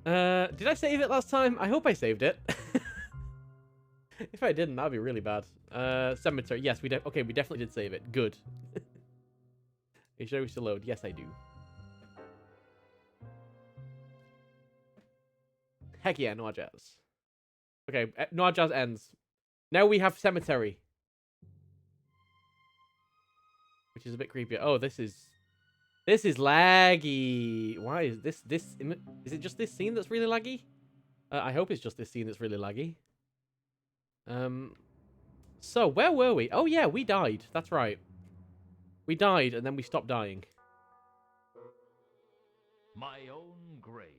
Did I save it last time? I hope I saved it. If I didn't, that'd be really bad. Cemetery. Yes, we okay, we definitely did save it. Good. Are you sure we still load? Yes, I do. Heck yeah, Noir Jazz. Okay, Noir Jazz ends. Now we have Cemetery. Which is a bit creepy. Oh, this is laggy. Why is this is it just this scene that's really laggy? I hope it's just this scene that's really laggy. So where were we? Oh yeah, we died. That's right. We died and then we stopped dying. My own grave.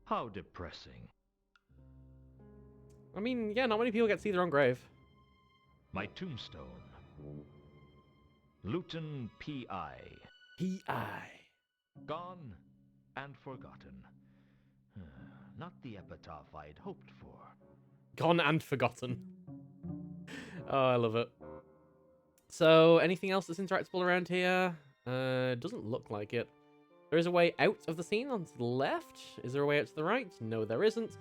How depressing. I mean, yeah, not many people get to see their own grave. My tombstone. Luton P.I. P.I. Gone and forgotten. Not the epitaph I'd hoped for. Gone and forgotten. Oh, I love it. So, anything else that's interactable around here? Doesn't look like it. There is a way out of the scene on the left. Is there a way out to the right? No, there isn't.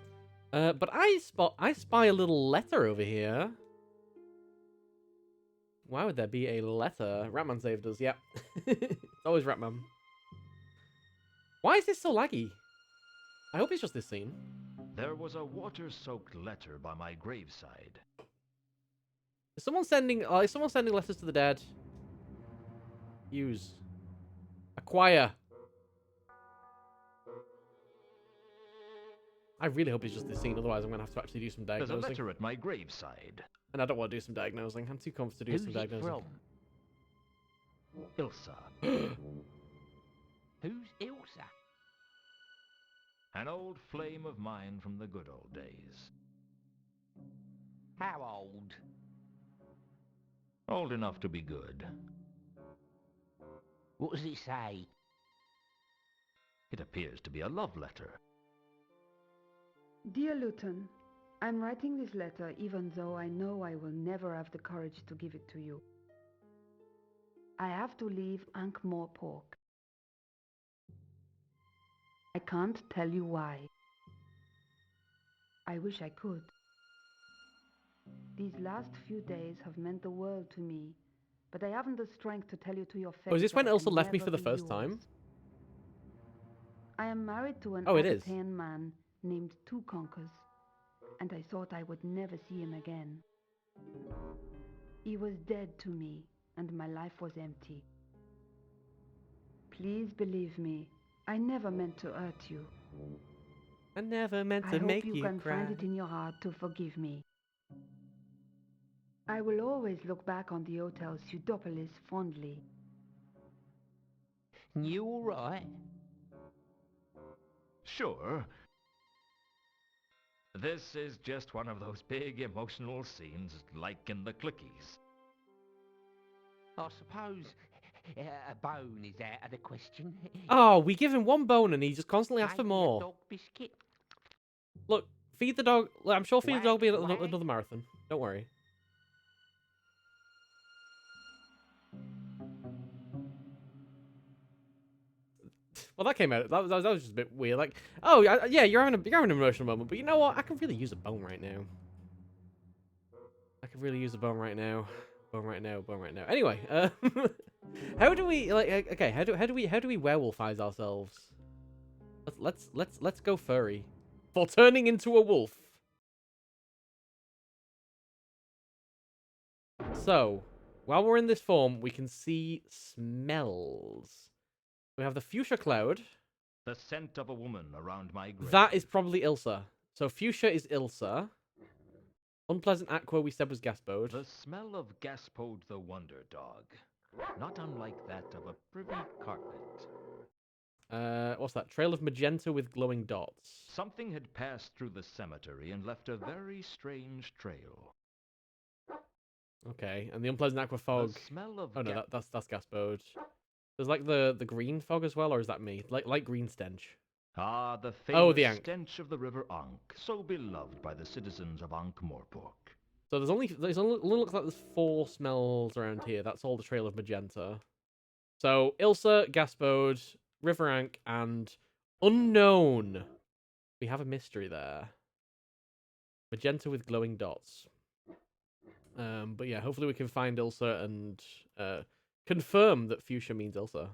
But I spy a little letter over here. Why would there be a letter? Ratman saved us, yep. It's always Ratman. Why is this so laggy? I hope it's just this scene. There was a water-soaked letter by my graveside. Is someone sending letters to the dead? Use. Acquire. I really hope it's just this scene, otherwise I'm going to have to actually do some diagnosing. There's a letter at my graveside. And I don't want to do some diagnosing. I'm too confident to do some diagnosing. Who's it from? Ilsa. Who's Ilsa? An old flame of mine from the good old days. How old? Old enough to be good. What does it say? It appears to be a love letter. Dear Luton, I'm writing this letter even though I know I will never have the courage to give it to you. I have to leave Ankh-Morpork. I can't tell you why. I wish I could. These last few days have meant the world to me, but I haven't the strength to tell you to your face. Oh, is this when that I Elsa can left me never for the be first yours. time? I am married to an Oh, it is. Agatean man named Two Conkers, and I thought I would never see him again. He was dead to me, and my life was empty. Please believe me, I never meant to hurt you. I never meant to I make hope you can cry. find it in your heart to forgive me. I will always look back on the Hotel Pseudopolis fondly. You all right? Sure. This is just one of those big emotional scenes like in the Clickies. I suppose a bone is out of the question. Oh, we give him one bone and he just constantly asks for Maybe a more. dog biscuit. Look, feed the dog. I'm sure feed the dog will be Whack, whack. another marathon. Don't worry. Well, that came out. That was just a bit weird. Like, oh yeah, you're having an emotional moment, but you know what? I can really use a bone right now. I could really use a bone right now. Bone right now. Bone right now. Anyway, how do we like? Okay, how do we werewolfize ourselves? Let's go furry for turning into a wolf. So, while we're in this form, we can see smells. We have the fuchsia cloud. The scent of a woman around my grave. That is probably Ilsa. So fuchsia is Ilsa. Unpleasant aqua we said was Gaspode. The smell of Gaspode the Wonder Dog. Not unlike that of a privy carpet. What's that? Trail of magenta with glowing dots. Something had passed through the cemetery and left a very strange trail. Okay, and the unpleasant aqua fog. The smell of Oh no, that's Gaspode. There's like the green fog as well, or is that me? Like green stench. Ah, the Oh, famous the Ankh. stench of the river Ankh, so beloved by the citizens of Ankh-Morpork. So there's only looks like there's 4 smells around here. That's all the trail of magenta. So Ilsa, Gaspode, River Ankh, and Unknown. We have a mystery there. Magenta with glowing dots. But yeah, hopefully we can find Ilsa and confirm that fuchsia means Ilsa.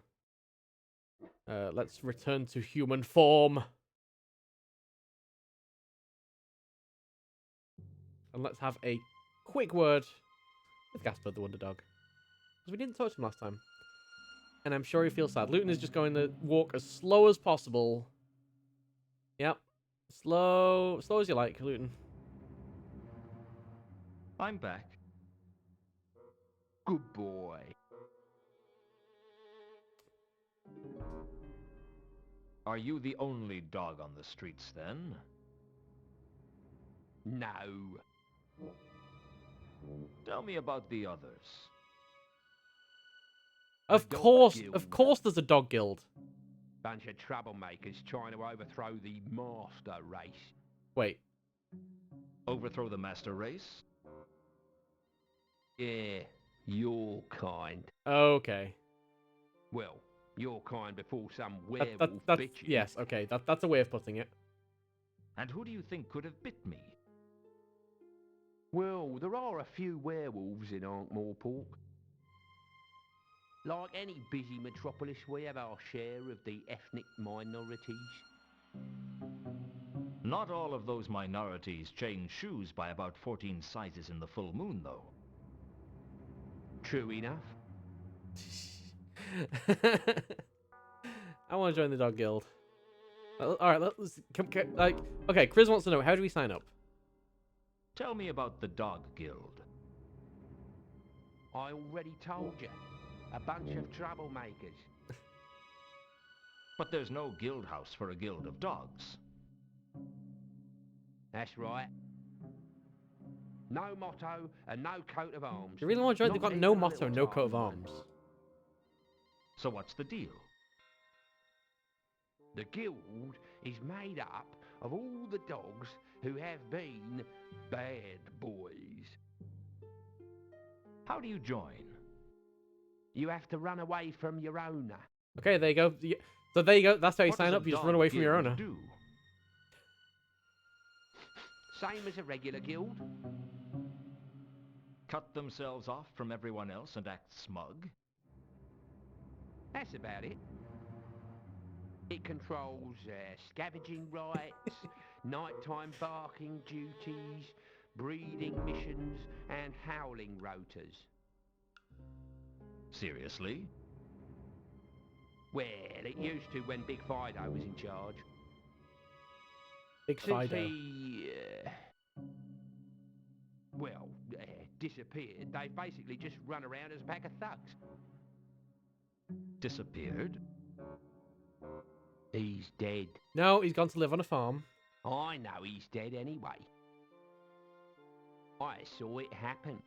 Let's return to human form. And let's have a quick word with Gasper the Wonder Dog. Because we didn't touch him last time. And I'm sure he feels sad. Luton is just going to walk as slow as possible. Yep. Slow as you like, Luton. I'm back. Good boy. Are you the only dog on the streets, then? No. Tell me about the others. Of Dog course guild. there's a dog guild. Bunch of troublemakers trying to overthrow the master race. Wait. Overthrow the master race? Yeah, your kind. Okay. Well, your kind before some werewolf That's bit you. yes, okay. That's a way of putting it. And who do you think could have bit me? Well, there are a few werewolves in Ankh-Morpork. Like any busy metropolis, we have our share of the ethnic minorities. Not all of those minorities change shoes by about 14 sizes in the full moon, though. True enough. I want to join the dog guild. All right, let's like. Okay, Chris wants to know, how do we sign up? Tell me about the dog guild. I already told you. A bunch of troublemakers. But there's no guild house for a guild of dogs. That's right. No motto and no coat of arms. You really want to join? They've Not got no even a motto, little no coat of tiny arms. one. So what's the deal? The guild is made up of all the dogs who have been bad boys. How do you join? You have to run away from your owner. Okay, there you go. So there you go. That's how you What sign does a up. You just dog run away from your guild owner. do? Same as a regular guild. Cut themselves off from everyone else and act smug? That's about it. It controls scavenging rights, nighttime barking duties, breeding missions, and howling rotas. Seriously? Well, it used to when Big Fido was in charge. Big Since Fido. he, disappeared, they've basically just run around as a pack of thugs. Disappeared? He's dead. No, he's gone to live on a farm. I know he's dead anyway. I saw it happen.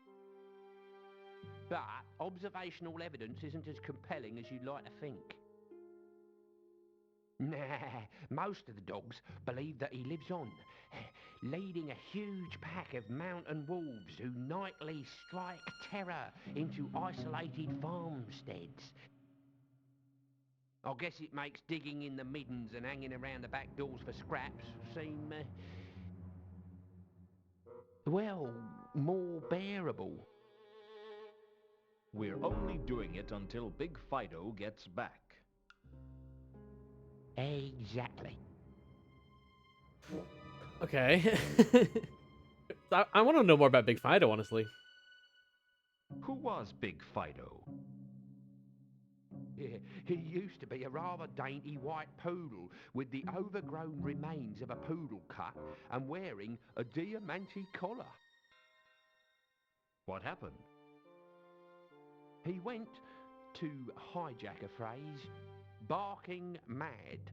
But observational evidence isn't as compelling as you'd like to think. Nah, most of the dogs believe that he lives on, leading a huge pack of mountain wolves who nightly strike terror into isolated farmsteads. I guess it makes digging in the middens and hanging around the back doors for scraps seem, more bearable. We're only doing it until Big Fido gets back. Exactly. Okay. I want to know more about Big Fido, honestly. Who was Big Fido? Yeah, he used to be a rather dainty white poodle with the overgrown remains of a poodle cut and wearing a diamante collar. What happened? He went, to hijack a phrase, barking mad.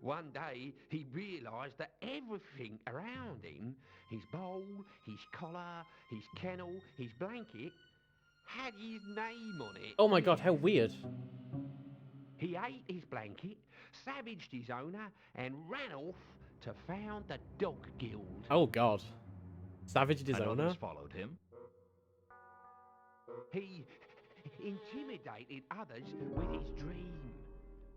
One day, he realised that everything around him, his bowl, his collar, his kennel, his blanket, had his name on it. Oh my god, how weird. He ate his blanket, savaged his owner, and ran off to found the Dog Guild. Oh god. Savaged his And owner? others followed him? He intimidated others with his dream.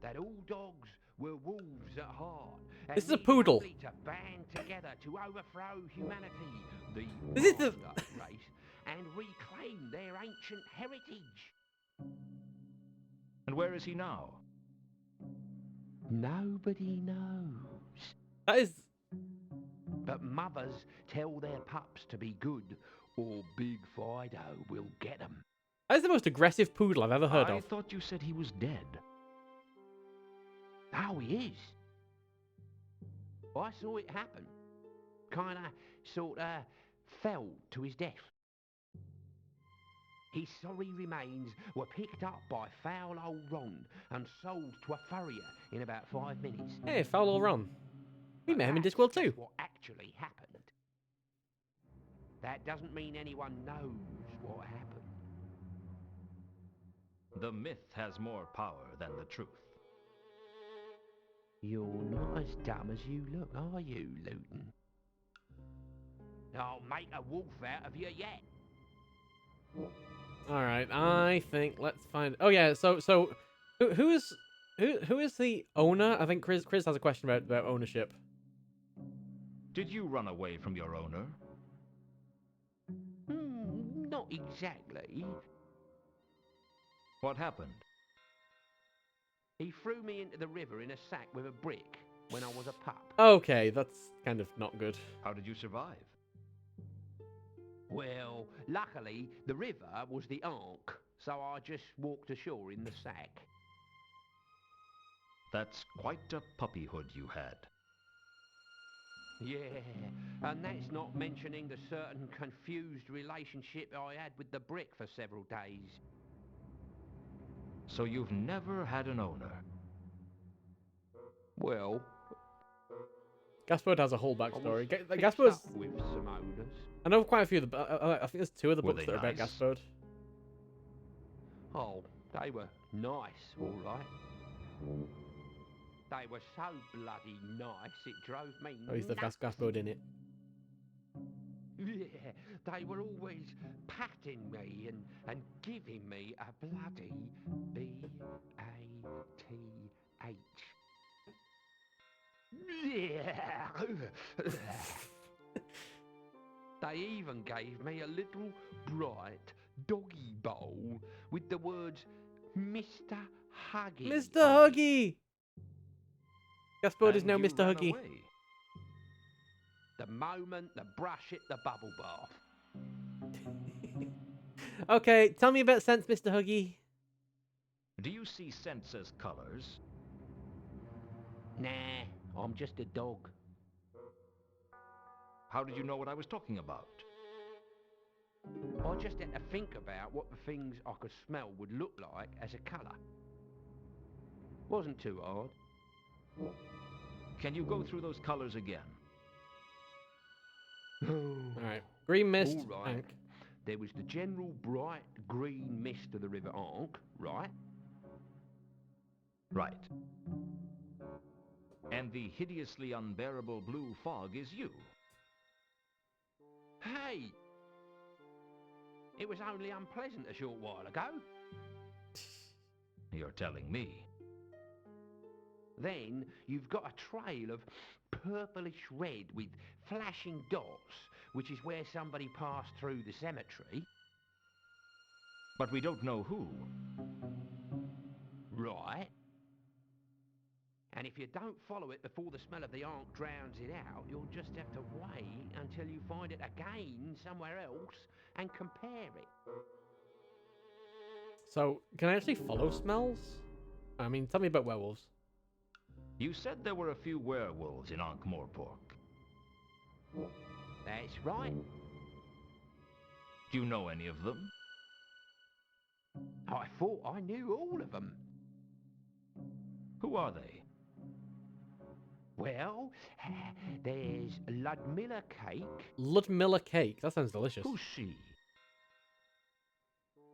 that all dogs were wolves at heart. And This is a needed poodle. only to band together to overthrow humanity, the This is the- master race, and reclaim their ancient heritage. And where is he now? Nobody knows. That is... But mothers tell their pups to be good, or Big Fido will get them. That is the most aggressive poodle I've ever heard I of. thought you said he was dead. Oh, he is. I saw it happen. Sorta fell to his death. His sorry remains were picked up by foul old Ron and sold to a furrier in about 5 minutes. Hey, foul or Ron. We But met him in that's Discworld just too. what actually happened. That doesn't mean anyone knows what happened. The myth has more power than the truth. You're not as dumb as you look, are you, Luton? I'll make a wolf out of you yet. All right, I think let's find. Oh yeah, so who is the owner? I think Chris has a question about ownership. Did you run away from your owner? Not exactly. What happened? He threw me into the river in a sack with a brick when I was a pup. Okay, that's kind of not good. How did you survive? Well, luckily, the river was the Ankh, so I just walked ashore in the sack. That's quite a puppyhood you had. Yeah, and that's not mentioning the certain confused relationship I had with the brick for several days. So you've never had an owner? Well, Gaspard has a whole I was backstory. fixed Gaspard's... up with some owners. I know quite a few of the... I think there's 2 of the Were books they that are about nice? Gaspard. Oh, they were nice, all right. They were so bloody nice, it drove me Oh, he's the nuts. Gaspard in it. Yeah, they were always patting me and giving me a bloody B-A-T-H. Yeah. They even gave me a little bright doggy bowl with the words Mr. Huggy. Mr. on it. Huggy! Gaspard is And now you Mr. ran Huggy. away. The moment the brush hit the bubble bath. Okay, tell me about sense, Mr. Huggy. Do you see scents as colors? Nah, I'm just a dog. How did you know what I was talking about? I just had to think about what the things I could smell would look like as a colour. Wasn't too hard. Can you go through those colors again? Alright. Green mist, All right. Hank. There was the general bright green mist of the River Ankh, right? Right. And the hideously unbearable blue fog is you. Hey! It was only unpleasant a short while ago. You're telling me. Then you've got a trail of purplish red with flashing dots, which is where somebody passed through the cemetery. But we don't know who. Right. And if you don't follow it before the smell of the Ankh drowns it out, you'll just have to wait until you find it again somewhere else and compare it. So, can I actually follow smells? I mean, tell me about werewolves. You said there were a few werewolves in Ankh-Morpork. That's right. Do you know any of them? I thought I knew all of them. Who are they? Well, there's Ludmilla Cake, Ludmilla Cake. That sounds delicious. Who's she?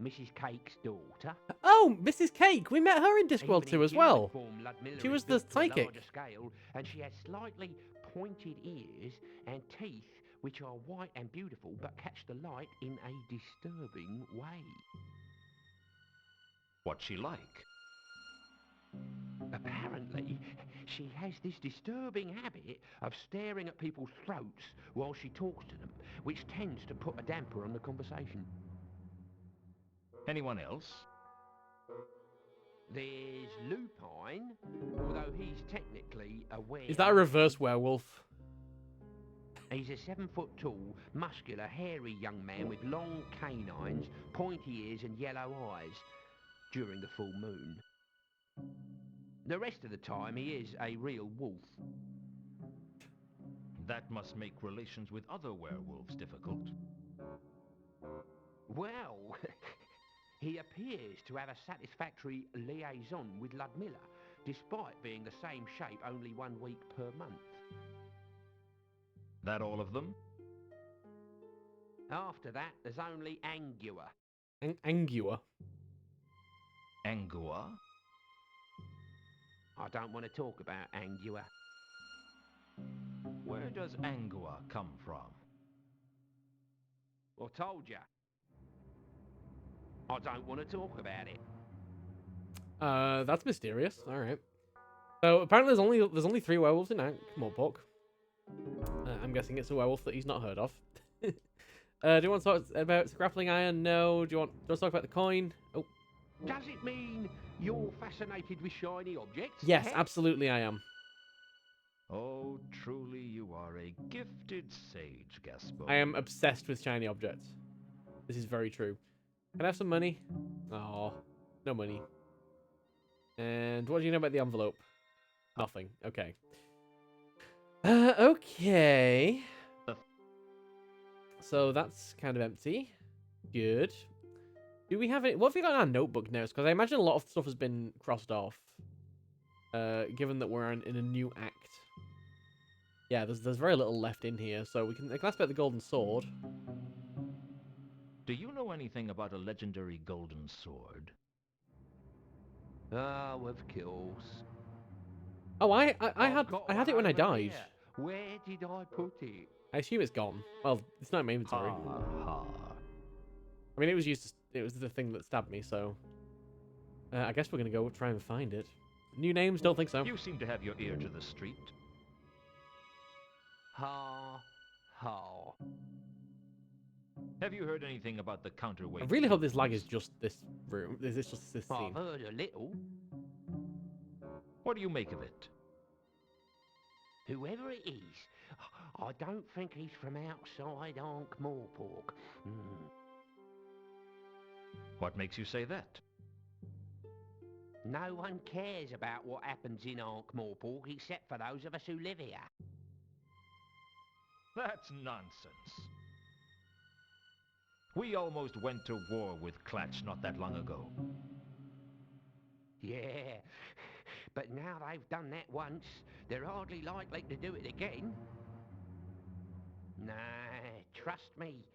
Mrs. Cake's daughter. Oh, Mrs. Cake. We met her in Discworld Even too in as well. human form, Ludmilla She is was the built to a psychic. larger scale, and she has slightly pointed ears and teeth which are white and beautiful but catch the light in a disturbing way. What's she like? Apparently, she has this disturbing habit of staring at people's throats while she talks to them, which tends to put a damper on the conversation. Anyone else? There's Lupine, although he's technically a werewolf. Is that a reverse werewolf? He's a 7-foot-tall, muscular, hairy young man with long canines, pointy ears and yellow eyes during the full moon. The rest of the time he is a real wolf. That must make relations with other werewolves difficult. Well, he appears to have a satisfactory liaison with Ludmilla, despite being the same shape only 1 week per month. That all of them? After that, there's only Angua. Angua. Angua? I don't want to talk about Angua. Where does Angua come from? I told ya. I don't want to talk about it. That's mysterious. All right. So apparently there's only 3 werewolves in Ankh-Morpork. I'm guessing it's a werewolf that he's not heard of. Do you want to talk about grappling iron? No. Do you want to talk about the coin? Oh. Does it mean you're fascinated with shiny objects? Yes, Eh? absolutely I am. Oh, truly you are a gifted sage, Gaspo. I am obsessed with shiny objects. This is very true. Can I have some money? Oh, no money. And what do you know about the envelope? Nothing. Okay. Okay. So that's kind of empty. Good. Do we have it? What have we got in our notebook now? Because I imagine a lot of stuff has been crossed off. Given that we're in a new act. Yeah, there's very little left in here, so we can ask about the golden sword. Do you know anything about a legendary golden sword? Oh, of course. Oh, I I've got had it one when I over died. here. Where did I put it? I assume it's gone. Well, it's not in my inventory. Ha. I mean, it was used. It was the thing that stabbed me. So, I guess we're gonna go try and find it. New names? Don't think so. You seem to have your ear to the street. Ha. Have you heard anything about the counterweight? I really hope this lag is just this room. Is this just this scene? I've heard a little. What do you make of it? Whoever it is, I don't think he's from outside Ankh-Morpork. What makes you say that? No one cares about what happens in Ankh-Morpork except for those of us who live here. That's nonsense. We almost went to war with Klatch not that long ago. Yeah, but now they've done that once, they're hardly likely to do it again. Nah, trust me.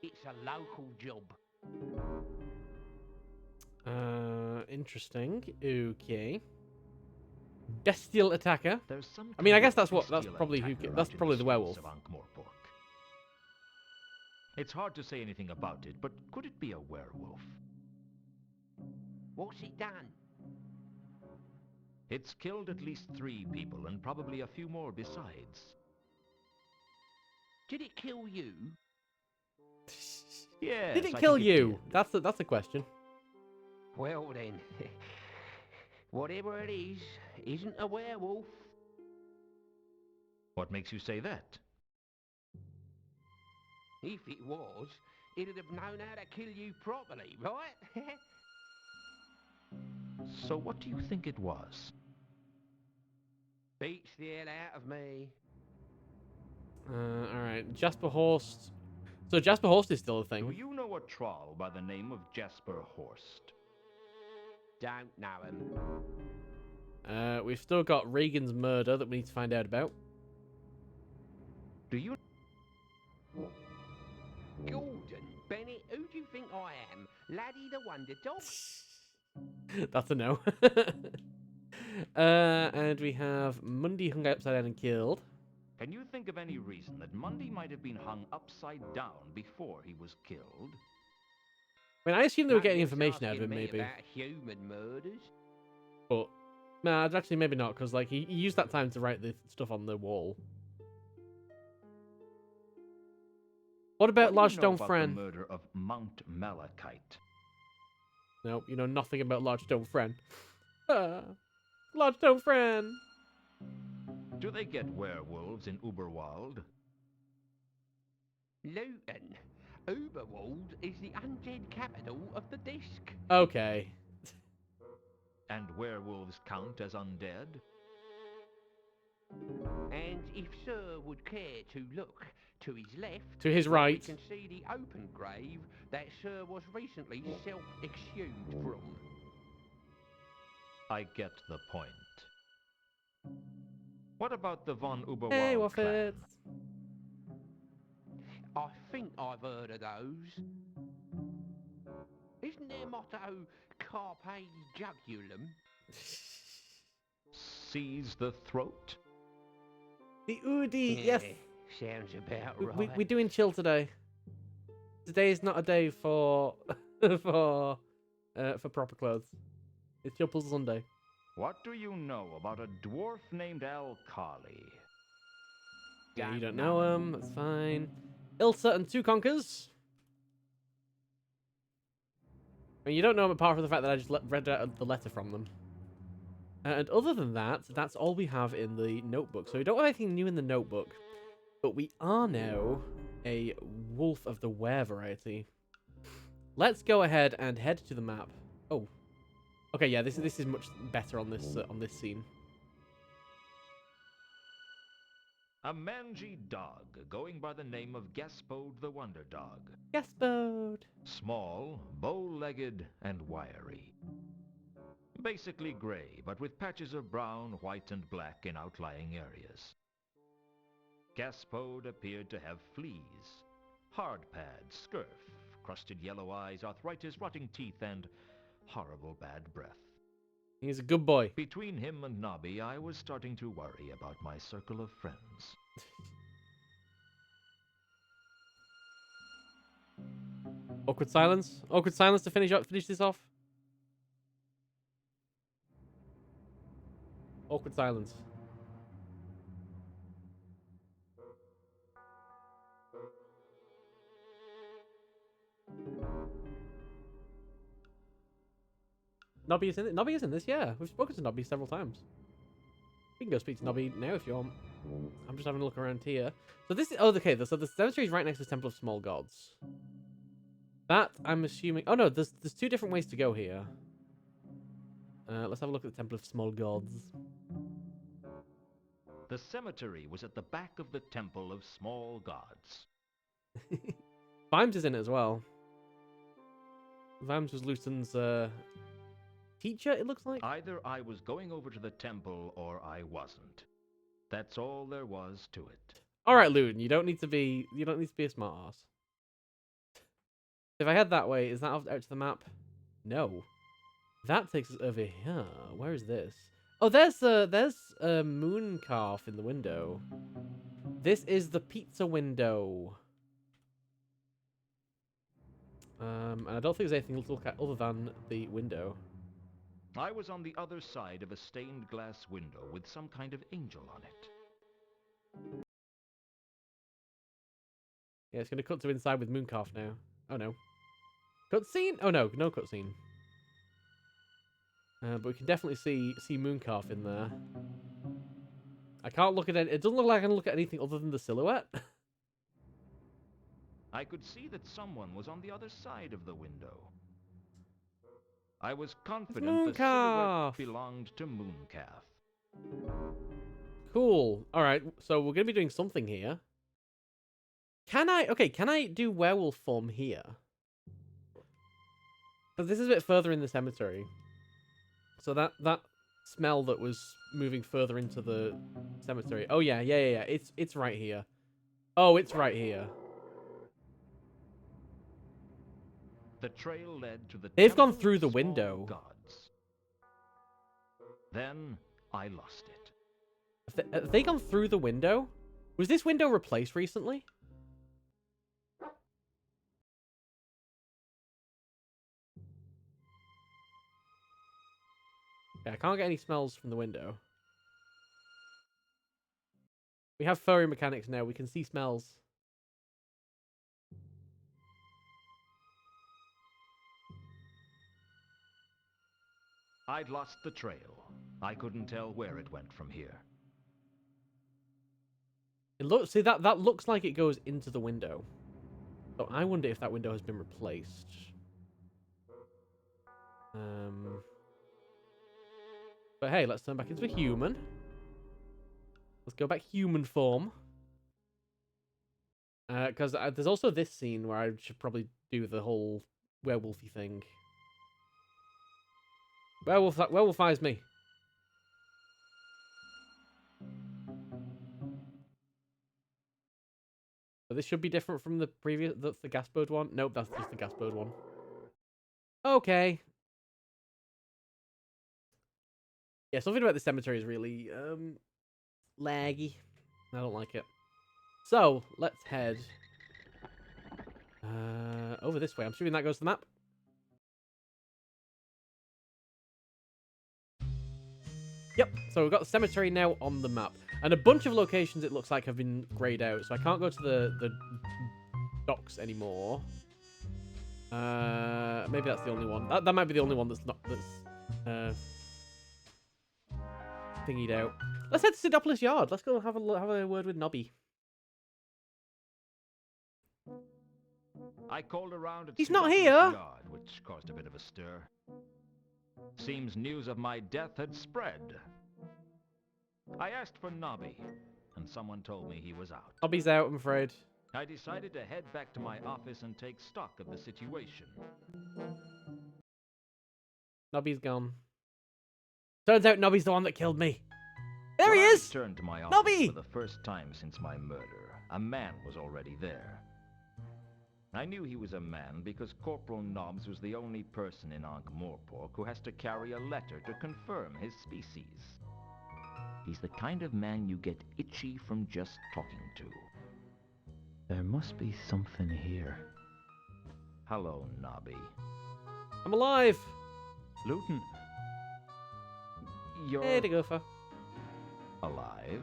It's a local job. Interesting. Okay. Bestial attacker. There's some I mean, I kind guess of that's bestial probably attacker that's out in probably the streets werewolf. of Ankh-Morpork. It's hard to say anything about it, but could it be a werewolf? What's it done? It's killed at least 3 people, and probably a few more besides. Did it kill you? Yes, Did it I kill think you? did. That's a question. Well then, whatever it is, isn't a werewolf. What makes you say that? If it was, it'd have known how to kill you properly, right? So what do you think it was? Beats the hell out of me. All right. Jasper Horst. So Jasper Horst is still a Do thing. you know a troll by the name of Jasper Horst? Don't know him. We've still got Regan's murder that we need to find out about. Do you... Gordon Bennett, who do you think I am? Laddie the Wonder Dog? That's a no. And we have Mundy hung upside down and killed. Can you think of any reason that Mundy might have been hung upside down before he was killed? I mean, I assume they were No getting use information out of asking him, me maybe. about human murders. But, nah, actually, maybe not, because, like, he used that time to write the stuff on the wall. What about What do Large you know Stone about the Friend? murder of Mount Malachite? No, you know nothing about Large Stone Friend. Large Stone Friend! Do they get werewolves in Uberwald? Luton. Uberwald is the undead capital of the Disc. Okay. And werewolves count as undead? And if Sir would care to look to his left, To his where right. we can see the open grave that Sir was recently self-exhumed from. I get the point. What about the von Uberwald Hey, clan? Waffet! I think I've heard of those. Isn't their motto Carpe Jugulum? Seize the throat? The Udi, yes! Sounds about right. We're doing chill today. Today is not a day for for proper clothes. It's Chill Puzzle Sunday. What do you know about a dwarf named Alkali? Yeah, you don't know him. That's fine. Ilsa and Two Conkers. I mean, you don't know him apart from the fact that I just read out the letter from them. And other than that, that's all we have in the notebook. So we don't have anything new in the notebook. But we are now a wolf of the were variety. Let's go ahead and head to the map. Oh. Okay, yeah, this is much better on this scene. A mangy dog going by the name of Gaspode the Wonder Dog. Gaspode. Small, bow-legged, and wiry. Basically gray, but with patches of brown, white, and black in outlying areas. Gaspode appeared to have fleas, hard pads, scurf, crusted yellow eyes, arthritis, rotting teeth, and horrible bad breath. He's a good boy. Between him and Nobby, I was starting to worry about my circle of friends. Awkward silence. Awkward silence to finish this off. Awkward silence. Nobby is in it. Nobby is in this, yeah. We've spoken to Nobby several times. We can go speak to Nobby now if you want. I'm just having a look around here. So this is... Oh, okay. So the cemetery is right next to the Temple of Small Gods. That, I'm assuming... Oh, no. There's two different ways to go here. Let's have a look at the Temple of Small Gods. The cemetery was at the back of the Temple of Small Gods. Vimes is in it as well. Vimes was Luton's teacher, it looks like. Either I was going over to the temple or I wasn't. That's all there was to it. All right, Luton, you don't need to be a smart ass. If I head that way, is that out to the map? No. That takes us over here. Where is this? Oh, there's a moon calf in the window. This is the pizza window. And I don't think there's anything to look at other than the window. I was on the other side of a stained glass window with some kind of angel on it. Yeah, it's going to cut to inside with Mooncalf now. Oh, no. Cutscene? Oh, no. No cutscene. But we can definitely see Mooncalf in there. I can't look at it. It doesn't look like I can look at anything other than the silhouette. I could see that someone was on the other side of the window. I was confident the silhouette belonged to Mooncalf. Cool. All right, so we're going to be doing something here. Can I do werewolf form here? Because this is a bit further in the cemetery. So that smell that was moving further into the cemetery. Oh, yeah. It's right here. Oh, it's right here. The trail led to the They've Temple gone through of the Small window. Gods. Then I lost it. Have they gone through the window? Was this window replaced recently? I can't get any smells from the window. We have furry mechanics now. We can see smells. I'd lost the trail. I couldn't tell where it went from here. It looks. See that looks like it goes into the window. So I wonder if that window has been replaced. But hey, let's turn back into a human. Let's go back human form. Because there's also this scene where I should probably do the whole werewolfy thing. Werewolfize me. So this should be different from the previous, the Gaspode one. Nope, that's just the Gaspode one. Okay. Yeah, something about the cemetery is really laggy. I don't like it. So let's head over this way. I'm assuming that goes to the map. Yep, so we've got the cemetery now on the map. And a bunch of locations, it looks like, have been greyed out. So I can't go to the docks anymore. Maybe that's the only one. That might be the only one that's not... That's thingied out. Let's head to Sidopolis Yard. Let's go have a word with Nobby. I called around at He's not Sidopolis here! Yard, which caused a bit of a stir. Seems news of my death had spread. I asked for Nobby, and someone told me he was out. Nobby's out, I'm afraid. I decided to head back to my office and take stock of the situation. Nobby's gone. Turns out Nobby's the one that killed me. There When he I is! returned to my office Nobby! for the first time since my murder, a man was already there. I knew he was a man because Corporal Nobbs was the only person in Ankh-Morpork who has to carry a letter to confirm his species. He's the kind of man you get itchy from just talking to. There must be something here. Hello, Nobby. I'm alive! Luton. You're Hey, the gopher. alive?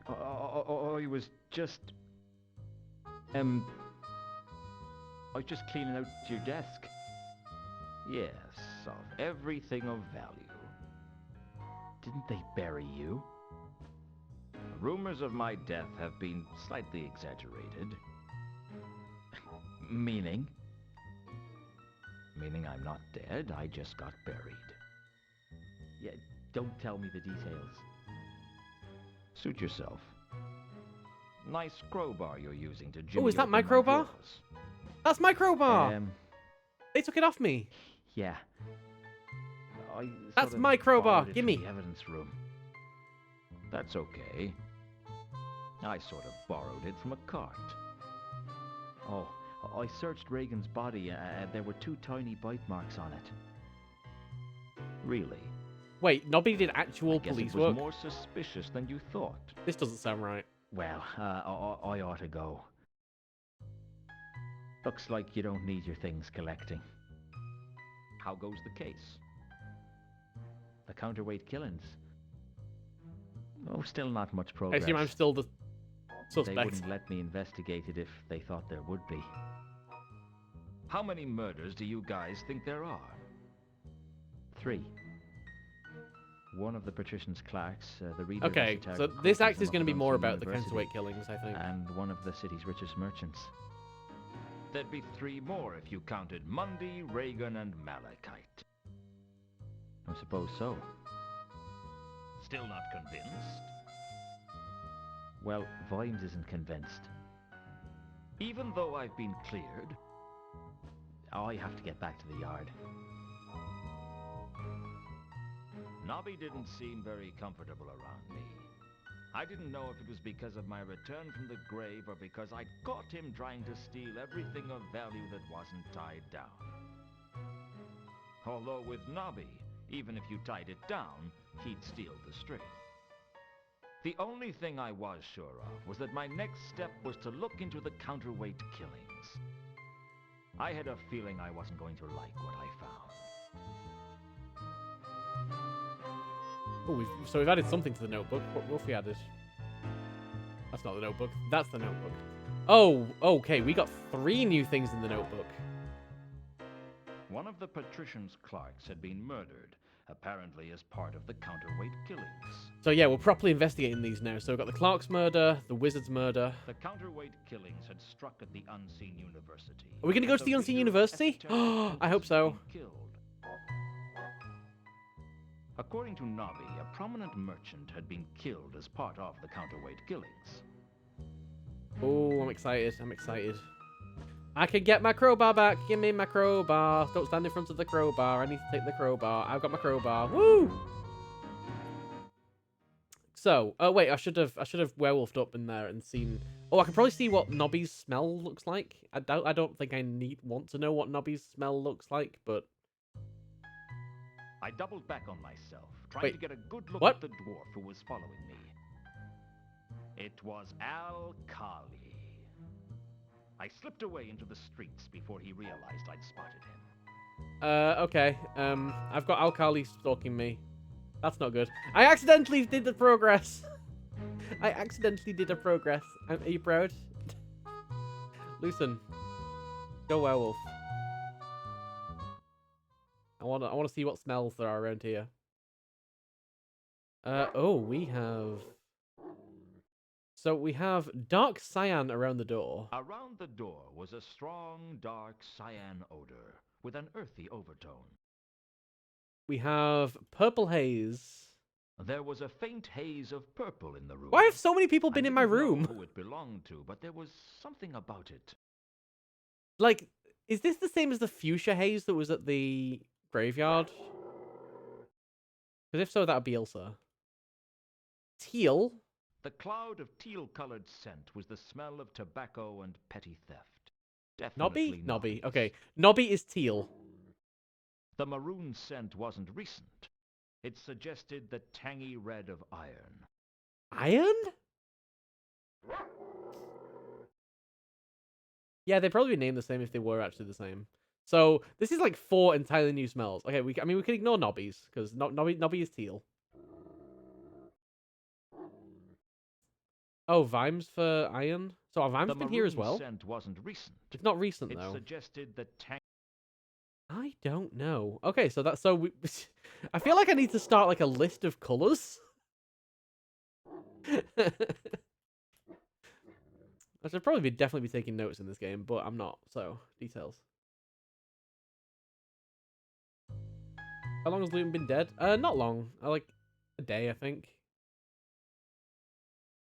I was just... I was just cleaning out your desk. Yes, of everything of value. Didn't they bury you? Rumors of my death have been slightly exaggerated. Meaning? Meaning I'm not dead, I just got buried. Yeah, don't tell me the details. Suit yourself. Nice crowbar you're using to jimmy Oh, is that open my crowbar? drawers. That's my crowbar! They took it off me. Yeah. That's my crowbar. Gimme. The evidence room. That's okay. I sort of borrowed it from a cart. Oh, I searched Reagan's body and there were 2 tiny bite marks on it. Really? Wait, Nobby did actual I guess police it was work? more suspicious than you thought. This doesn't sound right. Well, I ought to go. Looks like you don't need your things collecting. How goes the case? The counterweight killings. Oh, still not much I progress. assume I'm still the They suspect. wouldn't let me investigate it if they thought there would be. How many murders do you guys think there are? 3. One of the patrician's clerks, the reader of Okay, the so Chicago this Chronicle act is from going to be up more from about the University, counterweight killings, I think. and one of the city's richest merchants. There'd be 3 more if you counted Mundy, Reagan, and Malachite. I suppose so. Still not convinced? Well, Vimes isn't convinced. Even though I've been cleared, I have to get back to the yard. Nobby didn't seem very comfortable around me. I didn't know if it was because of my return from the grave or because I'd caught him trying to steal everything of value that wasn't tied down. Although with Nobby, even if you tied it down, he'd steal the string. The only thing I was sure of was that my next step was to look into the counterweight killings. I had a feeling I wasn't going to like what I found. Oh, so we've added something to the notebook. What have we added? That's not the notebook. That's the notebook. Oh, okay. We got 3 new things in the notebook. One of the patrician's clerks had been murdered, apparently as part of the counterweight killings. So yeah, we're properly investigating these now. So we've got the clerk's murder, the wizard's murder. The counterweight killings had struck at the Unseen University. Are we going to go to the Unseen University? I hope so. According to Nobby, a prominent merchant had been killed as part of the counterweight killings. Oh, I'm excited. I'm excited. I can get my crowbar back. Give me my crowbar. Don't stand in front of the crowbar. I need to take the crowbar. I've got my crowbar. Woo! So, oh wait, I should have werewolfed up in there and seen. Oh, I can probably see what Nobby's smell looks like. I don't think I want to know what Nobby's smell looks like, but I doubled back on myself, trying to get a good look what? at the dwarf who was following me. It was Al-Kali. I slipped away into the streets before he realized I'd spotted him. Okay. I've got Al-Kali stalking me. That's not good. I accidentally did the progress. I accidentally did a progress. Are you proud? Listen. Go werewolf. I wanna see what smells there are around here. Oh, we have. So we have dark cyan around the door. Around the door was a strong, dark cyan odor with an earthy overtone. We have purple haze. There was a faint haze of purple in the room. Why have so many people been in my I didn't room? know who it belonged to, but there was something about it. Like, is this the same as the fuchsia haze that was at the graveyard? Because if so, that would be Ilsa. Teal. The cloud of teal-colored scent was the smell of tobacco and petty theft. Definitely Nobby? Nobby. Nobby's. Okay. Nobby is teal. The maroon scent wasn't recent. It suggested the tangy red of iron. Iron? Yeah, they'd probably be named the same if they were actually the same. So this is like 4 entirely new smells. Okay, we can ignore Nobby's because Nobby is teal. Oh, Vimes for iron. So our Vimes been here as well. The maroon scent wasn't recent. It's not recent It though. suggested the I don't know. Okay, so that's so we. I feel like I need to start like a list of colors. I should probably definitely be taking notes in this game, but I'm not. So details. How long has Luton been dead? Not long. Like a day, I think.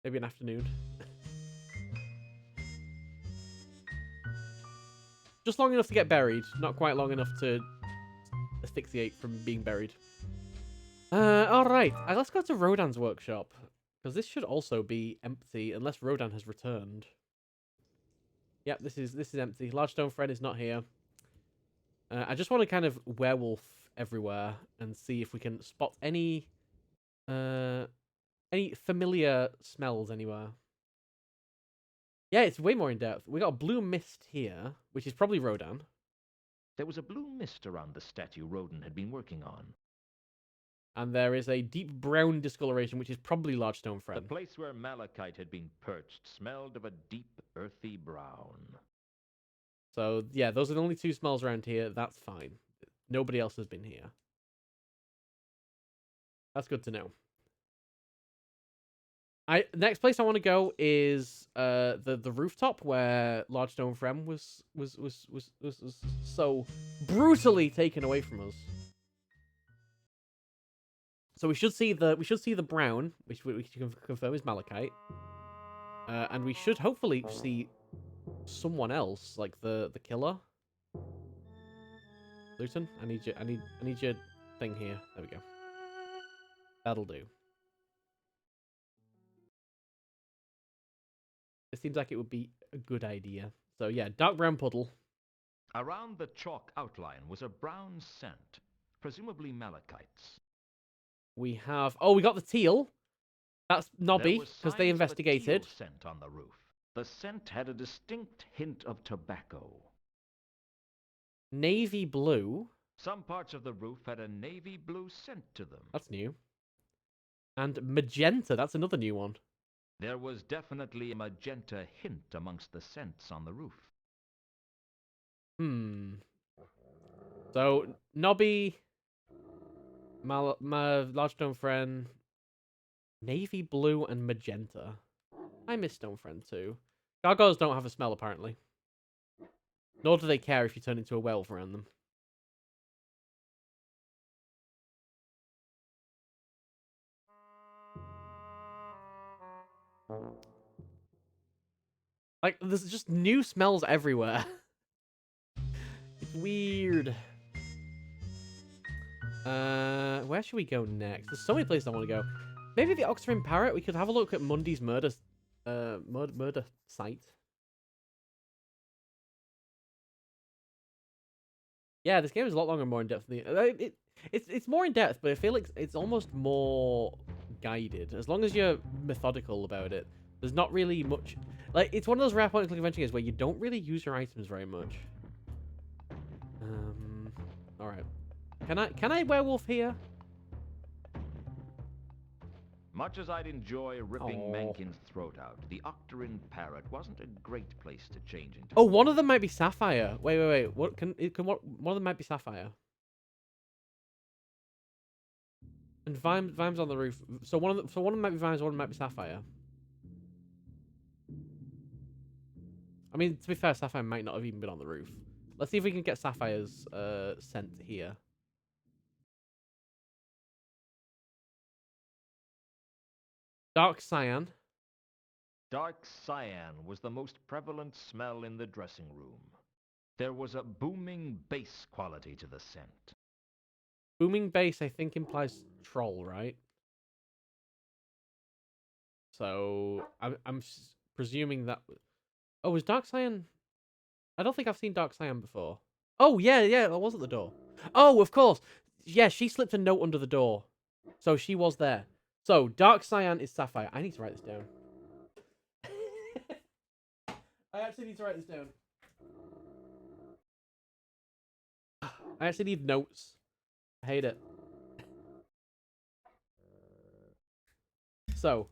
Maybe an afternoon. Just long enough to get buried, not quite long enough to asphyxiate from being buried. Alright, let's go to Rodan's workshop. Because this should also be empty, unless Rodan has returned. Yep, this is empty. Large Stone Friend is not here. I just want to kind of werewolf everywhere and see if we can spot any familiar smells anywhere. Yeah, it's way more in depth. We got a blue mist here, which is probably Rodan. There was a blue mist around the statue Rodan had been working on. And there is a deep brown discoloration, which is probably Large Stone Friend. The place where malachite had been perched smelled of a deep, earthy brown. So, yeah, those are the only 2 smells around here. That's fine. Nobody else has been here. That's good to know. Next place I want to go is the rooftop where Large Stone Friend was so brutally taken away from us. So we should see the brown, which we can confirm is malachite, and we should hopefully see someone else, like the killer. Luton, I need your thing here. There we go. That'll do. It seems like it would be a good idea. So yeah, dark brown puddle. Around the chalk outline was a brown scent, presumably malachite's. We have... Oh, we got the teal. That's Nobby, because they investigated. Teal scent on the roof. The scent had a distinct hint of tobacco. Navy blue. Some parts of the roof had a navy blue scent to them. That's new. And magenta, that's another new one. There was definitely a magenta hint amongst the scents on the roof. So, Nobby, my large stone friend, navy blue and magenta. I miss stone friend too. Gargoyles don't have a smell, apparently. Nor do they care if you turn into a werewolf around them. Like, there's just new smells everywhere. It's weird. Where should we go next? There's so many places I want to go. Maybe the Oxford Parrot. We could have a look at Mundy's murder site. Yeah, this game is a lot longer and more in depth than it's more in depth, but I feel like it's almost more guided. As long as you're methodical about it, there's not really much. Like, it's one of those rare point-and-click adventure games where you don't really use your items very much. All right. Can I werewolf here? Much as I'd enjoy ripping Menken's throat out, the Octarine Parrot wasn't a great place to change into. Oh, one of them might be Sapphire. Wait. What one of them might be Sapphire. And Vime's on the roof. So one of them might be Vime's, one of them might be Sapphire. I mean, to be fair, Sapphire might not have even been on the roof. Let's see if we can get Sapphire's scent here. Dark cyan. Dark cyan was the most prevalent smell in the dressing room. There was a booming bass quality to the scent. Booming bass, I think, implies troll, right? So I'm presuming that. Oh, was Dark Cyan? I don't think I've seen Dark Cyan before. Oh yeah, that was at the door. Oh, of course. Yeah, she slipped a note under the door, so she was there. So Dark Cyan is Sapphire. I need to write this down. I actually need to write this down. I actually need notes. I hate it. So,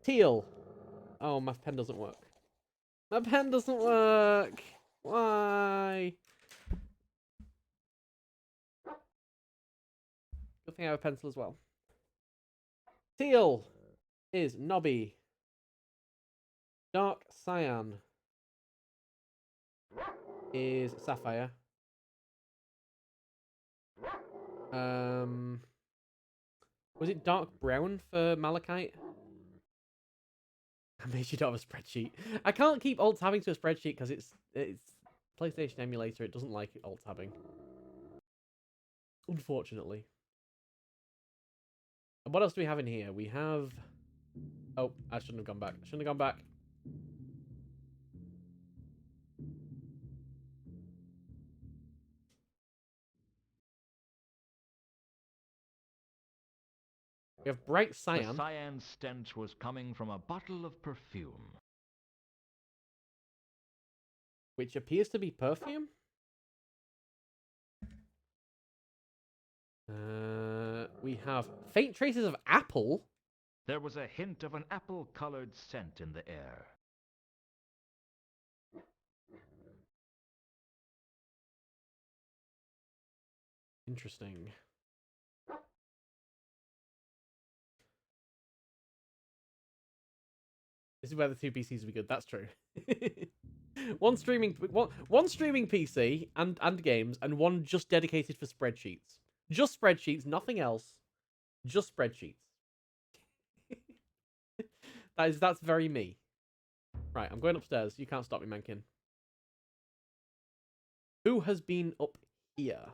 teal. Oh, my pen doesn't work. My pen doesn't work. Why? Good thing I have a pencil as well. Teal is Nobby. Dark cyan is Sapphire. Was it dark brown for Malachite? I made you not have a spreadsheet. I can't keep alt tabbing to a spreadsheet because it's PlayStation emulator. It doesn't like alt tabbing. Unfortunately. And what else do we have in here? We have. Oh, I shouldn't have gone back. We have bright cyan. The cyan stench was coming from a bottle of perfume. Which appears to be perfume? We have faint traces of apple. There was a hint of an apple-colored scent in the air. Interesting. This is where the two PCs will be good. That's true. one streaming PC and games, and one just dedicated for spreadsheets. Just spreadsheets, nothing else. Just spreadsheets. That's very me. Right, I'm going upstairs. You can't stop me, Mankin. Who has been up here?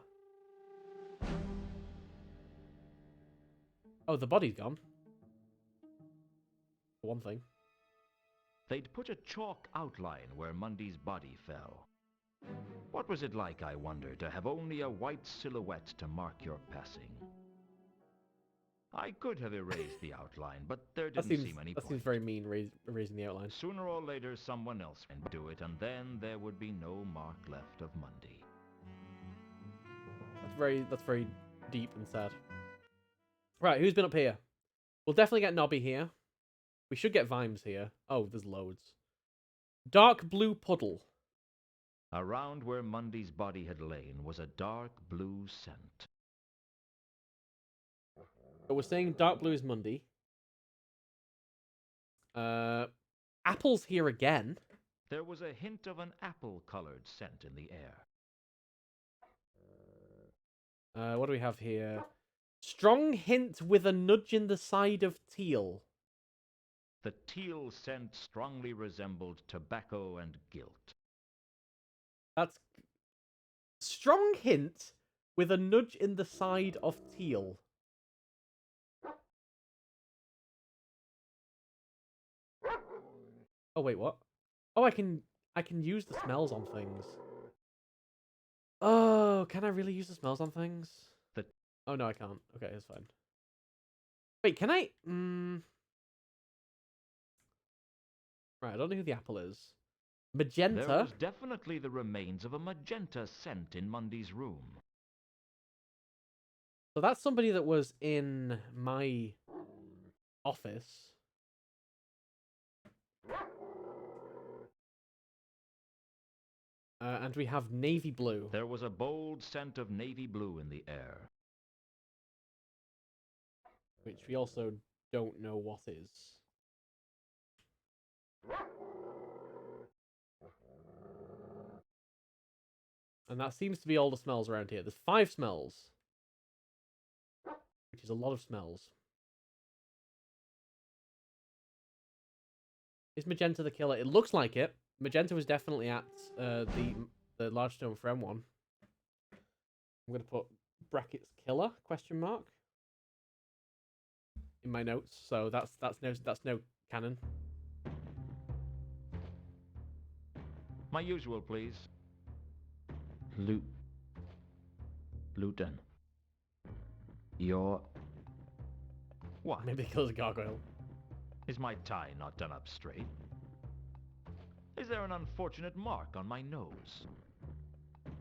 Oh, the body's gone. For one thing. They'd put a chalk outline where Mundy's body fell. What was it like, I wonder, to have only a white silhouette to mark your passing? I could have erased the outline, but there didn't seem any point. That seems very mean, erasing the outline. Sooner or later, someone else would do it, and then there would be no mark left of Mundy. That's very deep and sad. Right, who's been up here? We'll definitely get Nobby here. We should get Vimes here. Oh, there's loads. Dark blue puddle. Around where Mundy's body had lain was a dark blue scent. But we're saying dark blue is Mundy. Apple's here again. There was a hint of an apple-colored scent in the air. What do we have here? Strong hint with a nudge in the side of teal. The teal scent strongly resembled tobacco and guilt. That's strong hint with a nudge in the side of teal. Oh wait, what? Oh, I can use the smells on things. Oh, can I really use the smells on things? Oh no, I can't. Okay, it's fine. Wait, can I? Right, I don't know who the apple is. Magenta. There was definitely the remains of a magenta scent in Mundy's room. So that's somebody that was in my office. And we have navy blue. There was a bold scent of navy blue in the air. Which we also don't know what is. And that seems to be all the smells around here. There's 5 smells. Which is a lot of smells. Is Magenta the killer? It looks like it. Magenta was definitely at the Large Stone Friend one. I'm going to put brackets killer, question mark, in my notes. So that's no canon. My usual, please. Luton. You're... What? Maybe the killer's a gargoyle. Is my tie not done up straight? Is there an unfortunate mark on my nose?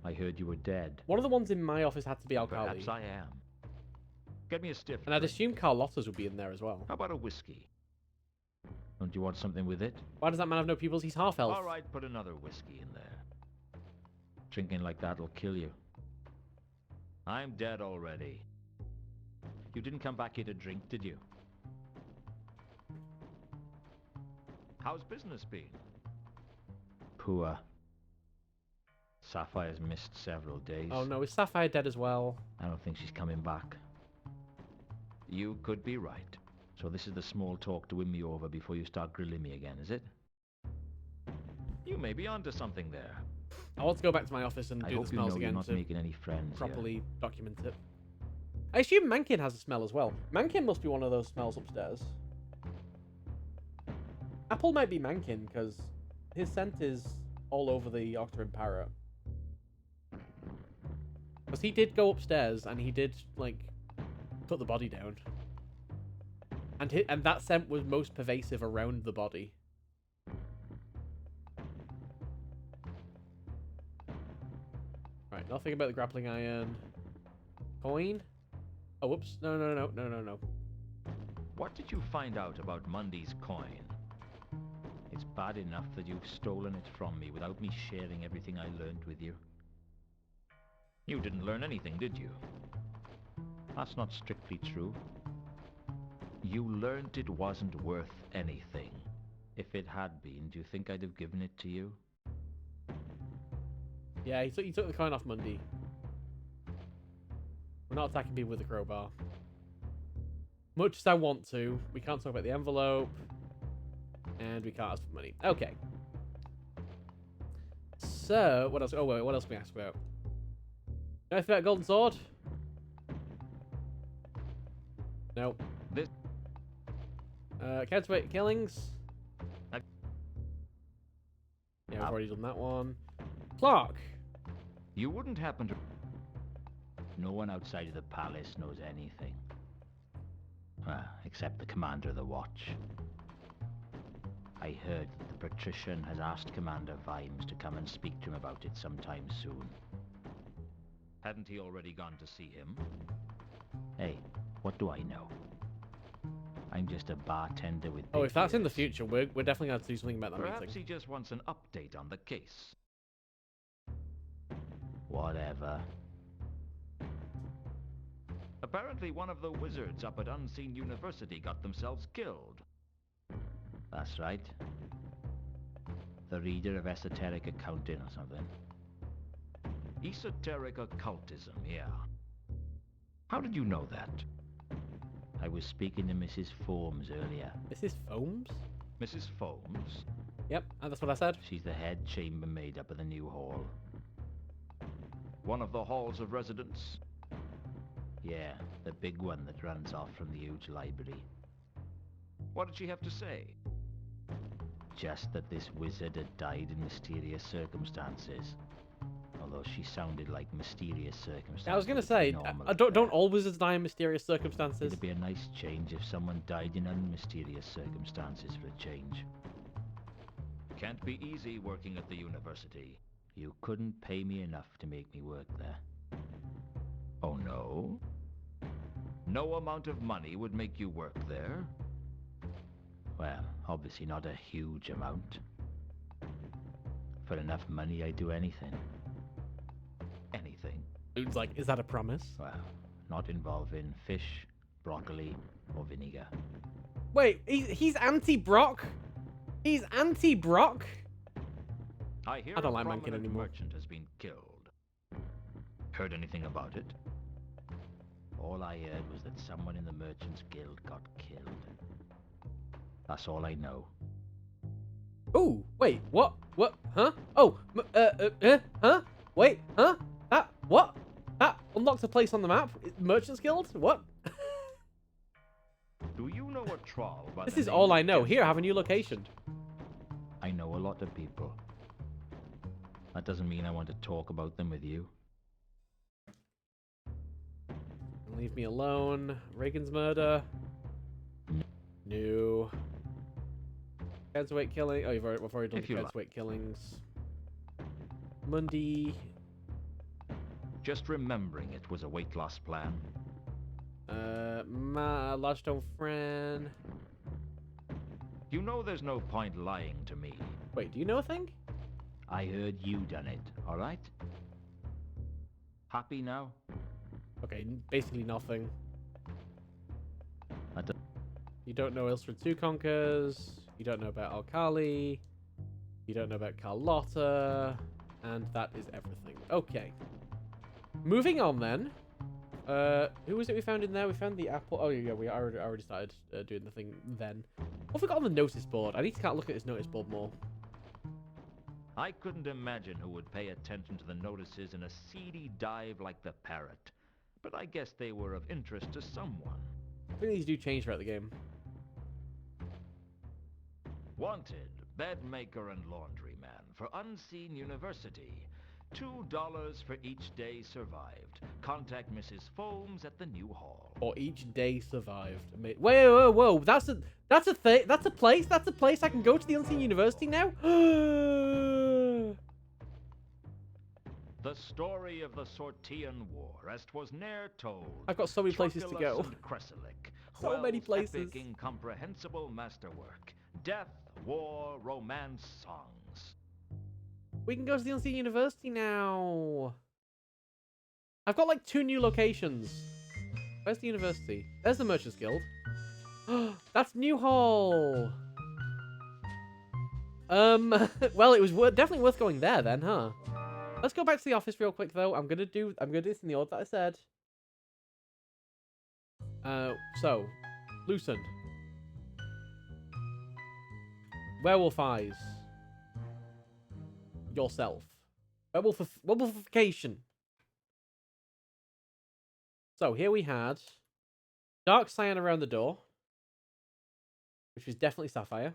I heard you were dead. One of the ones in my office had to be alkali. Perhaps I am. Get me a stiff And I'd drink. assume Carlotta's would be in there as well. How about a whiskey? Don't you want something with it? Why does that man have no pupils? He's half elf. All right, put another whiskey in there. Drinking like that'll kill you. I'm dead already. You didn't come back here to drink, did you? How's business been? Poor. Sapphire's missed several days. Oh no, is Sapphire dead as well? I don't think she's coming back. You could be right. So this is the small talk to win me over before you start grilling me again, is it? You may be onto something there. I want to go back to my office and I do hope the you smells know you're again not to making any friends here. properly document it. I assume Mankin has a smell as well. Mankin must be one of those smells upstairs. Apple might be Mankin because his scent is all over the Octarine Parrot. Because he did go upstairs and he did, like, put the body down. And that scent was most pervasive around the body. Right, nothing about the grappling iron. Coin? Oh, whoops. No. What did you find out about Mundy's coin? It's bad enough that you've stolen it from me without me sharing everything I learned with you. You didn't learn anything, did you? That's not strictly true. You learned it wasn't worth anything. If it had been, do you think I'd have given it to you? Yeah, he took the coin off Mundy. We're not attacking people with a crowbar. Much as I want to. We can't talk about the envelope. And we can't ask for money. Okay. So, what else? Oh, wait, what else can we ask about? Anything about a golden sword? No. This... Counterfeit killings? I- Yeah, we've already done that one. Clark! You wouldn't happen to... No one outside of the palace knows anything. Except the commander of the watch. I heard that the patrician has asked Commander Vimes to come and speak to him about it sometime soon. Hadn't he already gone to see him? Hey, what do I know? I'm just a bartender with Oh, big if that's in the ears. future, we're definitely going to have to do something about that Perhaps meeting. he just wants an update on the case. Whatever. Apparently one of the wizards up at Unseen University got themselves killed. That's right. The reader of esoteric accounting or something. Esoteric occultism, yeah. How did you know that? I was speaking to Mrs. Foams earlier. This is Foams? Mrs. Foams? Yep, that's what I said. She's the head chambermaid up at the new hall. One of the halls of residence? Yeah, the big one that runs off from the huge library. What did she have to say? Just that this wizard had died in mysterious circumstances. Although she sounded like mysterious circumstances. I was going to say, don't all wizards die in mysterious circumstances? It'd be a nice change if someone died in unmysterious circumstances for a change. Can't be easy working at the university. You couldn't pay me enough to make me work there. Oh no? No amount of money would make you work there? Well, obviously not a huge amount. For enough money, I'd do anything. Anything. Dude's like, is that a promise? Well, not involving fish, broccoli, or vinegar. Wait, he's anti-Brock? He's anti-Brock? I hear I don't a like Mankin prominent anymore. merchant has been killed. Heard anything about it? All I heard was that someone in the Merchants Guild got killed. That's all I know. Ooh, wait, what? What? Huh? Oh, huh? Wait, huh? That, what? That unlocks a place on the map? Merchants Guild? What? Do you know a troll by This the is name all of I know. Ken- Here, have a new location. I know a lot of people. That doesn't mean I want to talk about them with you. Leave me alone. Reagan's murder. No. Headsweight killing. Oh, we've already done If the you like. headsweight killings. Mundy. Just remembering it was a weight loss plan. Lodgestone Fran. You know there's no point lying to me. Wait, do you know a thing? I heard you done it, alright? Happy now? Okay, basically nothing. I don't- You don't know Ilsford 2 Conquers. You don't know about Alkali. You don't know about Carlotta. And that is everything. Okay. Moving on then. Who was it we found in there? We found the apple. Oh, yeah, we already started doing the thing then. What have we got on the notice board? I need to kind of look at this notice board more. I couldn't imagine who would pay attention to the notices in a seedy dive like the Parrot. But I guess they were of interest to someone. I think these do change throughout the game. Wanted, bedmaker and laundryman for Unseen University. $2 for each day survived. Contact Mrs. Foams at the new hall. Or each day survived. Whoa. That's a thing. That's a place. That's a place I can go to the Unseen University now. The story of the Sortian War, as 'twas ne'er told. I've got so many places to go. Truculus and Cresilic, So many Wells' places. Epic, incomprehensible masterwork. Death, war, romance songs. We can go to the Unseen University now. I've got like 2 new locations. Where's the university? There's the Merchants Guild. That's Newhall. Well, it was definitely worth going there then, huh? Let's go back to the office real quick though. I'm gonna do this in the order that I said. So, Lucent. Werewolf eyes. Yourself. Werewolfification. So here we had dark cyan around the door, which was definitely sapphire.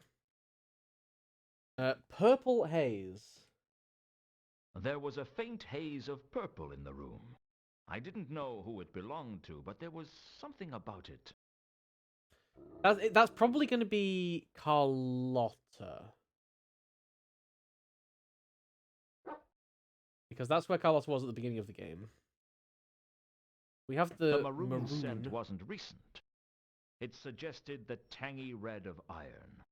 Purple haze. There was a faint haze of purple in the room. I didn't know who it belonged to, but there was something about it. That's probably going to be Carlotta. Because that's where Carlotta was at the beginning of the game. We have the maroon scent wasn't recent. It suggested the tangy red of iron.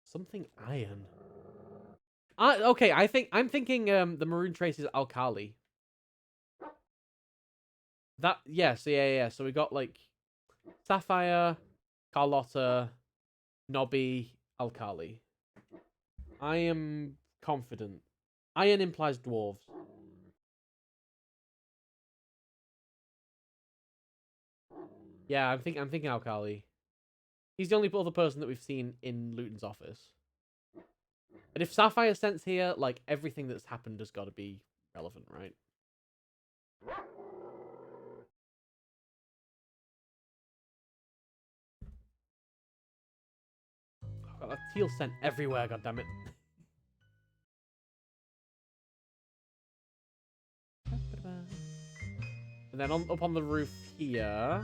Something iron. Okay, I'm thinking the maroon trace is alkali. Yes, yeah. So we got like sapphire, Carlotta, Nobby, alkali. I am confident. Iron implies dwarves. Yeah, I'm thinking alkali. He's the only other person that we've seen in Luton's office. And if Sapphire's sent here, like, everything that's happened has got to be relevant, right? Oh, that teal scent everywhere, goddammit. And then up on the roof here,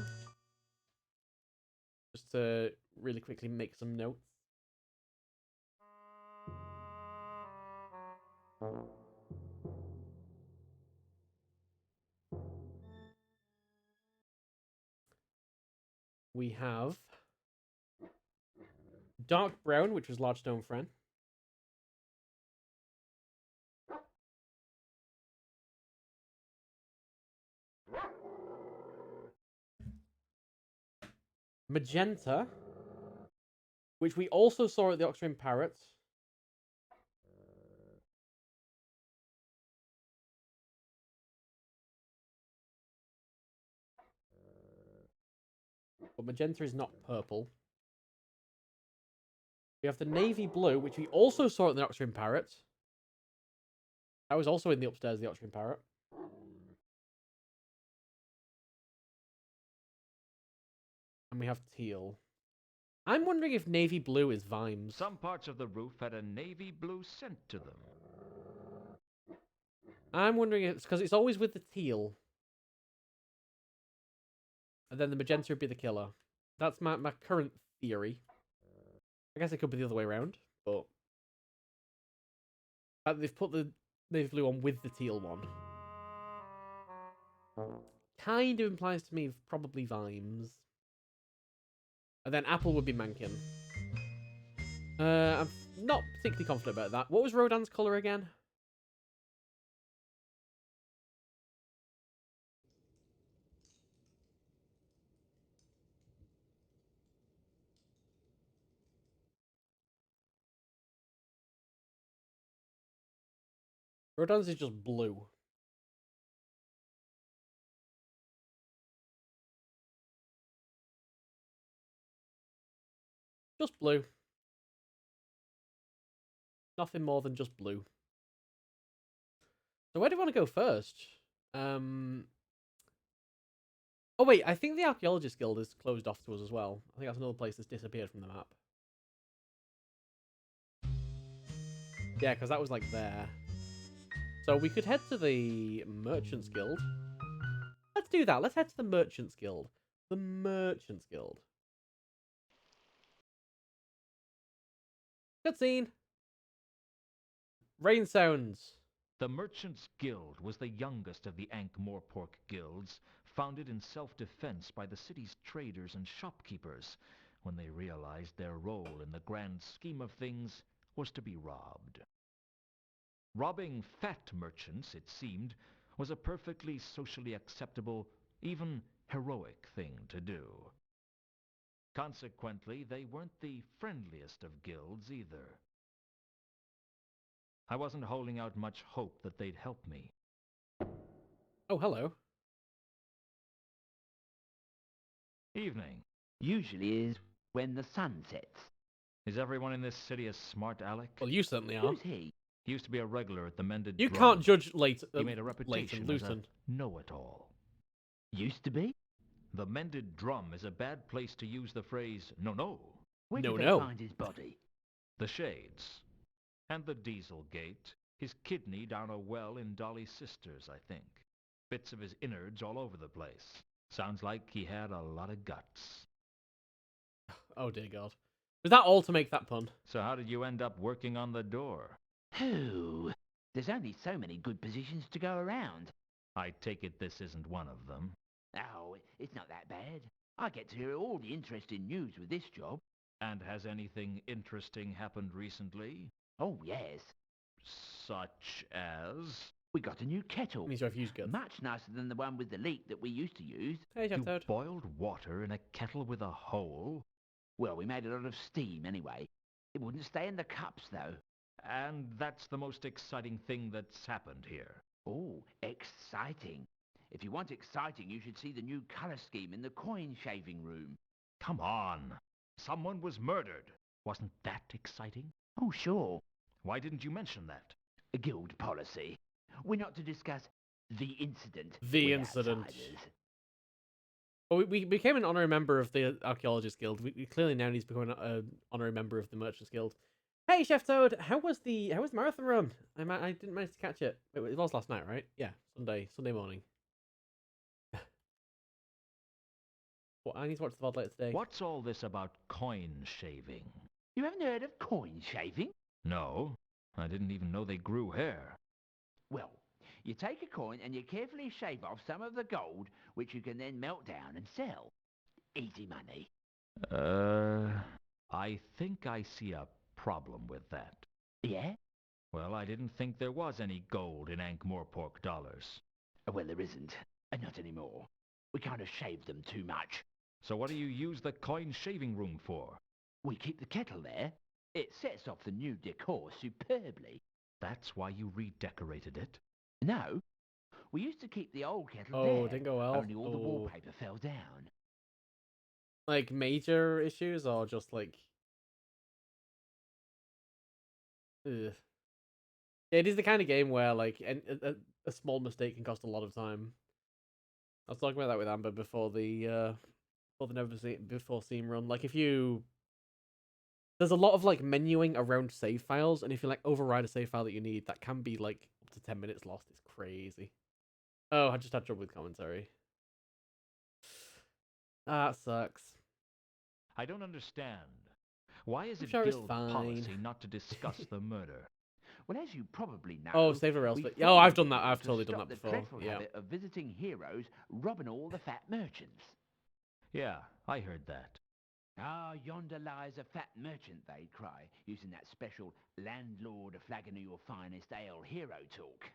just to really quickly make some notes. We have dark brown, which was large stone friend. Magenta, which we also saw at the Oxford Parrot. But magenta is not purple. We have the navy blue, which we also saw at the Oxford Parrot. That was also in the upstairs of the Oxford Parrot. And we have teal. I'm wondering if navy blue is Vimes. Some parts of the roof had a navy blue scent to them. I'm wondering if it's because it's always with the teal. And then the magenta would be the killer. That's my current theory. I guess it could be the other way around, but they've put the navy blue on with the teal one. Kind of implies to me probably Vimes. And then apple would be Mankin. I'm not particularly confident about that. What was Rodan's colour again? Rodan's is just blue. Just blue. Nothing more than just blue. So where do we want to go first? Oh wait, I think the Archaeologist Guild is closed off to us as well. I think that's another place that's disappeared from the map. Yeah, because that was like there. So we could head to the Merchants Guild. Let's do that. Let's head to the Merchants Guild. The Merchants Guild. Cutscene. Rain sounds. The Merchants Guild was the youngest of the Ankh-Morpork guilds, founded in self-defense by the city's traders and shopkeepers when they realized their role in the grand scheme of things was to be robbed. Robbing fat merchants, it seemed, was a perfectly socially acceptable, even heroic thing to do. Consequently, they weren't the friendliest of guilds either. I wasn't holding out much hope that they'd help me. Oh, hello. Evening. Usually is when the sun sets. Is everyone in this city a smart aleck? Well, you certainly are. Who's he? He used to be a regular at the Mended You Drum. can't judge He made a Leighton, reputation as a Luton. know-it-all. Used to be? The Mended Drum is a bad place to use the phrase no. Where No, did they no. find his body? The Shades. And the Diesel Gate. His kidney down a well in Dolly's sister's, I think. Bits of his innards all over the place. Sounds like he had a lot of guts. Oh dear God. Was that all to make that pun? So how did you end up working on the door? Who? There's only so many good positions to go around. I take it this isn't one of them. Oh, it's not that bad. I get to hear all the interesting news with this job. And has anything interesting happened recently? Oh, yes. Such as... We got a new kettle. Means your refuse goods. Much nicer than the one with the leak that we used to use. Hey, Chef You Toad. boiled water in a kettle with a hole? Well, we made a lot of steam anyway. It wouldn't stay in the cups, though. And that's the most exciting thing that's happened here. Oh, exciting. If you want exciting, you should see the new colour scheme in the coin shaving room. Come on. Someone was murdered. Wasn't that exciting? Oh, sure. Why didn't you mention that? A guild policy. We're not to discuss the incident. The with incident. outsiders. Well, we became an honorary member of the Archaeologist Guild. We clearly now need to become an honorary member of the Merchants Guild. Hey, Chef Toad, how was the marathon run? I didn't manage to catch it. It was last night, right? Yeah, Sunday morning. Well, I need to watch the VOD later today. What's all this about coin shaving? You haven't heard of coin shaving? No, I didn't even know they grew hair. Well, you take a coin and you carefully shave off some of the gold, which you can then melt down and sell. Easy money. I think I see a problem with that. Yeah? Well, I didn't think there was any gold in Ankh-Morpork dollars. Well, there isn't. Not anymore. We kind of shaved them too much. So what do you use the coin shaving room for? We keep the kettle there. It sets off the new decor superbly. That's why you redecorated it? No, we used to keep the old kettle Oh, there. didn't go well. Only all the wallpaper fell down. Like major issues or just like... Ugh. Yeah, it is the kind of game where like a small mistake can cost a lot of time. I was talking about that with Amber before the before Steam run. Like if you... There's a lot of like menuing around save files, and if you like override a save file that you need, that can be like up to 10 minutes lost. It's crazy. Oh, I just had trouble with commentary. That sucks. I don't understand. Why is I'm it sure it's guild fine. policy not to discuss the murder? Well, as you probably know... Oh, save the rails. we Oh, I've done formally that. I've to totally done stop that the before. dreadful Yeah. habit of visiting heroes robbing all the fat merchants. Yeah, I heard that. Ah, yonder lies a fat merchant, they'd cry, using that special landlord a flagon of your finest ale hero talk.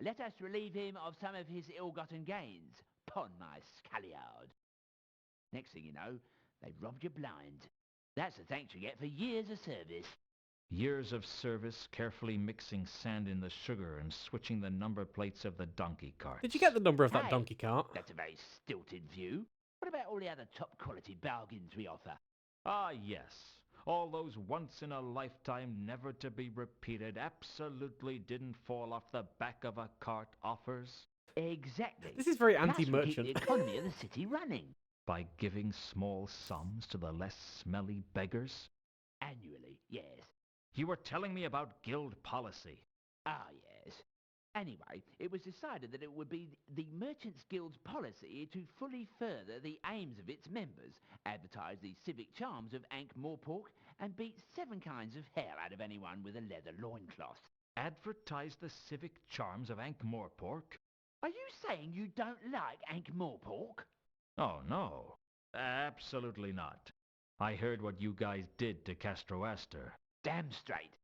Let us relieve him of some of his ill-gotten gains. Pon my scalliard. Next thing you know, they've robbed you blind. That's the thanks you get for years of service. Years of service, carefully mixing sand in the sugar and switching the number plates of the donkey carts. Did you get the number of that Hey, donkey cart? That's a very stilted view. What about all the other top-quality bargains we offer? Ah, yes. All those once-in-a-lifetime, never-to-be-repeated, absolutely didn't fall off the back of a cart offers? Exactly. This is very Plus, we keep anti-merchant. the economy of the city running. By giving small sums to the less smelly beggars? Annually, yes. You were telling me about guild policy. Ah, yes. Anyway, it was decided that it would be the Merchants Guild's policy to fully further the aims of its members, advertise the civic charms of Ankh-Morpork, and beat 7 kinds of hell out of anyone with a leather loincloth. Advertise the civic charms of Ankh-Morpork? Are you saying you don't like Ankh-Morpork? Oh, no. Absolutely not. I heard what you guys did to Castroaster. Damn straight.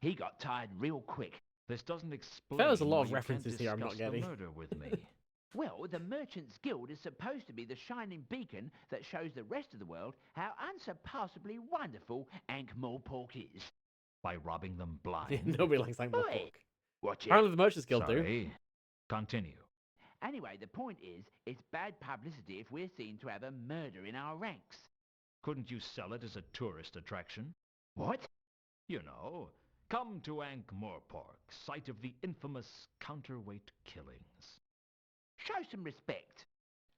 He got tired real quick. This doesn't explain There's a lot why of you references can't here I'm not discuss getting. the murder with me. Well, the Merchants Guild is supposed to be the shining beacon that shows the rest of the world how unsurpassably wonderful Ankh-Morpork is. By robbing them blind? Nobody likes Oi, Ankh-Morpork. watch it. Apparently the Merchants Guild do. Sorry. Continue. Anyway, the point is, it's bad publicity if we're seen to have a murder in our ranks. Couldn't you sell it as a tourist attraction? What? You know, come to Ankh-Morpork, site of the infamous counterweight killings. Show some respect.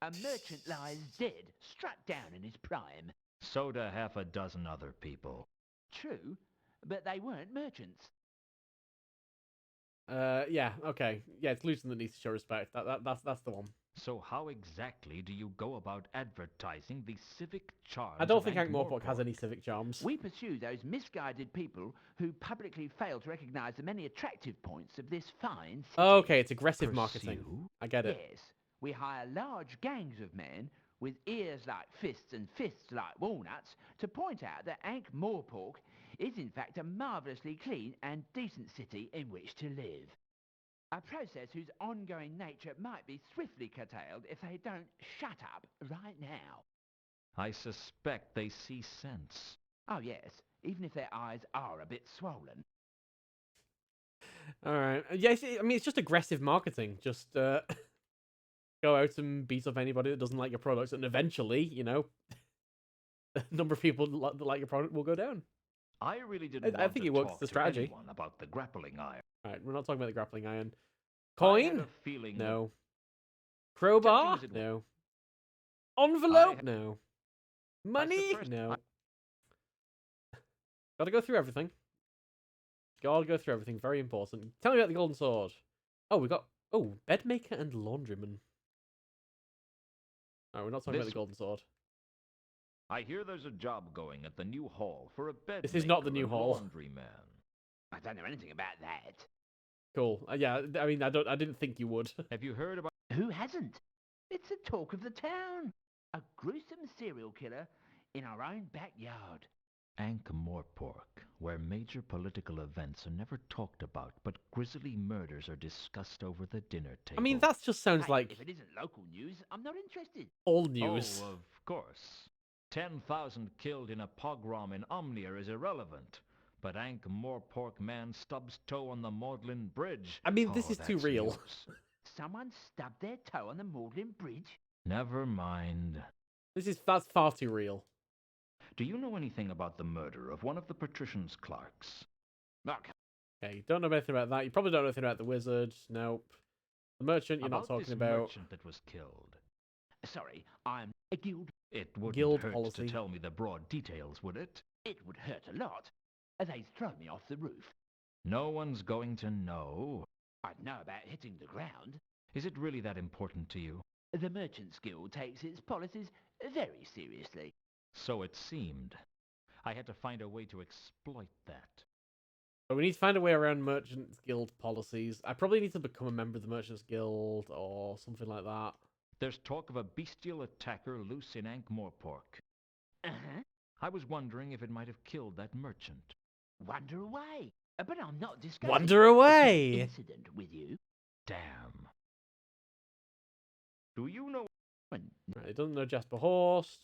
A merchant lies dead, struck down in his prime. So do half a dozen other people. True, but they weren't merchants. Yeah, okay. Yeah, it's Luton that needs to show respect. That's the one. So how exactly do you go about advertising the civic charms I don't of think Ankh-Morpork has Ankh-Morpork? any civic charms. We pursue those misguided people who publicly fail to recognize the many attractive points of this fine city. Okay, it's aggressive marketing. Pursue? I get it. Yes, we hire large gangs of men with ears like fists and fists like walnuts to point out that Ankh-Morpork is in fact a marvellously clean and decent city in which to live. A process whose ongoing nature might be swiftly curtailed if they don't shut up right now. I suspect they see sense. Oh yes, even if their eyes are a bit swollen. All right. Yeah, I mean, it's just aggressive marketing. Just go out and beat up anybody that doesn't like your products, and eventually, the number of people that like your product will go down. I really didn't I want think to it works talk the to strategy. anyone about the grappling iron. All right, we're not talking about the grappling iron. I had Coin? a feeling that No. Crowbar? Tempting as it No. Envelope? I- No. the Money? first- No. Gotta go through everything. Gotta go through everything. Very important. Tell me about the golden sword. Oh, we got... Oh, bedmaker and laundryman. Alright, we're not talking about the This- golden sword. I hear there's a job going at the new hall for a bed. This is not the new and hall. Laundryman. I don't know anything about that. Cool. Yeah, I mean, I didn't think you would. Have you heard about? Who hasn't? It's the talk of the town. A gruesome serial killer in our own backyard. Ankh-Morpork, where major political events are never talked about, but grisly murders are discussed over the dinner table. I mean, that just sounds Hey, like if it isn't local news, I'm not interested. all news. Oh, of course. 10,000 killed in a pogrom in Omnia is irrelevant. But Ankh-Morpork man stubs toe on the Moulton Bridge. I mean, this is too that's real. news. Someone stubbed their toe on the Moulton Bridge? Never mind. That's far too real. Do you know anything about the murder of one of the patrician's clerks? Look, Okay, you don't know anything about that. You probably don't know anything about the wizard. Nope. The merchant you're not About talking this about. merchant that was killed. sorry, I'm a guild. It wouldn't Guild hurt policy. to tell me the broad details, would it? It would hurt a lot. They'd throw me off the roof. No one's going to know. I'd know about hitting the ground. Is it really that important to you? The Merchants Guild takes its policies very seriously. So it seemed. I had to find a way to exploit that. But we need to find a way around Merchants Guild policies. I probably need to become a member of the Merchants Guild or something like that. There's talk of a bestial attacker loose in Ankh-Morpork. Uh-huh. I was wondering if it might have killed that merchant. Wonder away. But I'm not discussing Wander this away! incident with you. Damn. Do you know? When Right, it doesn't know Jasper Horst.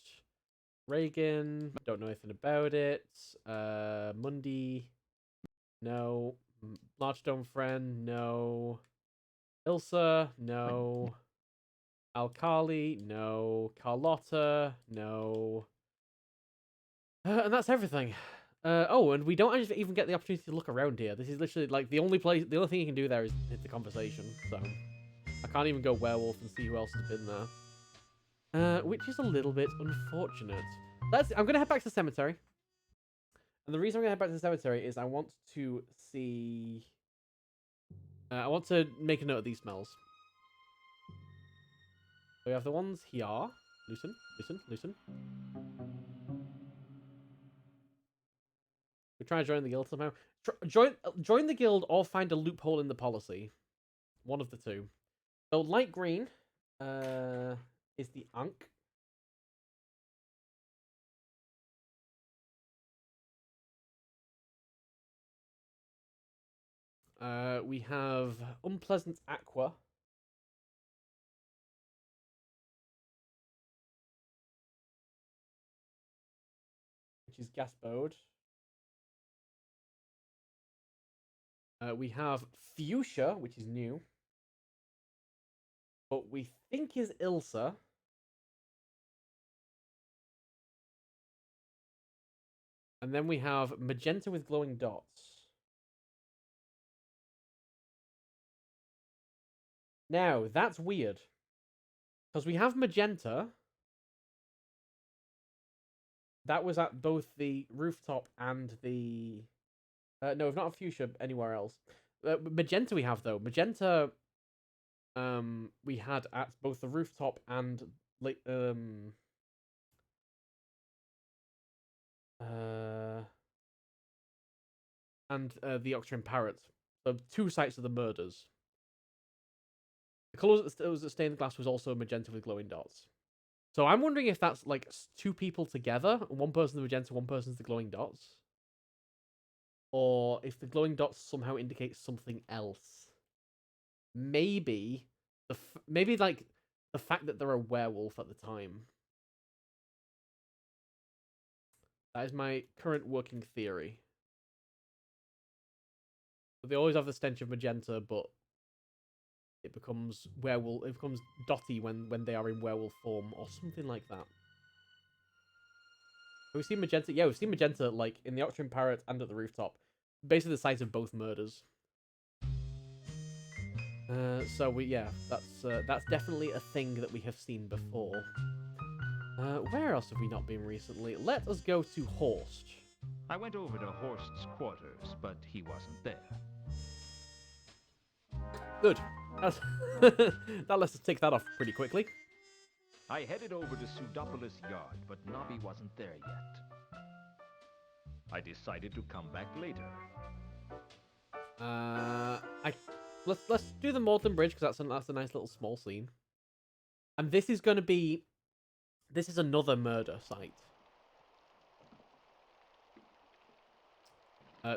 Reagan. Don't know anything about it. Mundy. No. Largestone Friend. No. Ilsa. No. Alkali. No. Carlotta. No. And that's everything. Oh, and we don't actually even get the opportunity to look around here. This is literally like the only thing you can do there is hit the conversation. So I can't even go werewolf and see who else has been there. Which is a little bit unfortunate. I'm gonna head back to the cemetery. And the reason I'm gonna head back to the cemetery is I want to see. I want to make a note of these smells. So we have the ones here. Loosen, loosen, loosen. We're trying to join the guild somehow. Join the guild or find a loophole in the policy. One of the two. So light green is the Ankh. We have unpleasant aqua. Which is Gaspode. We have fuchsia, which is new. But we think is Ilsa. And then we have magenta with glowing dots. Now, that's weird. Because we have magenta. That was at both the rooftop and the... no, we've not had fuchsia anywhere else. Magenta we have, though. Magenta, we had at both the rooftop and, like, the Octarian Parrot. So 2 sites of the murders. The colour that was at stained glass was also magenta with glowing dots. So I'm wondering if that's like 2 people together. One person's the magenta, one person's the glowing dots. Or if the glowing dots somehow indicate something else. Maybe maybe like the fact that they're a werewolf at the time. That is my current working theory. They always have the stench of magenta, but it becomes werewolf. It becomes dotty when they are in werewolf form, or something like that. We've seen magenta. Yeah, we've seen magenta like in the Octarian Parrot and at the rooftop. Basically, the site of both murders. So that's definitely a thing that we have seen before. Where else have we not been recently? Let us go to Horst. I went over to Horst's quarters, but he wasn't there. Good. That lets us tick that off pretty quickly. I headed over to Pseudopolis Yard, but Nobby wasn't there yet. I decided to come back later. Let's do the Moulton Bridge, because that's a nice little small scene. And this is another murder site.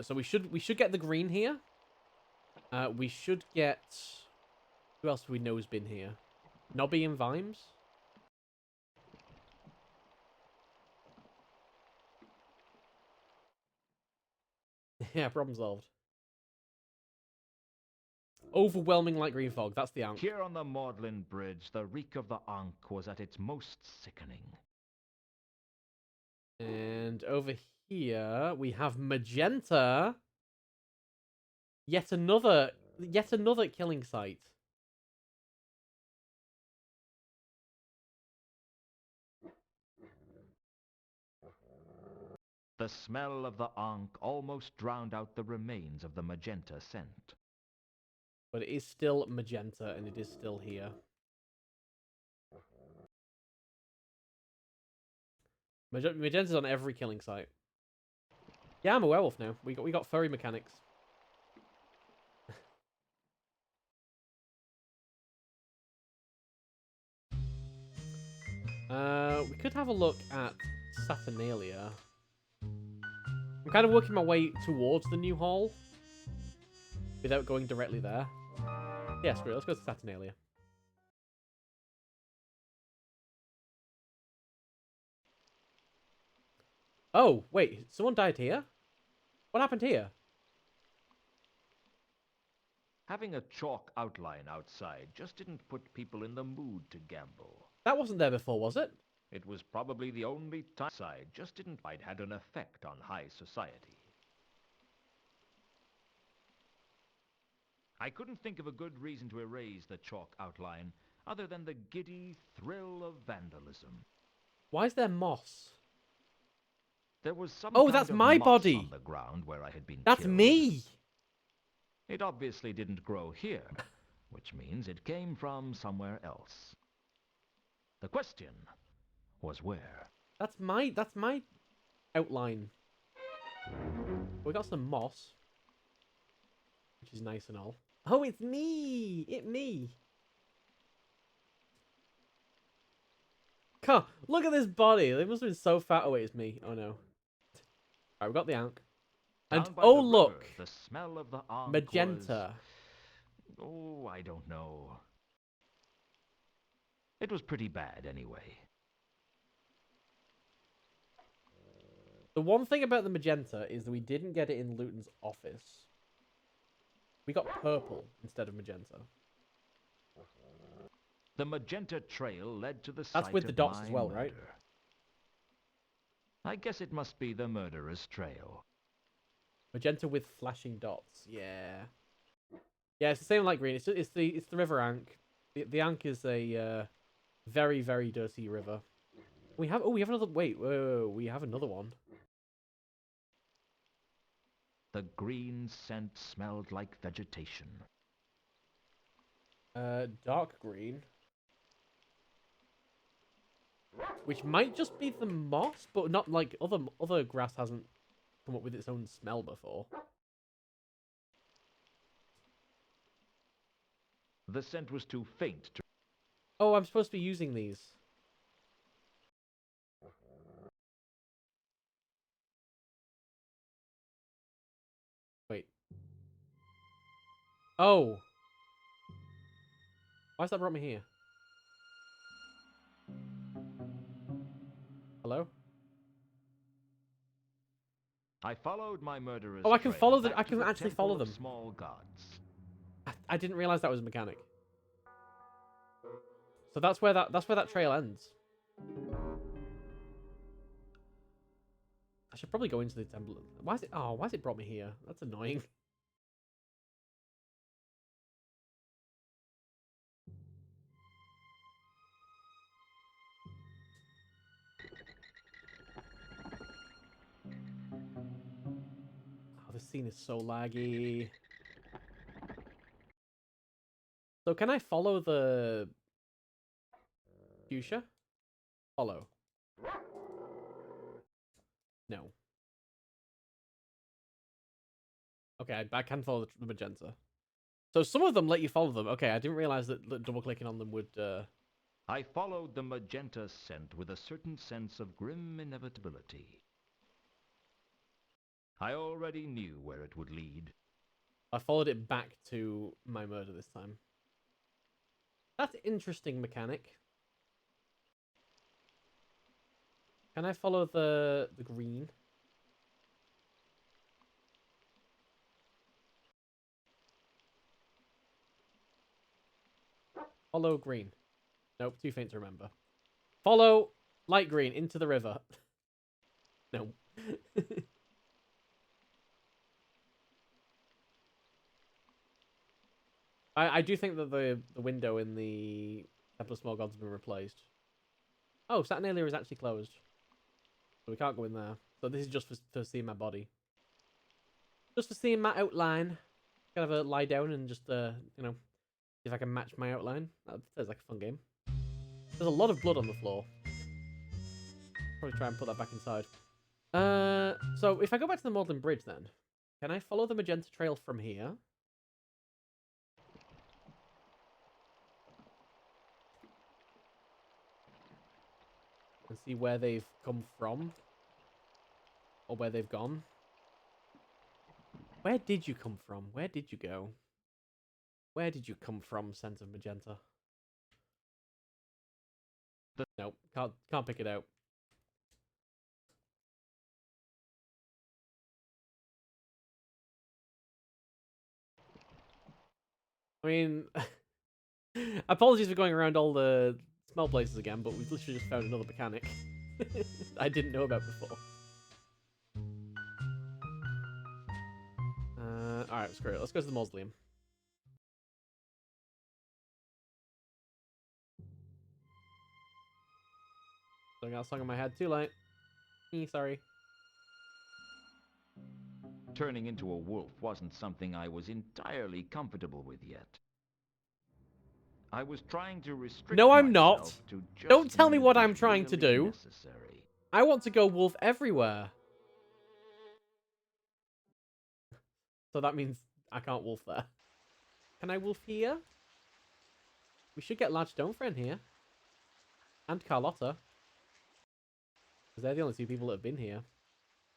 So we should get the green here. We should get... Who else do we know has been here? Nobby and Vimes? Yeah, problem solved. Overwhelming light green fog. That's the Ankh. Here on the Moulton Bridge, the reek of the Ankh was at its most sickening. And over here we have magenta. Yet another killing site. The smell of the Ankh almost drowned out the remains of the magenta scent. But it is still magenta, and it is still here. Magenta's on every killing site. Yeah, I'm a werewolf now. We got furry mechanics. We could have a look at Saturnalia. I'm kind of working my way towards the new hall without going directly there. Yeah, screw it. Let's go to Saturnalia. Oh, wait. Someone died here? What happened here? Having a chalk outline outside just didn't put people in the mood to gamble. That wasn't there before, was it? It was probably the only time outside just didn't quite had an effect on high society. I couldn't think of a good reason to erase the chalk outline other than the giddy thrill of vandalism. Why is there moss? There was some Oh, kind that's of my moss body. on the ground where I had been That's killed. me. It obviously didn't grow here, which means it came from somewhere else. The question was where? That's my outline. We got some moss, which is nice and all. Oh, it's me! Me! God, look at this body! They must have been so fat. Oh, wait, it's me. Oh, no. Alright, we got the Ankh. And, Down by oh, the look! river, the smell of the Ankh Magenta. was... Oh, I don't know. It was pretty bad, anyway. The one thing about the magenta is that we didn't get it in Luton's office. We got purple instead of magenta. The magenta trail led to the site That's with the of dots my as well, right? murder. I guess it must be the murderer's trail. Magenta with flashing dots. Yeah. Yeah, it's the same like green. It's the River Ankh. The Ankh is a very, very dirty river. We have another. Wait, whoa, we have another one. The green scent smelled like vegetation. Dark green. Which might just be the moss, but not like other grass hasn't come up with its own smell before. The scent was too faint to... Oh, I'm supposed to be using these. Wait. Oh. Why's that brought me here? Hello? I followed my murderer's Oh, I can trail follow back I to can the actually Temple follow of them. Small gods. I didn't realize that was a mechanic. So that's where that trail ends. I should probably go into the temple. Why is it brought me here? That's annoying. Oh, this scene is so laggy. So can I follow the fuchsia? Follow. No. Okay, I can follow the magenta. So some of them let you follow them. Okay, I didn't realize that double clicking on them would. I followed the magenta scent with a certain sense of grim inevitability. I already knew where it would lead. I followed it back to my murder this time. That's interesting mechanic. Can I follow the green? Follow green. Nope, too faint to remember. Follow light green into the river. No. I do think that the window in the Temple of Small Gods has been replaced. Oh, Saturnalia is actually closed. So we can't go in there. So this is just for seeing my body. Just for seeing my outline. Kind of a lie down and just, see if I can match my outline. That sounds like a fun game. There's a lot of blood on the floor. Probably try and put that back inside. So if I go back to the Moulton Bridge then, can I follow the magenta trail from here? And see where they've come from? Or where they've gone? Where did you come from? Where did you go? Where did you come from, scent of magenta? Nope, can't pick it out. I mean, apologies for going around all the smell places again, but we've literally just found another mechanic I didn't know about before. Alright, screw it. Let's go to the mausoleum. So I got a song in my head. Too late. Sorry. Turning into a wolf wasn't something I was entirely comfortable with yet. I was trying to restrict No, I'm not. myself to just Don't tell me when it what was I'm trying to really do. necessary. I want to go wolf everywhere. So that means I can't wolf there. Can I wolf here? We should get Large Stonefriend here. And Carlotta. Because they're the only two people that have been here.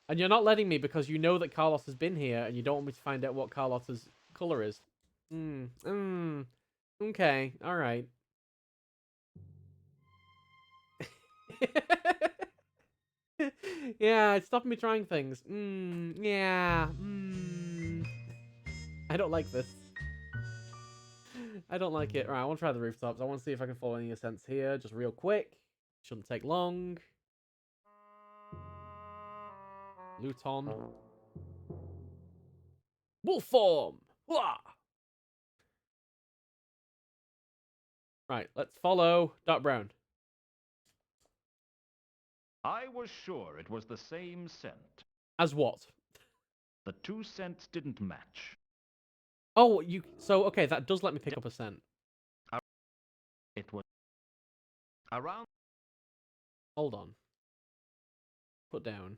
And you're not letting me because you know that Carlos has been here and you don't want me to find out what Carlotta's colour is. Okay, alright. Yeah, it's stopping me trying things. Yeah. I don't like this. I don't like it. Alright, I want to try the rooftops. I want to see if I can follow any ascents here, just real quick. Shouldn't take long. Luton. Wolf form! Wah! Right, let's follow Dark Brown. I was sure it was the same scent. As what? The 2 cents didn't match. Oh, so okay, that does let me pick up a cent. It was around. Hold on. Put down.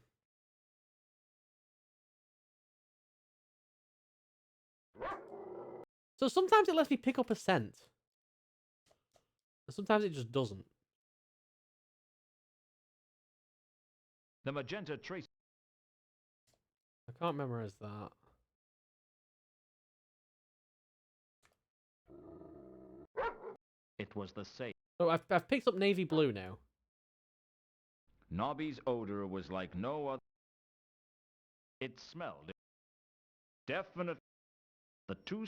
So sometimes it lets me pick up a cent. And sometimes it just doesn't. The magenta trace. I can't memorize that. It was the same. Oh, I've picked up navy blue now. Nobby's odor was like no other. It smelled. Definitely. The 2.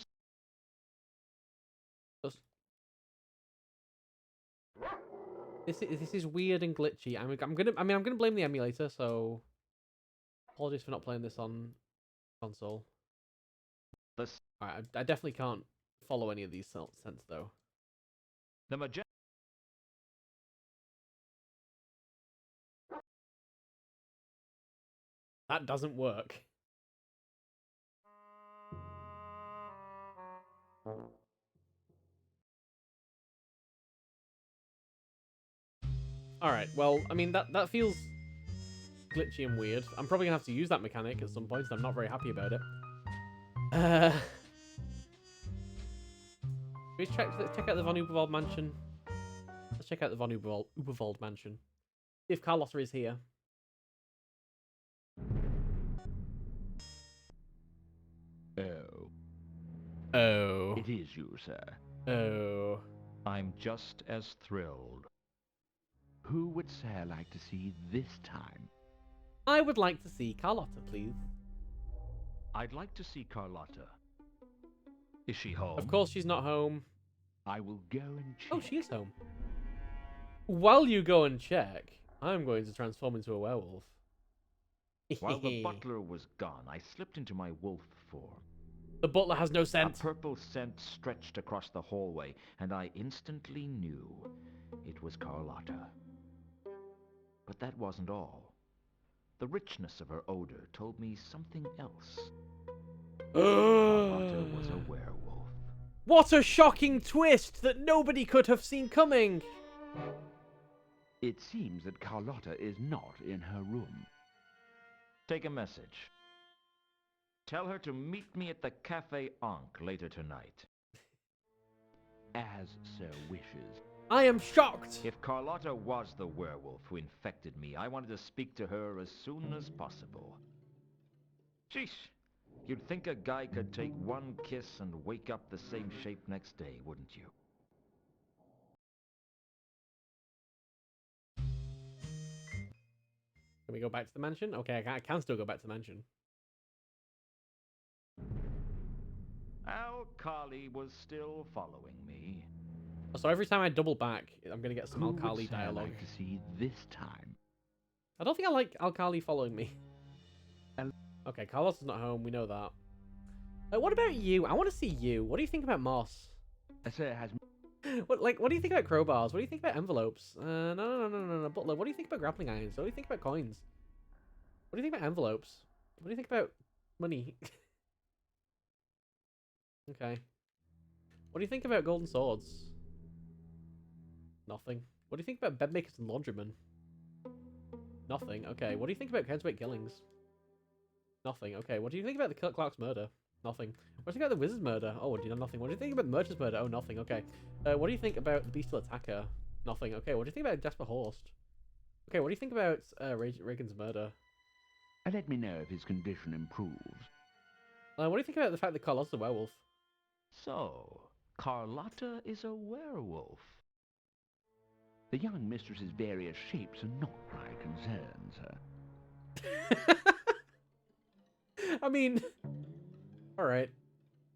This is weird and glitchy. I'm gonna blame the emulator. So apologies for not playing this on console. Alright, I definitely can't follow any of these scents though. The magenta. That doesn't work. Alright, well, I mean, that feels glitchy and weird. I'm probably gonna have to use that mechanic at some point, so I'm not very happy about it. Let's check out the Von Uberwald mansion. Let's check out the Von Uberwald mansion. See if Carlotta is here. Oh. Oh. It is you, sir. Oh. I'm just as thrilled. Who would Sir like to see this time? I would like to see Carlotta, please. I'd like to see Carlotta. Is she home? Of course she's not home. I will go and check. Oh, she is home. While you go and check, I'm going to transform into a werewolf. While the butler was gone, I slipped into my wolf form. The butler has no scent. A purple scent stretched across the hallway, and I instantly knew it was Carlotta. But that wasn't all. The richness of her odor told me something else. Carlotta was a werewolf. What a shocking twist that nobody could have seen coming! It seems that Carlotta is not in her room. Take a message. Tell her to meet me at the Café Ankh later tonight. As Sir wishes. I am shocked! If Carlotta was the werewolf who infected me, I wanted to speak to her as soon as possible. Sheesh. You'd think a guy could take one kiss and wake up the same shape next day, wouldn't you? Can we go back to the mansion? Okay, I can still go back to the mansion. Al-Khali was still following me. So every time I double back, I'm going to get some Who would Al-Khali Sir dialogue. like to see this time? I don't think I like Al-Khali following me. Okay, Carlos is not home. We know that. What about you? I want to see you. What do you think about moss? Sir has... What do you think about crowbars? What do you think about envelopes? No. Butler, what do you think about grappling irons? What do you think about coins? What do you think about envelopes? What do you think about money? Okay. What do you think about golden swords? Nothing. What do you think about bedmakers and laundrymen? Nothing. Okay. What do you think about Kensway killings? Nothing. Okay. What do you think about the Clark's murder? Nothing. What do you think about the wizard's murder? Oh, you know nothing. What do you think about the merchant's murder? Oh, nothing. Okay. What do you think about the bestial attacker? Nothing. Okay. What do you think about Jasper Horst? Okay. What do you think about Reagan's murder? Let me know if his condition improves. What do you think about the fact that Carlotta's a werewolf? So, Carlotta is a werewolf. The young mistress's various shapes are not my concern, sir. I mean, alright.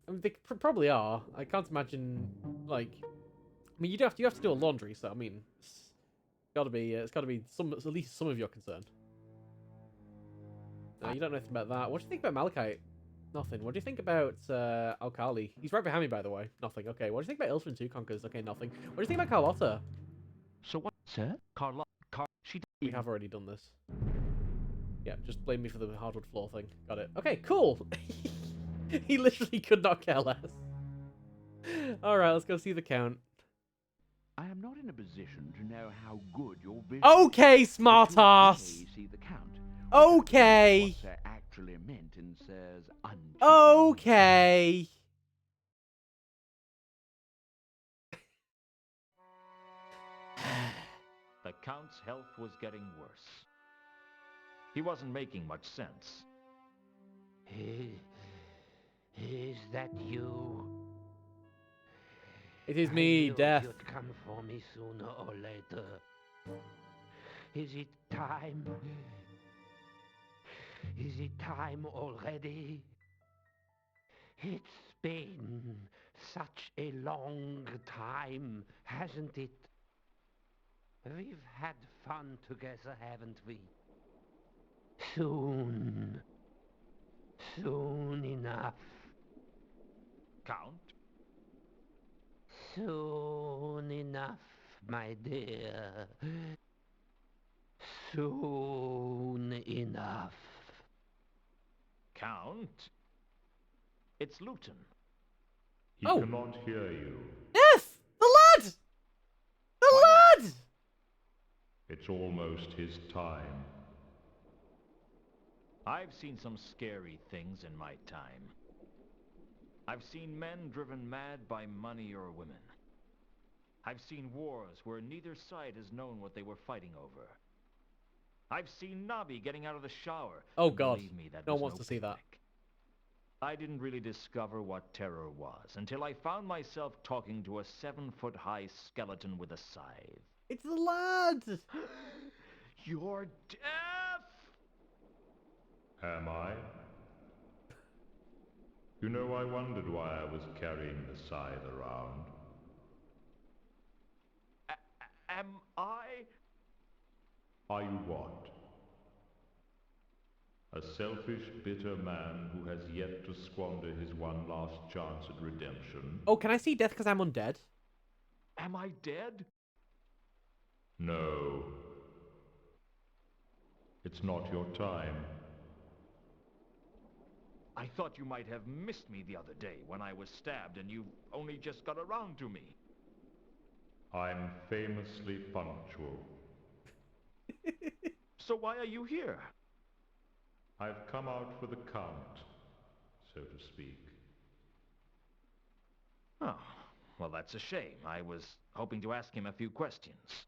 I mean, they probably are. I can't imagine, like... I mean, you have to do a laundry, so, I mean... It's gotta be at least some of your concern. You don't know anything about that. What do you think about Malachite? Nothing. What do you think about Al-Khali? He's right behind me, by the way. Nothing. Okay. What do you think about Ilfrin 2 Conquers? Okay, nothing. What do you think about So what, sir? Carlotta, We have already done this. Yeah, just blame me for the hardwood floor thing. Got it. Okay, cool. He literally could not care less. Alright, let's go see the count. I am not in a position to know how good your vision Okay, is, but you smartass! may see the count. Which I think Okay! is what Sir actually meant and says uncheating. Okay! The Count's health was getting worse. He wasn't making much sense. Is that you? It is I me, knew Death. you'd come for me sooner or later. Is it time? Is it time already? It's been such a long time, hasn't it? We've had fun together, haven't we? Soon. Soon enough. Count? Soon enough, my dear. Soon enough. Count? It's Luton. He Oh. cannot hear you. Death! The lad! The lad! It's almost his time. I've seen some scary things in my time. I've seen men driven mad by money or women. I've seen wars where neither side has known what they were fighting over. I've seen Nobby getting out of the shower. Oh and god. Believe me, that No was one wants no to see that. picnic. I didn't really discover what terror was until I found myself talking to a 7-foot-high skeleton with a scythe. It's the lad! You're deaf! Am I? You know, I wondered why I was carrying the scythe around. Am I? Are you what? A selfish, bitter man who has yet to squander his one last chance at redemption? Oh, can I see Death because I'm undead? Am I dead? No. It's not your time. I thought you might have missed me the other day when I was stabbed and you only just got around to me. I'm famously punctual. So why are you here? I've come out for the Count, so to speak. Oh, well, that's a shame. I was hoping to ask him a few questions.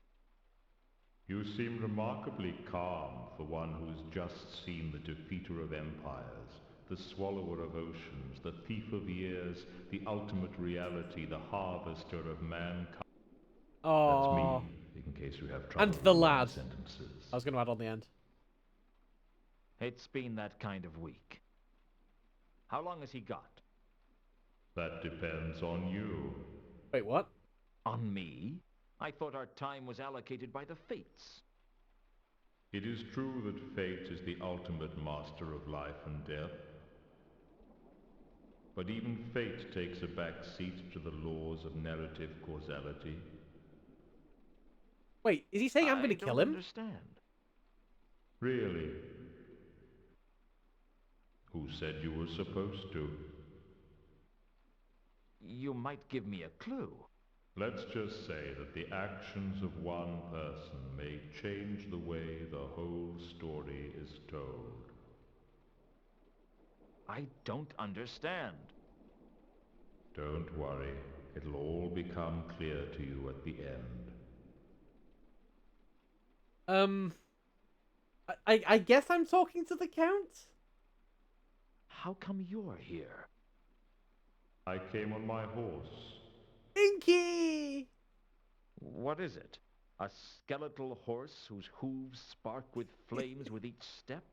You seem remarkably calm for one who's just seen the defeater of empires, the swallower of oceans, the thief of years, the ultimate reality, the harvester of mankind. That's Oh. me, in case you have trouble And the with long lad. sentences. I was going to add on the end. It's been that kind of week. How long has he got? That depends on you. Wait, what? On me? I thought our time was allocated by the fates. It is true that fate is the ultimate master of life and death. But even fate takes a back seat to the laws of narrative causality. Wait, is he saying I'm going to I kill don't him? understand. Really? Who said you were supposed to? You might give me a clue. Let's just say that the actions of one person may change the way the whole story is told. I don't understand. Don't worry, it'll all become clear to you at the end. I guess I'm talking to the Count? How come you're here? I came on my horse. Inky! What is it? A skeletal horse whose hooves spark with flames with each step?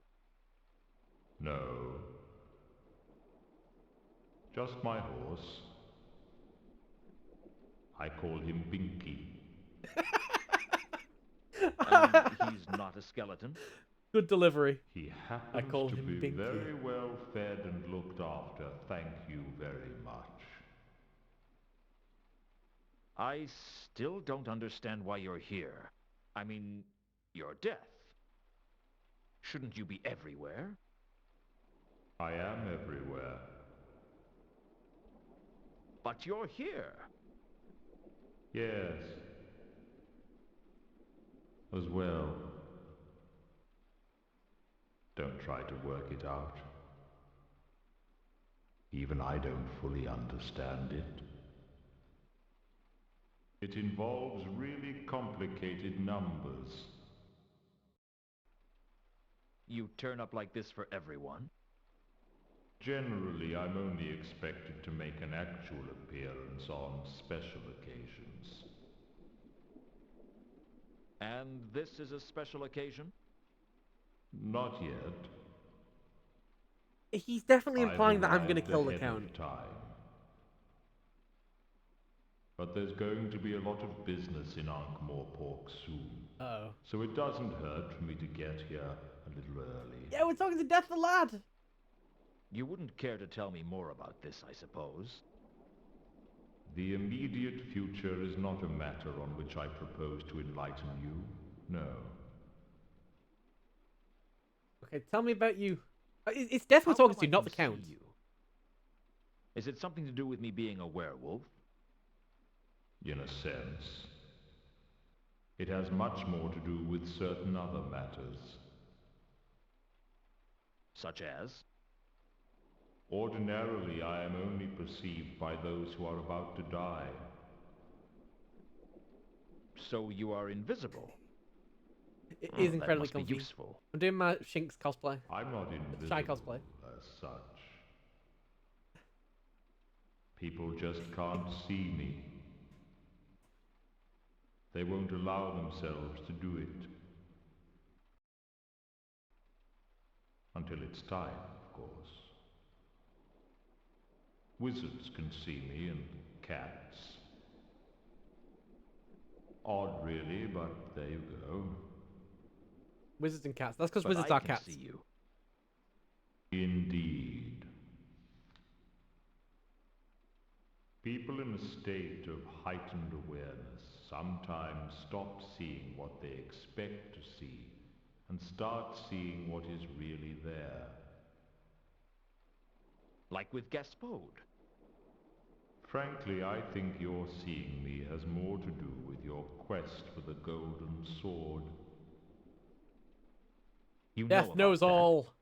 No. Just my horse. I call him Binky. He's not a skeleton. Good delivery. He I happens call to him be Binky. very well fed and looked after. Thank you very much. I still don't understand why you're here. I mean, you're deaf. Shouldn't you be everywhere? I am everywhere. But you're here. Yes. As well. Don't try to work it out. Even I don't fully understand it. It involves really complicated numbers. You turn up like this for everyone? Generally, I'm only expected to make an actual appearance on special occasions. And this is a special occasion? Not yet. He's definitely I've implying that I'm going to arrived kill the ahead of Count. time. But there's going to be a lot of business in Ankh-Morpork soon. Uh-oh. So it doesn't hurt for me to get here a little early. Yeah, we're talking to Death the Lad! You wouldn't care to tell me more about this, I suppose? The immediate future is not a matter on which I propose to enlighten you. No. Okay, tell me about you. It's Death we're How talking come to, I not the can Count. see you? Is it something to do with me being a werewolf? In a sense. It has much more to do with certain other matters. Such as? Ordinarily, I am only perceived by those who are about to die. So you are invisible? It is That incredibly must be comfy. useful. I'm doing my Shinx cosplay. I'm not Shy invisible cosplay. as such. People just can't see me. They won't allow themselves to do it. Until it's time, of course. Wizards can see me, and cats. Odd, really, but there you go. Wizards and cats. That's because But wizards I are can cats. see you. Indeed. People in a state of heightened awareness sometimes stop seeing what they expect to see and start seeing what is really there. Like with Gaspode. Frankly, I think your seeing me has more to do with your quest for the golden sword. You know Death about knows that. all.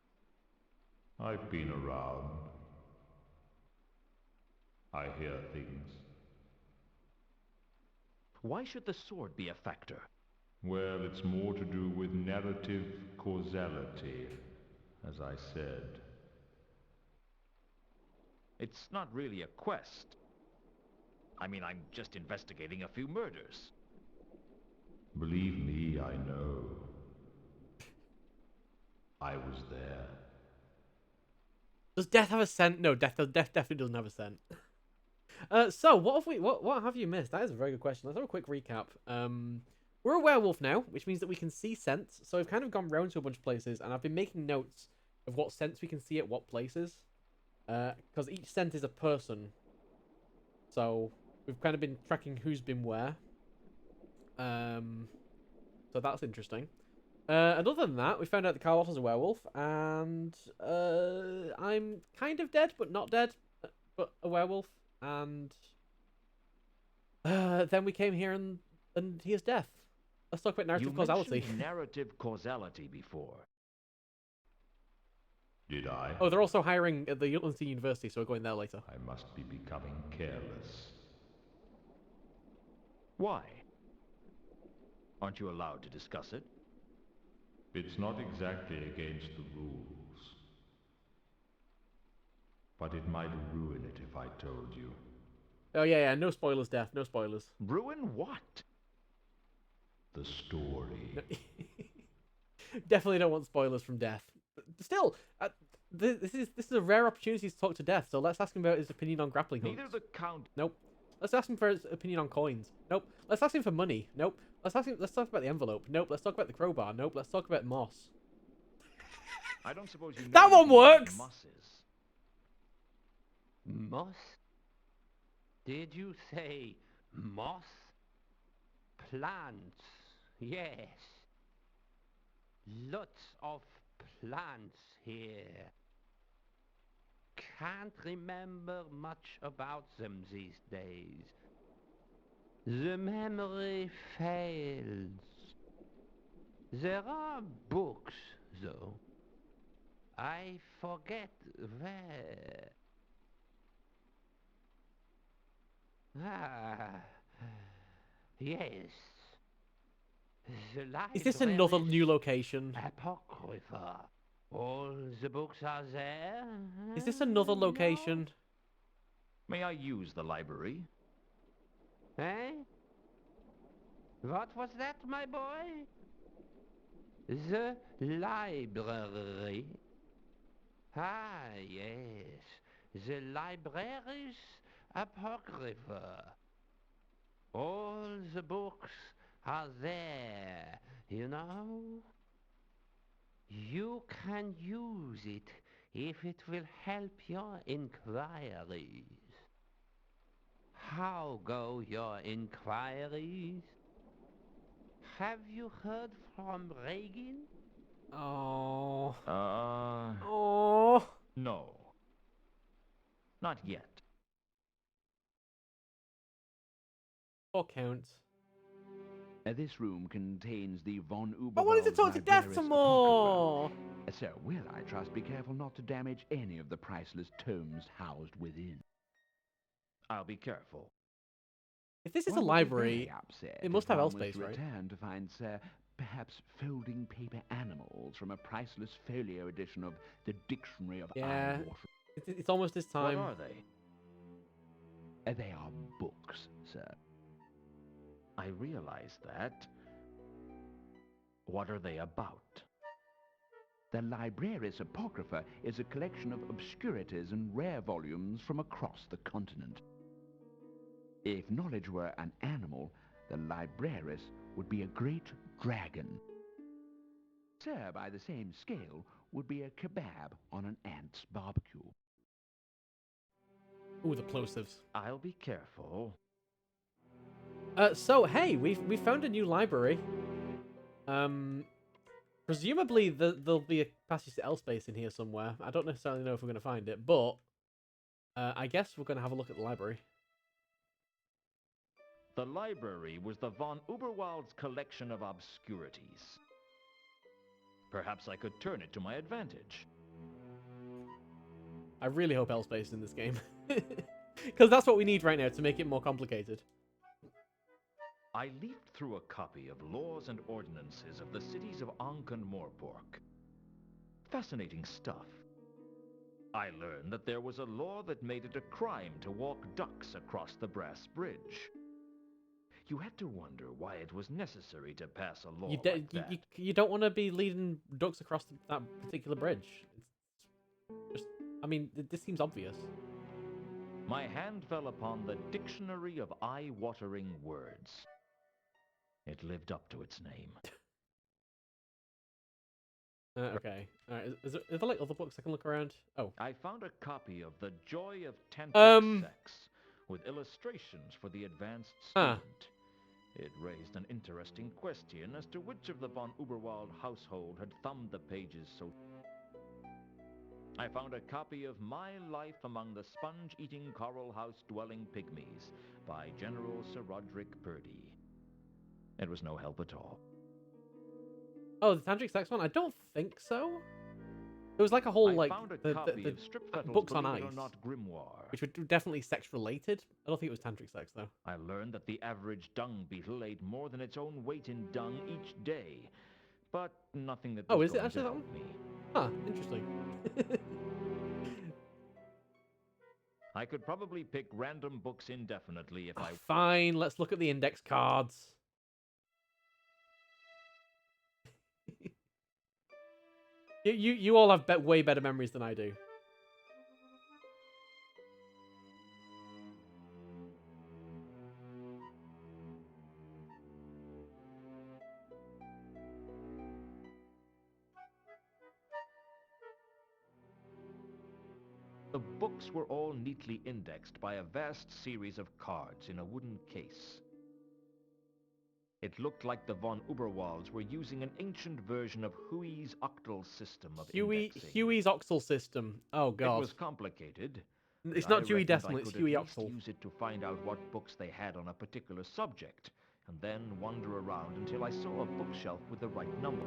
I've been around. I hear things. Why should the sword be a factor? Well, it's more to do with narrative causality, as I said. It's not really a quest. I mean, I'm just investigating a few murders. Believe me, I know. I was there. Does Death have a scent? No, Death definitely doesn't have a scent. So what have you missed? That is a very good question. Let's have a quick recap. We're a werewolf now, which means that we can see scents. So I've kind of gone round to a bunch of places, and I've been making notes of what scents we can see at what places. Because each scent is a person. So we've kind of been tracking who's been where. So that's interesting. And other than that, we found out that Carlotto's a werewolf, and I'm kind of dead, but not dead, but a werewolf. And then we came here, and he is Death. Let's talk about narrative causality. You mentioned narrative causality before. Did I? Oh, they're also hiring at the Untitled University, so we're going there later. I must be becoming careless. Why? Aren't you allowed to discuss it? It's not exactly against the rules. But it might ruin it if I told you. Oh, yeah, no spoilers, Death, no spoilers. Ruin what? The story. Definitely don't want spoilers from Death. But still, this is a rare opportunity to talk to Death, so let's ask him about his opinion on grappling hooks. Neither the Count... Nope. Let's ask him for his opinion on coins. Nope. Let's ask him for money. Nope. Let's talk about the envelope. Nope. Let's talk about the crowbar. Nope. Let's talk about moss. I don't suppose you know That one anything about works! mosses. Moss? Did you say moss? Plants, yes. Lots of plants here. Can't remember much about them these days. The memory fails. There are books, though. I forget where. Ah, yes. The Is this another library's new location? Apocrypha. All the books are there. Is this another No? location? May I use the library? Eh? What was that, my boy? The library. Ah, yes. The library's Apocrypha. All the books are there, you know. You can use it if it will help your inquiries. How go your inquiries? Have you heard from Reagan? Oh. Uh, Oh. no. Not yet. Poor Count. This room contains the von I wanted to Uberwald's talk to Death Libraris some Apocrypha. more! So, will I trust be careful not to damage any of the priceless tomes housed within. I'll be careful. If this is a One would be library, very upset it must if have one L was space, to right? return to find, sir, perhaps folding paper animals from a priceless folio edition of the Dictionary of Yeah. Eye Water. It's almost this time. What are they? They are books, sir. I realize that. What are they about? The Libraris Apocrypha is a collection of obscurities and rare volumes from across the continent. If knowledge were an animal, the Libraris would be a great dragon. Sir, by the same scale, would be a kebab on an ant's barbecue. Ooh, the plosives. I'll be careful. So hey, we found a new library. Presumably there'll be a passage to L space in here somewhere. I don't necessarily know if we're gonna find it, but I guess we're gonna have a look at the library. The library was the von Uberwald's collection of obscurities. Perhaps I could turn it to my advantage. I really hope L space is in this game, because that's what we need right now to make it more complicated. I leafed through a copy of Laws and Ordinances of the cities of Ankh and Morpork. Fascinating stuff. I learned that there was a law that made it a crime to walk ducks across the brass bridge. You had to wonder why it was necessary to pass a law like that. You don't want to be leading ducks across that particular bridge. It's just, I mean, this seems obvious. My hand fell upon the Dictionary of Eye-Watering Words. It lived up to its name. Okay. Alright, is there like other books I can look around? Oh. I found a copy of The Joy of Tantric Sex, with illustrations for the advanced student. It raised an interesting question as to which of the von Uberwald household had thumbed the pages so... I found a copy of My Life Among the Sponge-Eating Coral House-Dwelling Pygmies by General Sir Roderick Purdy. It was no help at all. Oh, the Tantric Sex one? I don't think so. It was like a whole, like, the books on ice, grimoire. which were definitely sex-related. I don't think it was Tantric Sex, though. I learned that the average dung beetle ate more than its own weight in dung each day. But nothing that was Oh, is it going actually to that help one? me. Huh, interesting. I could probably pick random books indefinitely if I... Fine, let's look at the index cards. You all have way better memories than I do. The books were all neatly indexed by a vast series of cards in a wooden case. It looked like the von Uberwalds were using an ancient version of Huey's octal system of indexing. Huey's octal system. Oh, It God. was complicated. It's but not I Dewey reckoned Decimal, I it's could Huey at least octal. use it to find out what books they had on a particular subject, and then wander around until I saw a bookshelf with the right number.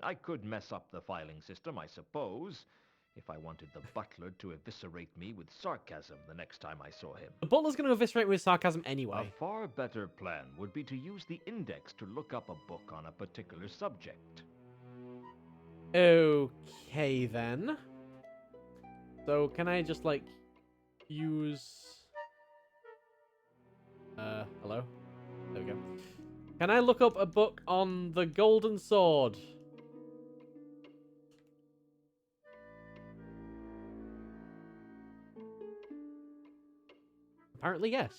I could mess up the filing system, I suppose, if I wanted the butler to eviscerate me with sarcasm the next time I saw him. The butler's going to eviscerate me with sarcasm A anyway. far better plan would be to use the index to look up a book on a particular subject. Okay, then. So, can I just, like, use... hello? There we go. Can I look up a book on the Golden Sword? Apparently, yes.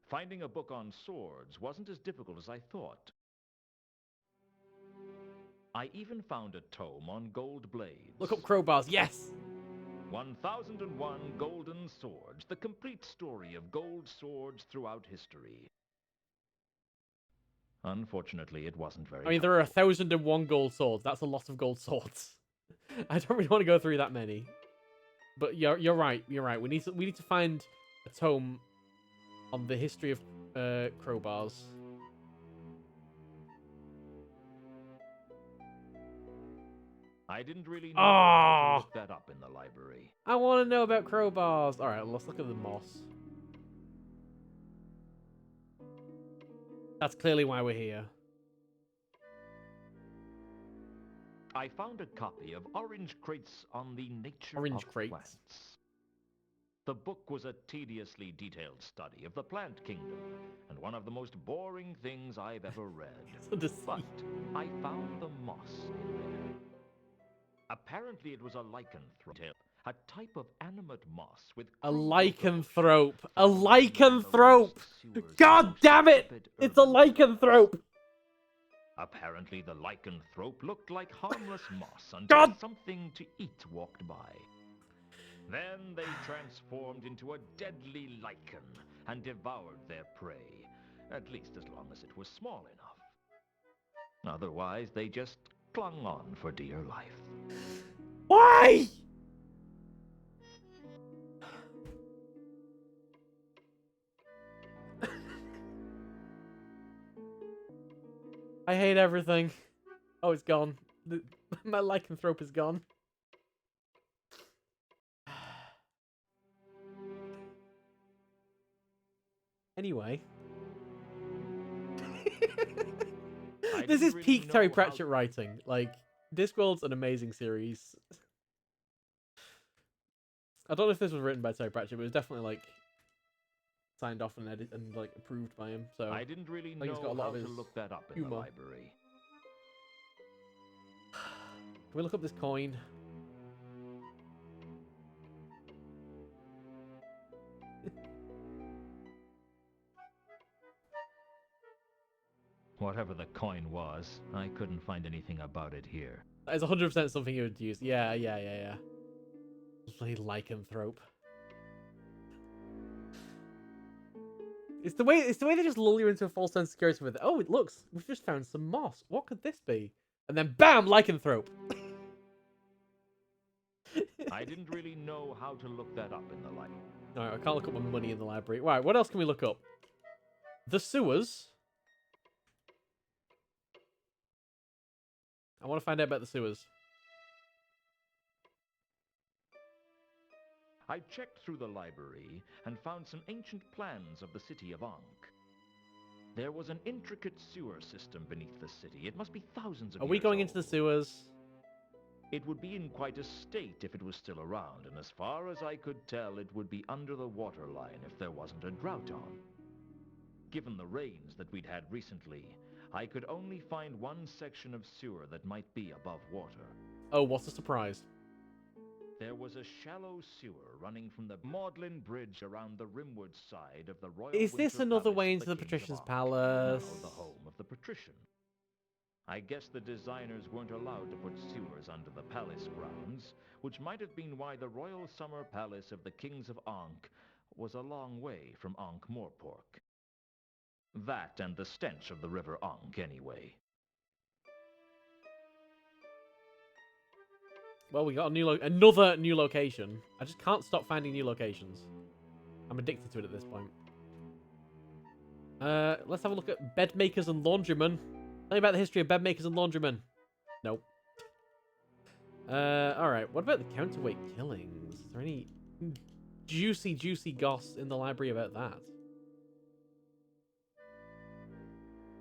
Finding a book on swords wasn't as difficult as I thought. I even found a tome on gold blades. Look up crowbars, yes! 1001 Golden Swords, the complete story of gold swords throughout history. Unfortunately, it wasn't very I mean, there are 1,001 gold swords. That's a lot of gold swords. I don't really want to go through that many. But you're right. You're right. We need to find a tome on the history of crowbars. I didn't really know how to look that up in the library. I want to know about crowbars. All right, let's look at the moss. That's clearly why we're here. I found a copy of Orange Crates on the Nature Orange of Crates. Plants. The book was a tediously detailed study of the plant kingdom, and one of the most boring things I've ever read. But I found the moss in there. Apparently it was a lycanthrope, a type of animate moss with... A lycanthrope. A lycanthrope! God damn it! It's a lycanthrope! Apparently the lycanthrope looked like harmless moss until something to eat walked by. Then they transformed into a deadly lichen and devoured their prey, at least as long as it was small enough. Otherwise, they just clung on for dear life. Why? I hate everything. Oh, it's gone. My lycanthrope is gone. Anyway. This is peak Terry Pratchett writing. Like, Discworld's an amazing series. I don't know if this was written by Terry Pratchett, but it was definitely, like, signed off and edited and, like, approved by him. So I didn't really think know it's got a lot how of his to look that up in humor. the library. Can we look up this coin? Whatever the coin was, I couldn't find anything about it here. That is 100% something you would use. Yeah. Bloody lycanthrope. It's the way they just lull you into a false sense of security with it. Oh, it looks. We've just found some moss. What could this be? And then bam, lycanthrope. I didn't really know how to look that up in the library. Alright, I can't look up my money in the library. Right, what else can we look up? The sewers. I want to find out about the sewers. I checked through the library and found some ancient plans of the city of Ankh. There was an intricate sewer system beneath the city. It must be thousands of years Are we going into the old. sewers? It would be in quite a state if it was still around, and as far as I could tell, it would be under the waterline if there wasn't a drought on. Given the rains that we'd had recently, I could only find one section of sewer that might be above water. Oh, what a surprise. There was a shallow sewer running from the Moulton Bridge around the rimward side of the Royal Is this Winter another Palace way of into the Kings of Patrician's Ankh, Palace? now the home of the Patrician. I guess the designers weren't allowed to put sewers under the palace grounds, which might have been why the Royal Summer Palace of the Kings of Ankh was a long way from Ankh-Morpork. That and the stench of the River Ankh, anyway. Well, we got a another new location. I just can't stop finding new locations. I'm addicted to it at this point. Let's have a look at bed makers and laundrymen. Tell me about the history of bed makers and laundrymen. Nope. Alright. What about the counterweight killings? Is there any juicy goss in the library about that?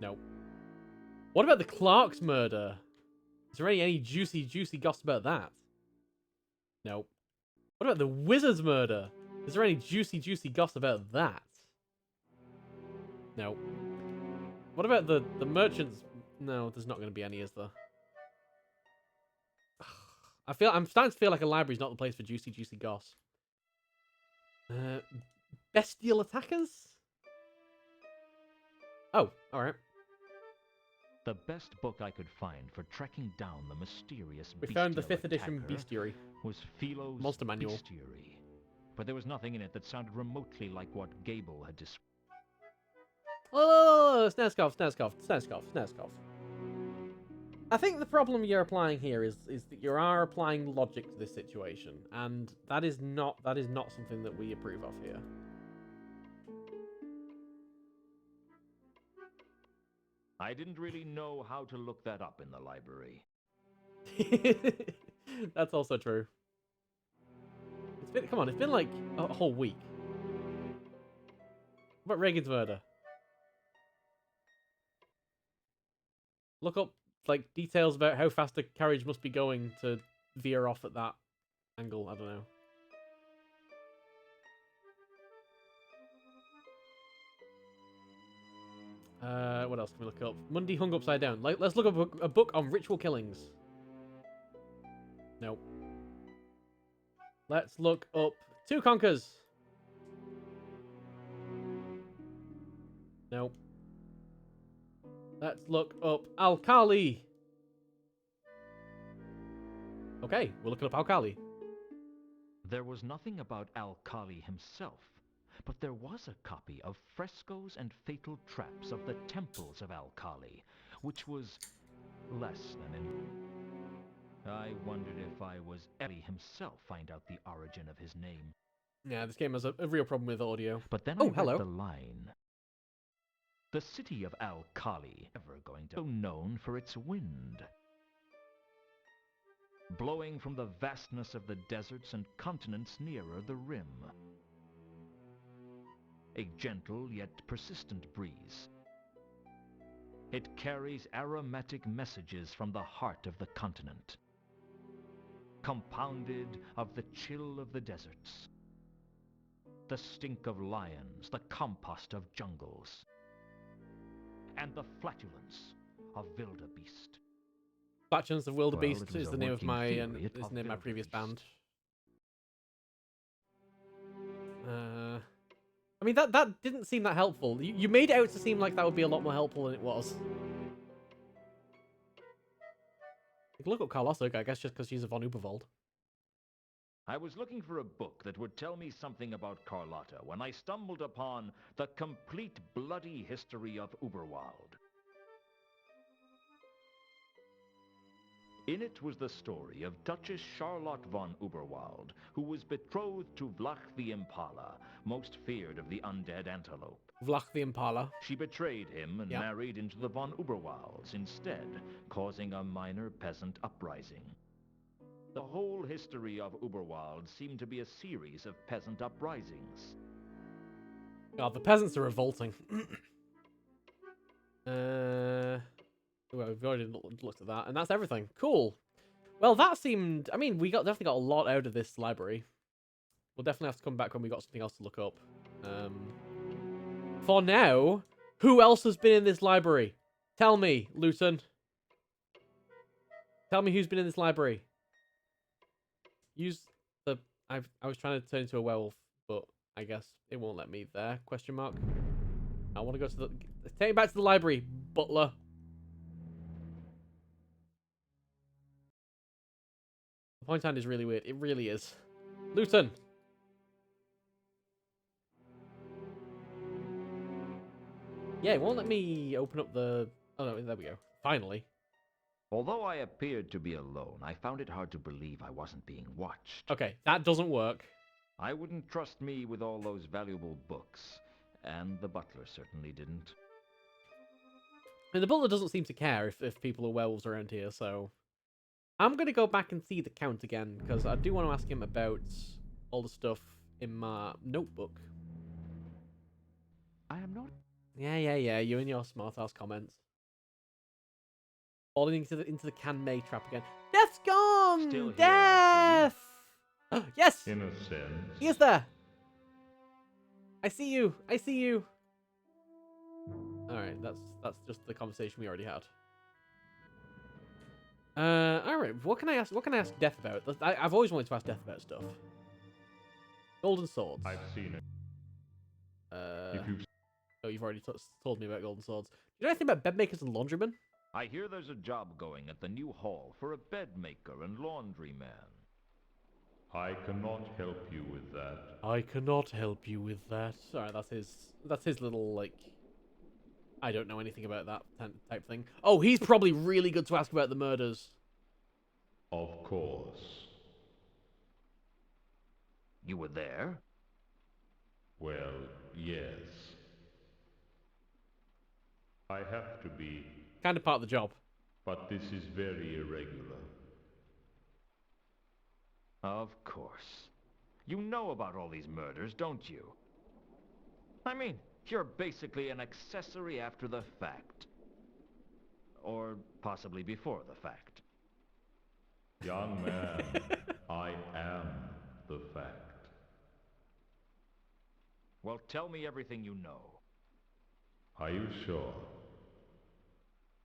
Nope. What about the Clark's murder? Is there any juicy goss about that? Nope. What about the Wizard's murder? Is there any juicy goss about that? Nope. What about the merchants? No, there's not going to be any, is there? I'm starting to feel like a library's not the place for juicy goss. Bestial attackers? Oh, alright. The best book I could find for tracking down the mysterious We found the bestial 5th edition attacker bestiary. was Philo's Monster Manual. Bestiary. But there was nothing in it that sounded remotely like what Gable had described. Oh, Snazkov. I think the problem you're applying here is that you are applying logic to this situation, and that is not something that we approve of here. I didn't really know how to look that up in the library. That's also true. Come on, it's been like a whole week. What about Reagan's murder? Look up like details about how fast a carriage must be going to veer off at that angle. I don't know. What else can we look up? Mundy hung upside down. Let's look up a book on ritual killings. Nope. Let's look up Two Conkers. Nope. Let's look up Alkali. Okay, we're looking up Alkali. There was nothing about Alkali himself, but there was a copy of Frescoes and Fatal Traps of the Temples of Alkali, which was less than I wondered if I was Ellie himself find out the origin of his name. Yeah, this game has a real problem with audio. But then I read the line. The city of Alkali, ever going to be known for its wind. Blowing from the vastness of the deserts and continents nearer the rim. A gentle yet persistent breeze. It carries aromatic messages from the heart of the continent. Compounded of the chill of the deserts. The stink of lions, the compost of jungles. And the flatulence of wildebeest. Flatulence of wildebeest is the name of my previous band. I mean that didn't seem that helpful. You made it out to seem like that would be a lot more helpful than it was. You can look up Carlotta, I guess, just because she's a von Uberwald. I was looking for a book that would tell me something about Carlotta when I stumbled upon The Complete Bloody History of Uberwald. In it was the story of Duchess Charlotte von Uberwald, who was betrothed to Vlach the Impala, most feared of the undead antelope. Vlach the Impala. She betrayed him and married into the von Uberwalds instead, causing a minor peasant uprising. The whole history of Uberwald seemed to be a series of peasant uprisings. God, the peasants are revolting. Well, we've already looked at that, and that's everything. Cool. Well, that seemed... I mean, we definitely got a lot out of this library. We'll definitely have to come back when we got something else to look up. For now, who else has been in this library? Tell me, Luton. Tell me who's been in this library. Use the... I was trying to turn into a werewolf, but I guess it won't let me there. Question mark. I want to go to the... Take me back to the library, butler. The point hand is really weird. It really is. Luton. Yeah, it won't let me open up the... Oh, no, there we go. Finally. Although I appeared to be alone, I found it hard to believe I wasn't being watched. Okay, that doesn't work. I wouldn't trust me with all those valuable books, and the butler certainly didn't. And the butler doesn't seem to care if people are werewolves around here, so... I'm going to go back and see the Count again, because I do want to ask him about all the stuff in my notebook. I am not... Yeah, you and your smart ass comments. Falling into the Can-May trap again. Death's gone! Still here, Death! Yes! In a sense. He is there! I see you! I see you! Alright, that's just the conversation we already had. Alright, what can I ask Death about? I've always wanted to ask Death about stuff. Golden swords. I've seen it. If you've Oh, you've already told me about golden swords. Do you know anything about bed makers and laundrymen? I hear there's a job going at the new hall for a bed maker and laundryman. I cannot help you with that. I cannot help you with that. Alright, that's his little, like... I don't know anything about that type thing. Oh, he's probably really good to ask about the murders. Of course. You were there? Well, yes. I have to be, Kind of part of the job. but this is very irregular. Of course. You know about all these murders, don't you? I mean, you're basically an accessory after the fact. Or possibly before the fact. Young man, I am the fact. Well, tell me everything you know. Are you sure?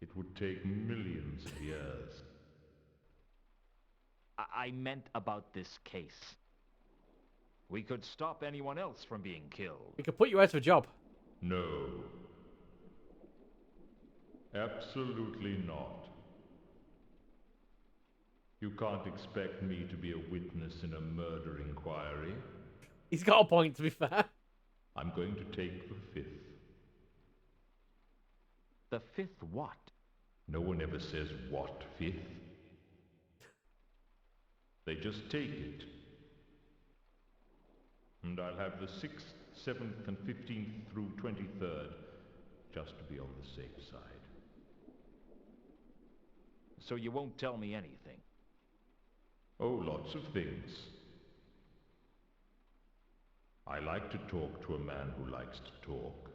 It would take millions of years. I meant about this case. We could stop anyone else from being killed. We could put you out of a job. No. Absolutely not. You can't expect me to be a witness in a murder inquiry. He's got a point, to be fair. I'm going to take the fifth. The fifth what? No one ever says what fifth. They just take it. And I'll have the 6th, 7th, and 15th through 23rd, just to be on the safe side. So you won't tell me anything? Oh, lots of things. I like to talk to a man who likes to talk.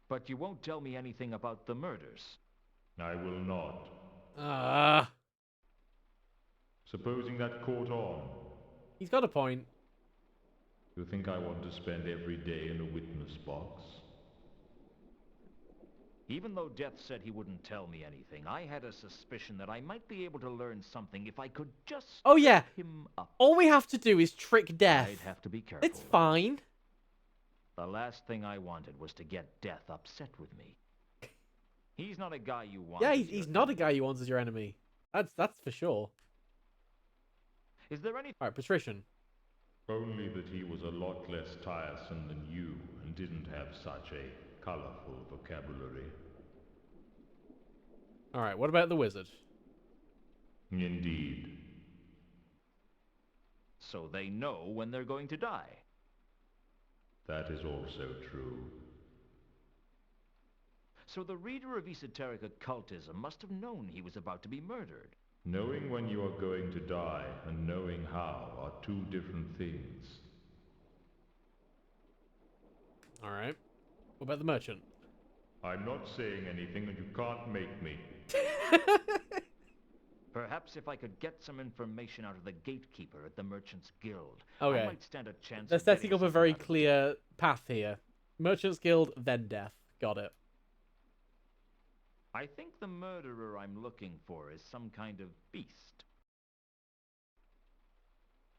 But you won't tell me anything about the murders? I will not. Ah, Supposing that caught on. he's got a point. You think I want to spend every day in a witness box? Even though Death said he wouldn't tell me anything, I had a suspicion that I might be able to learn something if I could just Oh yeah, him up. all we have to do is trick Death. I'd have to be careful. It's fine. The last thing I wanted was to get Death upset with me. He's not a guy you want. Yeah, as he's your not a enemy. guy you want as your enemy. That's for sure. Is there any... Alright, patrician. Only that he was a lot less tiresome than you and didn't have such a colorful vocabulary. Alright, what about the wizard? Indeed. So they know when they're going to die. That is also true. So the reader of esoteric occultism must have known he was about to be murdered. Knowing when you are going to die and knowing how are two different things. Alright. What about the merchant? I'm not saying anything and you can't make me. Perhaps if I could get some information out of the gatekeeper at the Merchants Guild, Okay. I might stand a chance They're of getting setting up a something very out of it. clear path here. Merchant's Guild, then Death. Got it. I think the murderer I'm looking for is some kind of beast.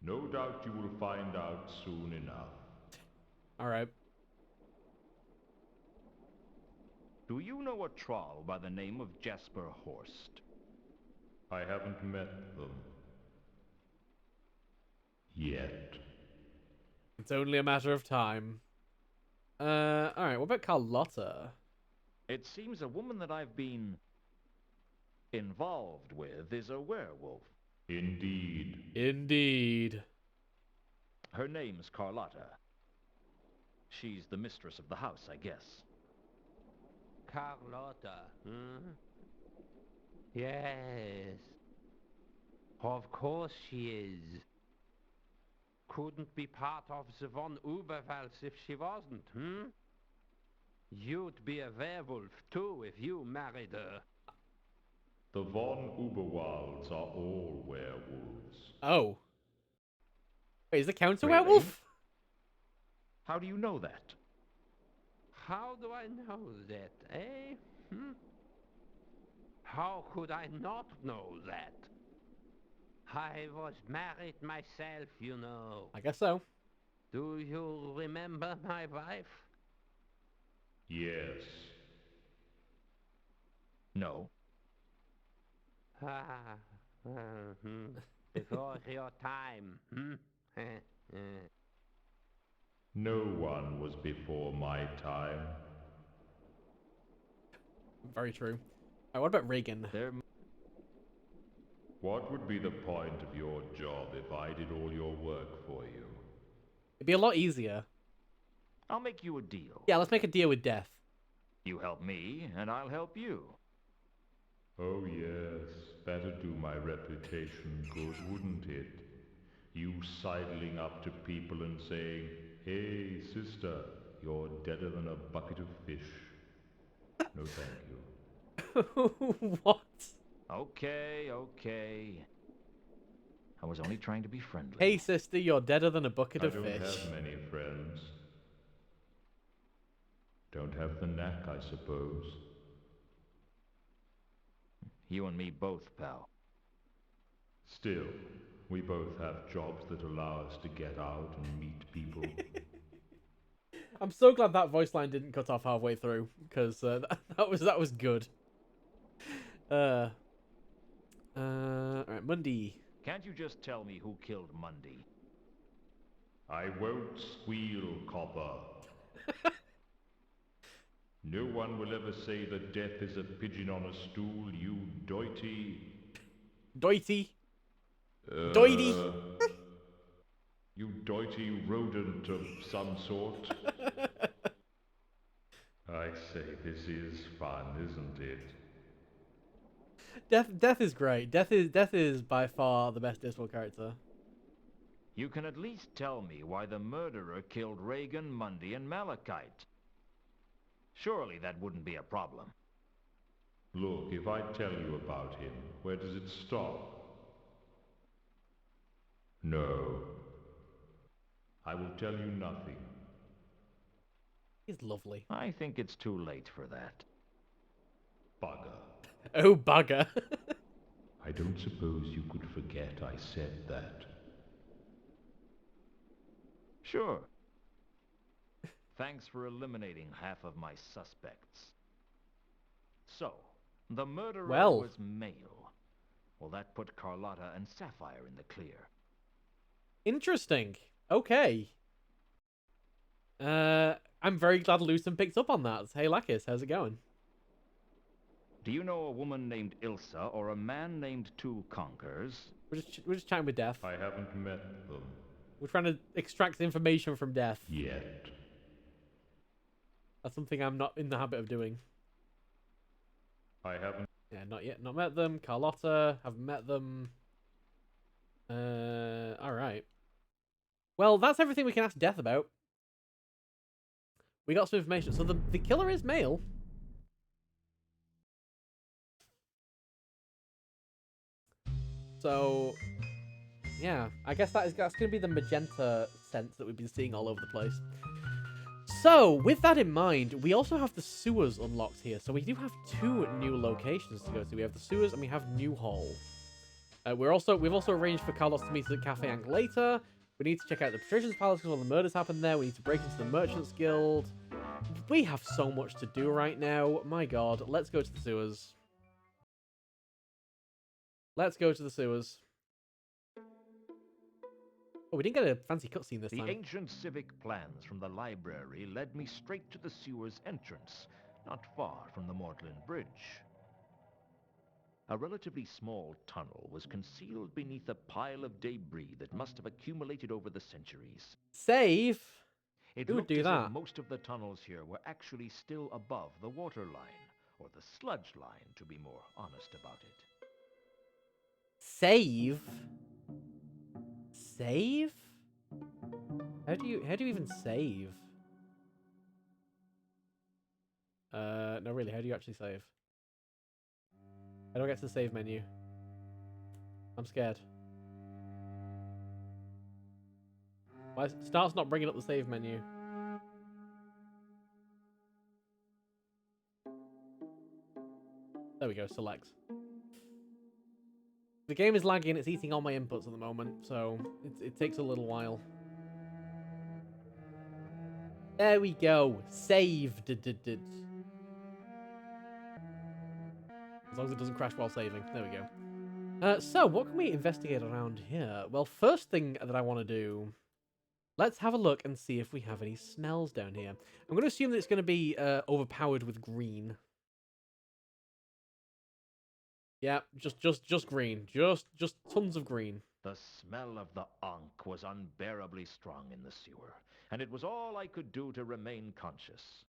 No doubt you will find out soon enough. Alright. Do you know a troll by the name of Jasper Horst? I haven't met them. Yet. It's only a matter of time. Alright, what about Carlotta? It seems a woman that I've been involved with is a werewolf. Indeed. Indeed. Her name's Carlotta. She's the mistress of the house, I guess. Carlotta, hmm? Yes. Of course she is. Couldn't be part of the Von Uberwalds if she wasn't, hmm? You'd be a werewolf, too, if you married her. The von Uberwalds are all werewolves. Oh. Wait, is the Count a Really? werewolf? How do you know that? How do I know that, eh? Hmm? How could I not know that? I was married myself, you know. I guess so. Do you remember my wife? Yes. No. Ah, before your time, hmm? No one was before my time. Very true. Alright, what about Reagan? What would be the point of your job if I did all your work for you? It'd be a lot easier. I'll make you a deal. Yeah, let's make a deal with death. You help me, and I'll help you. Oh yes, that'd do my reputation good, wouldn't it? You sidling up to people and saying, "Hey, sister, you're deader than a bucket of fish." No, thank you. What? Okay, okay. I was only trying to be friendly. Hey, sister, you're deader than a bucket I of don't fish. have many friends. Don't have the knack, I suppose. You and me both, pal. Still, we both have jobs that allow us to get out and meet people. I'm so glad that voice line didn't cut off halfway through, because that was good. Alright, Mundy. Can't you just tell me who killed Mundy? I won't squeal, copper. No one will ever say that death is a pigeon on a stool, you doity. Doity. Doity. You doity rodent of some sort. I say, this is fun, isn't it? Death is great. Death is by far the best Discworld character. You can at least tell me why the murderer killed Reagan, Mundy, and Malachite. Surely that wouldn't be a problem. Look, if I tell you about him, where does it stop? No. I will tell you nothing. He's lovely. I think it's too late for that. Bugger. Oh, bugger. I don't suppose you could forget I said that. Sure. Thanks for eliminating half of my suspects. So, the murderer was male. Well, that put Carlotta and Sapphire in the clear. Interesting. Okay. I'm very glad Lucian picked up on that. Hey, Lakis, how's it going? Do you know a woman named Ilsa or a man named Two Conkers? We're just chatting with Death. I haven't met them. We're trying to extract information from Death. Yet. That's something I'm not in the habit of doing. I haven't. Yeah, not yet. Not met them. Carlotta, haven't met them. Alright. Well, that's everything we can ask Death about. We got some information. So the killer is male. So, yeah, I guess that's going to be the magenta scent that we've been seeing all over the place. So, with that in mind, we also have the sewers unlocked here. So we do have 2 new locations to go to. We have the sewers and we have Newhall. We've also arranged for Carlos to meet us at Cafe Ang later. We need to check out the Patrician's Palace because all the murders happened there. We need to break into the Merchants Guild. We have so much to do right now. My god, let's go to the sewers. Let's go to the sewers. Oh, we didn't get a fancy cutscene this The time. ancient civic plans from the library led me straight to the sewer's entrance, not far from the Moulton Bridge. A relatively small tunnel was concealed beneath a pile of debris that must have accumulated over the centuries. Save? It Who would looked do as that? if most of the tunnels here were actually still above the water line, or the sludge line, to be more honest about it. Save? Save? How do you even save? No, really, how do you actually save? How do I get to the save menu? I'm scared. Why start's not bringing up the save menu? There we go, select. The game is laggy and it's eating all my inputs at the moment, so it takes a little while. There we go. Saved. As long as it doesn't crash while saving. There we go. So, what can we investigate around here? Well, first thing that I want to do... Let's have a look and see if we have any smells down here. I'm going to assume that it's going to be overpowered with green. Yeah, just green. Just tons of green. The smell of the Ankh was unbearably strong in the sewer, and it was all I could do to remain conscious.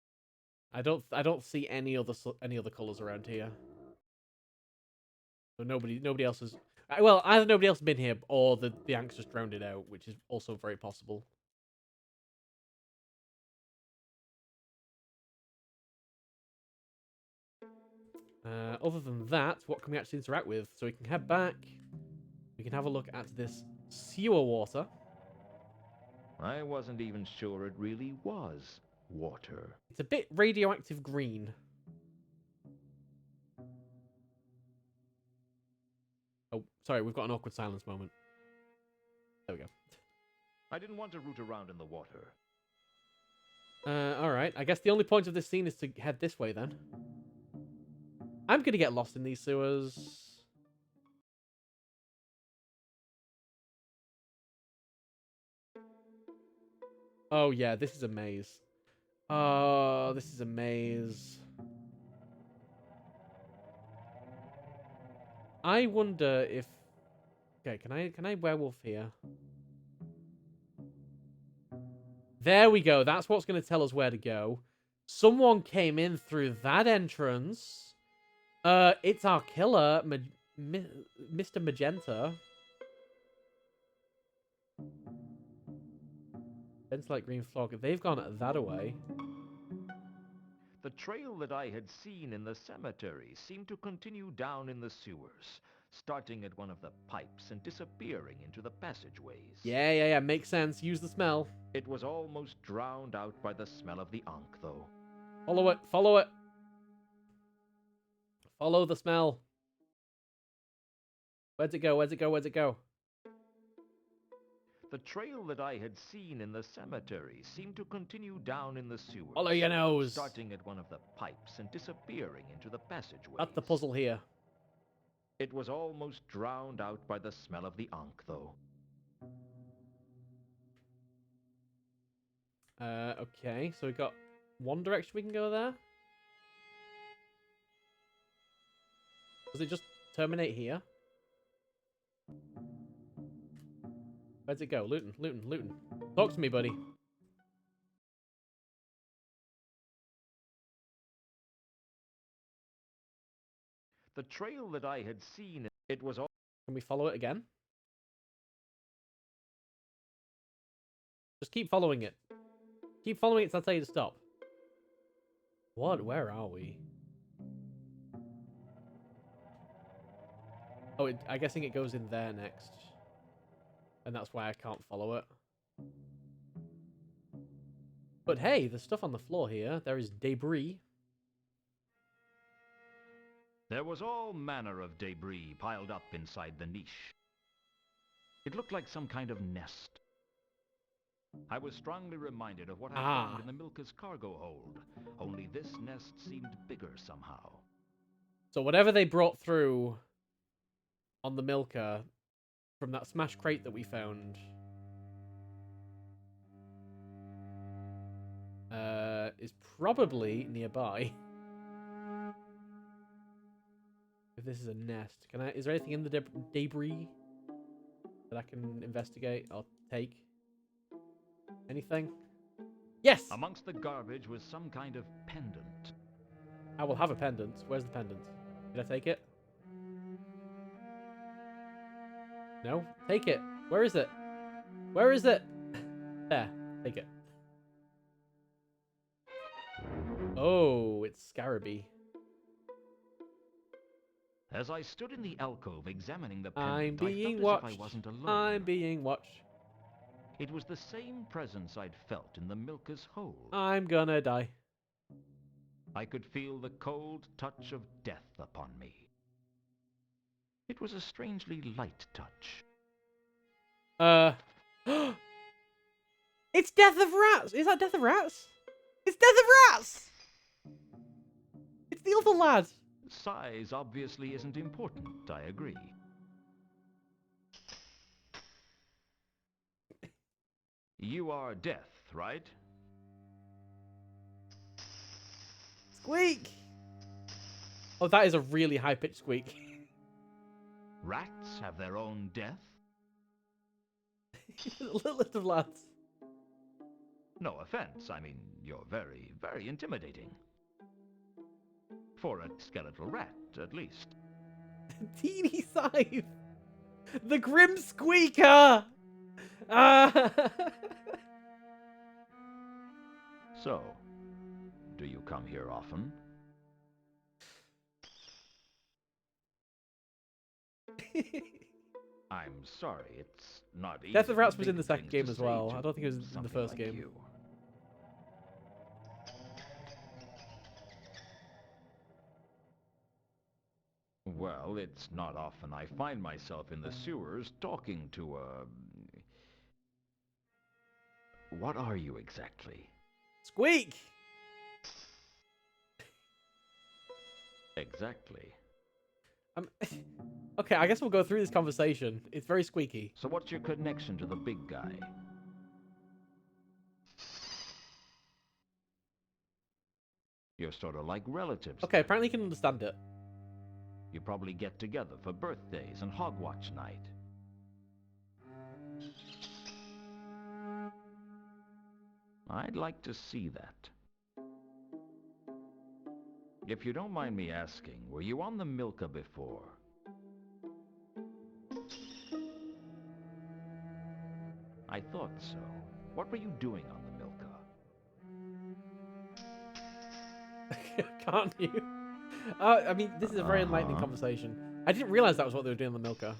I don't see any other colors around here. So nobody else has. Well, either nobody else has been here, or the Ankh's just drowned it out, which is also very possible. Other than that, what can we actually interact with? So we can head back. We can have a look at this sewer water. I wasn't even sure it really was water. It's a bit radioactive green. Oh, sorry, we've got an awkward silence moment. There we go. I didn't want to root around in the water. Alright. I guess the only point of this scene is to head this way, then. I'm gonna get lost in these sewers. Oh, yeah, this is a maze. Oh, this is a maze. I wonder if... Okay, can I werewolf here? There we go. That's what's going to tell us where to go. Someone came in through that entrance. It's our killer, Mr. Magenta. Like green fog. They've gone that away. The trail that I had seen in the cemetery seemed to continue down in the sewers, starting at one of the pipes and disappearing into the passageways. Yeah. Makes sense. Use the smell. It was almost drowned out by the smell of the Ankh, though. Follow it. Follow it. Follow the smell. Where'd it go? Where'd it go? Where'd it go? The trail that I had seen in the cemetery seemed to continue down in the sewers. Follow your nose. Starting at one of the pipes and disappearing into the passageways. That's the puzzle here. It was almost drowned out by the smell of the Ankh, though. Okay, so we got one direction we can go there. Does it just terminate here? Where's it go? Luton. Talk to me, buddy. The trail that I had seen, it was all... Can we follow it again? Just keep following it. Keep following it till I tell you to stop. What? Where are we? Oh, I'm guessing it goes in there next. And that's why I can't follow it. But hey, there's stuff on the floor here. There is debris. There was all manner of debris piled up inside the niche. It looked like some kind of nest. I was strongly reminded of what I found in the Milka's cargo hold, only this nest seemed bigger somehow. So whatever they brought through on the Milka from that smash crate that we found is probably nearby. If this is a nest, can I? Is there anything in the debris that I can investigate or take? Anything? Yes! Amongst the garbage was some kind of pendant. I will have a pendant. Where's the pendant? Did I take it? No? Take it. Where is it? Where is it? There. Take it. Oh, it's Scaraby. As I stood in the alcove examining the I'm pendant, I being felt watched. as if I wasn't alone. I'm being watched. It was the same presence I'd felt in the milker's hole. I'm gonna die. I could feel the cold touch of death upon me. It was a strangely light touch. It's Death of Rats! Is that Death of Rats? It's Death of Rats! It's the other lad! Size obviously isn't important, I agree. You are Death, right? Squeak! Oh, that is a really high-pitched squeak. Rats have their own death? Little lads. No offense, I mean, you're very, very intimidating. For a skeletal rat, at least. Teeny Scythe! The Grim Squeaker! Ah! So, do you come here often? I'm sorry, it's not easy. Death of Rats for was in the big second things game to as say well. to I don't think it was in the something first like game. you. Well, it's not often I find myself in the sewers talking to a... What are you exactly? Squeak! Exactly. Okay, I guess we'll go through this conversation. It's very squeaky. So what's your connection to the big guy? You're sort of like relatives. Okay, then. apparently you can understand it. You probably get together for birthdays and Hogwatch night. I'd like to see that. If you don't mind me asking, were you on the Milka before? I thought so. What were you doing on the Milka? Can't you? I mean, this is a very enlightening conversation. I didn't realize that was what they were doing on the Milka.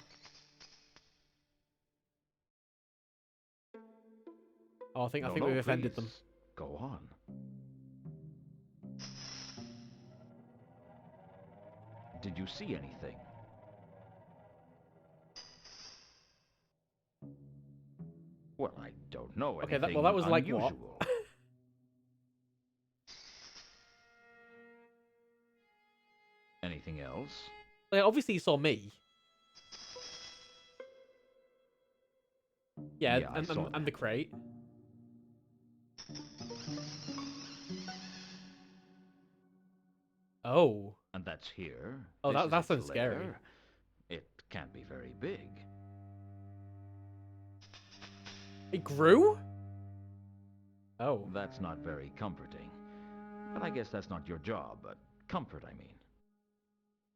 Oh, I think we've offended them. Go on. Did you see anything? Well, I don't know anything Okay, that was like unusual. what? Anything else? Like, obviously, you saw me. Yeah, Yeah, I saw and the crate. Oh. And that's here. Oh, This is that its sounds scary. lair. It can't be very big. It grew? Oh. That's not very comforting. But I guess that's not your job, but comfort, I mean.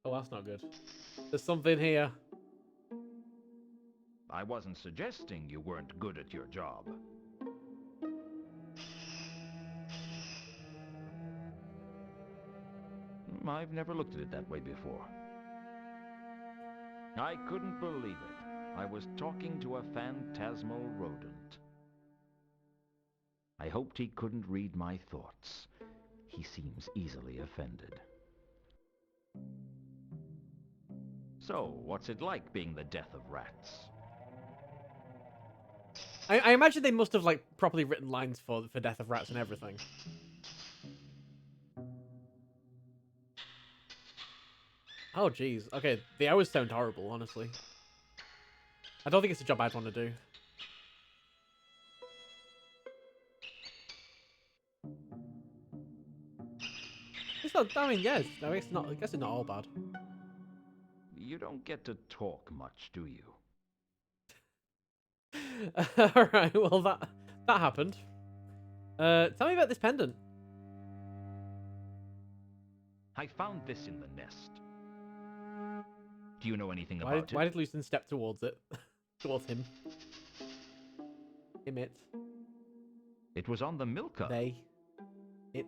Oh, that's not good. There's something here. I wasn't suggesting you weren't good at your job. I've never looked at it that way before. I couldn't believe it. I was talking to a phantasmal rodent. I hoped he couldn't read my thoughts. He seems easily offended. So, what's it like being the death of rats? I imagine they must have, like, properly written lines for Death of Rats and everything. Oh, jeez. Okay, the hours sound horrible, honestly. I don't think it's a job I'd want to do. It's not, I mean, yeah, I guess not. I guess it's not all bad. You don't get to talk much, do you? All right. Well, that happened. Tell me about this pendant. I found this in the nest. Do you know anything Why about did, why did Lucian step towards it? Towards him. Him, it. It was on the Milka. They. It.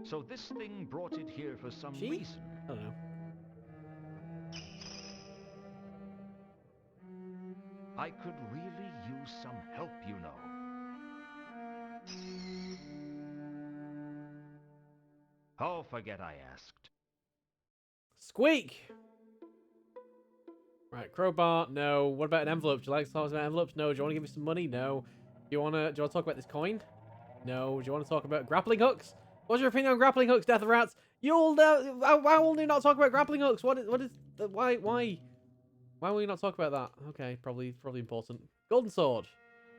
So this thing brought it here for some She? reason. I don't know. I could really use some help, you know. Oh, forget I asked. Squeak! Right, crowbar, no. What about an envelope? Do you like to talk about envelopes? No. Do you want to give me some money? No. Do you want to talk about this coin? No. Do you want to talk about grappling hooks? What's your opinion on grappling hooks, Death of Rats? You'll why will you not talk about grappling hooks? Why will you not talk about that? Okay, probably important. Golden sword.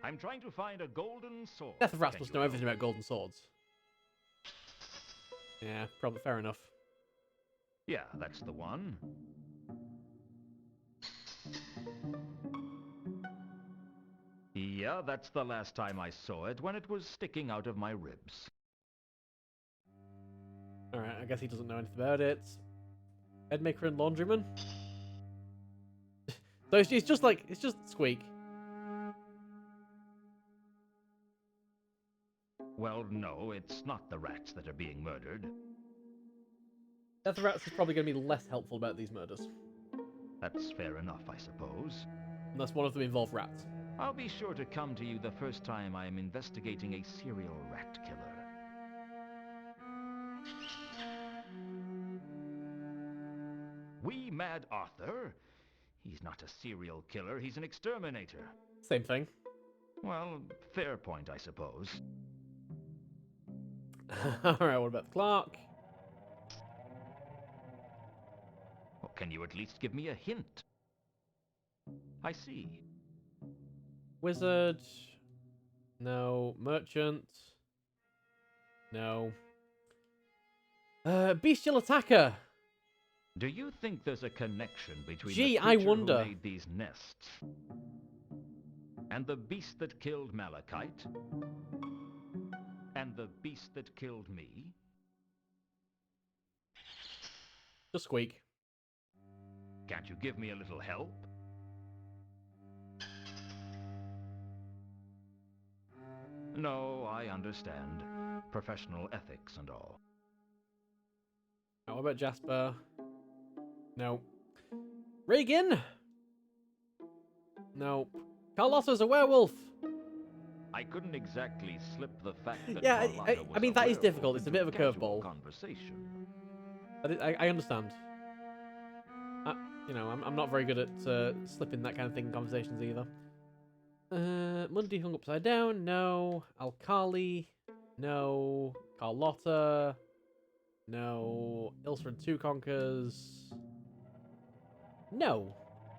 I'm trying to find a golden sword. Death of Rats Can must you know help? everything about golden swords. Yeah, probably fair enough. Yeah, that's the one. Yeah, that's the last time I saw it, when it was sticking out of my ribs. Alright, I guess he doesn't know anything about it. Bedmaker and laundryman? So it's just like, it's just Squeak. Well, no, it's not the rats that are being murdered. Death of Rats is probably going to be less helpful about these murders. That's fair enough, I suppose. Unless one of them involve rats. I'll be sure to come to you the first time I am investigating a serial rat killer. Wee Mad Arthur? He's not a serial killer, he's an exterminator. Same thing. Well, fair point, I suppose. Alright, what about the clock? Well, can you at least give me a hint? I see. Wizard. No. Merchant. No. Bestial attacker. Do you think there's a connection between Gee, the I creature wonder. who made these nests and the beast that killed Malachite and the beast that killed me? Just Squeak. Can't you give me a little help? No, I understand. Professional ethics and all. Now, what about Jasper? No. Regan? No. Carlotta's a werewolf. I couldn't exactly slip the fact that Yeah, Carlotta I was mean, a that is werewolf difficult. It's a into bit of a casual curveball. Conversation. I understand. You know, I'm not very good at slipping that kind of thing in conversations either. Mundy hung upside down. No. Alkali. No. Carlotta. No. Ilsford 2 conquers. No.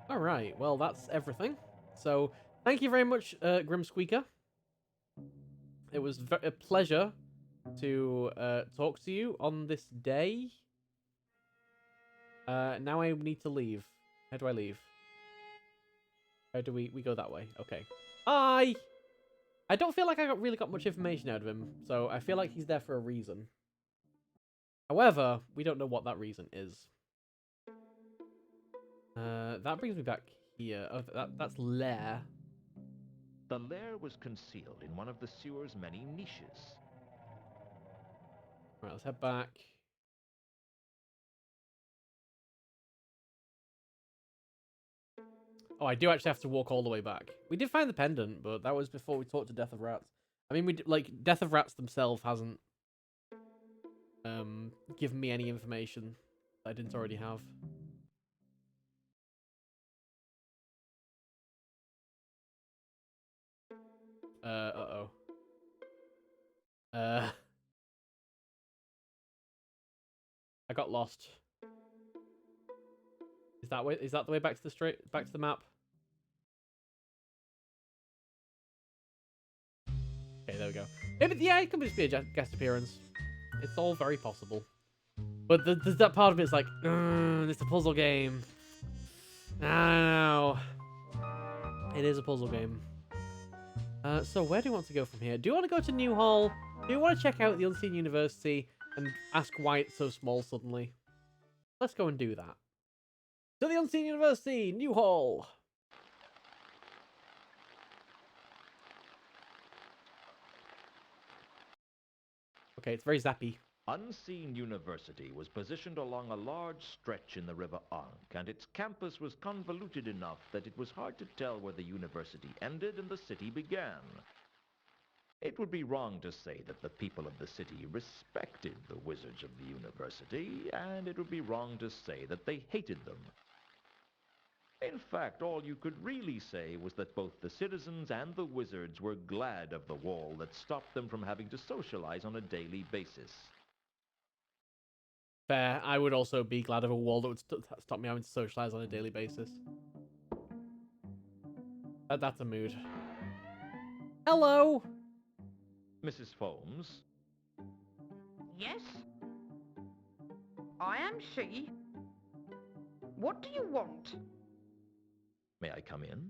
Alright, well, that's everything. So, thank you very much, Grim Squeaker. It was a pleasure to talk to you on this day. Now I need to leave. How do I leave? How do we go that way? Okay. Bye! I don't feel like I really got much information out of him, so I feel like he's there for a reason. However, we don't know what that reason is. That brings me back here. Oh, that's lair. The lair was concealed in one of the sewer's many niches. Right, let's head back. Oh, I do actually have to walk all the way back. We did find the pendant, but that was before we talked to Death of Rats. I mean, Death of Rats themselves hasn't given me any information that I didn't already have. Uh-oh. I got lost. Is that the way back to the map? Okay, there we go. Maybe, yeah, it could just be a guest appearance. It's all very possible. But there's that part of it's like, it's a puzzle game. I don't know. It is a puzzle game. So where do you want to go from here? Do you want to go to New Hall? Do you want to check out the Unseen University and ask why it's so small suddenly? Let's go and do that. To the Unseen University, New Hall. Okay, it's very zappy. Unseen University was positioned along a large stretch in the River Ankh, and its campus was convoluted enough that it was hard to tell where the university ended and the city began. It would be wrong to say that the people of the city respected the wizards of the university, and it would be wrong to say that they hated them. In fact, all you could really say was that both the citizens and the wizards were glad of the wall that stopped them from having to socialize on a daily basis. Fair. I would also be glad of a wall that would stop me having to socialize on a daily basis. That's a mood. Hello! Mrs. Foames? Yes? I am she. What do you want? May I come in?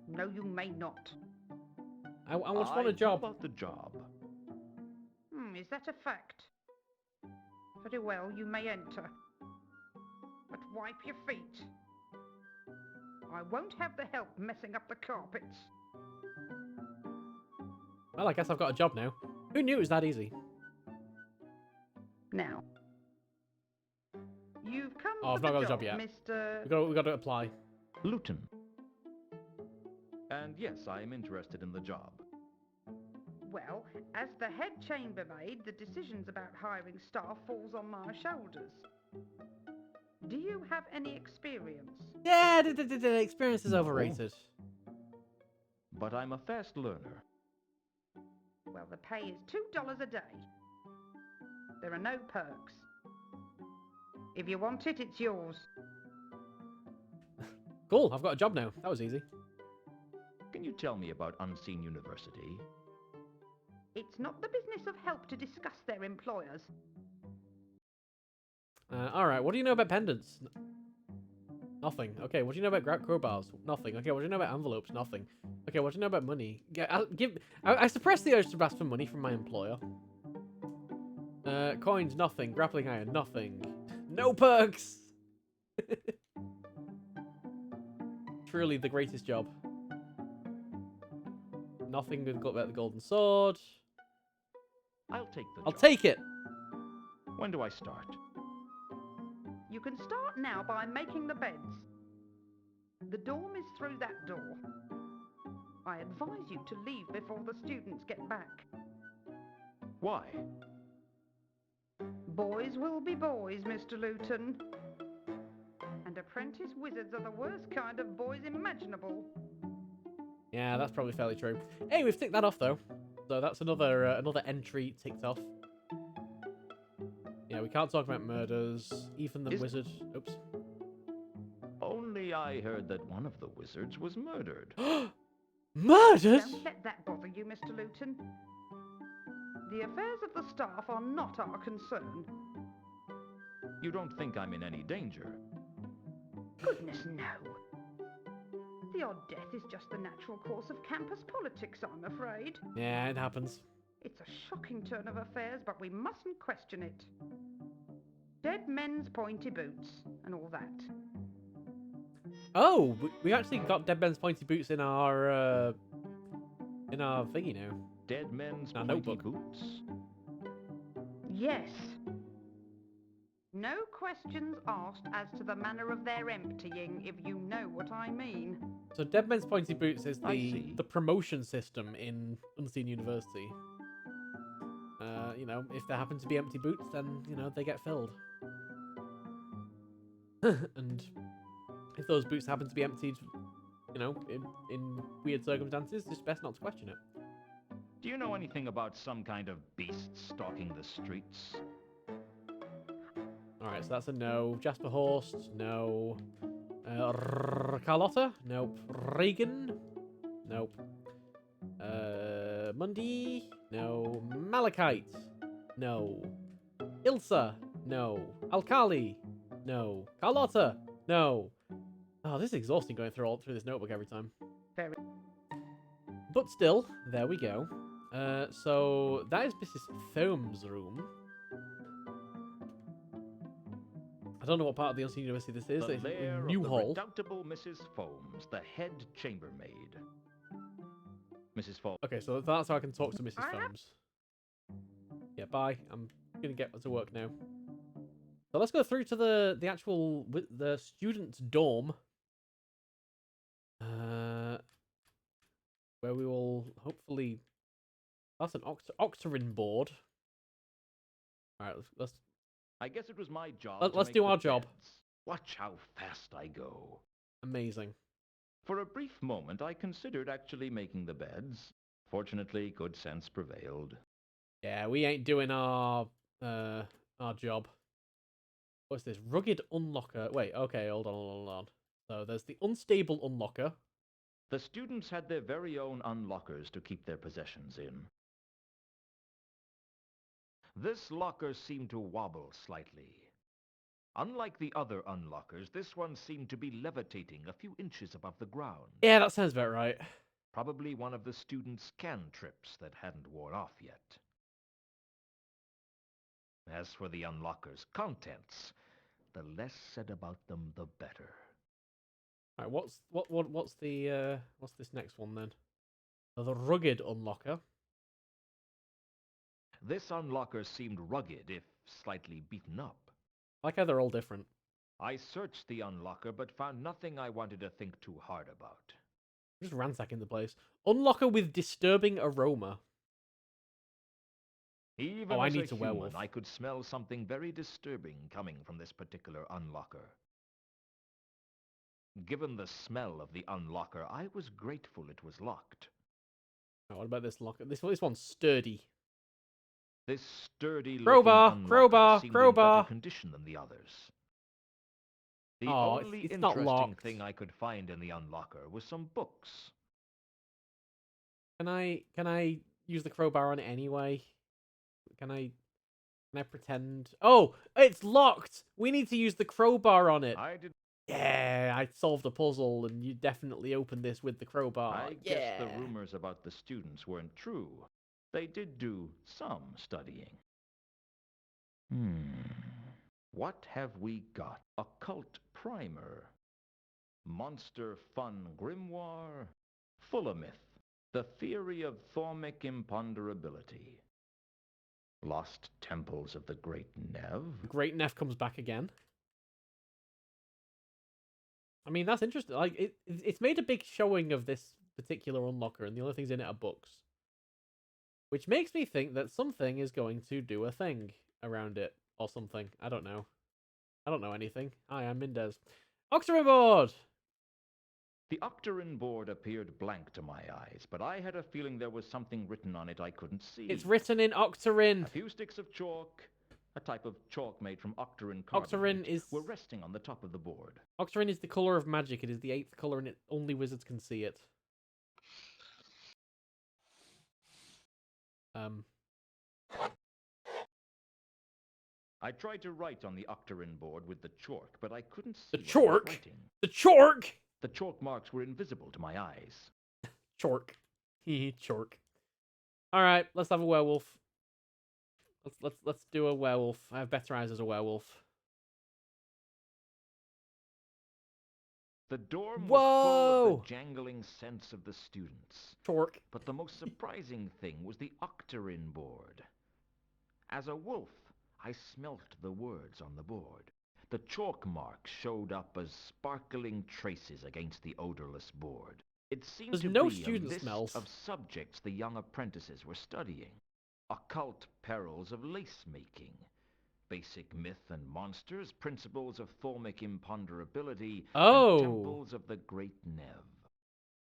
No, you may not. I just want a job. How about the job? Is that a fact? Very well, you may enter. But wipe your feet. I won't have the help messing up the carpets. Well, I guess I've got a job now. Who knew it was that easy? Now. You've come Oh, I've for not the got a job yet. Mr. We got to apply. Luton. And yes, I am interested in the job. Well, as the head chambermaid, the decisions about hiring staff falls on my shoulders. Do you have any experience? Yeah, the experience is overrated. But I'm a fast learner. Well, the pay is $2 a day. There are no perks. If you want it, it's yours. Cool, I've got a job now. That was easy. Can you tell me about Unseen University? It's not the business of help to discuss their employers. Alright, what do you know about pendants? Nothing. Okay, what do you know about crowbars? Nothing. Okay, what do you know about envelopes? Nothing. Okay, what do you know about money? I suppress the urge to ask for money from my employer. Coins, nothing. Grappling iron, nothing. No perks! Truly the greatest job. Nothing about the golden sword. I'll take the I'll job. take it! When do I start? You can start now by making the beds. The dorm is through that door. I advise you to leave before the students get back. Why? Boys will be boys, Mr. Luton. And apprentice wizards are the worst kind of boys imaginable. Yeah, that's probably fairly true. Hey, we've ticked that off, though. So that's another entry ticked off. Yeah, we can't talk about murders. Ethan the wizard. Oops. Only I heard that one of the wizards was murdered. Murdered? Don't let that bother you, Mr. Luton. The affairs of the staff are not our concern. You don't think I'm in any danger? Goodness, no. The odd death is just the natural course of campus politics, I'm afraid. Yeah, it happens. It's a shocking turn of affairs, but we mustn't question it. Dead men's pointy boots and all that. Oh, we actually got Dead Men's Pointy Boots in our thingy now. Dead men's Our pointy notebook. boots? Yes. No questions asked as to the manner of their emptying, if you know what I mean. So Dead Men's Pointy Boots is I see. the promotion system in Unseen University. You know, if there happen to be empty boots, then, you know, they get filled. And if those boots happen to be emptied, you know, in weird circumstances, it's best not to question it. Do you know anything about some kind of beast stalking the streets? Alright, so that's a no. Jasper Horst, no. Carlotta? Nope. Reagan? Nope. Mundy? No. Malachite? No. Ilsa? No. Alkali? No. Carlotta? No. Oh, this is exhausting going through this notebook every time. Very. But still, there we go. So that is Mrs. Foam's room. I don't know what part of the Unseen University this is. The It's lair in of New the Hall. redoubtable Mrs. Foams, the head chambermaid. Mrs. Foams. Okay, so that's how I can talk to Mrs. I have- Foams. Yeah, bye. I'm gonna get to work now. So let's go through to the actual the students' dorm. Where we will hopefully. That's an octarin board. All right, let's I guess it was my job. Let's to do make our the job. beds. Watch how fast I go. Amazing. For a brief moment, I considered actually making the beds. Fortunately, good sense prevailed. Yeah, we ain't doing our job. What's this? Rugged unlocker. Wait, okay, hold on. So there's the unstable unlocker. The students had their very own unlockers to keep their possessions in. This locker seemed to wobble slightly. Unlike the other unlockers, this one seemed to be levitating a few inches above the ground. Yeah, that sounds about right. Probably one of the students' cantrips that hadn't worn off yet. As for the unlocker's contents, the less said about them, the better. All right, what's this next one then? The rugged unlocker. This unlocker seemed rugged, if slightly beaten up. I like how they're all different. I searched the unlocker, but found nothing I wanted to think too hard about. Just ransacking the place. Unlocker with disturbing aroma. Even I as need a to human, werewolf. I could smell something very disturbing coming from this particular unlocker. Given the smell of the unlocker, I was grateful it was locked. Oh, what about this locker? This one's sturdy. This sturdy Crowbar, looking crowbar, unlocker seemed crowbar. in better condition than the others. The Oh, only it's not interesting locked. thing I could find in the unlocker was some books. Can I use the crowbar on it anyway? Can I pretend? Oh, it's locked. We need to use the crowbar on it. I did. Yeah, I solved a puzzle, and you definitely opened this with the crowbar. I guess the rumors about the students weren't true. They did do some studying. What have we got? Occult primer. Monster fun grimoire. Full-o-myth. The theory of thaumic imponderability. Lost temples of the Great Nev. The Great Neff comes back again. I mean, that's interesting. Like, it's made a big showing of this particular unlocker, and the only things in it are books. Which makes me think that something is going to do a thing around it, or something. I don't know. I don't know anything. Hi, I'm Mindez. Octarin board! The octarin board appeared blank to my eyes, but I had a feeling there was something written on it I couldn't see. It's written in octarin. A few sticks of chalk, a type of chalk made from octarin Octarin is... were resting on the top of the board. Octarin is the colour of magic. It is the 8th colour, and only wizards can see it. I tried to write on the octarin board with the chalk, but I couldn't see The what I was chalk? writing. The chalk! The chalk marks were invisible to my eyes. Chork. Chork. Alright, let's have a werewolf. Let's do a werewolf. I have better eyes as a werewolf. The dorm was Whoa! full of the jangling sense of the students. Chork. But the most surprising thing was the octarin board. As a wolf, I smelt the words on the board. The chalk marks showed up as sparkling traces against the odorless board. It seemed There's to no be student a list smells. of subjects the young apprentices were studying. Occult perils of lace-making, basic myth and monsters, principles of thaumic imponderability, Oh. and temples of the Great Nev.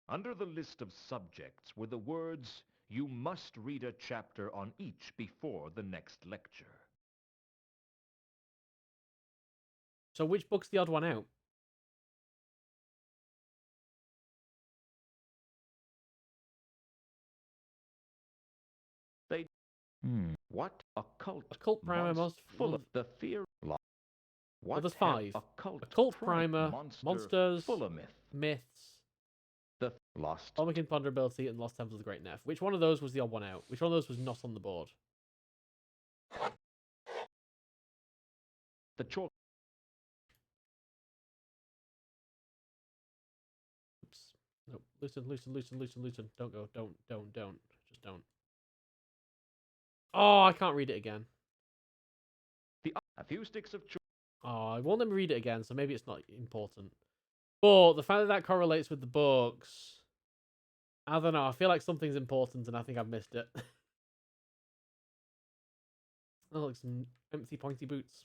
Under the list of subjects were the words, "You must read a chapter on each before the next lecture." So which book's the odd one out? What occult Occult primer, full of the fear? What there's have 5. Occult Primer, monsters, full of myths, the lost. Comic Imponderability, and Lost Temples of the Great Neff. Which one of those was the odd one out? Which one of those was not on the board? The chalk. Oops. Nope. Loosen. Don't go. Don't. Just don't. Oh, I can't read it again. A few sticks of chalk. Oh, I won't let me read it again, so maybe it's not important. But the fact that that correlates with the books, I don't know. I feel like something's important, and I think I've missed it. Oh, look, some empty pointy boots.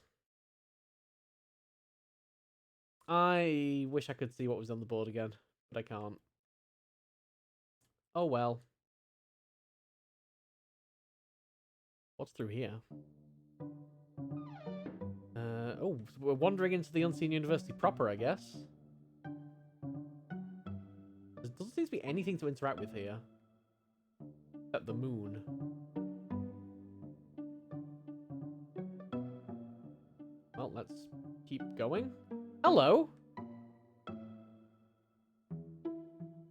I wish I could see what was on the board again, but I can't. Oh well. What's through here? Oh, we're wandering into the Unseen University proper, I guess. There doesn't seem to be anything to interact with here. Except the moon. Well, let's keep going. Hello!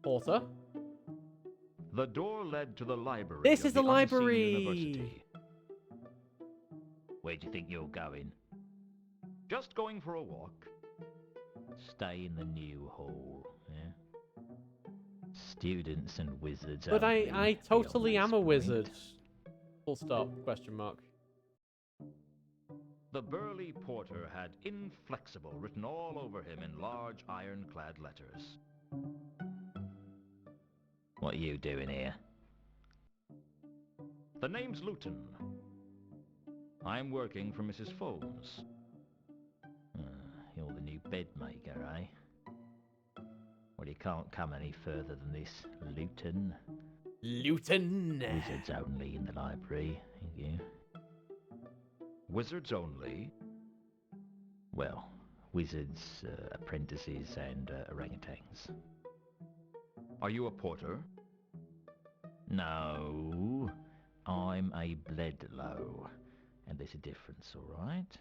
Porter. The door led to the library. This of is the Unseen library! University. Where do you think you're going? Just going for a walk. Stay in the new hall, yeah? Students and wizards. But only I totally beyond am a this wizard. point. Full stop, question mark. The burly porter had inflexible written all over him in large ironclad letters. What are you doing here? The name's Luton. I'm working for Mrs. Foames. You're the new bed maker, eh? Well, you can't come any further than this, Luton. Luton! Wizards only in the library, thank you. Wizards only? Well, wizards, apprentices, and orangutans. Are you a porter? No, I'm a bledlow. And there's a difference, all right?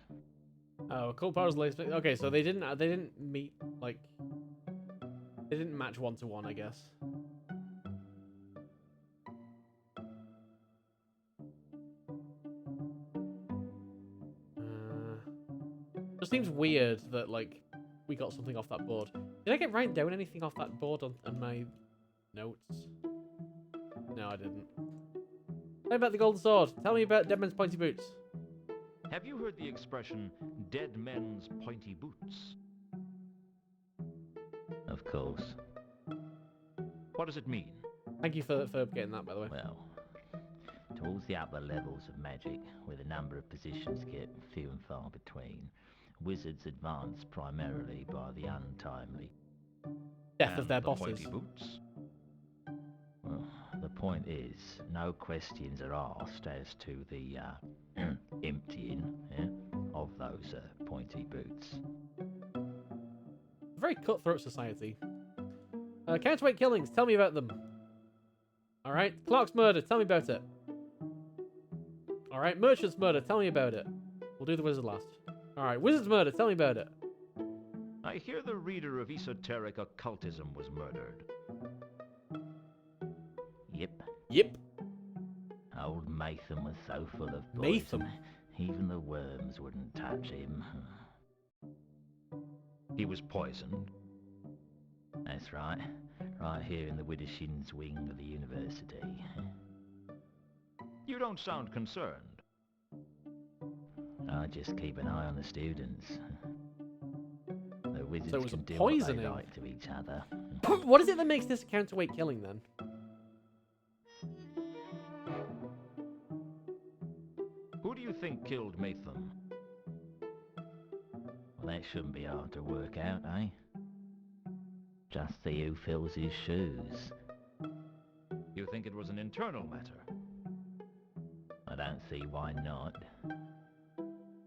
Oh, cool powers later. Okay, so they didn't meet, like, they didn't match 1-to-1, I guess. Just seems weird that, like, we got something off that board. Did I get write down anything off that board on my notes? No, I didn't. Tell me about the golden sword. Tell me about Deadman's pointy boots. Have you heard the expression, dead men's pointy boots? Of course. What does it mean? Thank you for getting that, by the way. Well, towards the upper levels of magic, where the number of positions get few and far between, wizards advance primarily by the untimely Death of their the bosses. pointy boots? Well, the point is, no questions are asked as to the emptying of those pointy boots. Very cutthroat society. Counterweight killings. Tell me about them. All right. Clark's murder. Tell me about it. All right. Merchant's murder. Tell me about it. We'll do the wizard last. All right. Wizard's murder. Tell me about it. I hear the reader of esoteric occultism was murdered. Yep. Old Matham was so full of poison, even the worms wouldn't touch him. He was poisoned? That's right. Right here in the Widdershins wing of the university. You don't sound concerned. I just keep an eye on the students. The wizards So it was can do poisoning. what they like to each other. What is it that makes this a counterweight killing then? Who do you think killed Matham? Well, that shouldn't be hard to work out, eh? Just see who fills his shoes. You think it was an internal matter? I don't see why not.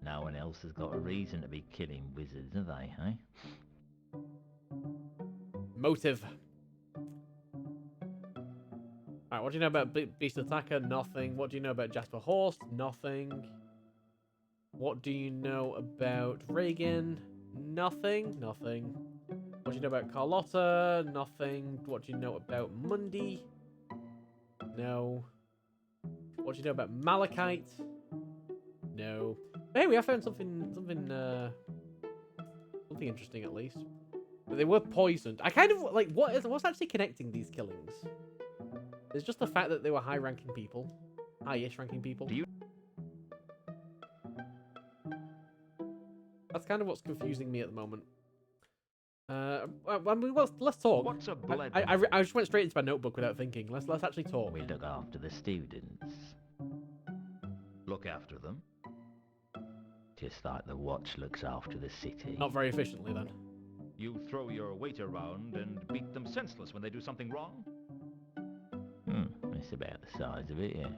No one else has got a reason to be killing wizards, have they, eh? Motive. Alright, what do you know about Beast Attacker? Nothing. What do you know about Jasper Horst? Nothing. What do you know about Reagan? Nothing. Nothing. What do you know about Carlotta? Nothing. What do you know about Mundy? No. What do you know about Malachite? No. Hey, we have found something interesting at least. But they were poisoned. I kind of like what's actually connecting these killings? There's just the fact that they were high-ranking people, high-ish ranking people. That's kind of what's confusing me at the moment. I mean, let's talk. What's a blood? I just went straight into my notebook without thinking. Let's actually talk. We look after the students. Look after them? Just like the watch looks after the city. Not very efficiently, then. You throw your weight around and beat them senseless when they do something wrong? It's about the size of it, yeah.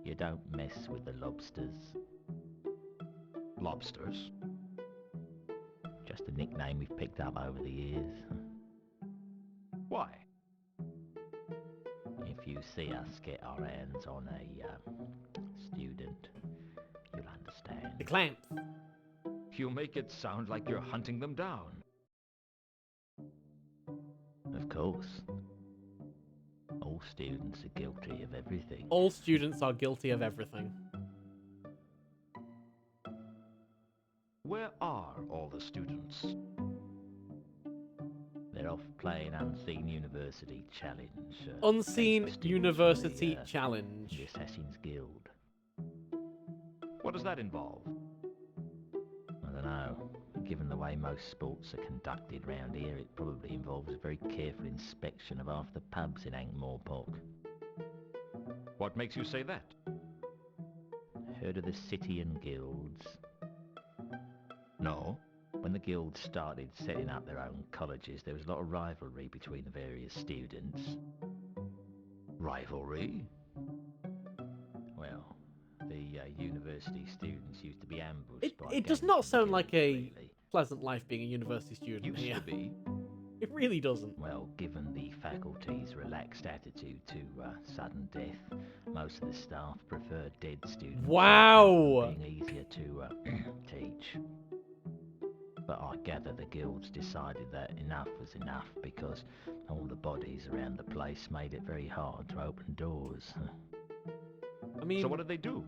You don't mess with the lobsters. Lobsters? Just a nickname we've picked up over the years. Why? If you see us get our hands on a student, you'll understand. The clamps. You make it sound like you're hunting them down. Of course. All students are guilty of everything. All students are guilty of everything. Where are all the students? They're off playing Unseen University Challenge. Unseen against the University students of Challenge. the Assassin's Guild. What does that involve? I don't know. Given the way most sports are conducted round here, it probably involves a very careful inspection of half the pubs in Ankh-Morpork. What makes you say that? Heard of the City and Guilds? No. When the guilds started setting up their own colleges, there was a lot of rivalry between the various students. Rivalry? Well, the university students used to be ambushed by... It does gangs not from sound guilds, like a really. pleasant life being a university student Used here. to be. It really doesn't. Well, given the faculty's relaxed attitude to sudden death, most of the staff prefer dead students. Wow! Being easier to teach. But I gather the guilds decided that enough was enough because all the bodies around the place made it very hard to open doors. I mean, So what did they do?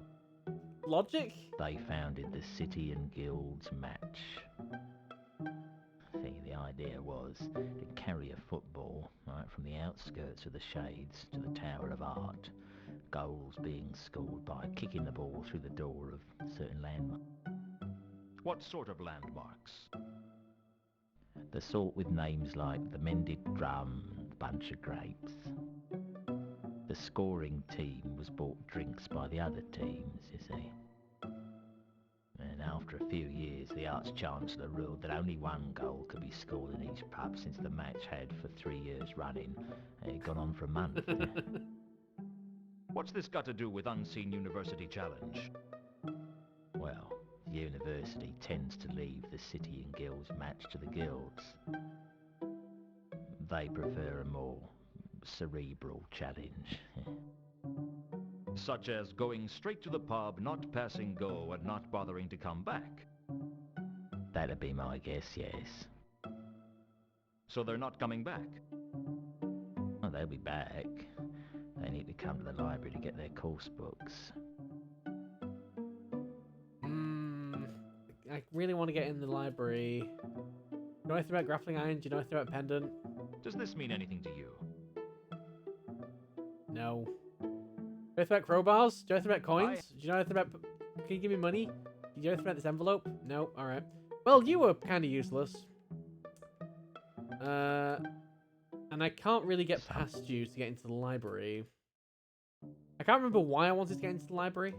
logic? They founded the City and Guilds match. I think the idea was to carry a football right from the outskirts of the Shades to the Tower of Art, goals being scored by kicking the ball through the door of certain landmarks. What sort of landmarks? The sort with names like the Mended Drum and Bunch of Grapes. The scoring team was bought drinks by the other teams, you see. And after a few years, the Arch-Chancellor ruled that only one goal could be scored in each pub since the match had, for 3 years running, had gone on for a month. What's this got to do with Unseen University Challenge? Well, the university tends to leave the City and Guilds match to the guilds. They prefer a more cerebral challenge. Such as going straight to the pub, not passing go, and not bothering to come back. That'd be my guess, yes. So they're not coming back? Oh, they'll be back. They need to come to the library to get their course books. I really want to get in the library. Do you know anything about grappling iron? Do you know anything about pendant? Does this mean anything to you? No. Do you know anything about crowbars? Do you know anything about coins? Do you know anything about... Can you give me money? Do you know anything about this envelope? No? Alright. Well, you were kind of useless. And I can't really get past you to get into the library. I can't remember why I wanted to get into the library.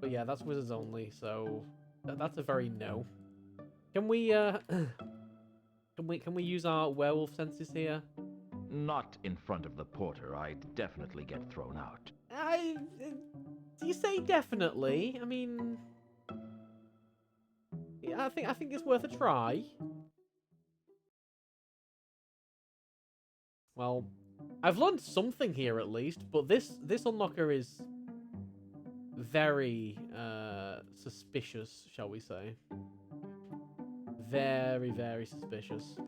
But yeah, that's wizards only, so that's a very no. Can we can we use our werewolf senses here? Not in front of the porter. I'd definitely get thrown out. Do you say definitely? I mean, yeah, I think it's worth a try. Well, I've learned something here at least, but this unlocker is very suspicious, shall we say. Very, very suspicious.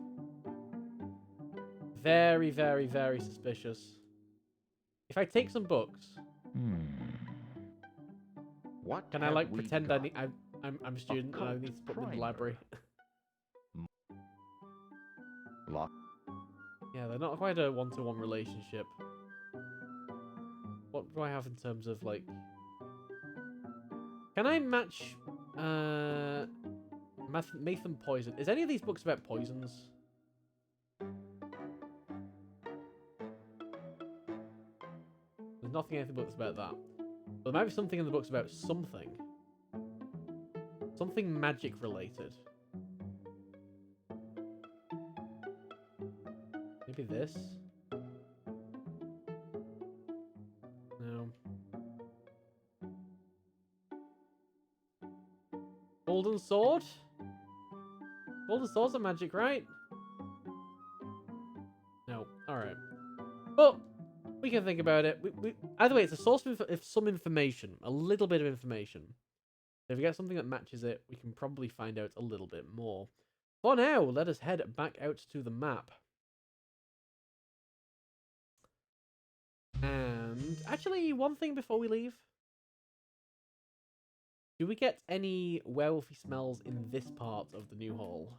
Very, very, very suspicious. If I take some books, What can I have like we pretend got? I'm a student and I need to put them in the Primer. library? Lock. Yeah, they're not quite a one-to-one relationship. What do I have in terms of like? Can I match Mathan Poison? Is any of these books about poisons? There's nothing in the books about that. But there might be something in the books about something. Something magic related. Maybe this? No. Golden Sword? Golden Sword's a magic, right? No. Alright. But we can think about it. Either way, it's a source of some information. A little bit of information. If we get something that matches it, we can probably find out a little bit more. For now, let us head back out to the map. And actually, one thing before we leave. Do we get any werewolfy smells in this part of the new hall?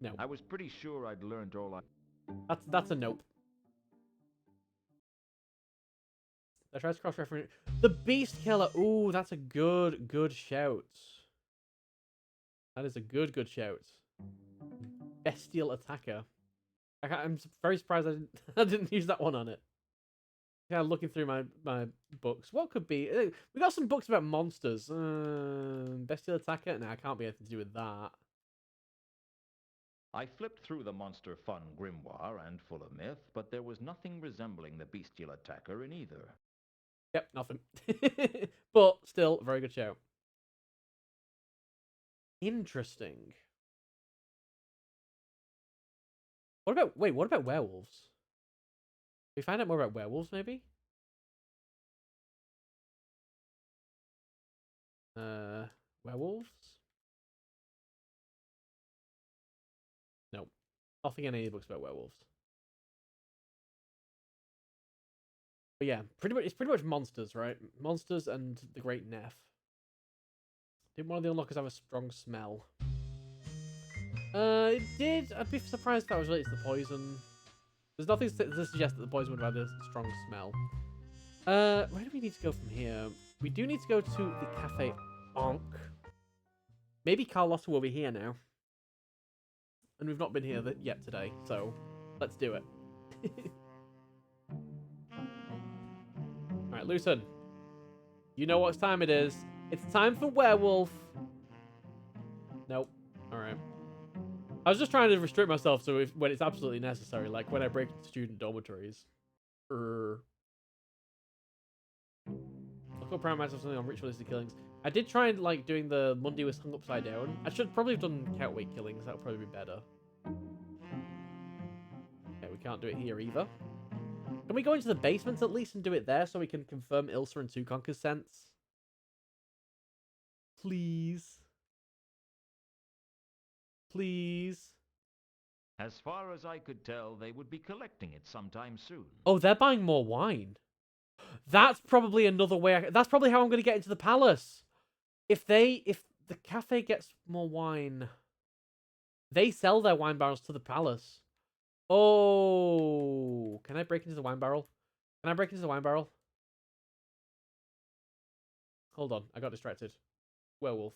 No. I was pretty sure I'd learned all I... That's a nope. I tried to cross-reference the Beast Killer. Ooh, that's a good shout. That is a good shout. Bestial Attacker. I'm very surprised I didn't use that one on it. Yeah, looking through my books. What could be? We got some books about monsters. Bestial Attacker? Nah, I can't be anything to do with that. I flipped through the Monster Fun grimoire and full of myth, but there was nothing resembling the bestial attacker in either. Yep, nothing. But still, very good show. Interesting. What about werewolves? We find out more about werewolves, maybe? Werewolves? No. Nothing in any books about werewolves. But yeah, it's pretty much monsters, right? Monsters and the Great Neff. Did one of the unlockers have a strong smell? It did. I'd be surprised if that was related to the poison. There's nothing to suggest that the poison would have had a strong smell. Where do we need to go from here? We do need to go to the Cafe Onk. Maybe Carlotta will be here now. And we've not been here yet today, so let's do it. Alright, Luton. You know what time it is. It's time for werewolf. Nope. Alright. I was just trying to restrict myself so when it's absolutely necessary, like when I break into student dormitories. Look up parameters of something on ritualistic killings. I did try and like doing the Monday was hung upside down. I should probably have done countweight killings. That would probably be better. Okay, we can't do it here either. Can we go into the basement at least and do it there so we can confirm Ilsa and Tukonka's sense? Please. Please. As far as I could tell, they would be collecting it sometime soon. Oh, they're buying more wine. That's probably another way. That's probably how I'm going to get into the palace. If the cafe gets more wine, they sell their wine barrels to the palace. Oh, can I break into the wine barrel? Can I break into the wine barrel? Hold on, I got distracted. Werewolf.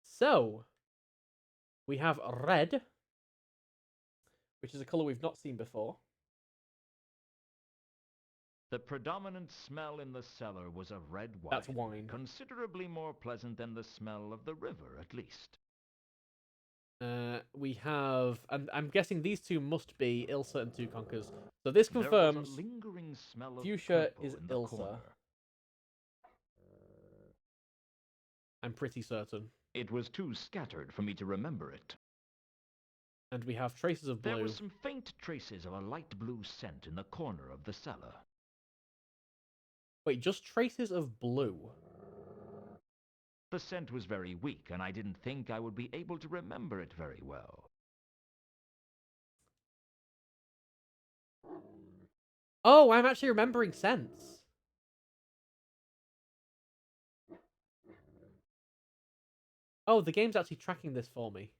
So, we have red, which is a color we've not seen before. The predominant smell in the cellar was of red wine. That's wine. Considerably more pleasant than the smell of the river, at least. We have, and I'm guessing these two must be Ilsa and Tukonkas. So this confirms there was a lingering smell of Fuchsia purple is in the Ilsa. corner. I'm pretty certain. It was too scattered for me to remember it. And we have traces of blue. There were some faint traces of a light blue scent in the corner of the cellar. Wait, just traces of blue? The scent was very weak, and I didn't think I would be able to remember it very well. Oh, I'm actually remembering scents. Oh, the game's actually tracking this for me.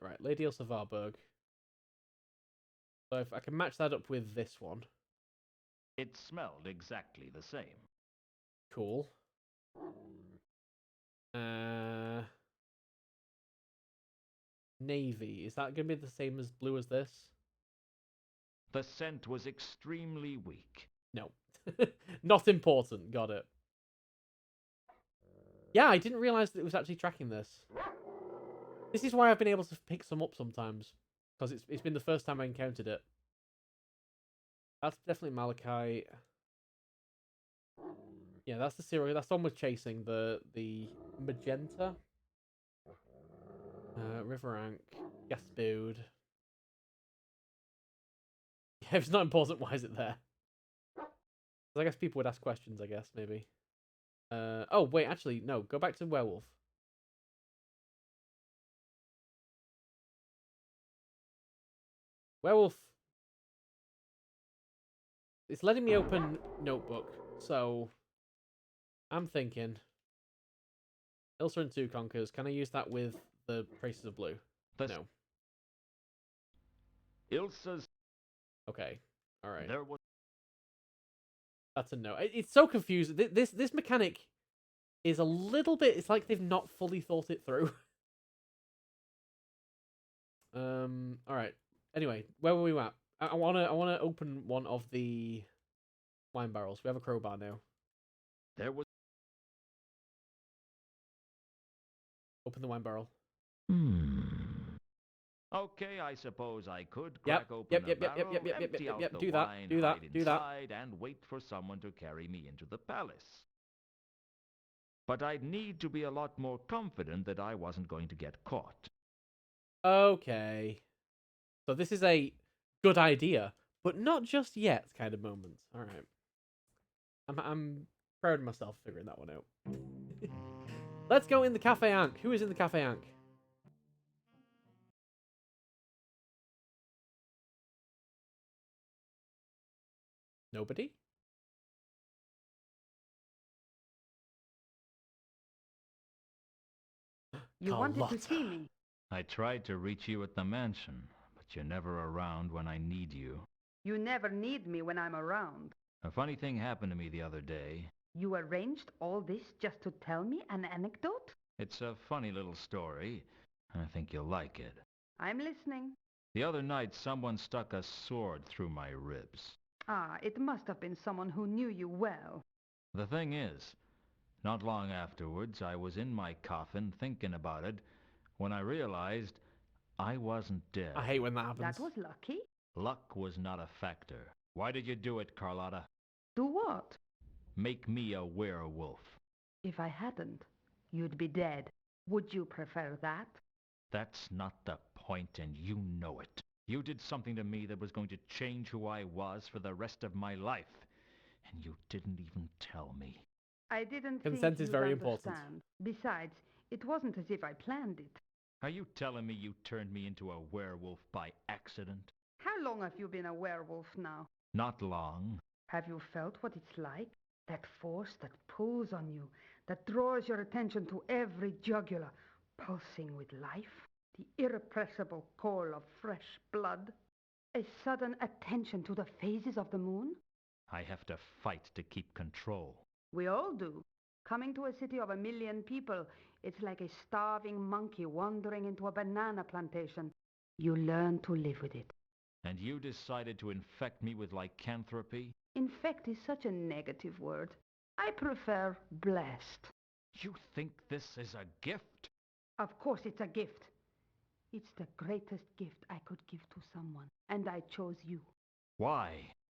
Right, Lady Ilsa Varberg. So if I can match that up with this one. It smelled exactly the same. Cool. Navy. Is that going to be the same as blue as this? The scent was extremely weak. No. Not important. Got it. Yeah, I didn't realize that it was actually tracking this. This is why I've been able to pick some up sometimes. Because it's been the first time I encountered it. That's definitely malachite. Yeah, that's the cereal. That's the one we're chasing. The magenta. River Ank. Gaspode. Yeah, if it's not important, why is it there? I guess people would ask questions, I guess, maybe. Oh, wait, actually, no. Go back to werewolf. Werewolf. It's letting me open notebook, so I'm thinking Ilsa and Two Conquers. Can I use that with the traces of blue? No. Ilsa's... Okay. All right. There was... That's a no. It's so confusing. This mechanic is a little bit... It's like they've not fully thought it through. All right. Anyway, where were we at? I wanna open one of the wine barrels. We have a crowbar now. There was... Open the wine barrel. Okay, I suppose I could crack open a barrel, empty out the Do wine, that. hide Do that. inside, and wait for someone to carry me into the palace. But I'd need to be a lot more confident that I wasn't going to get caught. Okay. So this is a good idea, but not just yet kind of moment. All right. I'm proud of myself figuring that one out. Let's go in the Cafe Ankh. Who is in the Cafe Ankh? Nobody? You wanted to see me. I tried to reach you at the mansion, but you're never around when I need you. You never need me when I'm around. A funny thing happened to me the other day. You arranged all this just to tell me an anecdote? It's a funny little story. I think you'll like it. I'm listening. The other night, someone stuck a sword through my ribs. Ah, it must have been someone who knew you well. The thing is, not long afterwards, I was in my coffin thinking about it when I realized I wasn't dead. I hate when that happens. That was lucky. Luck was not a factor. Why did you do it, Carlotta? Do what? Make me a werewolf. If I hadn't, you'd be dead. Would you prefer that? That's not the point, and you know it. You did something to me that was going to change who I was for the rest of my life, and you didn't even tell me. I didn't Consent think is very you'd important. understand. Besides, it wasn't as if I planned it. Are you telling me you turned me into a werewolf by accident? How long have you been a werewolf now? Not long. Have you felt what it's like? That force that pulls on you, that draws your attention to every jugular, pulsing with life? The irrepressible call of fresh blood? A sudden attention to the phases of the moon? I have to fight to keep control. We all do. Coming to a city of 1 million people, it's like a starving monkey wandering into a banana plantation. You learn to live with it. And you decided to infect me with lycanthropy? Infect is such a negative word. I prefer blessed. You think this is a gift? Of course it's a gift. It's the greatest gift I could give to someone, and I chose you. Why?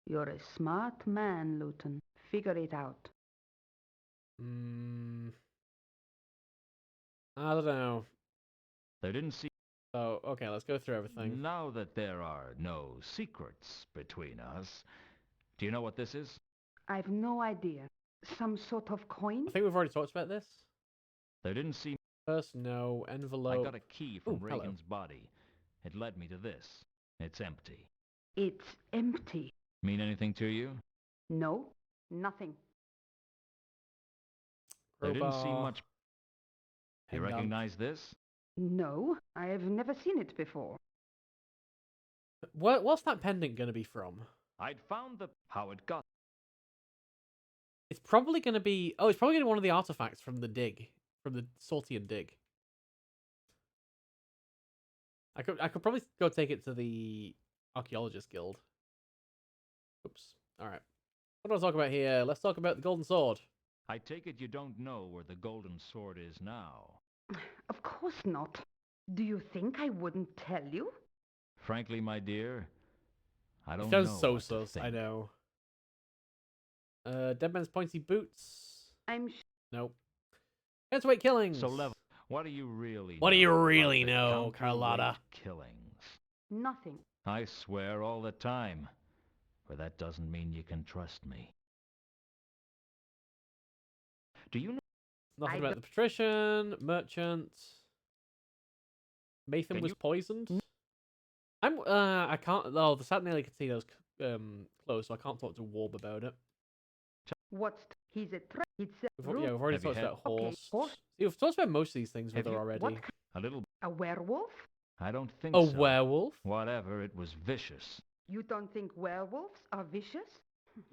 You're a smart man, Luton. Figure it out. I don't know. There didn't seem... So, okay, let's go through everything. Now that there are no secrets between us, do you know what this is? I've no idea. Some sort of coin? I think we've already talked about this. There didn't seem... First, no. Envelope. I got a key from Ooh, hello. Reagan's body. It led me to this. It's empty. It's empty. Mean anything to you? No, nothing. There didn't seem Crowbar. much... You Handgun. recognize this? No, I've never seen it before. What's that pendant going to be from? I'd found the... How it got... It's probably going to be... Oh, it's probably going to be one of the artifacts from the dig. From the Saltian dig. I could probably go take it to the Archaeologist Guild. Oops. Alright. What do I talk about here? Let's talk about the Golden Sword. I take it you don't know where the golden sword is now. Of course not. Do you think I wouldn't tell you? Frankly, my dear, I don't That know was so what to sus, I think. know. Dead Man's Pointy Boots. I'm Nope. Answerweight Killings. So, Level, what do you really What do know you about really the know, counterweight Carlotta? killings? nothing. I swear all the time, but that doesn't mean you can trust me. Do you know? Nothing I about the patrician, merchant. Mathan Can was you- poisoned. I can't. Oh, the Sat nearly could see those clothes, so I can't talk to Warb about it. He's a threat. It's a We've already Have you talked had- about Okay, horse. horse. See, we've talked about most of these things with Have her you- already. what? A little... A werewolf? I don't think A so. werewolf? Whatever, it was vicious. You don't think werewolves are vicious?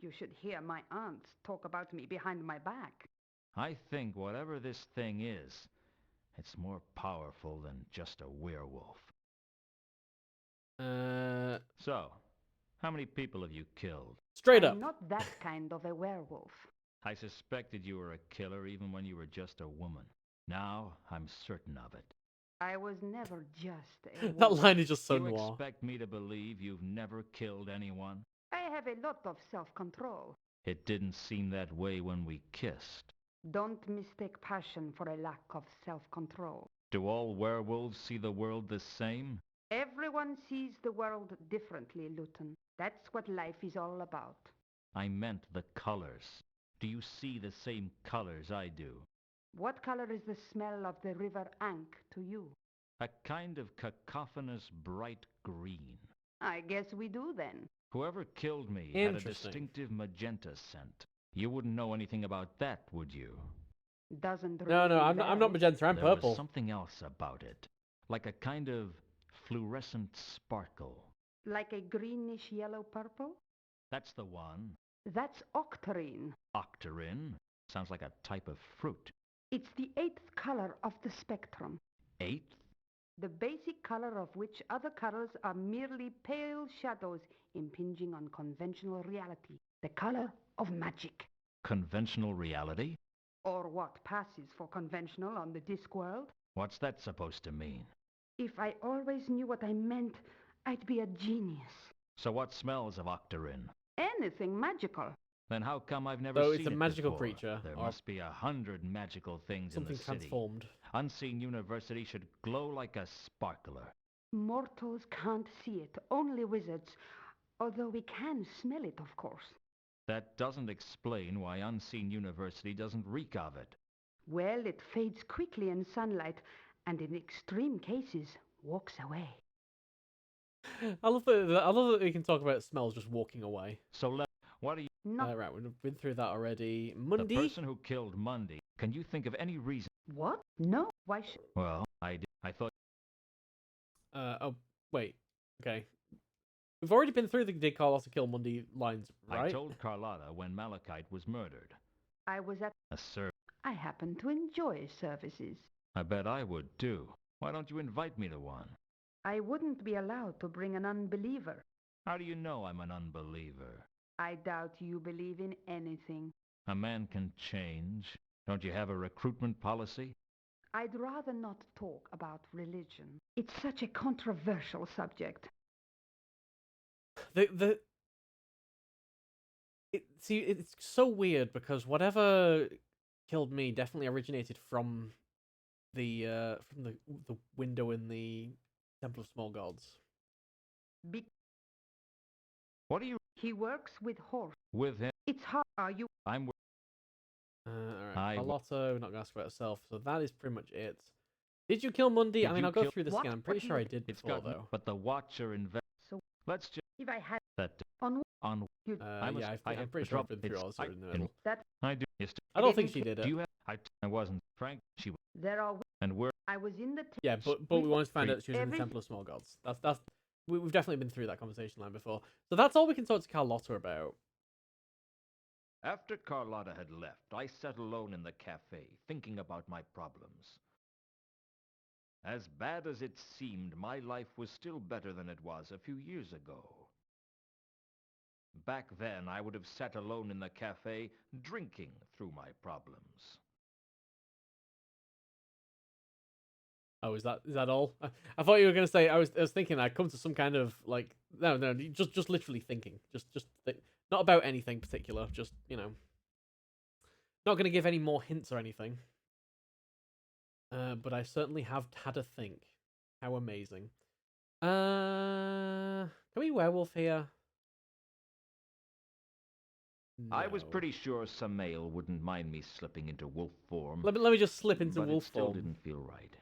You should hear my aunts talk about me behind my back. I think whatever this thing is, it's more powerful than just a werewolf. So, how many people have you killed? Straight I'm up. not that kind of a werewolf. I suspected you were a killer even when you were just a woman. Now, I'm certain of it. I was never just a That woman. line is just so you noir. expect me to believe you've never killed anyone? I have a lot of self-control. It didn't seem that way when we kissed. Don't mistake passion for a lack of self-control. Do all werewolves see the world the same? Everyone sees the world differently, Luton. That's what life is all about. I meant the colors. Do you see the same colors I do? What color is the smell of the river Ankh to you? A kind of cacophonous bright green. I guess we do then. Whoever killed me had a Interesting. distinctive magenta scent. You wouldn't know anything about that, would you? Doesn't No, ring I'm not bells. magenta. I'm There purple. was something else about it. Like a kind of fluorescent sparkle. Like a greenish yellow purple? That's the one. That's octarine. Octarine. Sounds like a type of fruit. It's the 8th color of the spectrum. 8th? The basic color of which other colors are merely pale shadows impinging on conventional reality. The color of magic. Conventional reality? Or what passes for conventional on the Discworld. What's that supposed to mean? If I always knew what I meant, I'd be a genius. So what smells of octarine? Anything magical. Then how come I've never So seen it's a it magical before? creature, There or must be 100 magical things in something the city. transformed. Unseen University should glow like a sparkler. Mortals can't see it, only wizards. Although we can smell it, of course. That doesn't explain why Unseen University doesn't reek of it. Well, it fades quickly in sunlight, and in extreme cases, walks away. I love that we can talk about smells just walking away. So, what are you... Not Right, we've been through that already. The Mundy? person who killed Mundy, can you think of any reason... what? No. Why should... Well, I did. I thought... Oh, wait. Okay. We've already been through the Did Carlos kill Mundy lines, right? I told Carlotta when Malachite was murdered. I was at... A sir... I happen to enjoy services. I bet I would, too. Why don't you invite me to one? I wouldn't be allowed to bring an unbeliever. How do you know I'm an unbeliever? I doubt you believe in anything. A man can change. Don't you have a recruitment policy? I'd rather not talk about religion. It's such a controversial subject. The It's so weird because whatever killed me definitely originated from the window in the Temple of Small Gods. Be- What are you he works with horse. with him? It's hard. Are you? I'm with Alright, I w- Carlotta, we're not gonna ask about herself, so that is pretty much it. Did you kill Mundi? I Did mean, you I'll go kill- through this What? again. I'm pretty What do sure you- I did it's before, got though. but the Watcher So Let's just if I had that on on you, I'm Yeah, I'm have pretty the sure I've trouble. been through all It's- this in the middle. that I do. Yes, I don't didn't think she did do it. you have I wasn't Frank. She there are. and we're I was in the. Yeah, but we wanted to find Free- out that she was in the every- Temple of Small Gods. We've definitely been through that conversation line before. So that's all we can talk to Carlotta about. After Carlotta had left, I sat alone in the cafe, thinking about my problems. As bad as it seemed, my life was still better than it was a few years ago. Back then, I would have sat alone in the cafe, drinking through my problems. Oh, is that all? I thought you were gonna say. I was thinking I'd come to some kind of like no, just literally thinking, not about anything particular. Just not gonna give any more hints or anything. But I certainly have had a think. How amazing. Can we werewolf here? I was No. pretty sure Samael wouldn't mind me slipping into wolf form. Let me just slip into but wolf it still form. didn't feel right.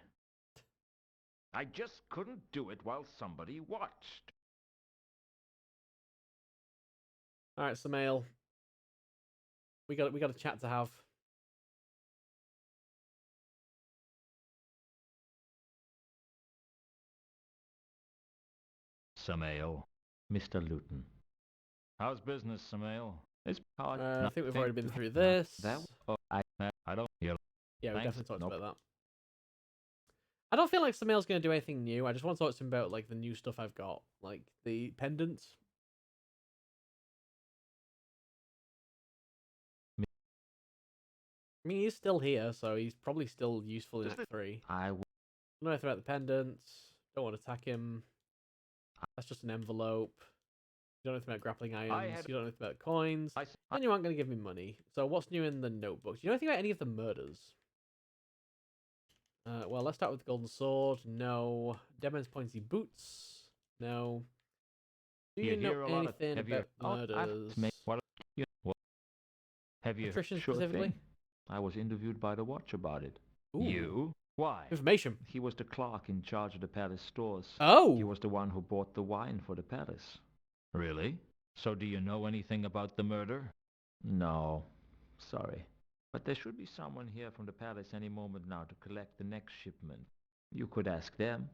I just couldn't do it while somebody watched. All right, Samael. We got a chat to have. Samael. Mr. Luton. How's business, Samael? It's hard. I think we've already been through this. I don't. Yeah, we Thanks. definitely talked Nope. about that. I don't feel like Samael's going to do anything new. I just want to talk to him about like the new stuff I've got, like the pendants. I mean, he's still here, so he's probably still useful in Act 3. I Don't know anything about the pendants. Don't want to attack him. That's just an envelope. You don't know anything about grappling irons. You don't know anything about coins. And you aren't going to give me money. So what's new in the notebooks? Do you know anything about any of the murders? Well, let's start with the golden sword. No. Dead man's pointy boots. No. Do you know anything about murders? Have you Patrician sure specifically? thing. I was interviewed by the watch about it. Ooh. You? Why? Information. He was the clerk in charge of the palace stores. Oh! He was the one who bought the wine for the palace. Really? So do you know anything about the murder? No. Sorry. But there should be someone here from the palace any moment now to collect the next shipment. You could ask them.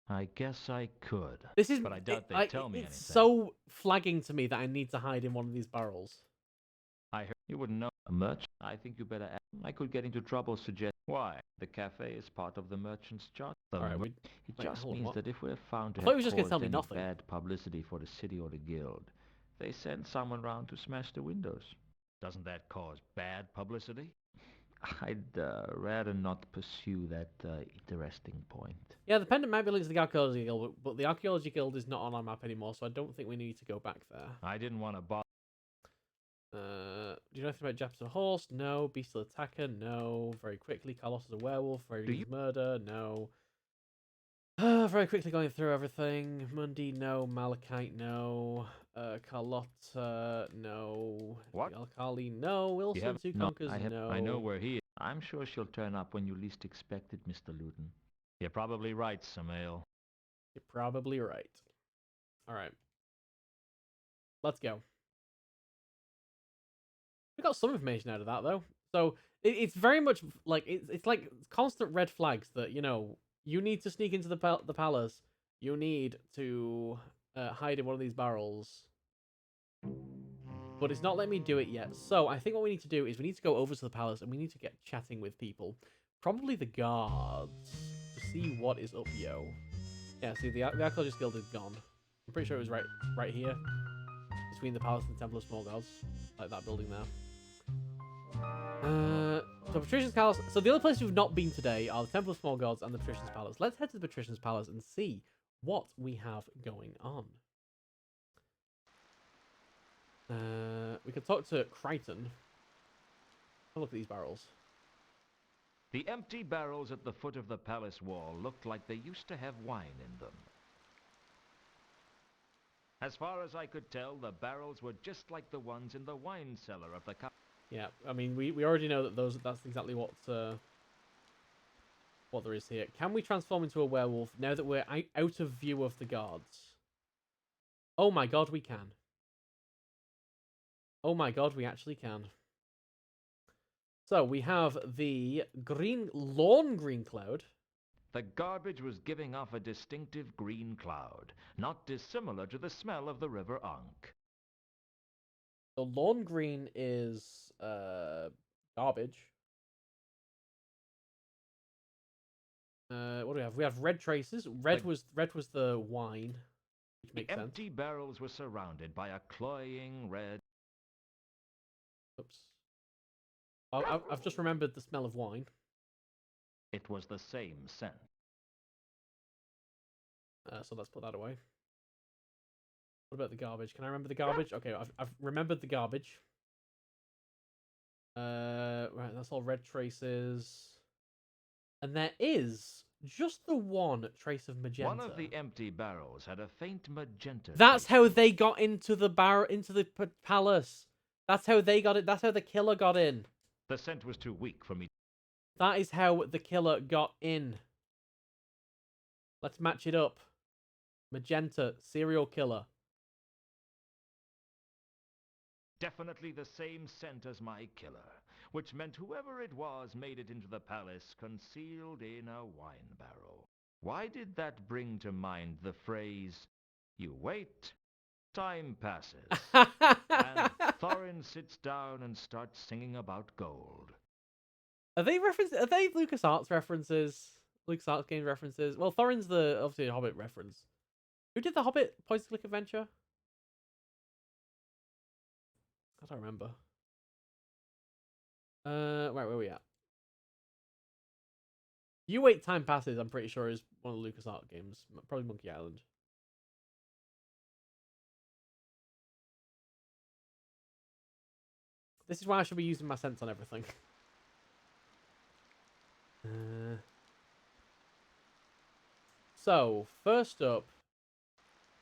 I guess I could. This is, but I doubt they'd tell me it's anything. so flagging to me that I need to hide in one of these barrels. I heard you wouldn't know a merchant. I think you better ask. I could get into trouble suggest why. The cafe is part of the merchant's charter. Alright, It just hold on, means what? that if we're found to I thought he have was just gonna caused tell me any nothing. bad publicity for the city or the guild, they send someone round to smash the windows. Doesn't that cause bad publicity? I'd rather not pursue that interesting point. Yeah, the pendant might be linked to the Archaeology Guild, but the Archaeology Guild is not on our map anymore, so I don't think we need to go back there. I didn't want to bother. Do you know anything about Japs a horse? No. Beastal attacker? No. Very quickly, Carlos is a werewolf. Very easy murder? No. Very quickly going through everything. Mundi? No. Malachite? No. Carlotta? No. What? Alkali? No. Wilson? Two Conquers? No. I know where he is. I'm sure she'll turn up when you least expect it, Mr. Luton. You're probably right, Samael. You're probably right. Alright. Let's go. We got some information out of that, though. So, it's very much like, it's like constant red flags that, you need to sneak into the palace. You need to hide in one of these barrels. But it's not letting me do it yet. So, I think what we need to do is we need to go over to the palace and we need to get chatting with people. Probably the guards. To see what is up, yo. Yeah, see, the Archaeologist Guild is gone. I'm pretty sure it was right here. Between the palace and the Temple of Small Gods. Like that building there. So Patrician's Palace. So the other places we've not been today are the Temple of Small Gods and the Patrician's Palace. Let's head to the Patrician's Palace and see what we have going on. We could talk to Crichton. Have a look at these barrels. The empty barrels at the foot of the palace wall looked like they used to have wine in them. As far as I could tell, the barrels were just like the ones in the wine cellar of the Yeah, I mean, we already know that that's exactly what there is here. Can we transform into a werewolf now that we're out of view of the guards? Oh my god, we can. Oh my god, we actually can. So we have the lawn green cloud. The garbage was giving off a distinctive green cloud, not dissimilar to the smell of the River Ankh. The lawn green is garbage. What do we have? We have red traces. Red was the wine, which makes sense. Empty barrels were surrounded by a cloying red. Oops. I've just remembered the smell of wine. It was the same scent. So let's put that away. What about the garbage? Can I remember the garbage? Okay, I've remembered the garbage. Right, that's all red traces. And there is just the one trace of magenta. One of the empty barrels had a faint magenta. That's how they got into the palace. That's how they got it. That's how the killer got in. The scent was too weak for me. That is how the killer got in. Let's match it up. Magenta, serial killer. Definitely the same scent as my killer, which meant whoever it was made it into the palace concealed in a wine barrel. Why did that bring to mind the phrase, "You wait, time passes," and Thorin sits down and starts singing about gold? Are they LucasArts references? LucasArts game references? Well, Thorin's obviously a Hobbit reference. Who did the Hobbit point-and-click adventure? I don't remember. Right, where are we at? You Wait, Time Passes, I'm pretty sure, is one of the LucasArts games. Probably Monkey Island. This is why I should be using my sense on everything. So, first up,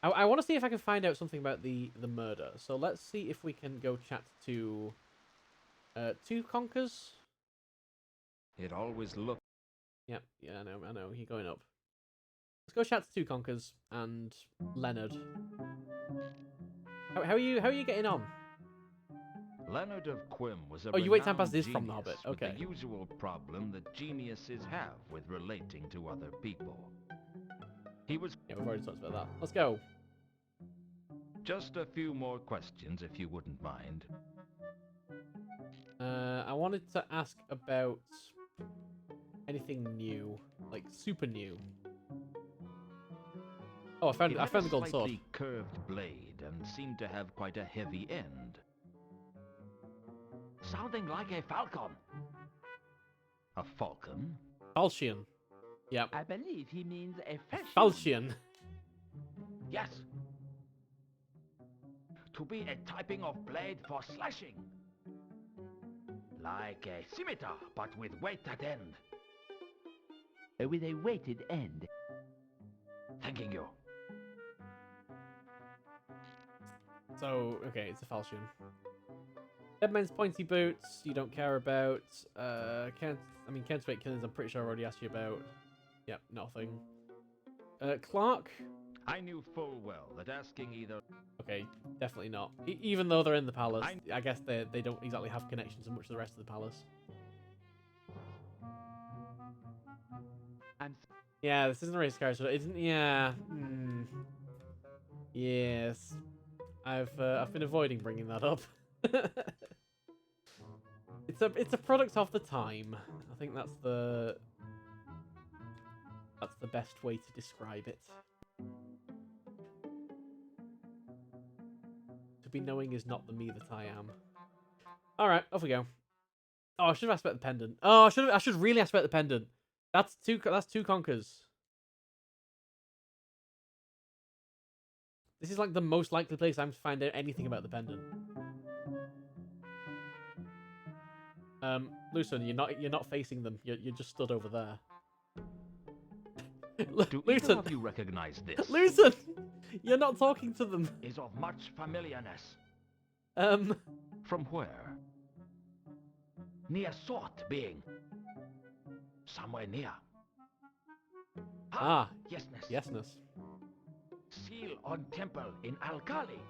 I want to see if I can find out something about the murder. So let's see if we can go chat to Two Conkers. It always looked. Yep, yeah, I know. You're going up. Let's go chat to Two Conkers and Leonard. How are you getting on? Leonard of Quim was a You Wait, Time renowned Passes is from The genius Hobbit. with Okay. the usual problem that geniuses have with relating to other people. He was. Yeah, we've already talked about that. Let's go. Just a few more questions, if you wouldn't mind. I wanted to ask about anything new, like super new. Oh, I found the gold sword. Slightly curved blade and seemed to have quite a heavy end. Sounding like a falcon. A falcon? Falchion. Yep. I believe he means a Falchion. Yes. To be a typing of blade for slashing. Like a scimitar, but with weight at end. With a weighted end. Thanking you. So, okay, it's a falchion. Deadman's pointy boots, you don't care about. Counterweight killings, I'm pretty sure I already asked you about. Yep, nothing. Clark? I knew full well that asking either... Okay, definitely not. Even though they're in the palace, I guess they don't exactly have connections to much of the rest of the palace. Yeah, this isn't a race character, isn't? Yeah. Yes. I've been avoiding bringing that up. It's a product of the time. I think that's the best way to describe it. To be knowing is not the me that I am. All right, off we go. Oh, I should have asked about the pendant. Oh, I should really ask about the pendant. That's two conkers. This is like the most likely place I'm to find out anything about the pendant. Luton, you're not facing them. You're just stood over there. Do either Luton, of you recognize this? Luton, you're not talking to them. Is of much familiarness. From where? Near sort being. Somewhere near. Yesness. Yesness. Seal on temple in Alkali.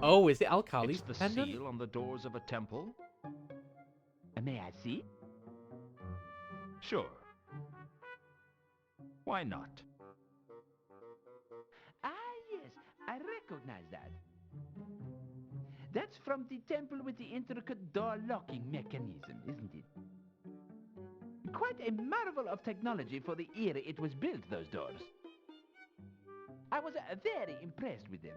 Oh, is it Alkali's It's the pendant? seal on the doors of a temple? May I see? Sure. Why not? Ah, yes, I recognize that. That's from the temple with the intricate door locking mechanism, isn't it? Quite a marvel of technology for the era it was built, those doors. I was very impressed with them.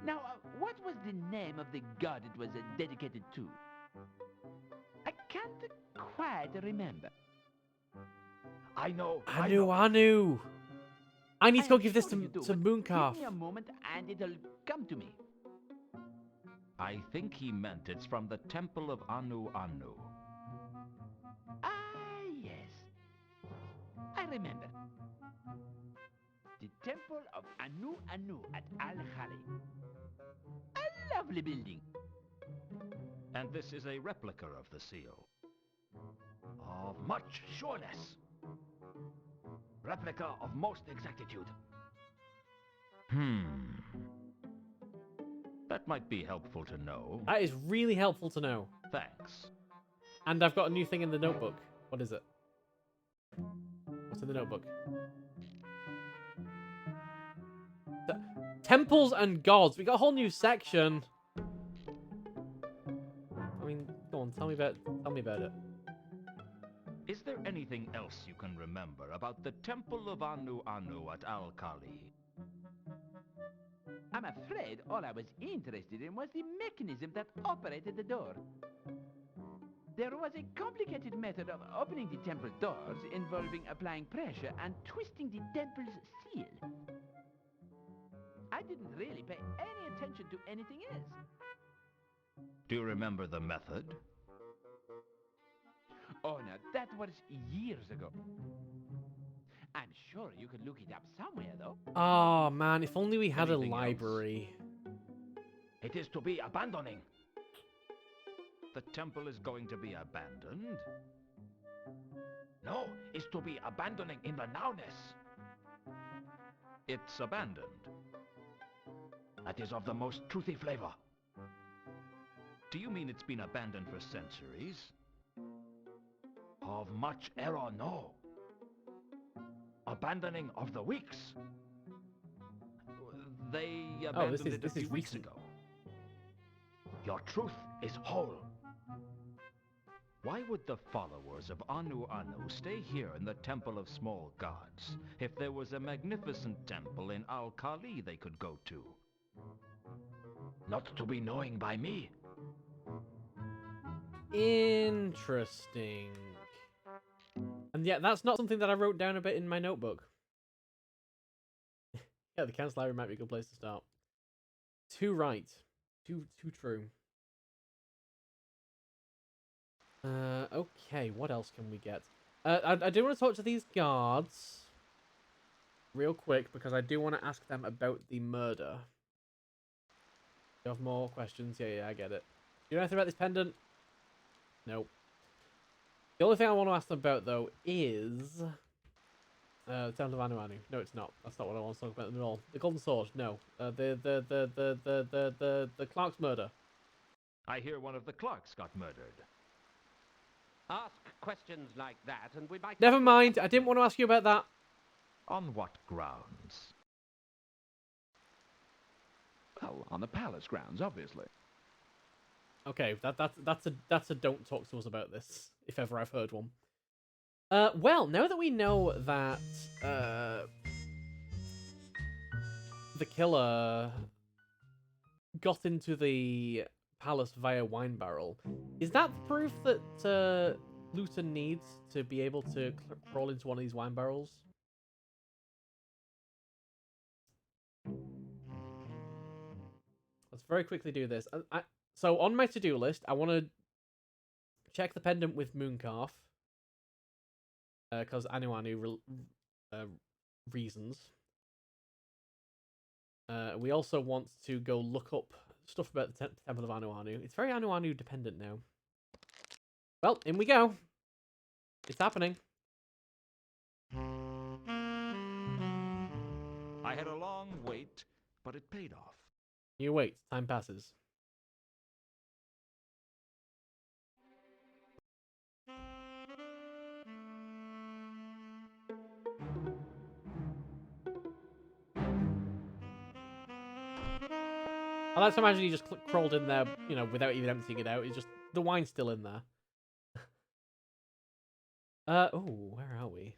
Now, what was the name of the god it was dedicated to? I can't quite remember. I know. Anu. I need to go give this to Mooncalf. Give me a moment and it'll come to me. I think he meant it's from the temple of Anu Anu. Ah, yes. I remember. The temple of Anu Anu at Al-Khali. A lovely building. And this is a replica of the seal. Of much sureness. Replica of most exactitude. That might be helpful to know. That is really helpful to know. Thanks. And I've got a new thing in the notebook. What is it? What's in the notebook? Temples and gods. We got a whole new section. I mean, go on, tell me about it. Is there anything else you can remember about the temple of Anu Anu at Al-Khali? I'm afraid all I was interested in was the mechanism that operated the door. There was a complicated method of opening the temple doors involving applying pressure and twisting the temple's seal. I didn't really pay any attention to anything else. Do you remember the method? Oh, no, that was years ago. I'm sure you could look it up somewhere, though. Oh, man, if only we had a Anything library. It is to be abandoning. The temple is going to be abandoned? No, it's to be abandoning in the nowness. It's abandoned. That is of the most truthy flavor. Do you mean it's been abandoned for centuries? Of much error, no. Abandoning of the weeks. They abandoned it a few weeks ago. Your truth is whole. Why would the followers of Anu Anu stay here in the Temple of Small Gods if there was a magnificent temple in Al-Khali they could go to? Not to be knowing by me. Interesting. And yeah, that's not something that I wrote down a bit in my notebook. Yeah, the council library might be a good place to start. Too right. Too true. Okay, what else can we get? I do want to talk to these guards real quick because I do want to ask them about the murder. You have more questions? Yeah, I get it. You know anything about this pendant? Nope. The only thing I want to ask them about, though, is the Temple of Anu Anu. No, it's not. That's not what I want to talk about at all. The Golden Sword. No. The Clark's murder. I hear one of the Clarks got murdered. Ask questions like that, and we might... Never mind. I didn't want to ask you about that. On what grounds? Well, on the palace grounds, obviously. Okay, that's a don't talk to us about this, if ever I've heard one. Well, now that we know that the killer got into the palace via wine barrel, is that proof that Luton needs to be able to crawl into one of these wine barrels? Let's very quickly do this. So on my to-do list, I want to check the pendant with Mooncalf. Because Anu reasons. We also want to go look up stuff about the Temple of Anu. It's very Anu dependent now. Well, in we go. It's happening. I had a long wait, but it paid off. You wait. Time passes. I like to imagine he just crawled in there, you know, without even emptying it out. It's just the wine's still in there. Oh, where are we?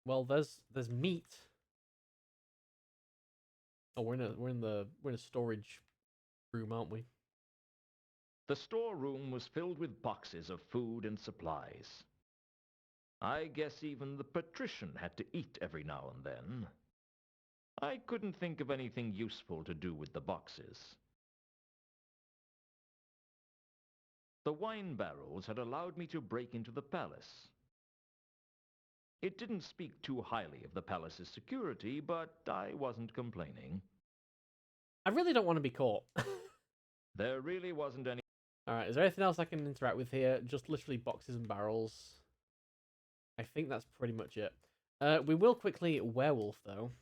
Well, there's meat. Oh, we're in a storage room, aren't we? The storeroom was filled with boxes of food and supplies. I guess even the patrician had to eat every now and then. I couldn't think of anything useful to do with the boxes. The wine barrels had allowed me to break into the palace. It didn't speak too highly of the palace's security, but I wasn't complaining. I really don't want to be caught. There really wasn't any. Alright, is there anything else I can interact with here? Just literally boxes and barrels. I think that's pretty much it. We will quickly werewolf, though.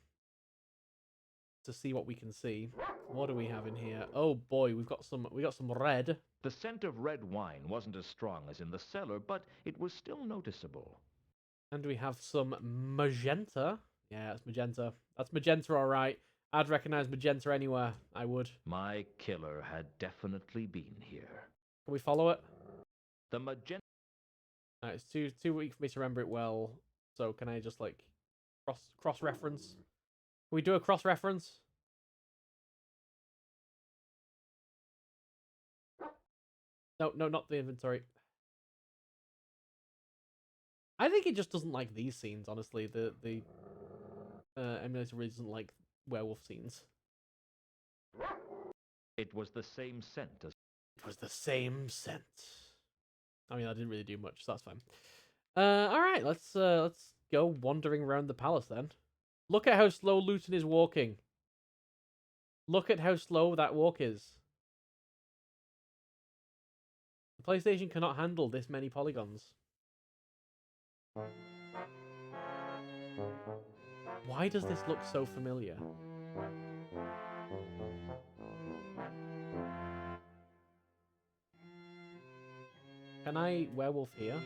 To see what we can see. What do we have in here? Oh boy, we got some red. The scent of red wine wasn't as strong as in the cellar, but it was still noticeable. And we have some magenta. Yeah, it's magenta. That's magenta, alright. I'd recognize magenta anywhere. I would. My killer had definitely been here. Can we follow it? The magenta. It's too weak for me to remember it well. So can I just like cross reference? Can we do a cross reference? No, not the inventory. I think it just doesn't like these scenes, honestly. The emulator really doesn't like werewolf scenes. It was the same scent as. It was the same scent. I mean, I didn't really do much, so that's fine. All right, let's go wandering around the palace then. Look at how slow Luton is walking. Look at how slow that walk is. The PlayStation cannot handle this many polygons. Why does this look so familiar? Can I werewolf here?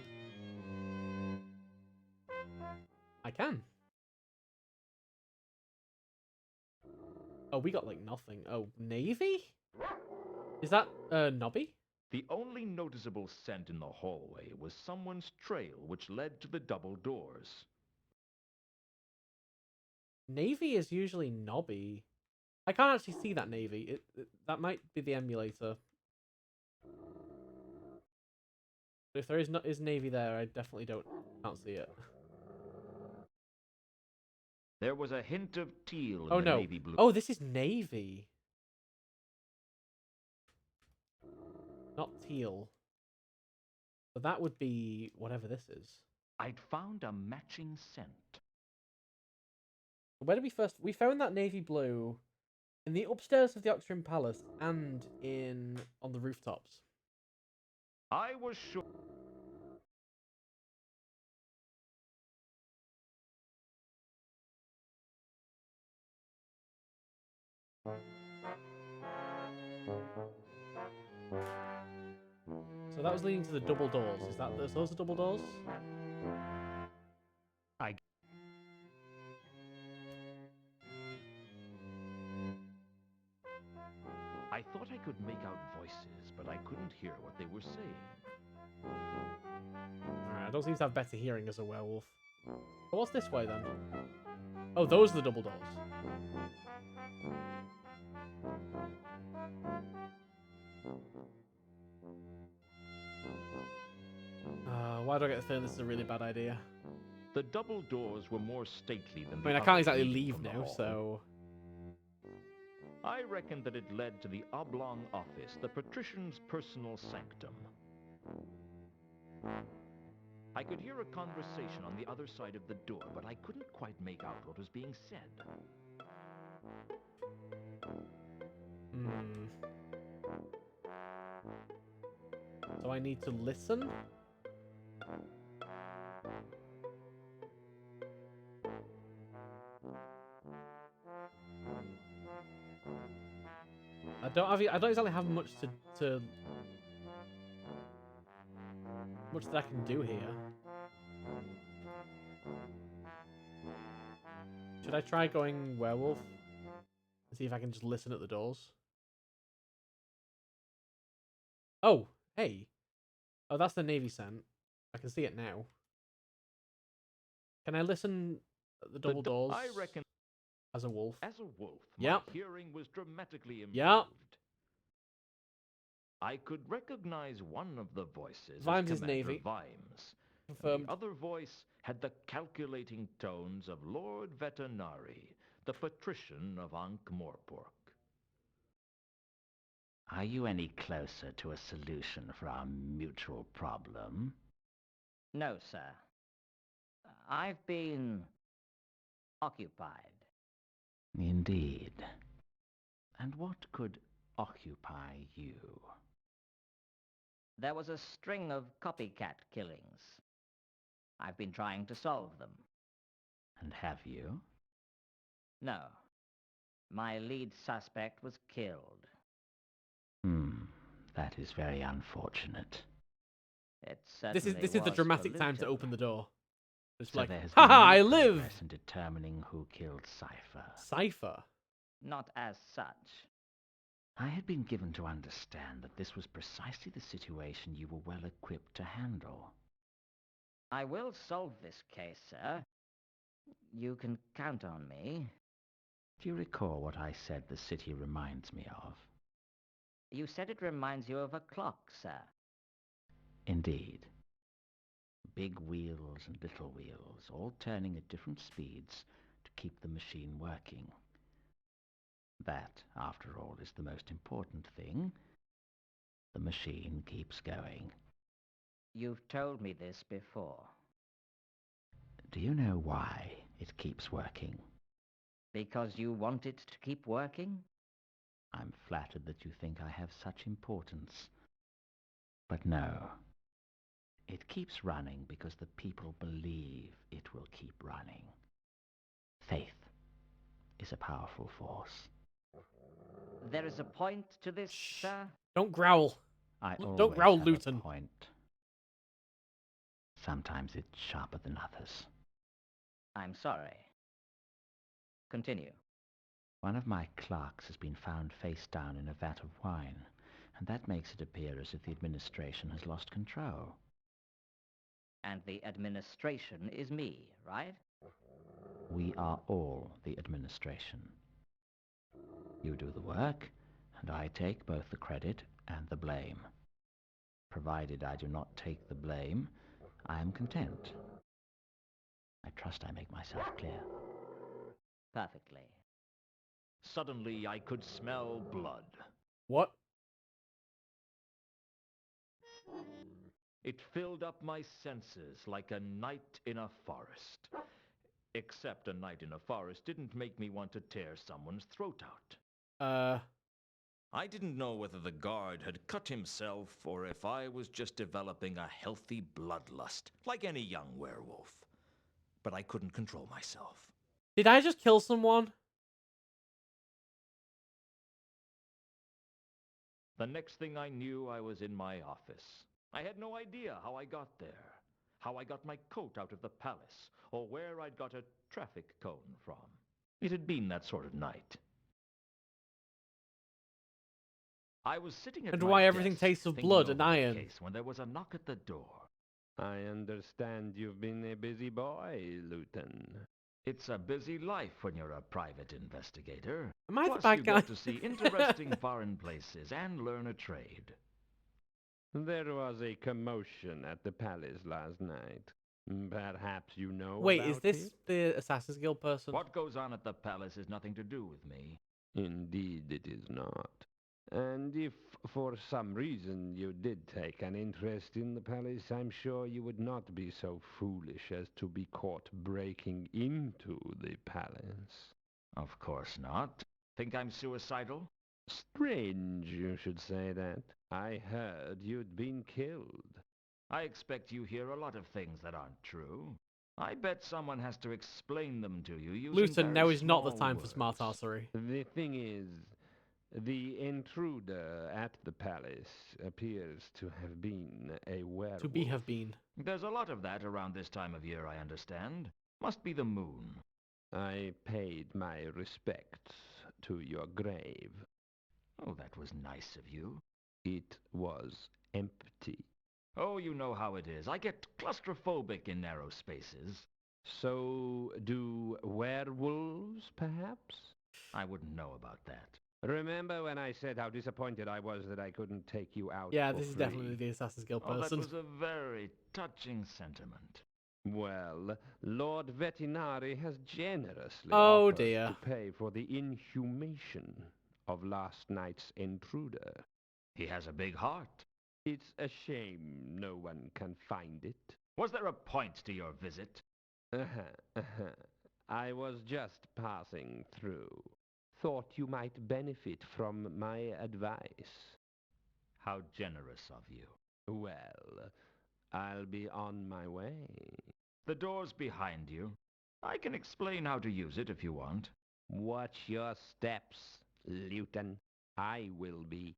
I can. Oh, we got like nothing. Oh, Navy? Is that Nobby? The only noticeable scent in the hallway was someone's trail which led to the double doors. Navy is usually Nobby. I can't actually see that Navy. That might be the emulator. But if there is Navy there, I definitely can't see it. There was a hint of teal in Oh the no. navy blue. Oh, this is Navy. Not teal. So that would be whatever this is. I'd found a matching scent. Where did we first... We found that navy blue in the upstairs of the Oxford Palace and on the rooftops. I was sure. So that was leading to the double doors. Is that those are double doors? I thought I could make out voices, but I couldn't hear what they were saying. Alright, I don't seem to have better hearing as a werewolf. But what's this way then? Oh, those are the double doors. Why do I get the feeling this is a really bad idea? The double doors were more stately than I the mean, I others can't exactly leading leave from the now, hall. so... I reckoned that it led to the oblong office, the patrician's personal sanctum. I could hear a conversation on the other side of the door, but I couldn't quite make out what was being said. So I need to listen? I don't exactly have much much that I can do here. Should I try going werewolf? And see if I can just listen at the doors. Oh, hey. Oh, that's the Navy scent. I can see it now. Can I listen at the double doors? I reckon as a wolf. As a wolf, Yep. my hearing was dramatically improved. Yep. I could recognize one of the voices Vimes as is Commander Navy. Vimes. Confirmed. The other voice had the calculating tones of Lord Vetinari, the patrician of Ankh-Morpork. Are you any closer to a solution for our mutual problem? No, sir. I've been occupied. Indeed. And what could occupy you? There was a string of copycat killings. I've been trying to solve them. And have you? No. My lead suspect was killed. That is very unfortunate. It This certainly is the was dramatic for time to Luton. open the door. It's So like, there has haha, been no I live! progress in determining who killed Cypher. Cypher? Not as such. I had been given to understand that this was precisely the situation you were well equipped to handle. I will solve this case, sir. You can count on me. Do you recall what I said the city reminds me of? You said it reminds you of a clock, sir. Indeed. Big wheels and little wheels, all turning at different speeds to keep the machine working. That, after all, is the most important thing. The machine keeps going. You've told me this before. Do you know why it keeps working? Because you want it to keep working? I'm flattered that you think I have such importance. But no. It keeps running because the people believe it will keep running. Faith is a powerful force. There is a point to this, sir? Don't growl. Don't Don't growl, Luton. Point. Sometimes it's sharper than others. I'm sorry. Continue. One of my clerks has been found face down in a vat of wine, and that makes it appear as if the administration has lost control. And the administration is me, right? We are all the administration. You do the work, and I take both the credit and the blame. Provided I do not take the blame, I am content. I trust I make myself clear. Perfectly. Suddenly, I could smell blood. What? It filled up my senses like a night in a forest. Except a night in a forest didn't make me want to tear someone's throat out. I didn't know whether the guard had cut himself or if I was just developing a healthy bloodlust, like any young werewolf. But I couldn't control myself. Did I just kill someone? The next thing I knew, I was in my office. I had no idea how I got there, how I got my coat out of the palace, or where I'd got a traffic cone from. It had been that sort of night. I was sitting at And my why everything desk tastes of thinking blood over and the iron. case when there was a knock at the door. I understand you've been a busy boy, Luton. It's a busy life when you're a private investigator. Am I the Plus, bad you guy? get to see interesting foreign places and learn a trade. There was a commotion at the palace last night. Perhaps you know Wait, is about this it? the Assassin's Guild person? What goes on at the palace has nothing to do with me. Indeed it is not. And if for some reason you did take an interest in the palace, I'm sure you would not be so foolish as to be caught breaking into the palace. Of course not. Think I'm suicidal? Strange you should say that. I heard you'd been killed. I expect you hear a lot of things that aren't true. I bet someone has to explain them to you using Luton, now very is not the small time for smart words. arsery. The thing is, the intruder at the palace appears to have been a werewolf. To be have been. There's a lot of that around this time of year, I understand. Must be the moon. I paid my respects to your grave. Oh, that was nice of you. It was empty. Oh, you know how it is. I get claustrophobic in narrow spaces. So do werewolves, perhaps? I wouldn't know about that. Remember when I said how disappointed I was that I couldn't take you out Yeah, for this is free? definitely the Assassin's Guild Oh, that person. was a very touching sentiment. Well, Lord Vetinari has generously Oh, offered dear. to pay for the inhumation of last night's intruder. He has a big heart. It's a shame no one can find it. Was there a point to your visit? I was just passing through. Thought you might benefit from my advice. How generous of you. Well, I'll be on my way. The door's behind you. I can explain how to use it if you want. Watch your steps, Luton. I will be.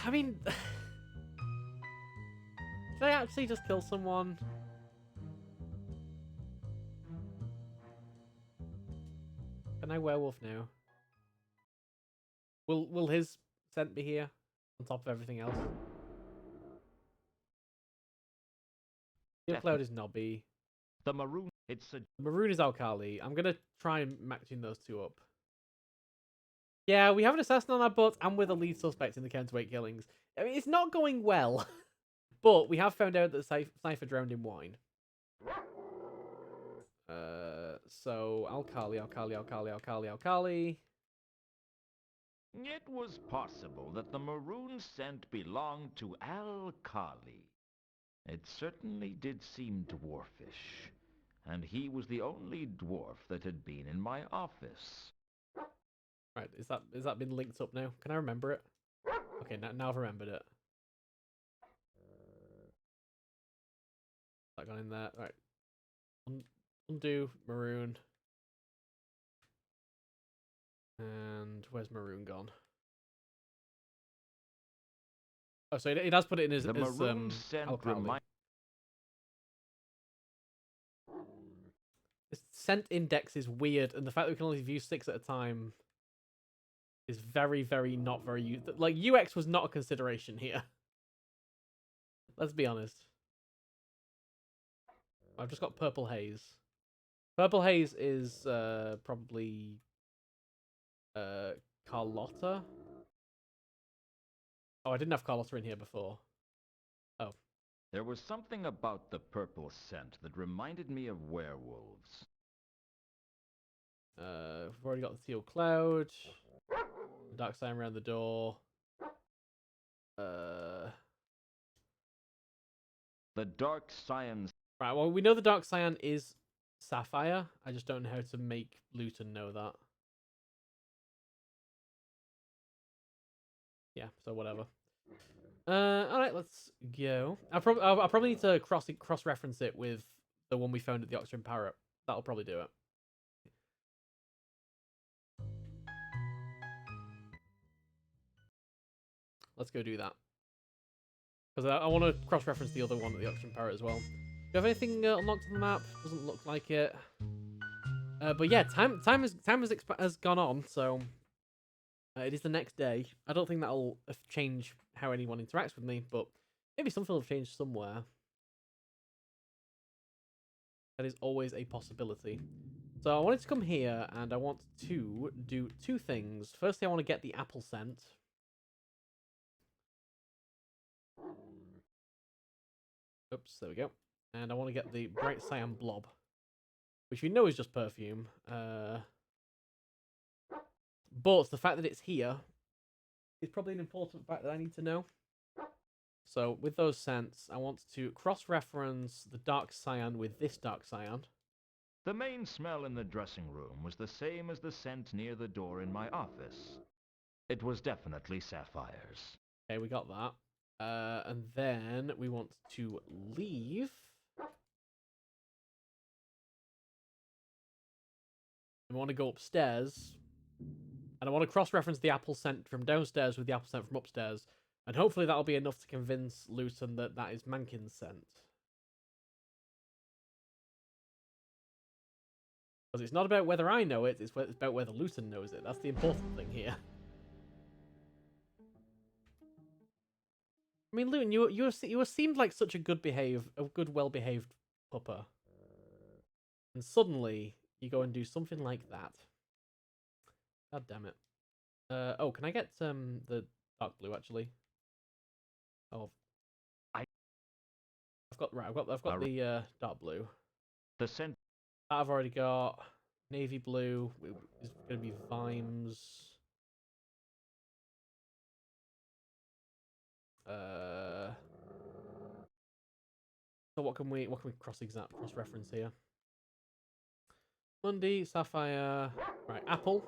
I mean, did I actually just kill someone? Can I werewolf now? Will his scent be here on top of everything else? Your cloud is knobby. The maroon, it's a... Maroon is alkali. I'm gonna try and matching those two up. Yeah, we have an assassin on our butt, and we're the lead suspect in the Ken to 8 killings. I mean, it's not going well, but we have found out that Cypher drowned in wine. So alkali. It was possible that the maroon scent belonged to alkali. It certainly did seem dwarfish, and he was the only dwarf that had been in my office. Right, is that been linked up now? Can I remember it? Okay, now I've remembered it. That gone in there. Right. Undo maroon. And where's maroon gone? Oh, so it has put it in as The maroon scent alkali. This scent index is weird, and the fact that we can only view 6 at a time is very, very not very... Like, UX was not a consideration here. Let's be honest. I've just got purple haze. Purple haze is probably Carlotta. Oh, I didn't have Carlotta in here before. Oh. There was something about the purple scent that reminded me of werewolves. We've already got the teal cloud. Dark sign around the door. The dark cyan... Right, well, we know the dark cyan is sapphire. I just don't know how to make Luton know that. Yeah, so whatever. Alright, let's go. I'll probably need to cross-reference it with the one we found at the Oxygen Parrot. That'll probably do it. Let's go do that. Because I want to cross-reference the other one at the Oxygen Parrot as well. Do you have anything unlocked on the map? Doesn't look like it. But yeah, time has gone on, so it is the next day. I don't think that'll change how anyone interacts with me, but maybe something will have changed somewhere. That is always a possibility. So I wanted to come here, and I want to do 2 things. Firstly, I want to get the apple scent. Oops, there we go. And I want to get the bright cyan blob, which we know is just perfume. But the fact that it's here is probably an important fact that I need to know. So with those scents, I want to cross-reference the dark cyan with this dark cyan. The main smell in the dressing room was the same as the scent near the door in my office. It was definitely sapphires. Okay, we got that. And then we want to leave. And we want to go upstairs. And I want to cross-reference the apple scent from downstairs with the apple scent from upstairs. And hopefully that'll be enough to convince Luton that that is Mankin's scent. Because it's not about whether I know it, it's about whether Luton knows it. That's the important thing here. I mean, Luton, you seemed like such a good well-behaved pupper. And suddenly, you go and do something like that. God damn it. Oh, can I get the dark blue, actually? Oh. I've got the dark blue. The scent... I've already got navy blue. It's going to be Vimes. So what can we cross-reference here? Monday, Sapphire, right, Apple.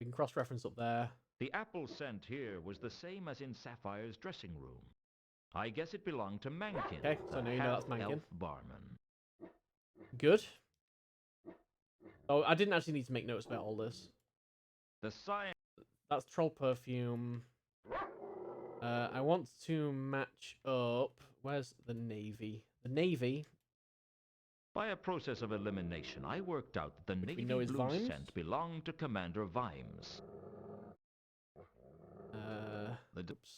We can cross-reference up there. The apple scent here was the same as in Sapphire's dressing room. I guess it belonged to Mankin, okay, so now you know that's Mankin. Elf barman. Good. Oh, I didn't actually need to make notes about all this. The science... That's troll perfume. I want to match up... Where's the navy? The navy... By a process of elimination, I worked out that the navy blue Vimes? scent belonged to Commander Vimes. Oops.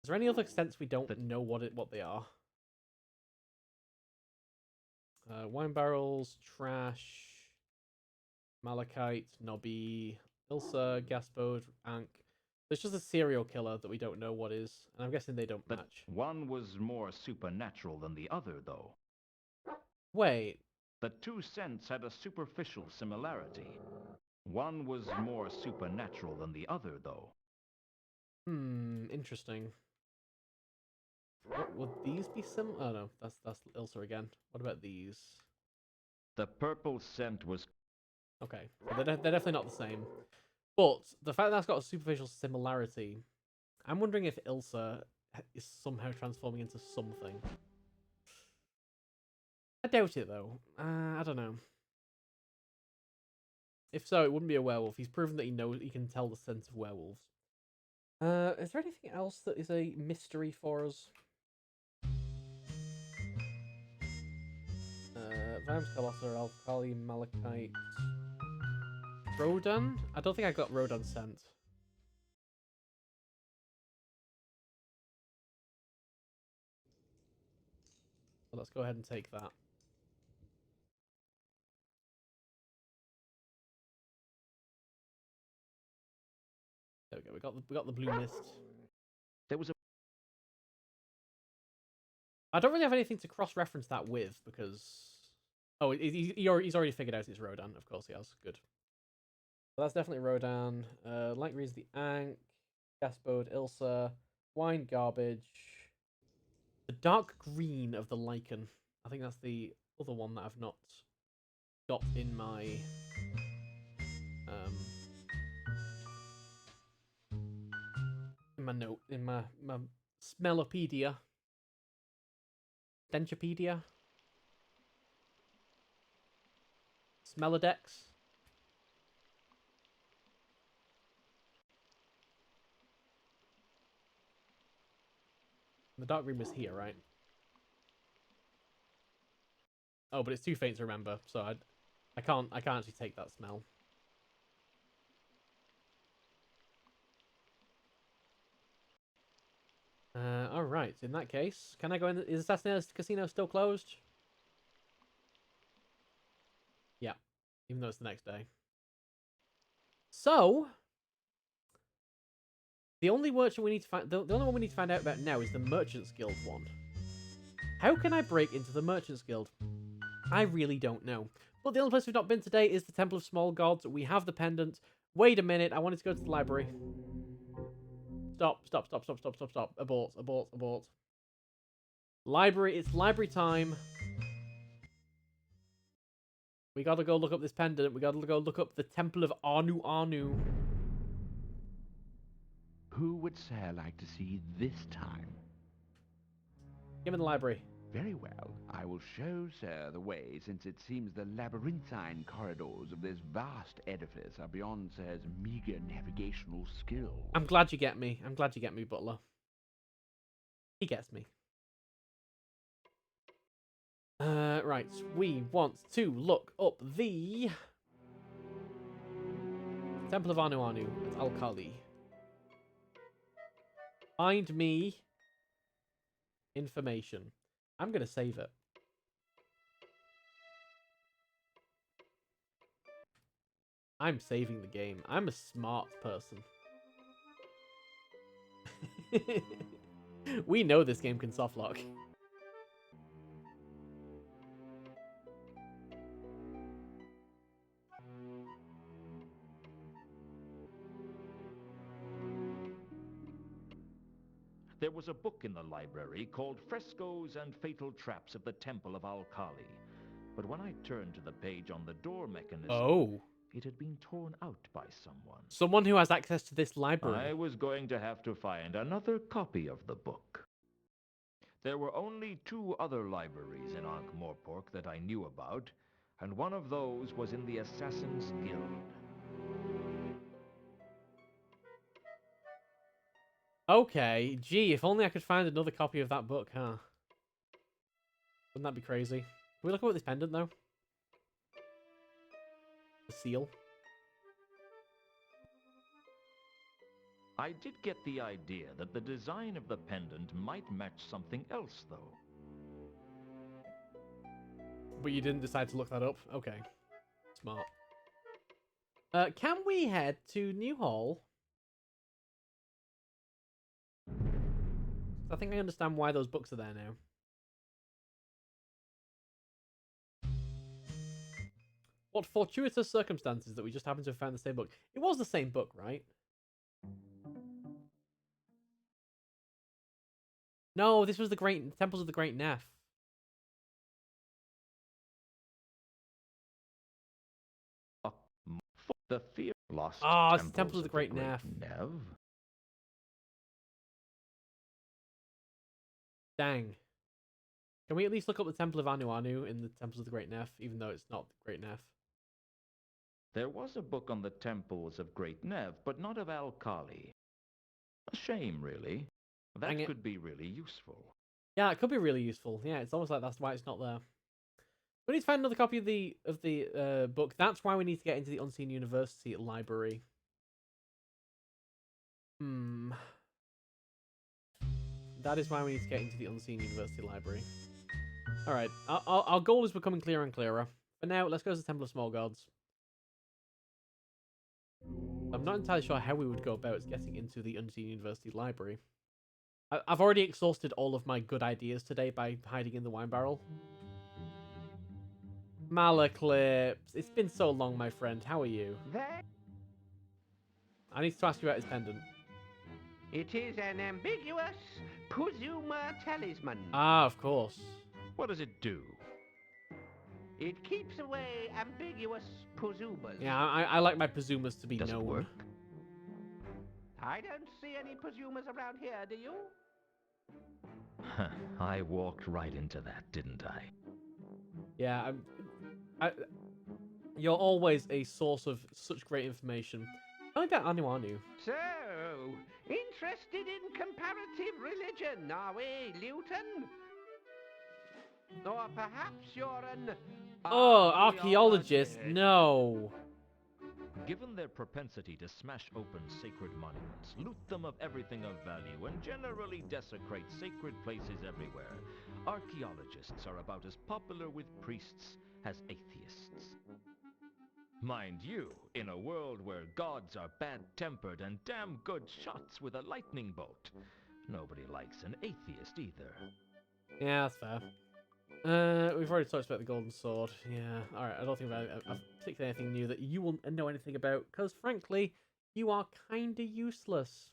Is there any other scents we don't know what they are? Wine barrels, trash, malachite, knobby, Ilsa, Gaspode, Ankh. There's just a serial killer that we don't know what is, and I'm guessing they don't match. One was more supernatural than the other, though. Wait. The two scents had a superficial similarity. One was more supernatural than the other, though. Interesting. Would these be similar? Oh no, that's Ilsa again. What about these? The purple scent was... Okay, so they're definitely not the same. But the fact that that's got a superficial similarity, I'm wondering if Ilsa is somehow transforming into something. I doubt it though. I don't know. If so, it wouldn't be a werewolf. He's proven that he can tell the scent of werewolves. Is there anything else that is a mystery for us? Vimes, Colosser, Alkali, Malachite, Rodan? I don't think I got Rodan scent. So let's go ahead and take that. There we go. We got the blue mist. There was a... I don't really have anything to cross-reference that with because... Oh, he's already figured out it's Rodan. Of course he has. Good. So that's definitely Rodan. Light Reed's the Ankh. Gaspode, Ilsa. Wine Garbage. The dark green of the Lichen. I think that's the other one that I've not got in my... in my Smellopedia. Denchopedia. Smellodex. The dark green was here, right? Oh, but it's too faint to remember, so I can't actually take that smell. Alright, in that case, can I go in? Is Assassin's Casino still closed? Yeah, even though it's the next day. So, The only merchant we need to find, the only one we need to find out about now is the Merchants Guild one. How can I break into the Merchants Guild? I really don't know. But the only place we've not been today is the Temple of Small Gods. We have the pendant. Wait a minute, I wanted to go to the library. Stop. Abort. Library, it's library time. We gotta go look up this pendant. We gotta go look up the Temple of Anu. Who would Sir like to see this time? Give me the library. Very well. I will show Sir the way, since it seems the labyrinthine corridors of this vast edifice are beyond Sir's meager navigational skill. I'm glad you get me, Butler. He gets me. Right. We want to look up the Temple of Anu at Al-Khali. Find me information. I'm going to save it. I'm saving the game. I'm a smart person. We know this game can softlock. There was a book in the library called Frescoes and Fatal Traps of the Temple of Al-Khali. But when I turned to the page on the door mechanism, it had been torn out by someone. Someone who has access to this library. I was going to have to find another copy of the book. There were only 2 other libraries in Ankh-Morpork that I knew about, and one of those was in the Assassin's Guild. Okay, gee, if only I could find another copy of that book, huh? Wouldn't that be crazy? Can we look at this pendant, though? The seal. I did get the idea that the design of the pendant might match something else, though. But you didn't decide to look that up? Okay. Smart. Can we head to Newhall? I think I understand why those books are there now. What fortuitous circumstances that we just happened to have found the same book. It was the same book, right? No, this was the Temples of the Great Neff. The fear lost. Ah, it's the Temples of the Great Neff. Dang. Can we at least look up the Temple of Anu in the Temples of the Great Neff, even though it's not the Great Neff? There was a book on the Temples of Great Nev, but not of Al-Khali. A shame, really. That could be really useful. Yeah, it could be really useful. Yeah, it's almost like that's why it's not there. We need to find another copy of the book. That's why we need to get into the Unseen University library. That is why we need to get into the Unseen University library. Alright, our goal is becoming clearer and clearer. For now, let's go to the Temple of Small Gods. I'm not entirely sure how we would go about getting into the Unseen University library. I've already exhausted all of my good ideas today by hiding in the wine barrel. Malaclips, it's been so long, my friend. How are you? I need to ask you about his pendant. It is an ambiguous Puzuma talisman. Ah, of course. What does it do? It keeps away ambiguous Puzumas. Yeah, I like my Puzumas to be Does known. it work? I don't see any Puzumas around here, do you? I walked right into that, didn't I? Yeah, you're always a source of such great information. Tell me about Anu. So, interested in comparative religion, are we, Luton? Or perhaps you're an... archaeologist, no. Given their propensity to smash open sacred monuments, loot them of everything of value, and generally desecrate sacred places everywhere, archaeologists are about as popular with priests as atheists. Mind you, in a world where gods are bad-tempered and damn good shots with a lightning bolt, nobody likes an atheist either. Yeah, that's fair. We've already talked about the golden sword. Yeah, alright, I don't think I've particularly anything new that you will know anything about, because frankly, you are kinda useless.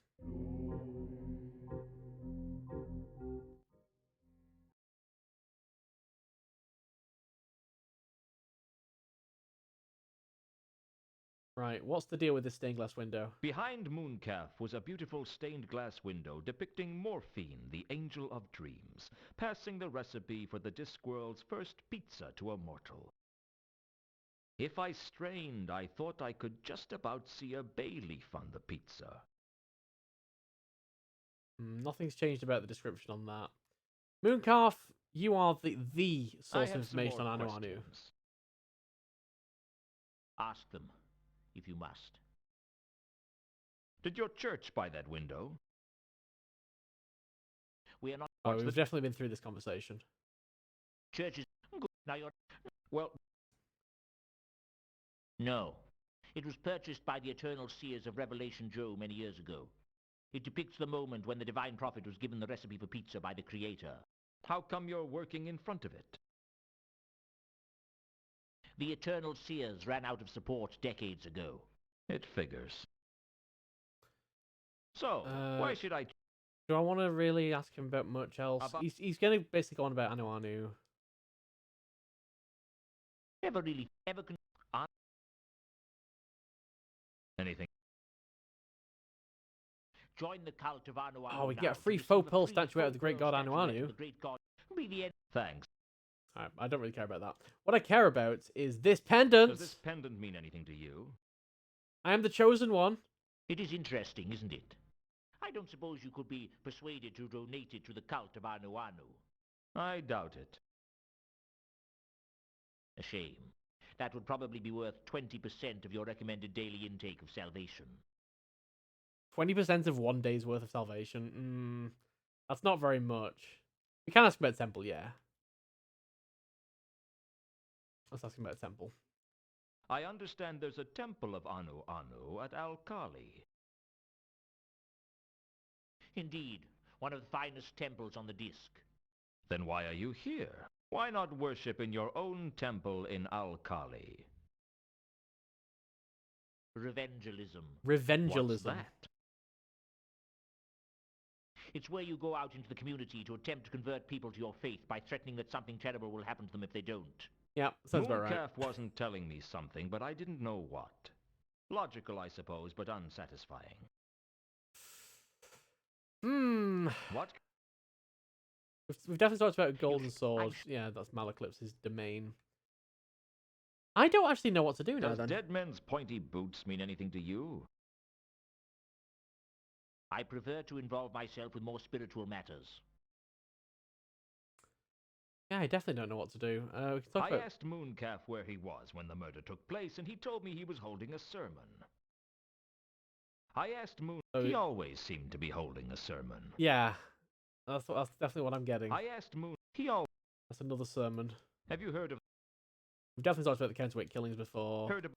Right, what's the deal with this stained glass window? Behind Mooncalf was a beautiful stained glass window depicting Morphine, the angel of dreams, passing the recipe for the Discworld's first pizza to a mortal. If I strained, I thought I could just about see a bay leaf on the pizza. Nothing's changed about the description on that. Mooncalf, you are the source of information on Anu Anu. Ask them, if you must. Did your church buy that window? We are not... Oh, we've definitely been through this conversation. Churches... Now you're... Well... No. It was purchased by the Eternal Seers of Revelation Joe many years ago. It depicts the moment when the divine prophet was given the recipe for pizza by the Creator. How come you're working in front of it? The Eternal Seers ran out of support decades ago. It figures. So, why should I... Do I want to really ask him about much else? He's going to basically go on about Anu Anu. Never really... Anything? Join the cult of Anu Anu. Oh, we get a free faux pearl statue out of the great god Anu Anu. Thanks. Alright, I don't really care about that. What I care about is this pendant! Does this pendant mean anything to you? I am the chosen one. It is interesting, isn't it? I don't suppose you could be persuaded to donate it to the cult of Anu Anu. I doubt it. A shame. That would probably be worth 20% of your recommended daily intake of salvation. 20% of 1 day's worth of salvation. That's not very much. We can ask about temple, yeah. Let's ask him about temple. I understand there's a temple of Anu Anu at Al-Kali. Indeed, one of the finest temples on the disc. Then why are you here? Why not worship in your own temple in Al-Kali? Revengelism. Revengelism. What's that? It's where you go out into the community to attempt to convert people to your faith by threatening that something terrible will happen to them if they don't. Yeah, sounds about right. Mooncalf wasn't telling me something, but I didn't know what. Logical, I suppose, but unsatisfying. What? We've definitely talked about Golden Sword. Yeah, that's Malaclips's domain. I don't actually know what to do now, Does then. dead men's pointy boots mean anything to you? I prefer to involve myself with more spiritual matters. Yeah, I definitely don't know what to do. We can talk I about... asked Mooncalf where he was when the murder took place, and he told me he was holding a sermon. I asked Moon... He always seemed to be holding a sermon. Yeah, that's definitely what I'm getting. I asked Moon... He always... That's another sermon. Have you heard of... We've definitely talked about the counterweight killings before. Heard of...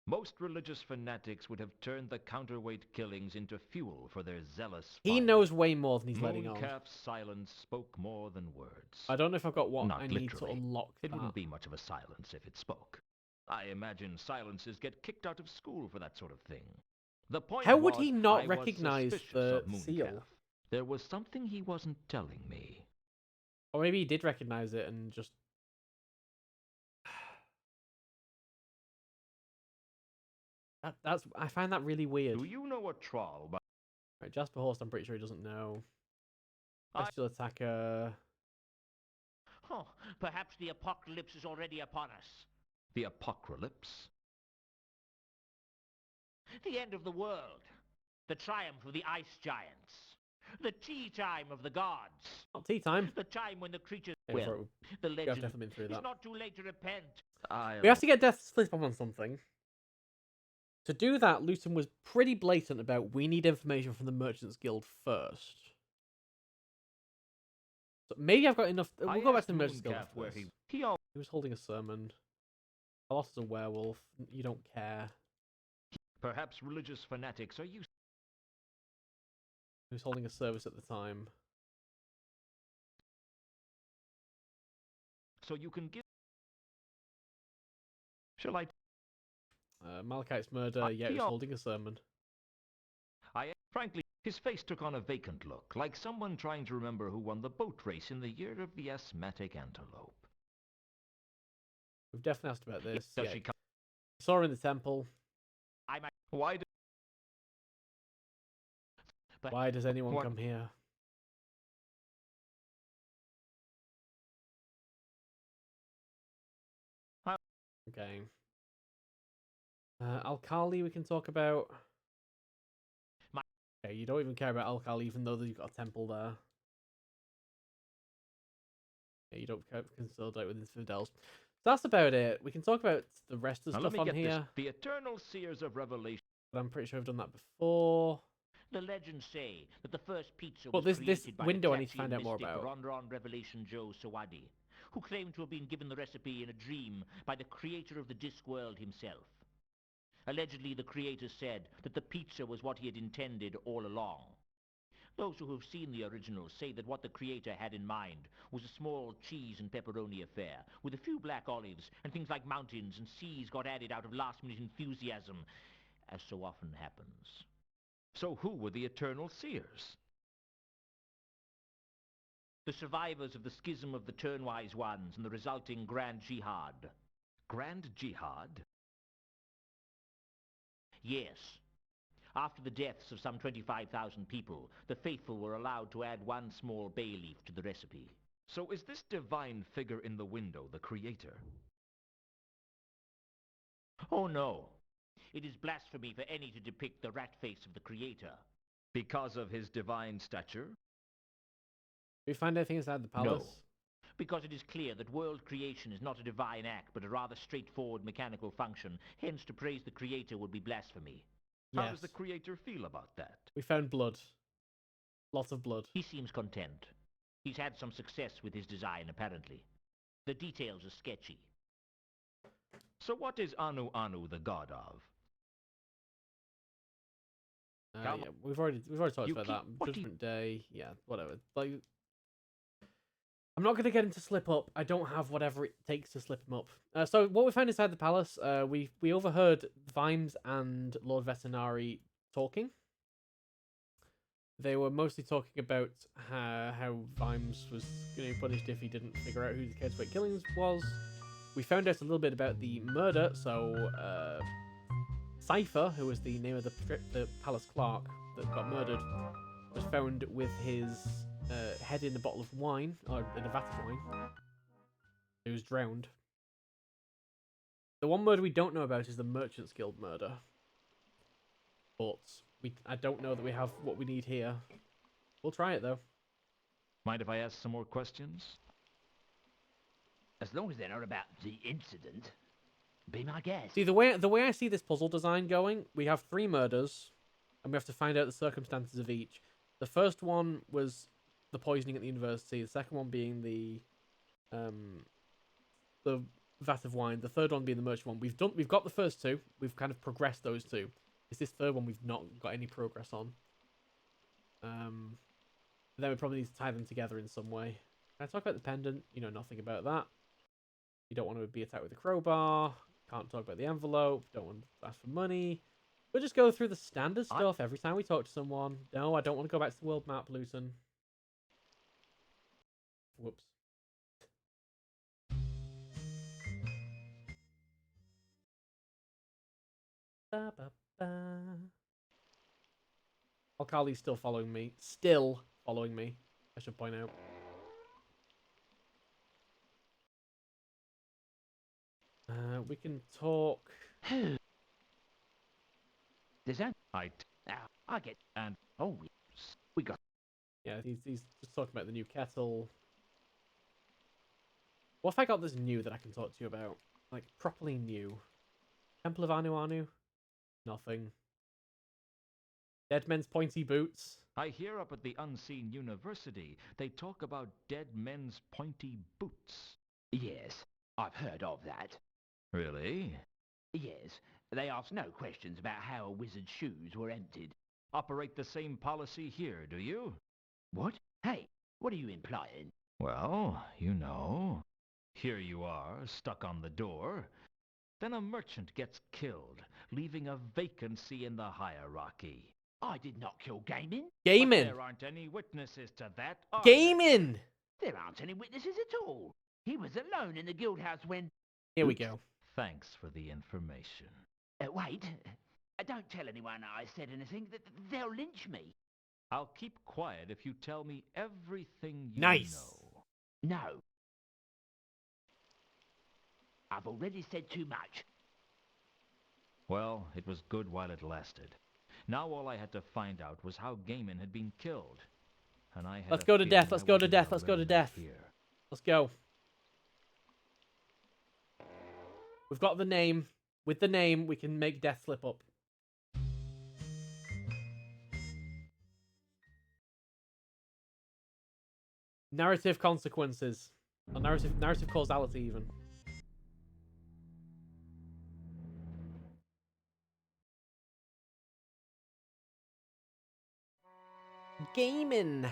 Most religious fanatics would have turned the counterweight killings into fuel for their zealous fire. He knows way more than he's letting on. Mooncalf's silence spoke more than words. I don't know if I've got what Not I literally. need to unlock It that. wouldn't be much of a silence if it spoke. I imagine silences get kicked out of school for that sort of thing. The point How would was, he not I was recognize suspicious the of Mooncalf. seal? There was something he wasn't telling me. Or maybe he did recognize it and just... I find that really weird. Do you know a troll? Right, Jasper Horst, I'm pretty sure he doesn't know. Bestial attacker... Oh, perhaps the apocalypse is already upon us. The apocalypse? The end of the world. The triumph of the ice giants. The tea time of the gods. Not tea time. The time when the creatures... Yeah, well, the we have legend... definitely been through that. It's not too late to repent. We have to get Death Slip on something. To do that, Luton was pretty blatant about we need information from the Merchants Guild first. So maybe I've got enough... We'll go back to the Merchants Guild first. He was holding a sermon. Carlos's a werewolf. You don't care. Perhaps religious fanatics are used. Who's holding a service at the time? So you can give. Shall I? Malachite's murder. Yeah, he was holding a sermon. Frankly, his face took on a vacant look, like someone trying to remember who won the boat race in the year of the asthmatic antelope. We've definitely asked about this. Does Yeah. she come? Saw her in the temple. Why? Why does anyone come here? Okay. Alkali we can talk about. Okay, you don't even care about Alkali even though you've got a temple there. Yeah, you don't consolidate with infidels. So that's about it. We can talk about the rest of the stuff on here. The eternal seers of Revelation. But I'm pretty sure I've done that before. The legends say that the first pizza Well, was this created by window the I need to find out more mystic about. Ronron Revelation Joe Sawadi, who claimed to have been given the recipe in a dream by the creator of the Discworld himself. Allegedly, the creator said that the pizza was what he had intended all along. Those who have seen the original say that what the creator had in mind was a small cheese and pepperoni affair, with a few black olives, and things like mountains and seas got added out of last-minute enthusiasm, as so often happens. So who were the eternal seers? The survivors of the schism of the Turnwise Ones and the resulting Grand Jihad. Grand Jihad? Yes. After the deaths of some 25,000 people, the faithful were allowed to add one small bay leaf to the recipe. So is this divine figure in the window the creator? Oh no. It is blasphemy for any to depict the rat face of the creator. Because of his divine stature? Do we find anything inside the palace? No. Because it is clear that world creation is not a divine act, but a rather straightforward mechanical function. Hence, to praise the creator would be blasphemy. How does the creator feel about that? We found blood. Lots of blood. He seems content. He's had some success with his design, apparently. The details are sketchy. So what is Anu Anu the god of? Yeah, we've already talked about that. Judgment Day, yeah, whatever. Like, I'm not going to get him to slip up. I don't have whatever it takes to slip him up. So what we found inside the palace, we overheard Vimes and Lord Vetinari talking. They were mostly talking about how Vimes was going to be punished if he didn't figure out who the Cadsway Killings was. We found out a little bit about the murder, so Cypher, who was the name of the palace clerk that got murdered, was found with his head in a bottle of wine, or in a vat of wine. He was drowned. The one murder we don't know about is the Merchants Guild murder. But I don't know that we have what we need here. We'll try it, though. Mind if I ask some more questions? As long as they're not about the incident, be my guest. See, the way I see this puzzle design going, we have 3 murders, and we have to find out the circumstances of each. The first one was the poisoning at the university. The second one being the vat of wine. The third one being the merchant one. We've got the first 2. We've kind of progressed those 2. It's this third one we've not got any progress on. Then we probably need to tie them together in some way. Can I talk about the pendant? You know nothing about that. You don't want to be attacked with a crowbar. Can't talk about the envelope. Don't want to ask for money. We'll just go through the standard stuff every time we talk to someone. No, I don't want to go back to the world map, Luton. Whoops. Alkali's still following me. Still following me, I should point out. We can talk. There's that. I get. And oh, we got. Yeah, he's just talking about the new kettle. What if I got this new that I can talk to you about? Like, properly new. Temple of Anu Anu? Nothing. Dead men's pointy boots? I hear up at the Unseen University, they talk about dead men's pointy boots. Yes, I've heard of that. Really? Yes, they ask no questions about how a wizard's shoes were emptied. Operate the same policy here, do you? What? Hey, what are you implying? Well, you know. Here you are, stuck on the door. Then a merchant gets killed, leaving a vacancy in the hierarchy. I did not kill Gaming. But Gaming! there aren't any witnesses to that, are Gaming! There aren't any witnesses at all. He was alone in the guild house when... Here we Oops. go. there? Thanks for the information. Wait. Don't tell anyone I said anything. They'll lynch me. I'll keep quiet if you tell me everything you Nice. know. No. I've already said too much. Well, it was good while it lasted. Now all I had to find out was how Gaiman had been killed. And I had Let's a go to feeling death, let's I go to wasn't death, let's go already to death. here. Let's go. We've got the name. With the name, we can make death slip up. Narrative consequences. Or narrative causality, even. Gaming.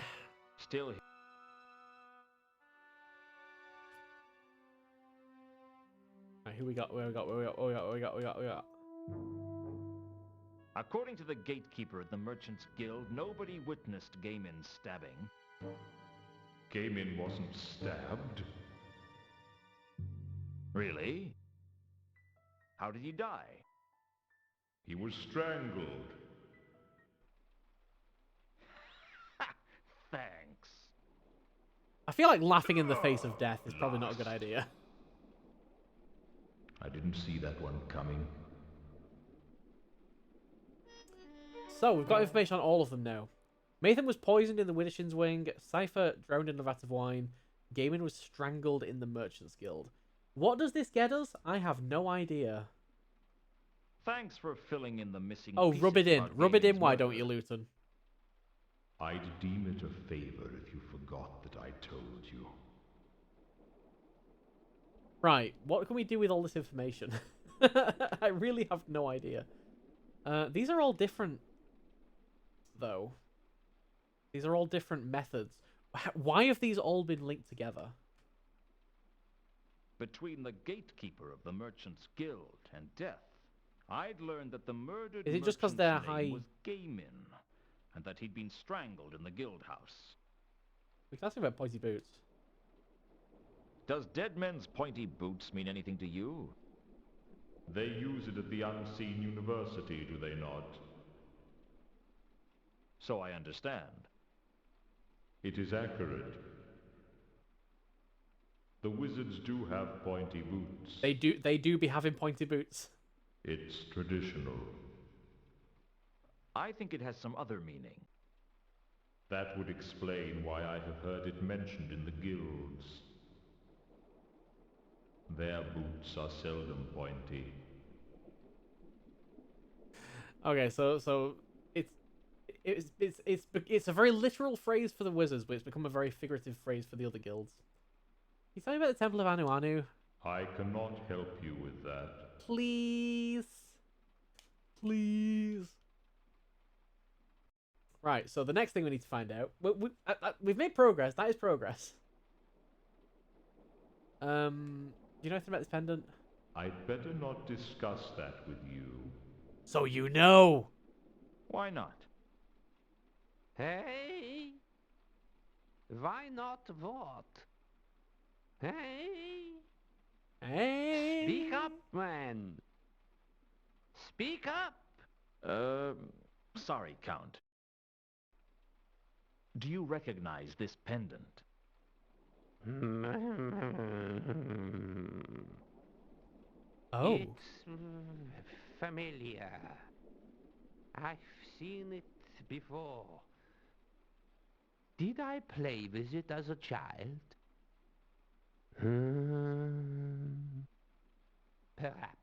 Still here. Right, who we got? Where we got? Where we got? Where we got? Where we got? Where we got? According to the gatekeeper at the Merchants Guild, nobody witnessed Gaiman's stabbing. Gaiman wasn't stabbed. Really? How did he die? He was strangled. Thanks. I feel like laughing in the face of death is probably not a good idea. I didn't see that one coming. So, we've got information on all of them now. Mathan was poisoned in the Widdershins Wing, Cypher drowned in a vat of wine, Gaiman was strangled in the Merchants Guild. What does this get us? I have no idea. Thanks for filling in the missing Oh, pieces rub it in. about Rub it in, Gaiman's why don't murder. you, Luton? I'd deem it a favor if you forgot that I told you. Right, what can we do with all this information? I really have no idea. These are all different, though. These are all different methods. Why have these all been linked together? Between the gatekeeper of the Merchants Guild and death, I'd learned that the murdered Is it just 'cause merchant's they're name high- was Gaiman, and that he'd been strangled in the guild house. We can ask him about pointy boots. Does dead men's pointy boots mean anything to you? They use it at the Unseen University, do they not? So I understand. It is accurate. The wizards do have pointy boots. They do be having pointy boots. It's traditional. I think it has some other meaning. That would explain why I have heard it mentioned in the guilds. Their boots are seldom pointy. Okay, so it's a very literal phrase for the wizards, but it's become a very figurative phrase for the other guilds. Can you tell me about the Temple of Anu Anu? I cannot help you with that. Please. Please. Right, so the next thing we need to find out... We've made progress. That is progress. Do you know anything about this pendant? I'd better not discuss that with you. So you know! Why not? Hey? Why not what? Hey? Hey! Speak up, man. Speak up. Sorry, Count. Do you recognize this pendant? Oh. It's familiar. I've seen it before. Did I play with it as a child? Perhaps.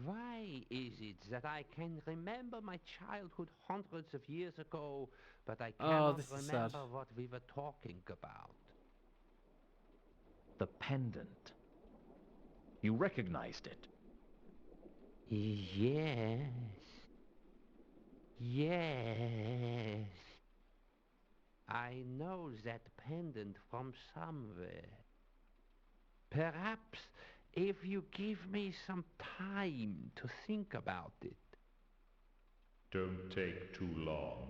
Why is it that I can remember my childhood hundreds of years ago, but I cannot this is sad. remember what we were talking about? The pendant. You recognized it. Yes. Yes. I know that pendant from somewhere. Perhaps if you give me some time to think about it. Don't take too long.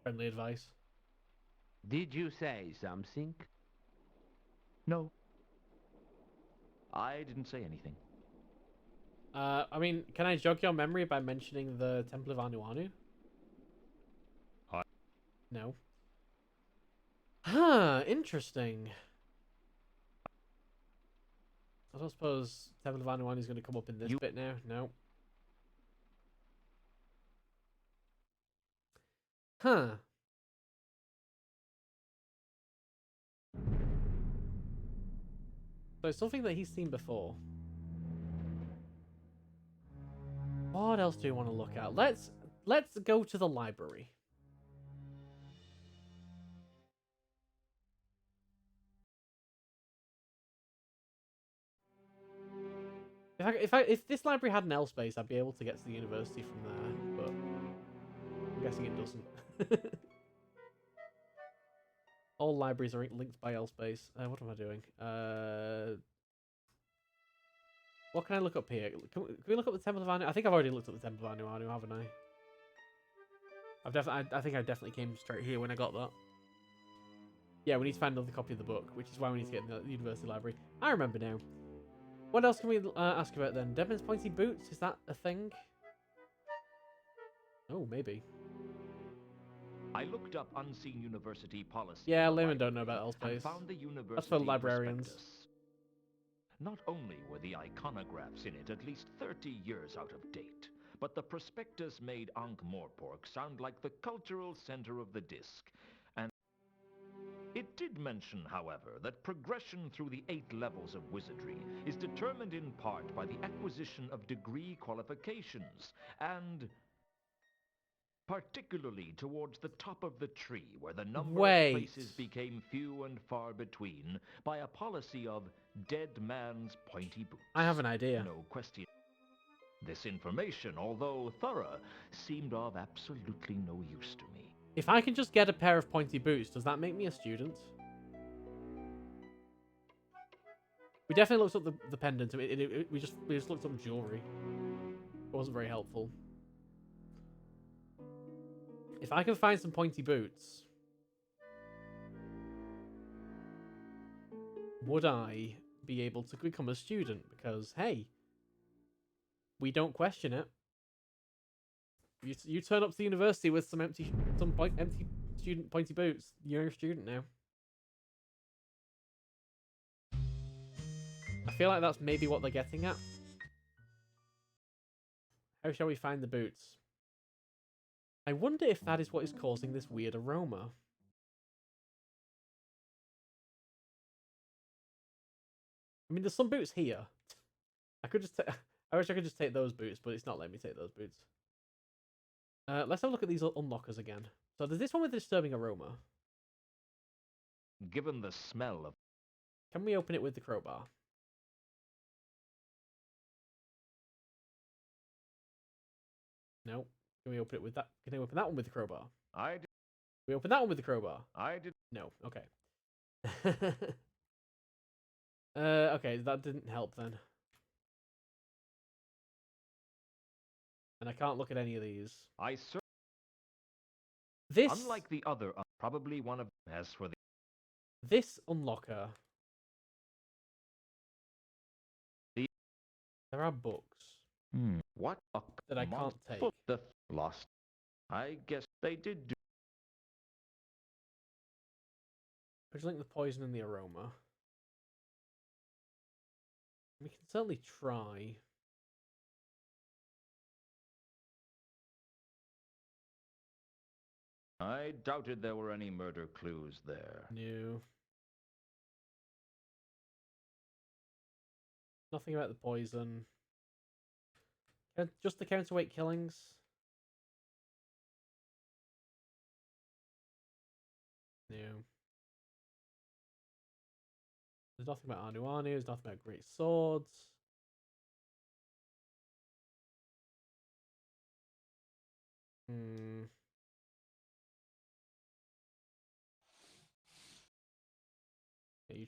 Friendly advice. Did you say something? No. I didn't say anything. I mean, can I jog your memory by mentioning the Temple of Anu? No. Huh, interesting. I don't suppose Temple of Anu is going to come up in this bit now. No. Huh. So it's something that he's seen before. What else do you want to look at? Let's go to the library. If this library had an L space, I'd be able to get to the university from there, but I'm guessing it doesn't. All libraries are linked by L space. What am I doing? What can I look up here? Can we look up the Temple of Anu? I think I've already looked up the Temple of Anu, haven't I? I think I definitely came straight here when I got that. Yeah, we need to find another copy of the book, which is why we need to get in the university library. I remember now. What else can we ask about then? Devon's pointy boots? Is that a thing? Oh, maybe. I looked up unseen university policy. Yeah, laymen don't know about L-Space. Found the university That's for librarians. prospectus. Not only were the iconographs in it at least 30 years out of date, but the prospectus made Ankh-Morpork sound like the cultural center of the disc. And it did mention, however, that progression through the 8 levels of wizardry is determined in part by the acquisition of degree qualifications, and particularly towards the top of the tree, where the number of places became few and far between, by a policy of dead man's pointy boots. I have an idea. No question. This information, although thorough, seemed of absolutely no use to me. If I can just get a pair of pointy boots, does that make me a student? We definitely looked up the pendant. We just looked up jewelry. It wasn't very helpful. If I can find some pointy boots, would I be able to become a student? Because, hey, we don't question it. You turn up to the university with some empty student pointy boots, you're a student now. I feel like that's maybe what they're getting at. How shall we find the boots? I wonder if that is what is causing this weird aroma. I mean, there's some boots here. I wish I could just take those boots, but it's not letting me take those boots. Let's have a look at these unlockers again. So there's this one with a disturbing aroma. Given the smell of... Can we open it with the crowbar? No. Can we open it with that? Can we open that one with the crowbar? I did. Can we open that one with the crowbar? I did. No. Okay. Okay, that didn't help then. And I can't look at any of these. This, unlike the other, probably one of them has for the... This unlocker. There are books. What a... That I can't take. The lost. I guess they did do... Which link the poison and the aroma. We can certainly try. I doubted there were any murder clues there. No. Nothing about the poison. Just the counterweight killings. No. There's nothing about Anu Anu. There's nothing about great swords.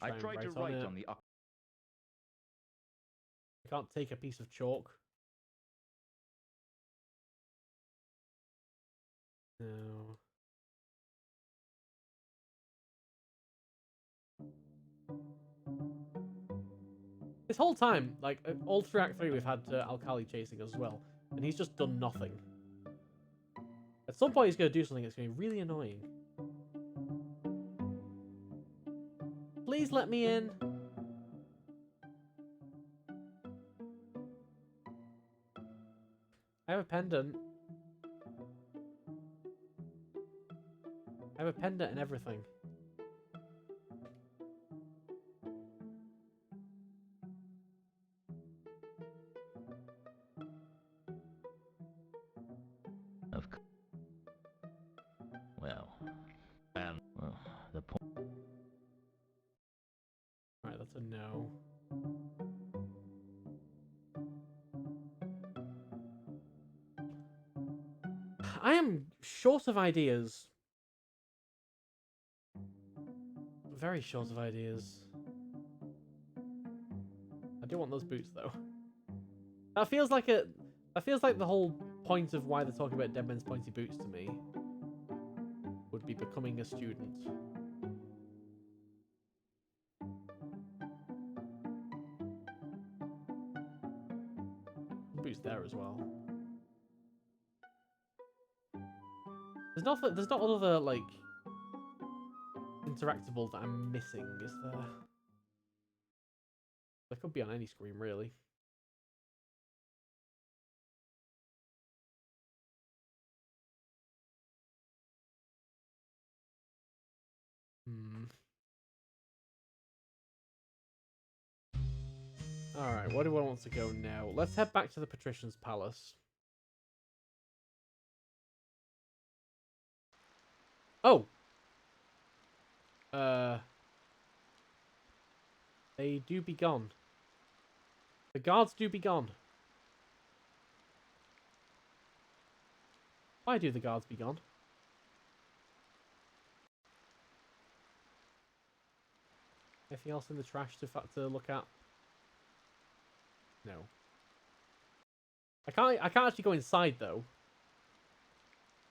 I try and tried to write on write it. on the I can't take a piece of chalk. No. This whole time, like, all through Act 3, we've had Alkali chasing us as well, and he's just done nothing. At some point, he's going to do something that's going to be really annoying. Please let me in. I have a pendant. I have a pendant and everything. Well, the point. Alright, that's a no. I am short of ideas. Very short of ideas. I do want those boots though. That feels like the whole point of why they're talking about Dead Men's Pointy Boots to me would be becoming a student. Boots there as well. There's not another like interactable that I'm missing, is there? There could be on any screen, really. Alright, where do I want to go now? Let's head back to the Patrician's Palace. Oh! They do be gone. The guards do be gone. Why do the guards be gone? Anything else in the trash to look at? No. I can't actually go inside though.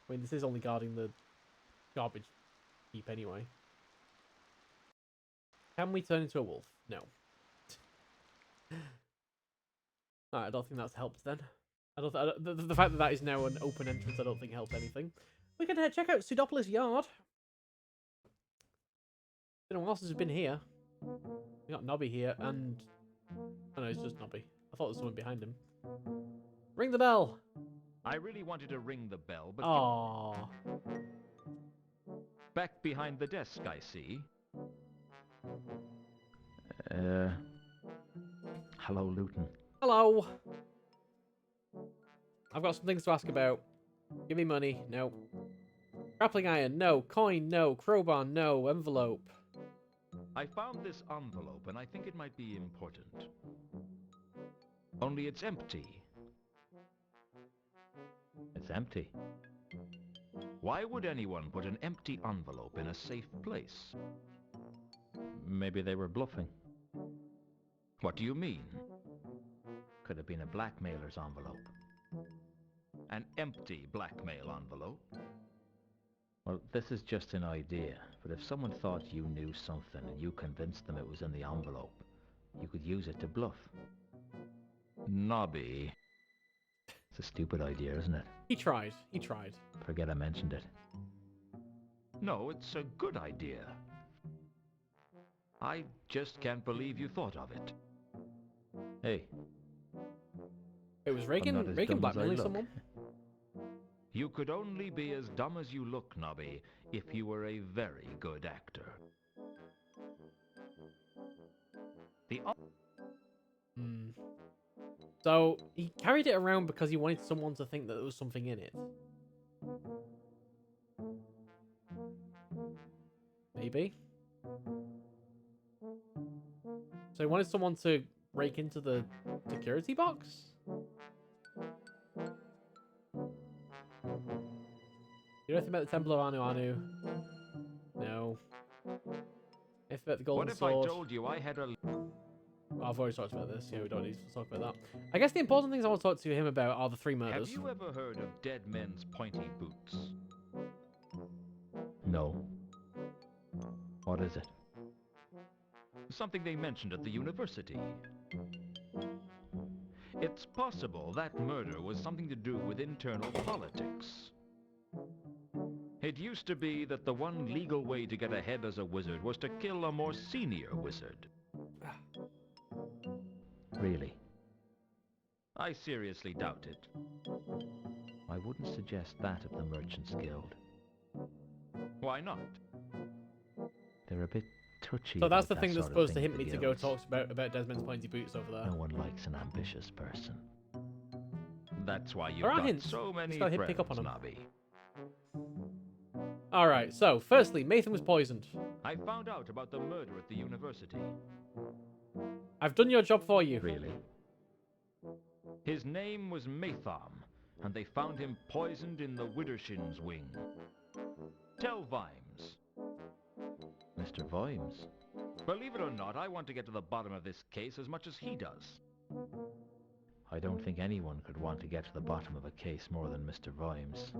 I mean, this is only guarding the garbage heap anyway. Can we turn into a wolf? No. Alright, I don't think that's helped then. The fact that is now an open entrance, I don't think helped anything. We can check out Pseudopolis Yard. Been a while since we've been here. We got Nobby here, and oh no, it's just Nobby. I thought there was someone behind him. Ring the bell. I really wanted to ring the bell, but Aww. back behind the desk, I see. Hello, Luton. Hello. I've got some things to ask about. Give me money. No. Grappling iron. No. Coin. No. Crowbar. No. Envelope. I found this envelope, and I think it might be important. Only it's empty. It's empty. Why would anyone put an empty envelope in a safe place? Maybe they were bluffing. What do you mean? Could have been a blackmailer's envelope. An empty blackmail envelope? Well, this is just an idea, but if someone thought you knew something and you convinced them it was in the envelope, you could use it to bluff. Nobby. It's a stupid idea, isn't it? He tried. He tried. Forget I mentioned it. No, it's a good idea. I just can't believe you thought of it. Hey. It was Reagan blackmailing someone? You could only be as dumb as you look, Nobby, if you were a very good actor. So, he carried it around because he wanted someone to think that there was something in it. Maybe? So he wanted someone to break into the security box? You know anything about the Temple of Anu Anu? No. Anything about the What golden if I sword. told you I had a... I've already talked about this. Yeah, we don't need to talk about that. I guess the important things I want to talk to him about are the 3 Have murders. you ever heard of dead men's pointy boots? No. What is it? Something they mentioned at the university. It's possible that murder was something to do with internal politics. It used to be that the one legal way to get ahead as a wizard was to kill a more senior wizard. Really? I seriously doubt it. I wouldn't suggest that of the Merchants Guild. Why not? They're a bit touchy. So that's about the thing that that's sort of supposed to thing hint at me the to go guilds. talk about Desmond's pointy boots over there. No one likes an ambitious person. That's why you've There are got hints. so many Just gotta friends, pick up on 'em. Nobby. Alright, so, firstly, Mathan was poisoned. I found out about the murder at the university. I've done your job for you. Really? His name was Matham, and they found him poisoned in the Widdershin's wing. Tell Vimes. Mr. Vimes? Believe it or not, I want to get to the bottom of this case as much as he does. I don't think anyone could want to get to the bottom of a case more than Mr. Vimes.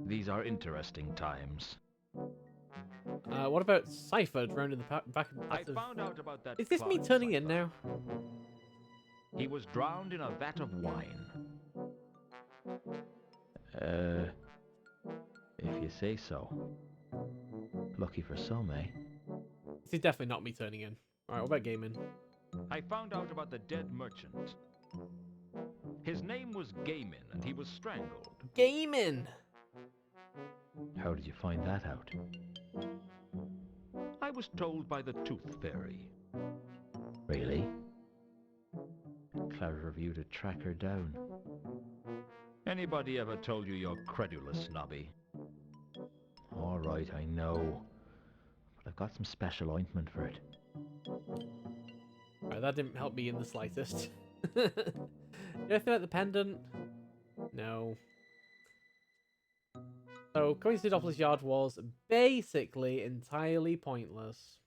These are interesting times. What about Cypher drowned in the back I of... found out about that. Is this me Clyde turning in Cypher. now? He was drowned in a vat of wine. If you say so. Lucky for some, eh? This is definitely not me turning in. Alright, what about gaming? I found out about the dead merchant. His name was Gaiman, and he was strangled. Gaming! How did you find that out? I was told by the Tooth Fairy. Really? Clever of you to track her down. Anybody ever told you you're credulous, Nobby? All right, I know. But I've got some special ointment for it. Right, that didn't help me in the slightest. Anything about the pendant? No. So, going to Doppler's yard was basically entirely pointless.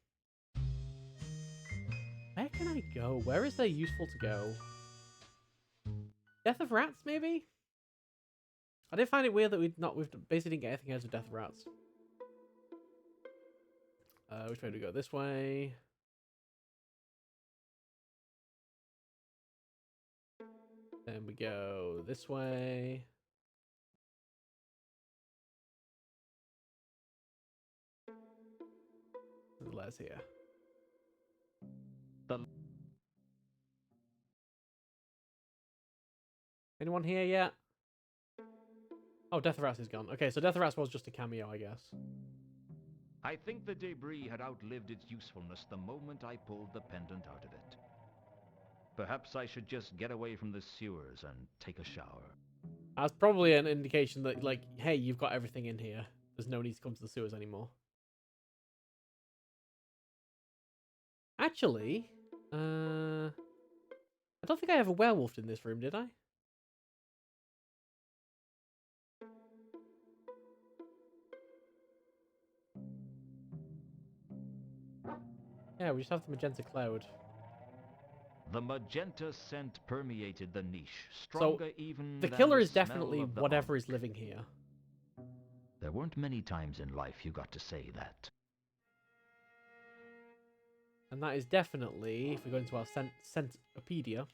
Where can I go? Where is there useful to go? Death of Rats, maybe? I did find it weird that we basically didn't get anything out of Death of Rats. Which way do we go? This way. Then we go this way. And Les here. Anyone here yet? Oh, Death of Rats is gone. Okay, so Death of Rats was just a cameo, I guess. I think the debris had outlived its usefulness the moment I pulled the pendant out of it. Perhaps I should just get away from the sewers and take a shower. That's probably an indication that, like, hey, you've got everything in here. There's no need to come to the sewers anymore. Actually, I don't think I ever werewolfed in this room, did I? Yeah, we just have the magenta cloud. The magenta scent permeated the niche, stronger even The than killer the is smell definitely of the whatever unk. is living here. There weren't many times in life you got to say that. And that is definitely, if we go into our Scentpedia,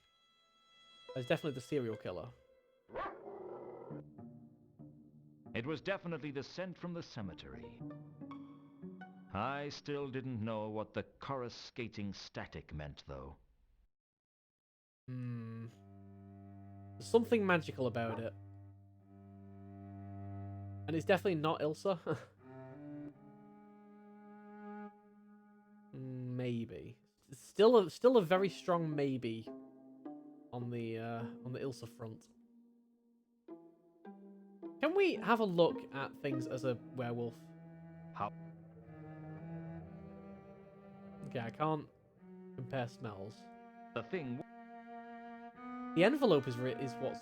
that's definitely the serial killer. It was definitely the scent from the cemetery. I still didn't know what the coruscating static meant, though. There's something magical about it. And it's definitely not Ilsa. Maybe. It's still a very strong maybe on the Ilsa front. Can we have a look at things as a werewolf? How? Okay, I can't compare smells. The thing... The envelope is what's...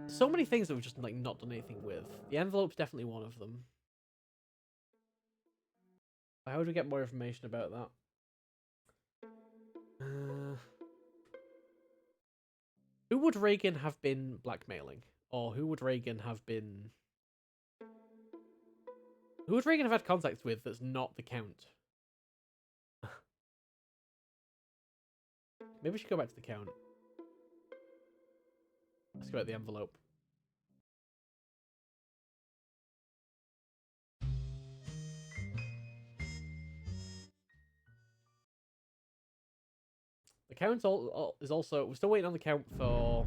So many things that we've just like not done anything with. The envelope's definitely one of them. How would we get more information about that? Who would Reagan have been blackmailing? Or who would Reagan have been... Who would Reagan have had contact with that's not the Count? Maybe we should go back to the Count. Let's go at the envelope. The Count is also... We're still waiting on the Count for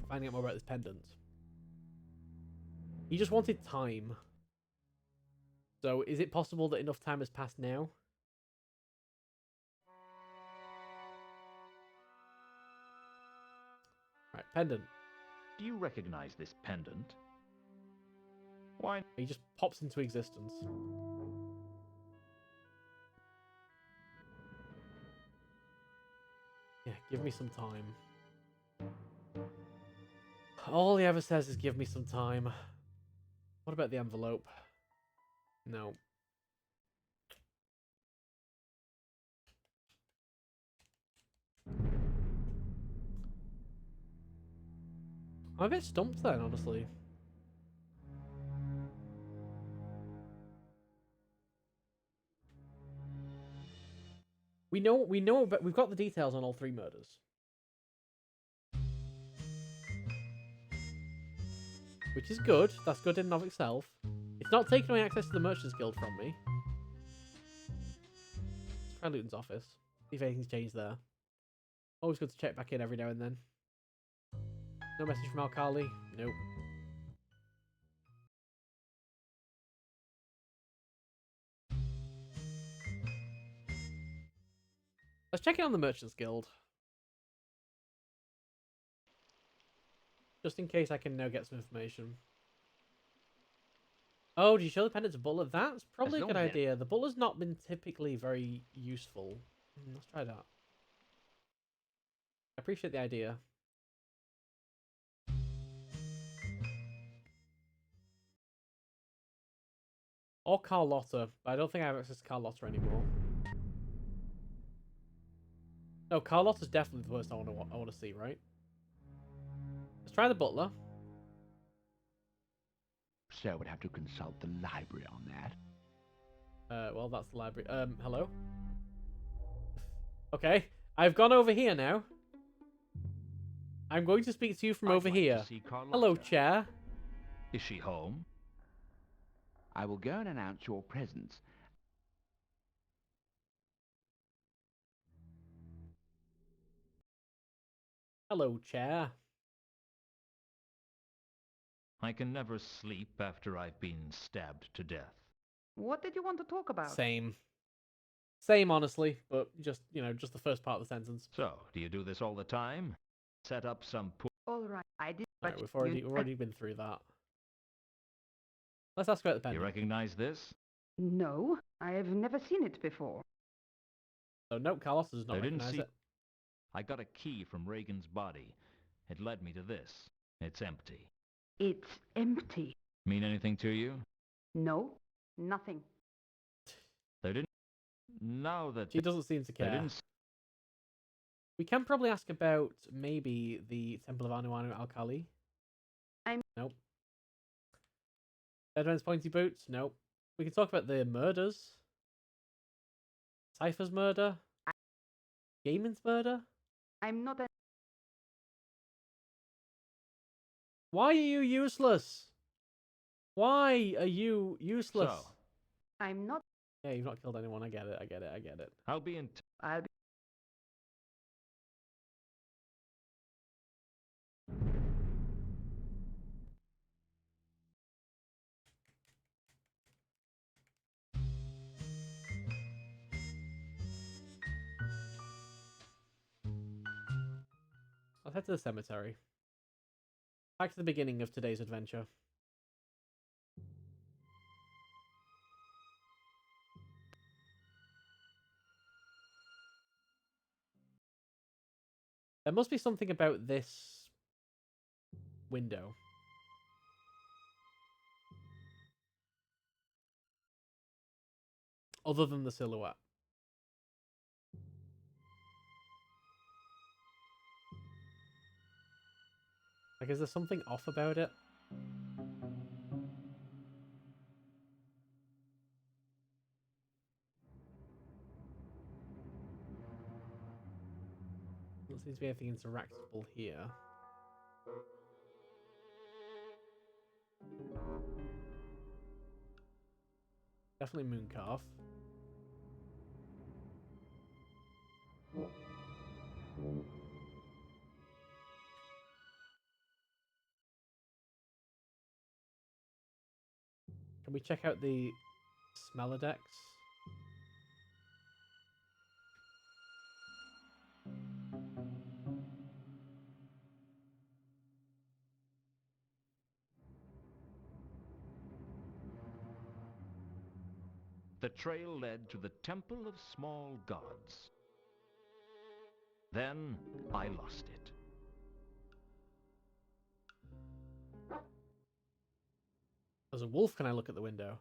finding out more about this pendant. He just wanted time. So, is it possible that enough time has passed now? Right, pendant. Do you recognize this pendant? Why? He just pops into existence. Yeah, give me some time. All he ever says is give me some time. What about the envelope? No. I'm a bit stumped then, honestly. We know, but we've got the details on all 3 murders. Which is good. That's good in and of itself. It's not taking away access to the Merchants Guild from me. Let's try Luton's office. See if anything's changed there. Always good to check back in every now and then. No message from Alkali? Nope. Let's check in on the Merchants Guild. Just in case I can now get some information. Oh, do you show the pendant to Butler? That's probably a good idea. The Butler's not been typically very useful. Let's try that. I appreciate the idea. Or Carlotta, but I don't think I have access to Carlotta anymore. No, Carlotta's definitely the person I want to see, right? Let's try the Butler. Sir would have to consult the library on that. Well, that's the library. Hello? Okay, I've gone over here now. I'm going to speak to you from over here. Hello, chair. Is she home? I will go and announce your presence. Hello, chair. I can never sleep after I've been stabbed to death. What did you want to talk about? Same. Same, honestly, but just, just the first part of the sentence. So, do you do this all the time? Set up some All right, I did. Right, But we've already been through that. Let's ask about the pendant. You recognize this? No, I have never seen it before. So, nope, Carlos does not recognize it. I got a key from Reagan's body. It led me to this. It's empty. It's empty. Mean anything to you? No, nothing. They didn't. Now that She doesn't seem to care. We can probably ask about maybe the Temple of Anu Alkali. Nope. Deadman's Pointy Boots? Nope. We can talk about the murders. Cypher's murder? Gaiman's murder? I'm not a... Why are you useless? Why are you useless? So, I'm not... Yeah, you've not killed anyone. I get it. I'll be in... I'll be... Let's head to the cemetery. Back to the beginning of today's adventure. There must be something about this window. other than the silhouette. Like, is there something off about it? Doesn't seem to be anything interactable here. Definitely Mooncalf. Can we check out the Smellodex? The trail led to the Temple of Small Gods. Then I lost it. As a wolf, can I look at the window?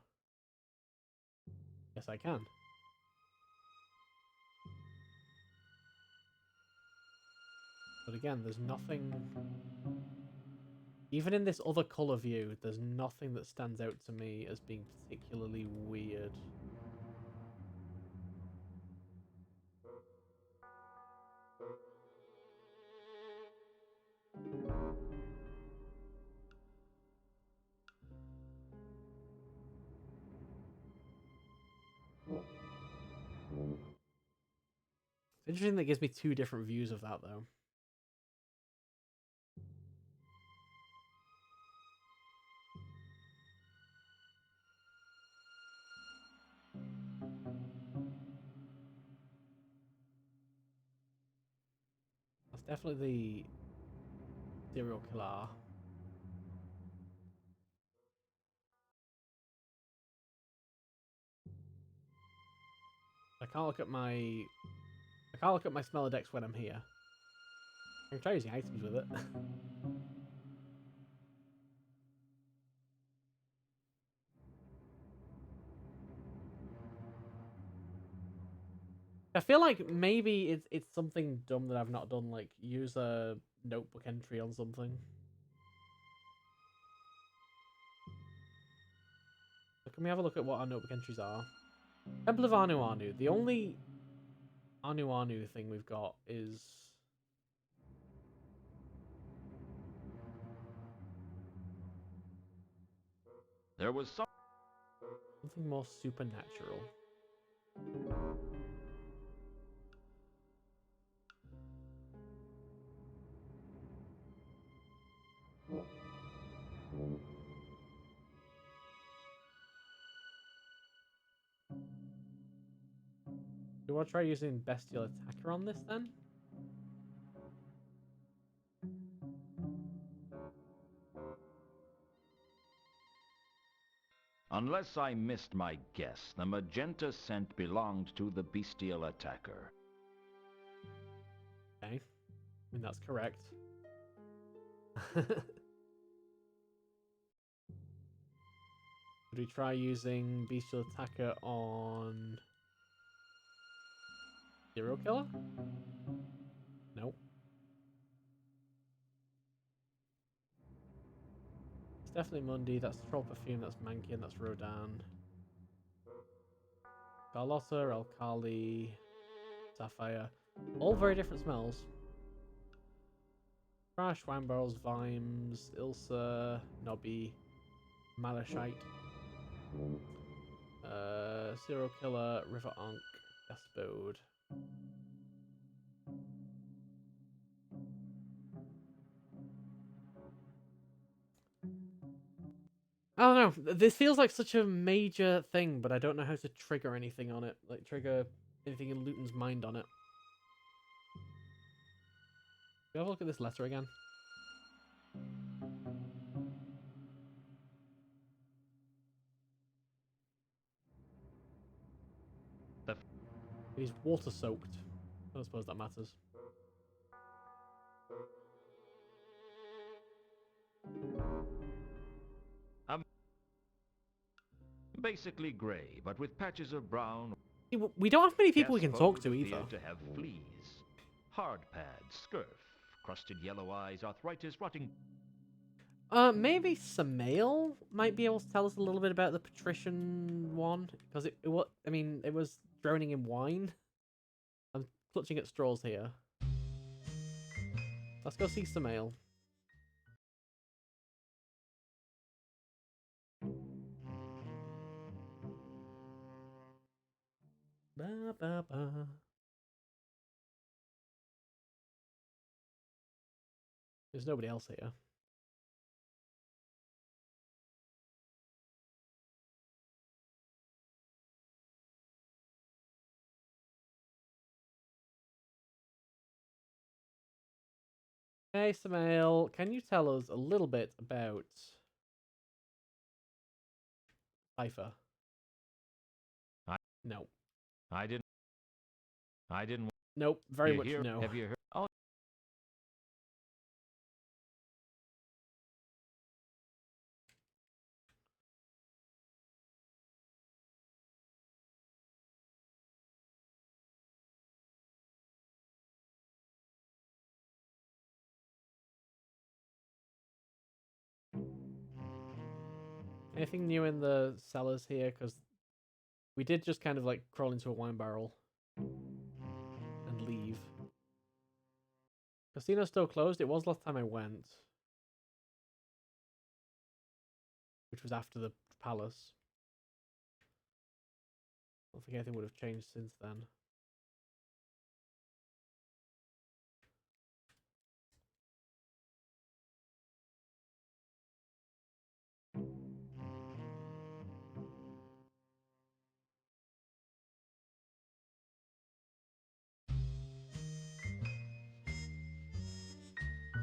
Yes, I can. But again, there's nothing... Even in this other colour view, there's nothing that stands out to me as being particularly weird. It's interesting that it gives me two different views of that, though. That's definitely the serial killer. I can't look at my Smellodex when I'm here. I can try using items with it. I feel like maybe it's something dumb that I've not done, like use a notebook entry on something. So can we have a look at what our notebook entries are? Temple of Anu Anu. The only Anu Anu thing we've got is... There was something more supernatural. Do you want to try using Bestial Attacker on this then? Unless I missed my guess, the magenta scent belonged to the bestial attacker. Okay. I mean, that's correct. Would we try using Bestial Attacker on... Serial Killer? Nope. It's definitely Mundi, that's Troll Perfume, that's Mankin, that's Rodan. Carlotta, Alkali, Sapphire. All very different smells. Crash, Wine Barrels, Vimes, Ilsa, Nobby, Malachite. Serial Killer, River Ankh, Gaspode. I don't know. This feels like such a major thing, but I don't know how to trigger anything on it. Like, trigger anything in Luton's mind on it. Can we have a look at this letter again? He's water soaked. I don't suppose that matters. Basically grey, but with patches of brown. We don't have many people we Gas can talk coat to either. appeared to have fleas. Hard pads, scurf, crusted yellow eyes, arthritis, rotting. Maybe Samael might be able to tell us a little bit about the patrician one, because it was drowning in wine. I'm clutching at straws here. Let's go see Samael. Ba, ba, ba. There's nobody else here. Hey, Samael, can you tell us a little bit about Pfeiffer? No. I didn't. Nope, very You much hear- no. Have you heard? Oh, Anything new in the cellars here? Because we did just kind of like crawl into a wine barrel and leave. Casino's still closed. It was last time I went, which was after the palace. I don't think anything would have changed since then.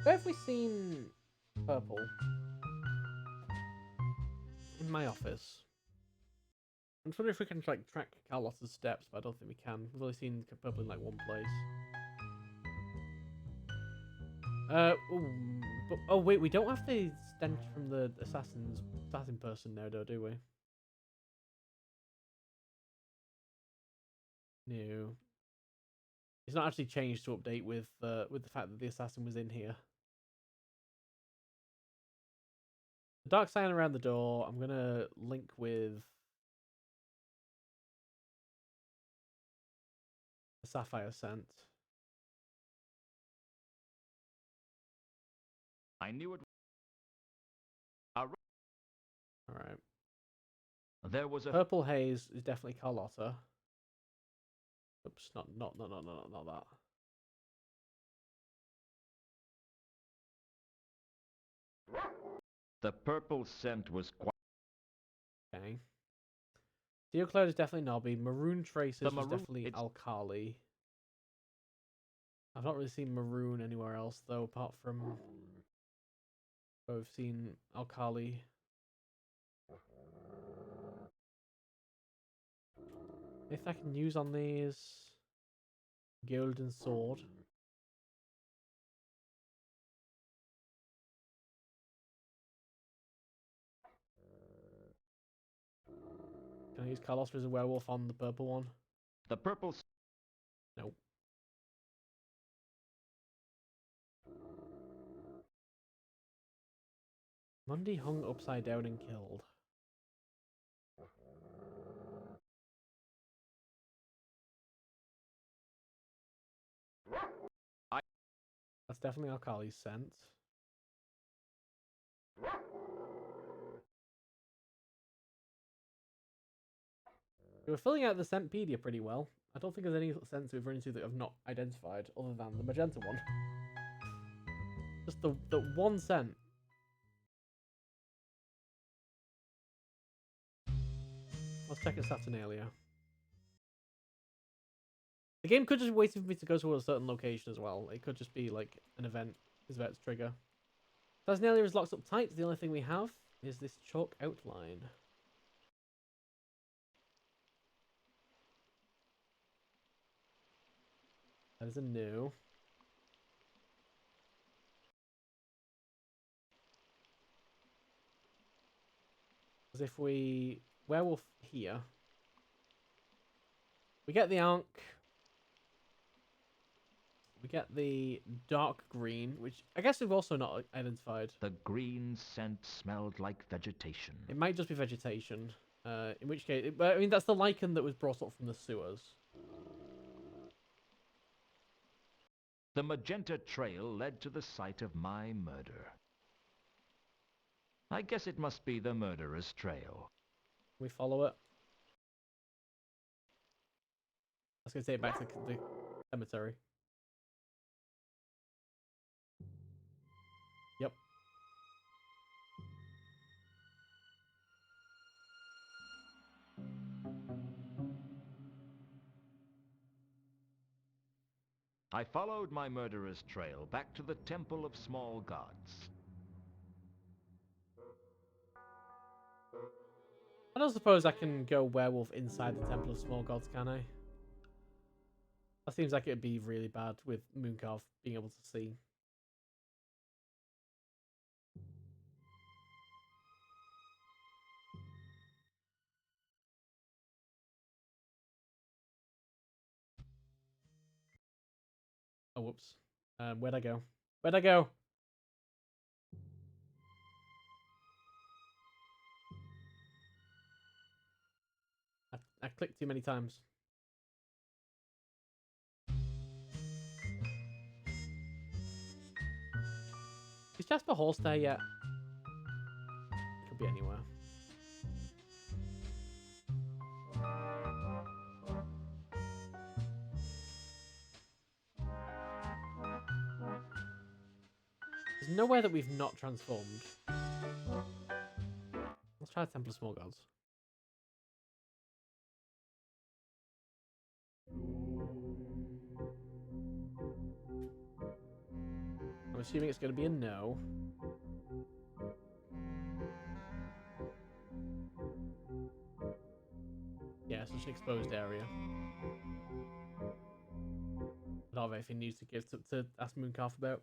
Where have we seen purple? In my office. I'm just wondering if we can like track Carlotta's steps, but I don't think we can. We've only seen purple in like one place. Oh wait, we don't have the stench from the assassin person now, though, do we? No. It's not actually changed to update with the fact that the assassin was in here. The dark sign around the door. I'm gonna link with the sapphire scent. I knew it. All right. There was a Purple haze is definitely Carlotta. Oops, not that. The purple scent was quite. Okay. Steel Cloud is definitely Nobby. Maroon Traces is maroon- definitely it's- Alkali. I've not really seen Maroon anywhere else, though, apart from where we've seen Alkali. If I can use on these Golden Sword. Can I use Carlos as a werewolf on the purple one? The purple. Nope. Mundy hung upside down and killed. That's definitely Alkali's scent. We were filling out the Scentpedia pretty well. I don't think there's any scents we've run into that I've not identified other than the magenta one. Just the one scent. Let's check at Saturnalia. The game could just be waiting for me to go to a certain location as well. It could just be like an event is about to trigger. Saturnalia is locked up tight. The only thing we have is this chalk outline. That is a no. As if we werewolf here. We get the Ankh. We get the dark green, which I guess we've also not identified. The green scent smelled like vegetation. It might just be vegetation. In which case, I mean, that's the lichen that was brought up from the sewers. The magenta trail led to the site of my murder. I guess it must be the murderer's trail. We follow it. I was going to take it back to the cemetery. Yep. I followed my murderer's trail back to the Temple of Small Gods. I don't suppose I can go werewolf inside the Temple of Small Gods, can I? That seems like it'd be really bad with Mooncarve being able to see. Oh, whoops. Where'd I go? Where'd I go? I clicked too many times. Is Jasper Horse there yet? Could be anywhere. There's nowhere that we've not transformed. Let's try the Temple of Small Gods. I'm assuming it's going to be a no. Yeah, it's such an exposed area. I don't have anything news to give to ask Mooncarve about.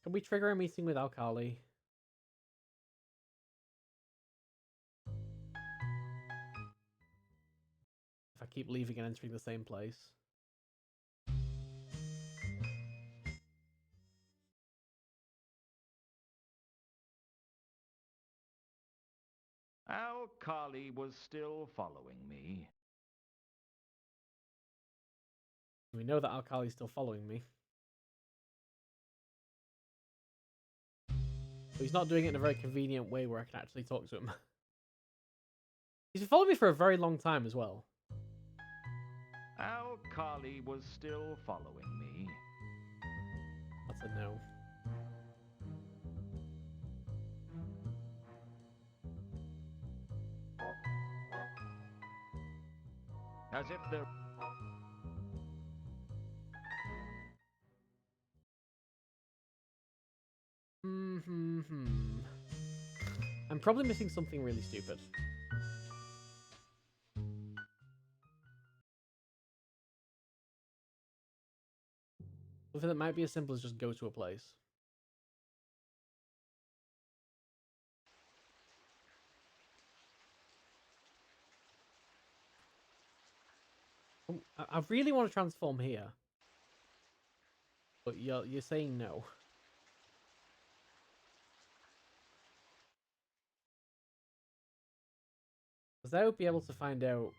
Can we trigger a meeting with Alkali? If I keep leaving and entering the same place. Al-Khali was still following me. We know that Alkali's still following me. But he's not doing it in a very convenient way where I can actually talk to him. He's been following me for a very long time as well. Al-Khali was still following me. That's a no. As if there... I'm probably missing something really stupid. Something that might be as simple as just go to a place. I really want to transform here. But you're saying no. Because I would be able to find out.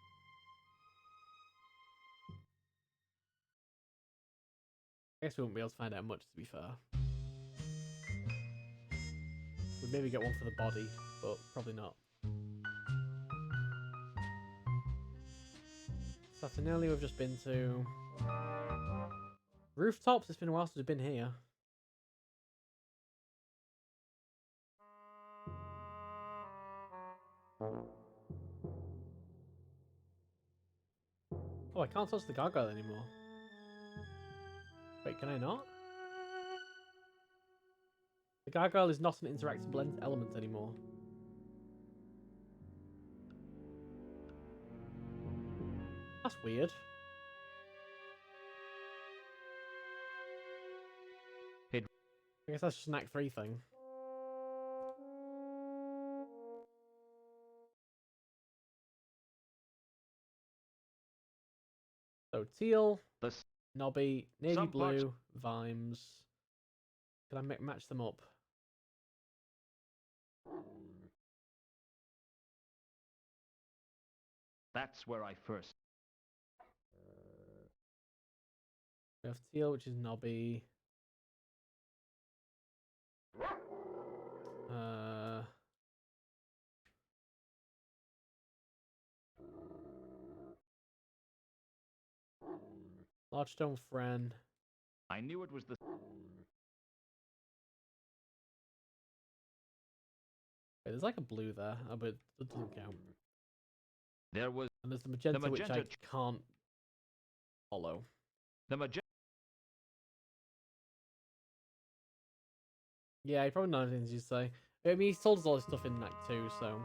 I guess we won't be able to find out much, to be fair. We'd maybe get one for the body, but probably not. Saturnalia we've just been to. Rooftops, it's been a while since we've been here. Oh, I can't touch the gargoyle anymore. Wait, can I not? The gargoyle is not an interactable element anymore. That's weird. It- I guess that's just an Act 3 thing. So teal, The knobby, navy Some parts- blue, Vimes. Can I match them up? That's where I first... We have teal, which is knobby. Large stone friend. I knew it was the... Wait, there's like a blue there, but it doesn't count. There was... And there's the magenta, which I magenta can't follow. The magenta... Yeah, he probably knows anything you say. I mean, he's told us all this stuff in Act 2, so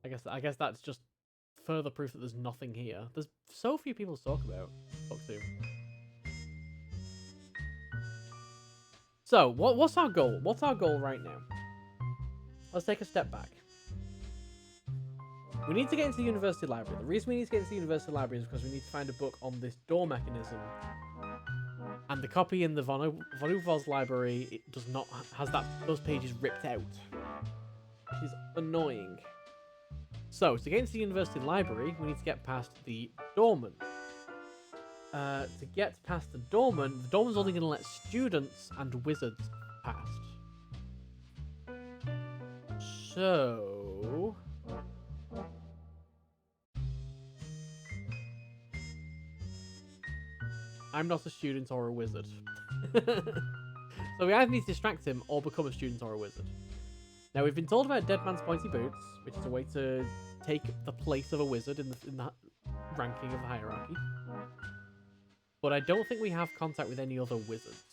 I guess that's just further proof that there's nothing here. There's so few people to talk about. Talk to. So, what's our goal? What's our goal right now? Let's take a step back. We need to get into the university library. The reason we need to get into the university library is because we need to find a book on this door mechanism. And the copy in the Von Uvos library, it does not has those pages ripped out, which is annoying. So to get into the university library, we need to get past the doorman. To get past the doorman's only going to let students and wizards past. So I'm not a student or a wizard. So we either need to distract him or become a student or a wizard. Now, we've been told about Dead Man's Pointy Boots, which is a way to take the place of a wizard in the ranking of the hierarchy. But I don't think we have contact with any other wizards.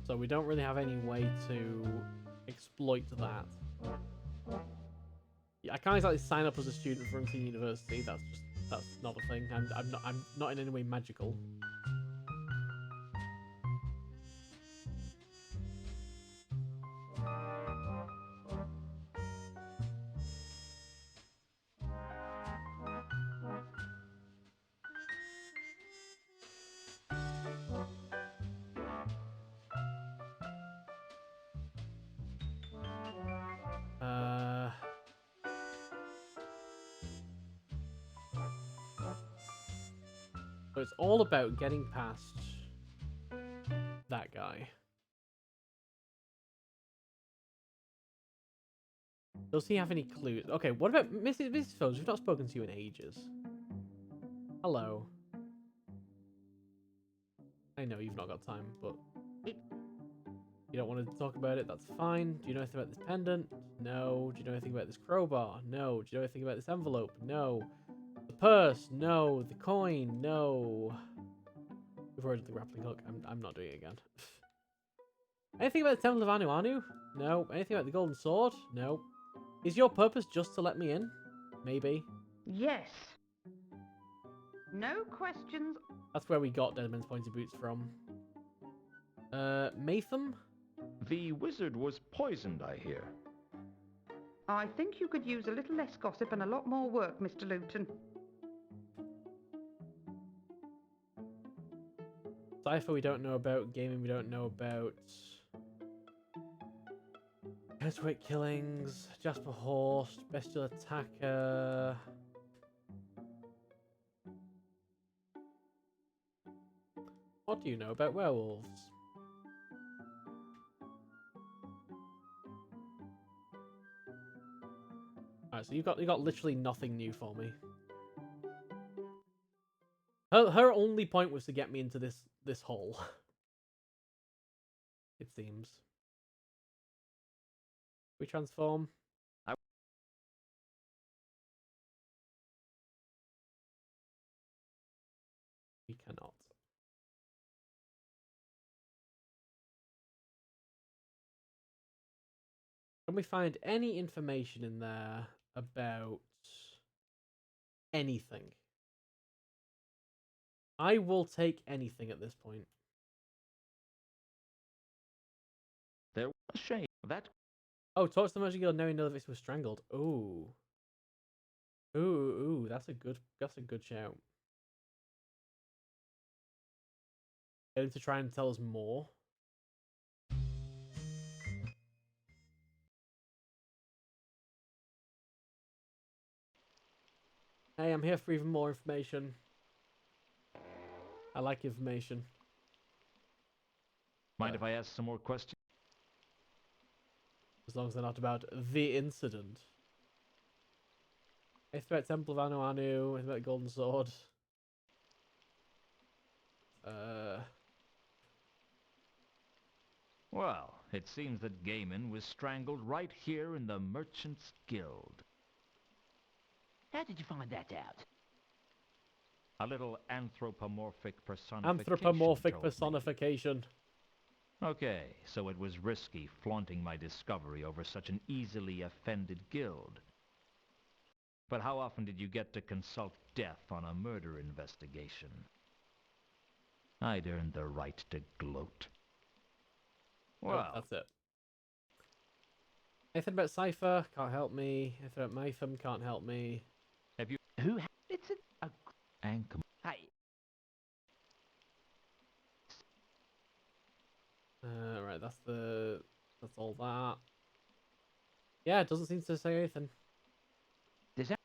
So we don't really have any way to exploit that. Yeah, I can't exactly sign up as a student for Unseen University. That's not a thing. I'm not in any way magical. So it's all about getting past that guy. Does he have any clues? Okay, what about Mrs. Phillips? We've not spoken to you in ages. Hello. I know you've not got time, but you don't want to talk about it, that's fine. Do you know anything about this pendant? No. Do you know anything about this crowbar? No. Do you know anything about this envelope? No. The purse? No. The coin? No. We've already done the grappling hook. I'm not doing it again. Anything about the Temple of Anu Anu? No. Anything about the golden sword? No. Is your purpose just to let me in? Maybe. Yes. No questions. That's where we got Deadman's Pointy Boots from. Matham? The wizard was poisoned, I hear. I think you could use a little less gossip and a lot more work, Mr. Luton. Cypher we don't know about. Gaming we don't know about. Earthquake Killings. Jasper Horst. Bestial Attacker. What do you know about werewolves? Alright, so you got literally nothing new for me. Her only point was to get me into this hole. It seems. We transform. Can we find any information in there about anything? I will take anything at this point. There was a shame. That Oh, talk to the Merchant Guild knowing none of this was strangled. Ooh. Ooh, that's a good shout. Get him to try and tell us more. Hey, I'm here for even more information. I like information. mind if I ask some more questions? As long as they're not about the incident. I threat Temple of Anu Anu, I threat Golden Sword. Well, it seems that Gaiman was strangled right here in the Merchants Guild. How did you find that out? A little anthropomorphic personification. Anthropomorphic told me. personification. Okay, so it was risky flaunting my discovery over such an easily offended guild. But how often did you get to consult death on a murder investigation? I'd earned the right to gloat. Well, Oh, that's it. Anything about Cypher? Can't help me. Anything about Maytham? Can't help me. have you... Who? It's a. Anchor. Hey, Right, that's all that. Yeah, it doesn't seem to say anything. does that?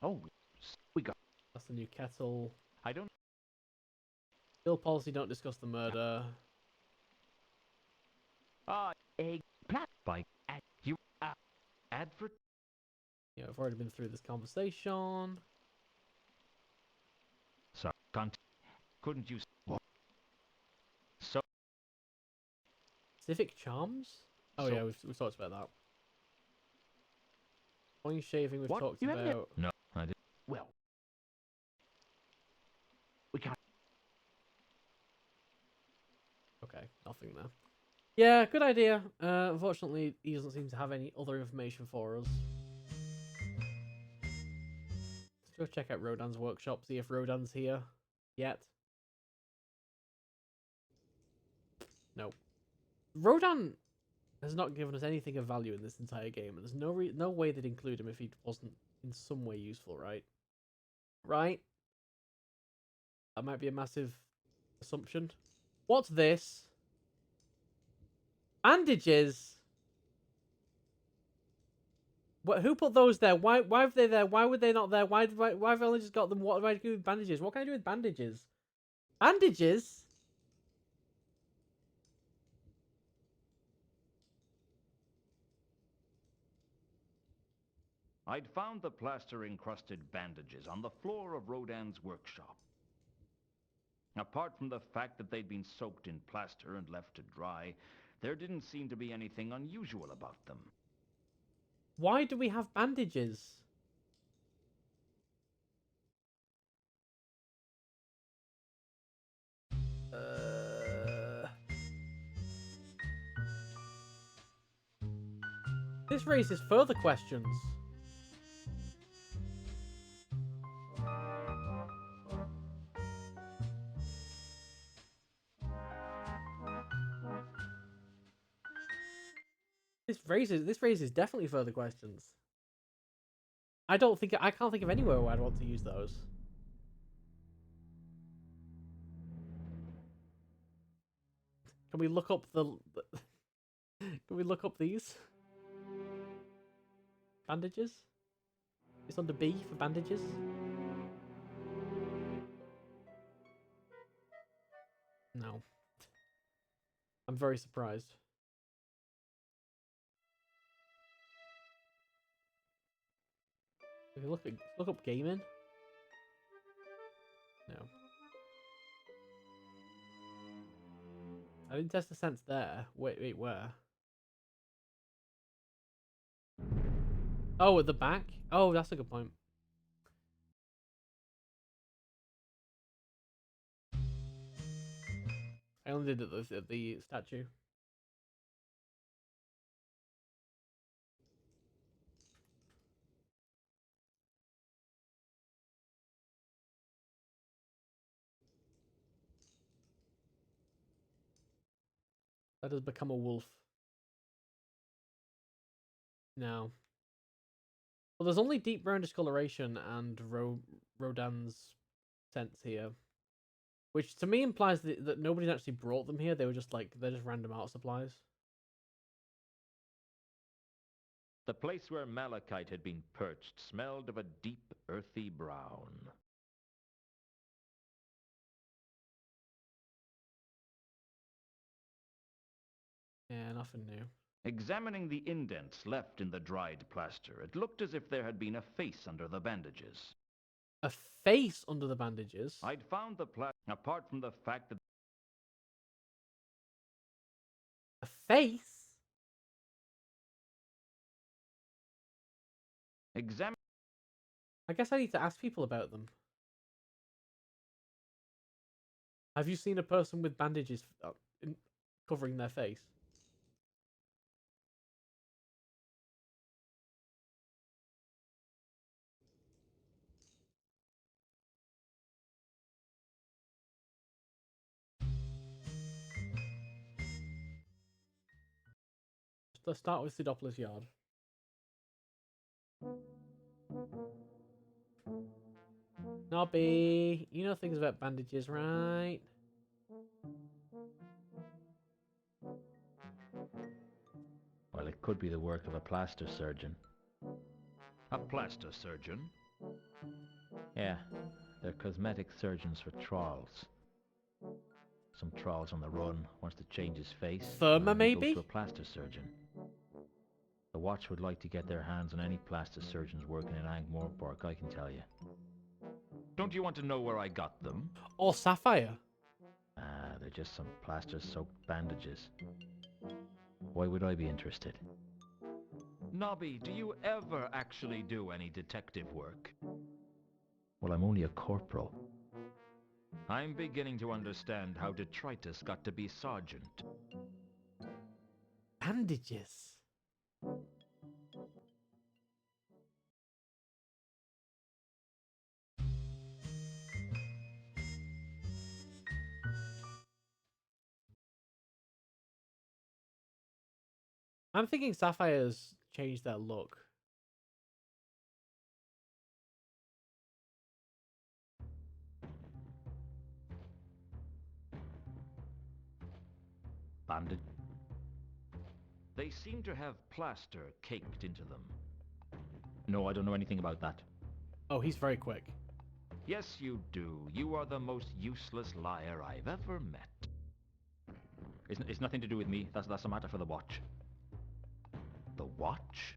Oh, we got. That's the new kettle. I don't... Guild policy: don't discuss the murder. Egg plat. By... You... advert... Yeah, I've already been through this conversation. Sorry, couldn't you... What? So... Civic charms? Oh So- yeah, we've talked about that. Coin shaving we've What? talked You haven't- about. No, I didn't. Well, we can't. Okay, nothing there. Yeah, good idea. Unfortunately, he doesn't seem to have any other information for us. Let's go check out Rodan's workshop, see if Rodan's here yet. No. Rodan has not given us anything of value in this entire game, and there's no way they'd include him if he wasn't in some way useful, right? Right? That might be a massive assumption. What's this? Bandages? What? Who put those there? Why are they there? Why were they not there? Why have I only just got them? What do I do with bandages? What can I do with bandages? Bandages? I'd found the plaster-encrusted bandages on the floor of Rodin's workshop. Apart from the fact that they'd been soaked in plaster and left to dry, there didn't seem to be anything unusual about them. Why do we have bandages? This raises further questions. This raises definitely further questions. I can't think of anywhere where I'd want to use those. Can we look up the can we look up these? Bandages? It's under B for bandages. No. I'm very surprised. If you look up gaming. No. I didn't test the sense there. Wait, where? Oh, at the back? Oh, that's a good point. I only did it at the statue. Let us become a wolf. No. Well, there's only deep brown discoloration and Rodin's scents here. Which to me implies that nobody's actually brought them here. They were just like, they're just random art supplies. The place where malachite had been perched smelled of a deep, earthy brown. Yeah, nothing new. Examining the indents left in the dried plaster, it looked as if there had been a face under the bandages. A face under the bandages? I'd found the apart from the fact that... A face? I guess I need to ask people about them. Have you seen a person with bandages covering their face? Let's start with Sidopolis Yard. Nobby, you know things about bandages, right? Well, it could be the work of a plaster surgeon. A plaster surgeon? Yeah, they're cosmetic surgeons for trolls. Some troll's on the run, wants to change his face. Therma, and he maybe? goes to a plaster surgeon. The Watch would like to get their hands on any plaster surgeons working in Ankh-Morpork, I can tell you. Don't you want to know where I got them? Or Sapphire? Ah, they're just some plaster-soaked bandages. Why would I be interested? Nobby, do you ever actually do any detective work? Well, I'm only a corporal. I'm beginning to understand how detritus got to be sergeant. Bandages? I'm thinking Sapphire's changed their look. Bandage? They seem to have plaster caked into them. No, I don't know anything about that. Oh, he's very quick. Yes, you do. You are the most useless liar I've ever met. It's nothing to do with me. That's a matter for the Watch. The Watch?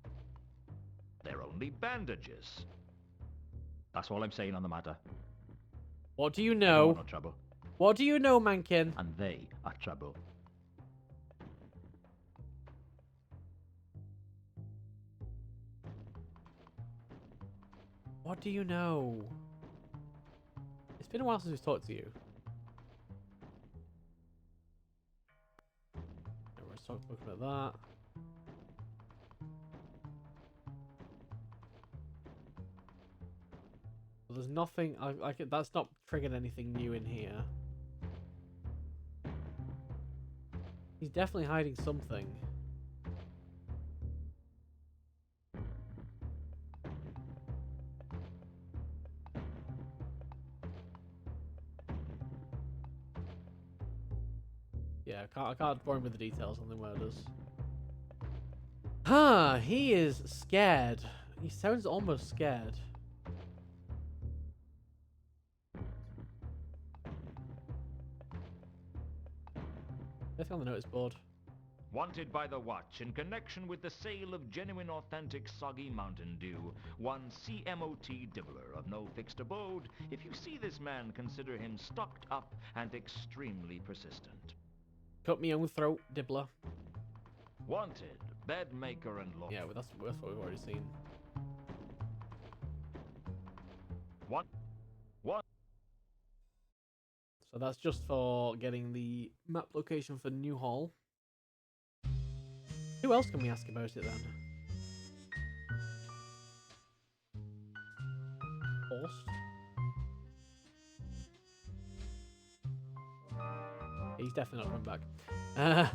They're only bandages. That's all I'm saying on the matter. What do you I don't know? want no trouble. What do you know, Mankin? And they are trouble. What do you know? It's been a while since we've talked to you. We're talking about that. Well, there's nothing. That's not triggered anything new in here. He's definitely hiding something. Yeah, I can't bore him with the details on the murders. Huh, he is scared. He sounds almost scared. Let's go on the notice board. Wanted by the Watch in connection with the sale of genuine authentic soggy Mountain Dew. One CMOT Dibbler of no fixed abode. If you see this man, consider him stocked up and extremely persistent. Cut me own throat, Dibbler. Wanted, bed maker and law. Yeah, well, that's what we've already seen. What? So that's just for getting the map location for New Hall. Who else can we ask about it then? Horst? He's definitely not coming back.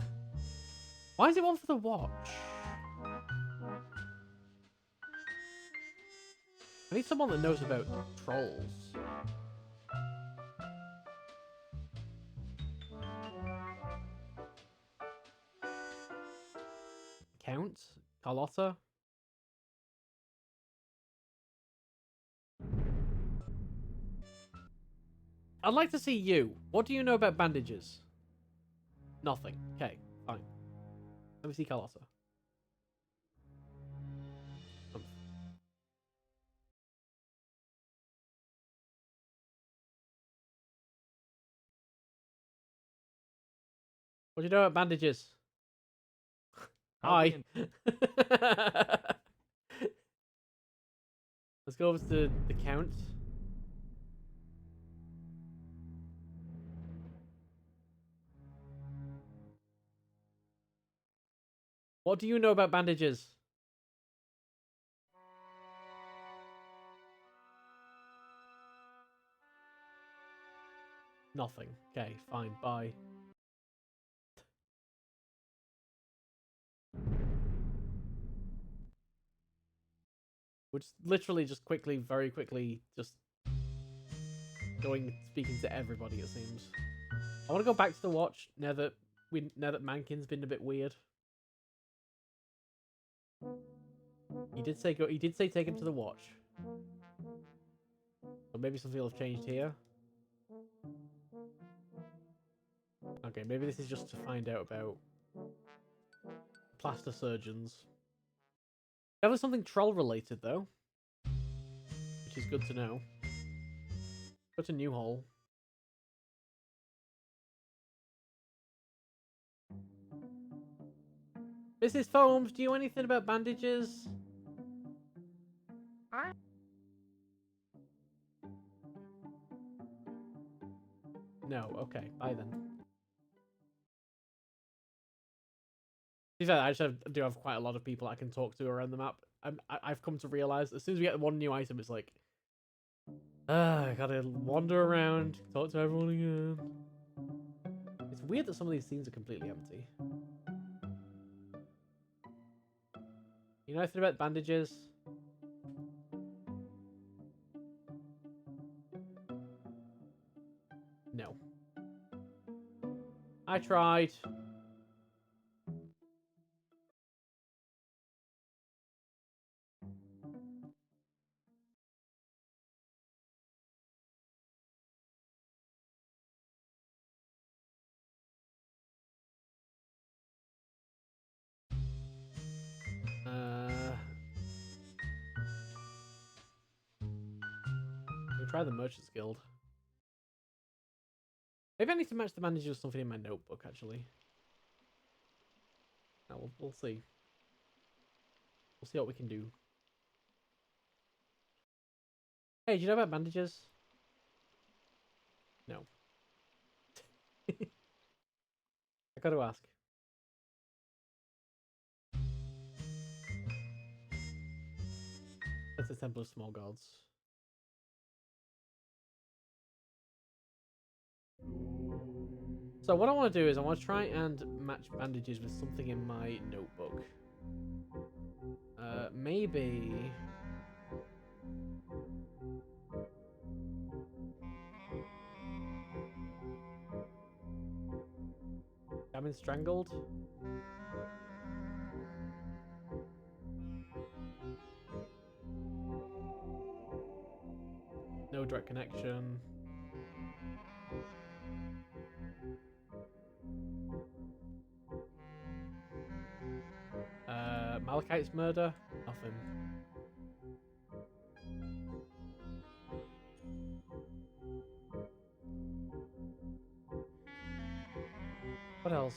Why is it one for the watch? I need someone that knows about trolls. Count? Carlotta? I'd like to see you. What do you know about bandages? Nothing. Okay, fine. Let me see Carlotta. What do you know about bandages? Hi. Let's go over to the count. What do you know about bandages? Nothing. Okay, fine. Bye. We're just literally just quickly, very quickly, just speaking to everybody, it seems. I want to go back to the watch now that Mankin's been a bit weird. He did say take him to the watch. So maybe something will have changed here. Okay, maybe this is just to find out about plaster surgeons. That was something troll related though, which is good to know. Go to Newhall. Mrs. Foams, do you know anything about bandages? No, okay, bye then. To be fair, I just do have quite a lot of people I can talk to around the map. I've come to realize as soon as we get one new item, it's like, I gotta wander around, talk to everyone again. It's weird that some of these scenes are completely empty. You know anything about bandages? No. I tried. We'll try the Merchants Guild. Maybe I need to match the manager with something in my notebook, actually. No, we'll see. We'll see what we can do. Hey, do you know about bandages? No. I gotta ask. That's the Temple of Small Gods. So what I want to do is I want to try and match bandages with something in my notebook. Maybe... Gammon Strangled? No direct connection. Malachite's murder? Nothing. What else?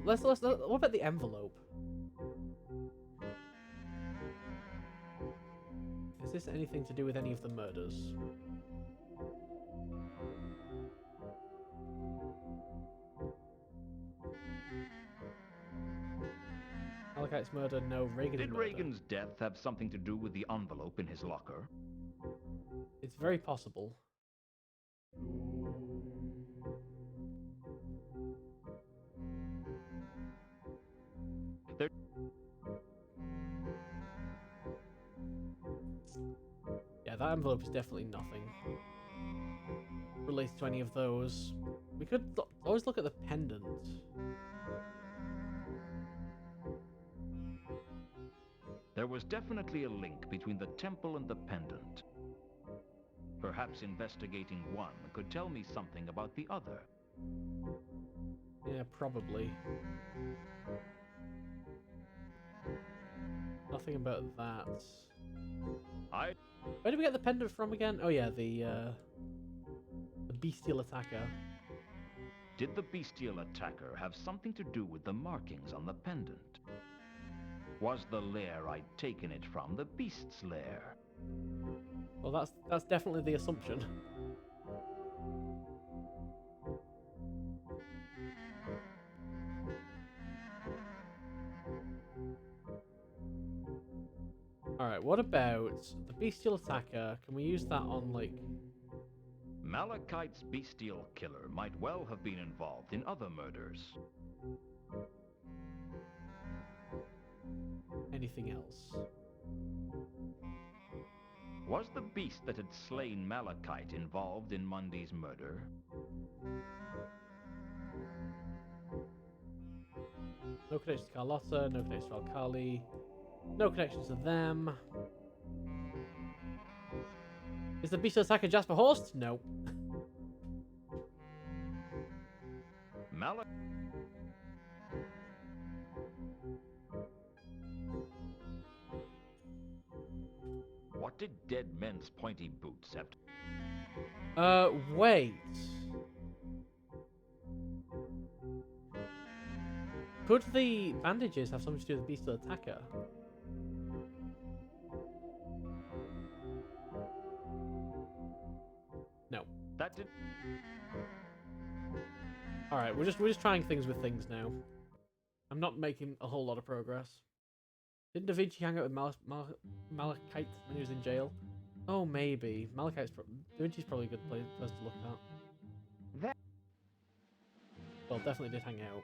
What about the envelope? Is this anything to do with any of the murders? Malachite's murder, no. Reagan's Did murder. Reagan's death have something to do with the envelope in his locker? It's very possible. that envelope is definitely nothing related to any of those. We could always look at the pendant. There was definitely a link between the temple and the pendant. Perhaps investigating one could tell me something about the other. Yeah, probably. Nothing about that. Where did we get the pendant from again? Oh yeah, the bestial attacker. Did the bestial attacker have something to do with the markings on the pendant? Was the lair I'd taken it from the beast's lair? Well, that's definitely the assumption. Alright, what about the bestial attacker? Can we use that on, like... Malachite's bestial killer might well have been involved in other murders. anything else? Was the beast that had slain Malachite involved in Mundy's murder? No connection to Carlotta, no connection to Alkali, no connection to them. Is the beast attacker Jasper Horst? No. What did dead men's pointy boots have to... Wait. Could the bandages have something to do with the beast attacker? No. That did... Alright, we're just trying things with things now. I'm not making a whole lot of progress. Didn't Da Vinci hang out with Malachite when he was in jail? Oh, maybe. Da Vinci's probably a good place to look at. Well, definitely did hang out.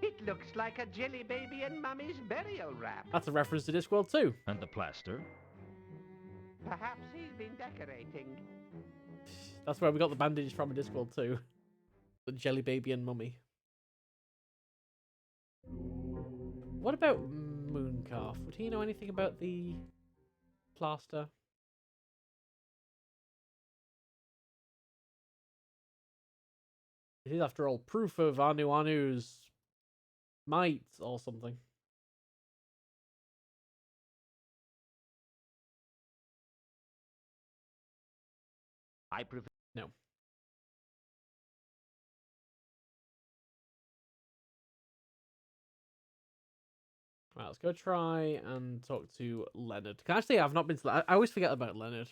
It looks like a jelly baby and Mummy's burial wrap. That's a reference to Discworld too. And the plaster? Perhaps he's been decorating. That's where we got the bandages from in Discworld too. The jelly baby and mummy. What about Mooncalf? Would he know anything about the plaster? It is, after all, proof of Anu's might or something. I prefer... No. Right, let's go try and talk to Leonard. Actually, I've not been to... I always forget about Leonard.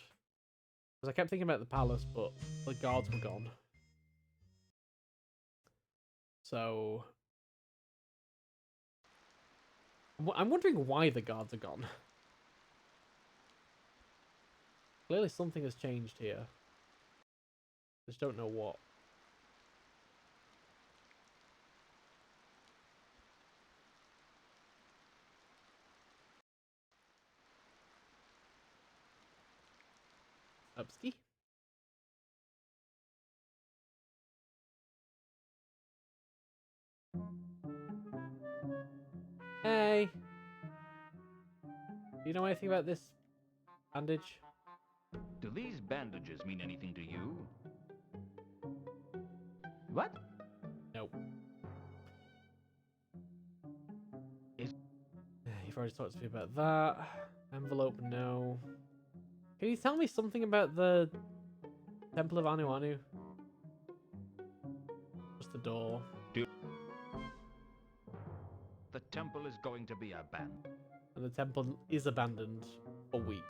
Because I kept thinking about the palace, but the guards were gone. So... I'm wondering why the guards are gone. Clearly something has changed here. Just don't know what. Upski? Hey! Do you know anything about this bandage? Do these bandages mean anything to you? What? Nope. You've already talked to me about that. Envelope, no. Can you tell me something about the Temple of Anu? Just the door. The temple is going to be abandoned. And the temple is abandoned for weeks.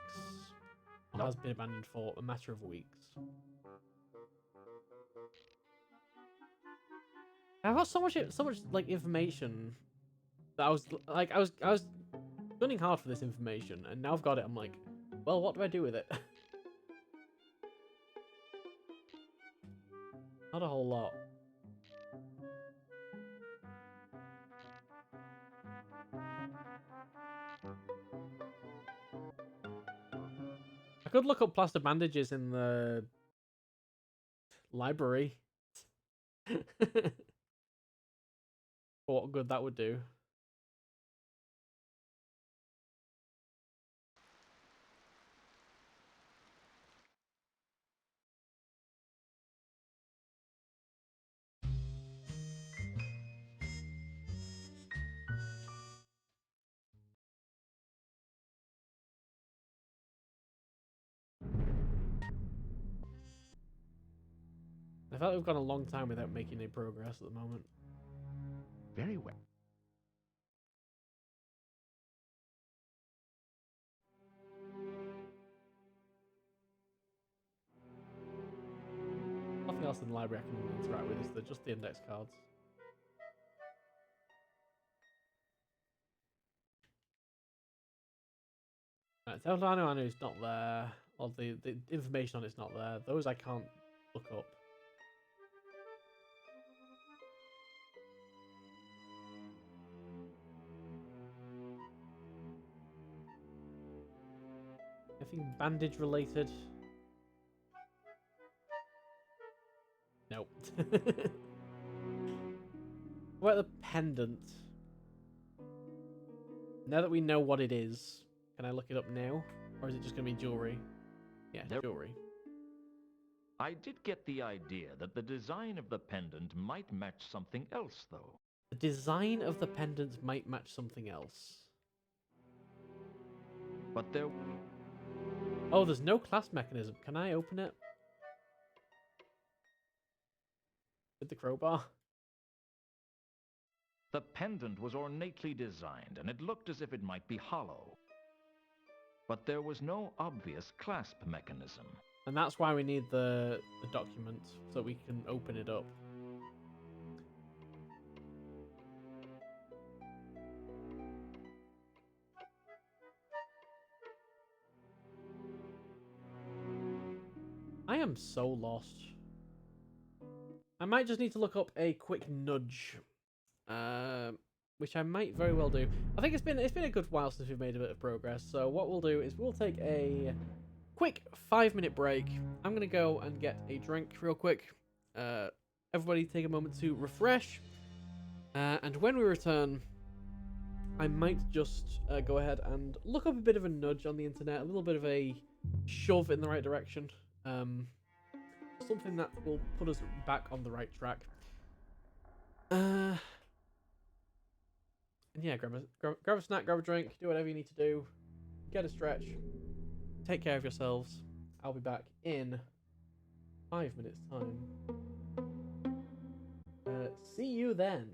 Or has been abandoned for a matter of weeks. I've got so much like information that I was gunning hard for this information, and now I've got it. I'm like, well, what do I do with it? Not a whole lot. could look up plaster bandages in the library. What good that would do. I felt like we've gone a long time without making any progress at the moment. Very well. Nothing else in the library I can interact with, is there? Just the index cards. Right, Teldano Anu is not there. Or the information on it's not there. Those I can't look up. Anything bandage related? Nope. What about the pendant? Now that we know what it is, can I look it up now? Or is it just going to be jewelry? Yeah, jewelry. I did get the idea that the design of the pendant might match something else, though. The design of the pendant might match something else. But there... Oh, there's no clasp mechanism. Can I open it? With the crowbar? The pendant was ornately designed, and it looked as if it might be hollow. But there was no obvious clasp mechanism. And that's why we need the document, so we can open it up. I am so lost. I might just need to look up a quick nudge, which I might very well do. I think it's been a good while since we've made a bit of progress. So what we'll do is we'll take a quick 5-minute break. I'm gonna go and get a drink real quick. Everybody take a moment to refresh, and when we return, I might just go ahead and look up a bit of a nudge on the internet, a little bit of a shove in the right direction. Something that will put us back on the right track. And yeah, grab a snack, grab a drink, do whatever you need to do. Get a stretch. Take care of yourselves. I'll be back in 5 minutes' time. See you then.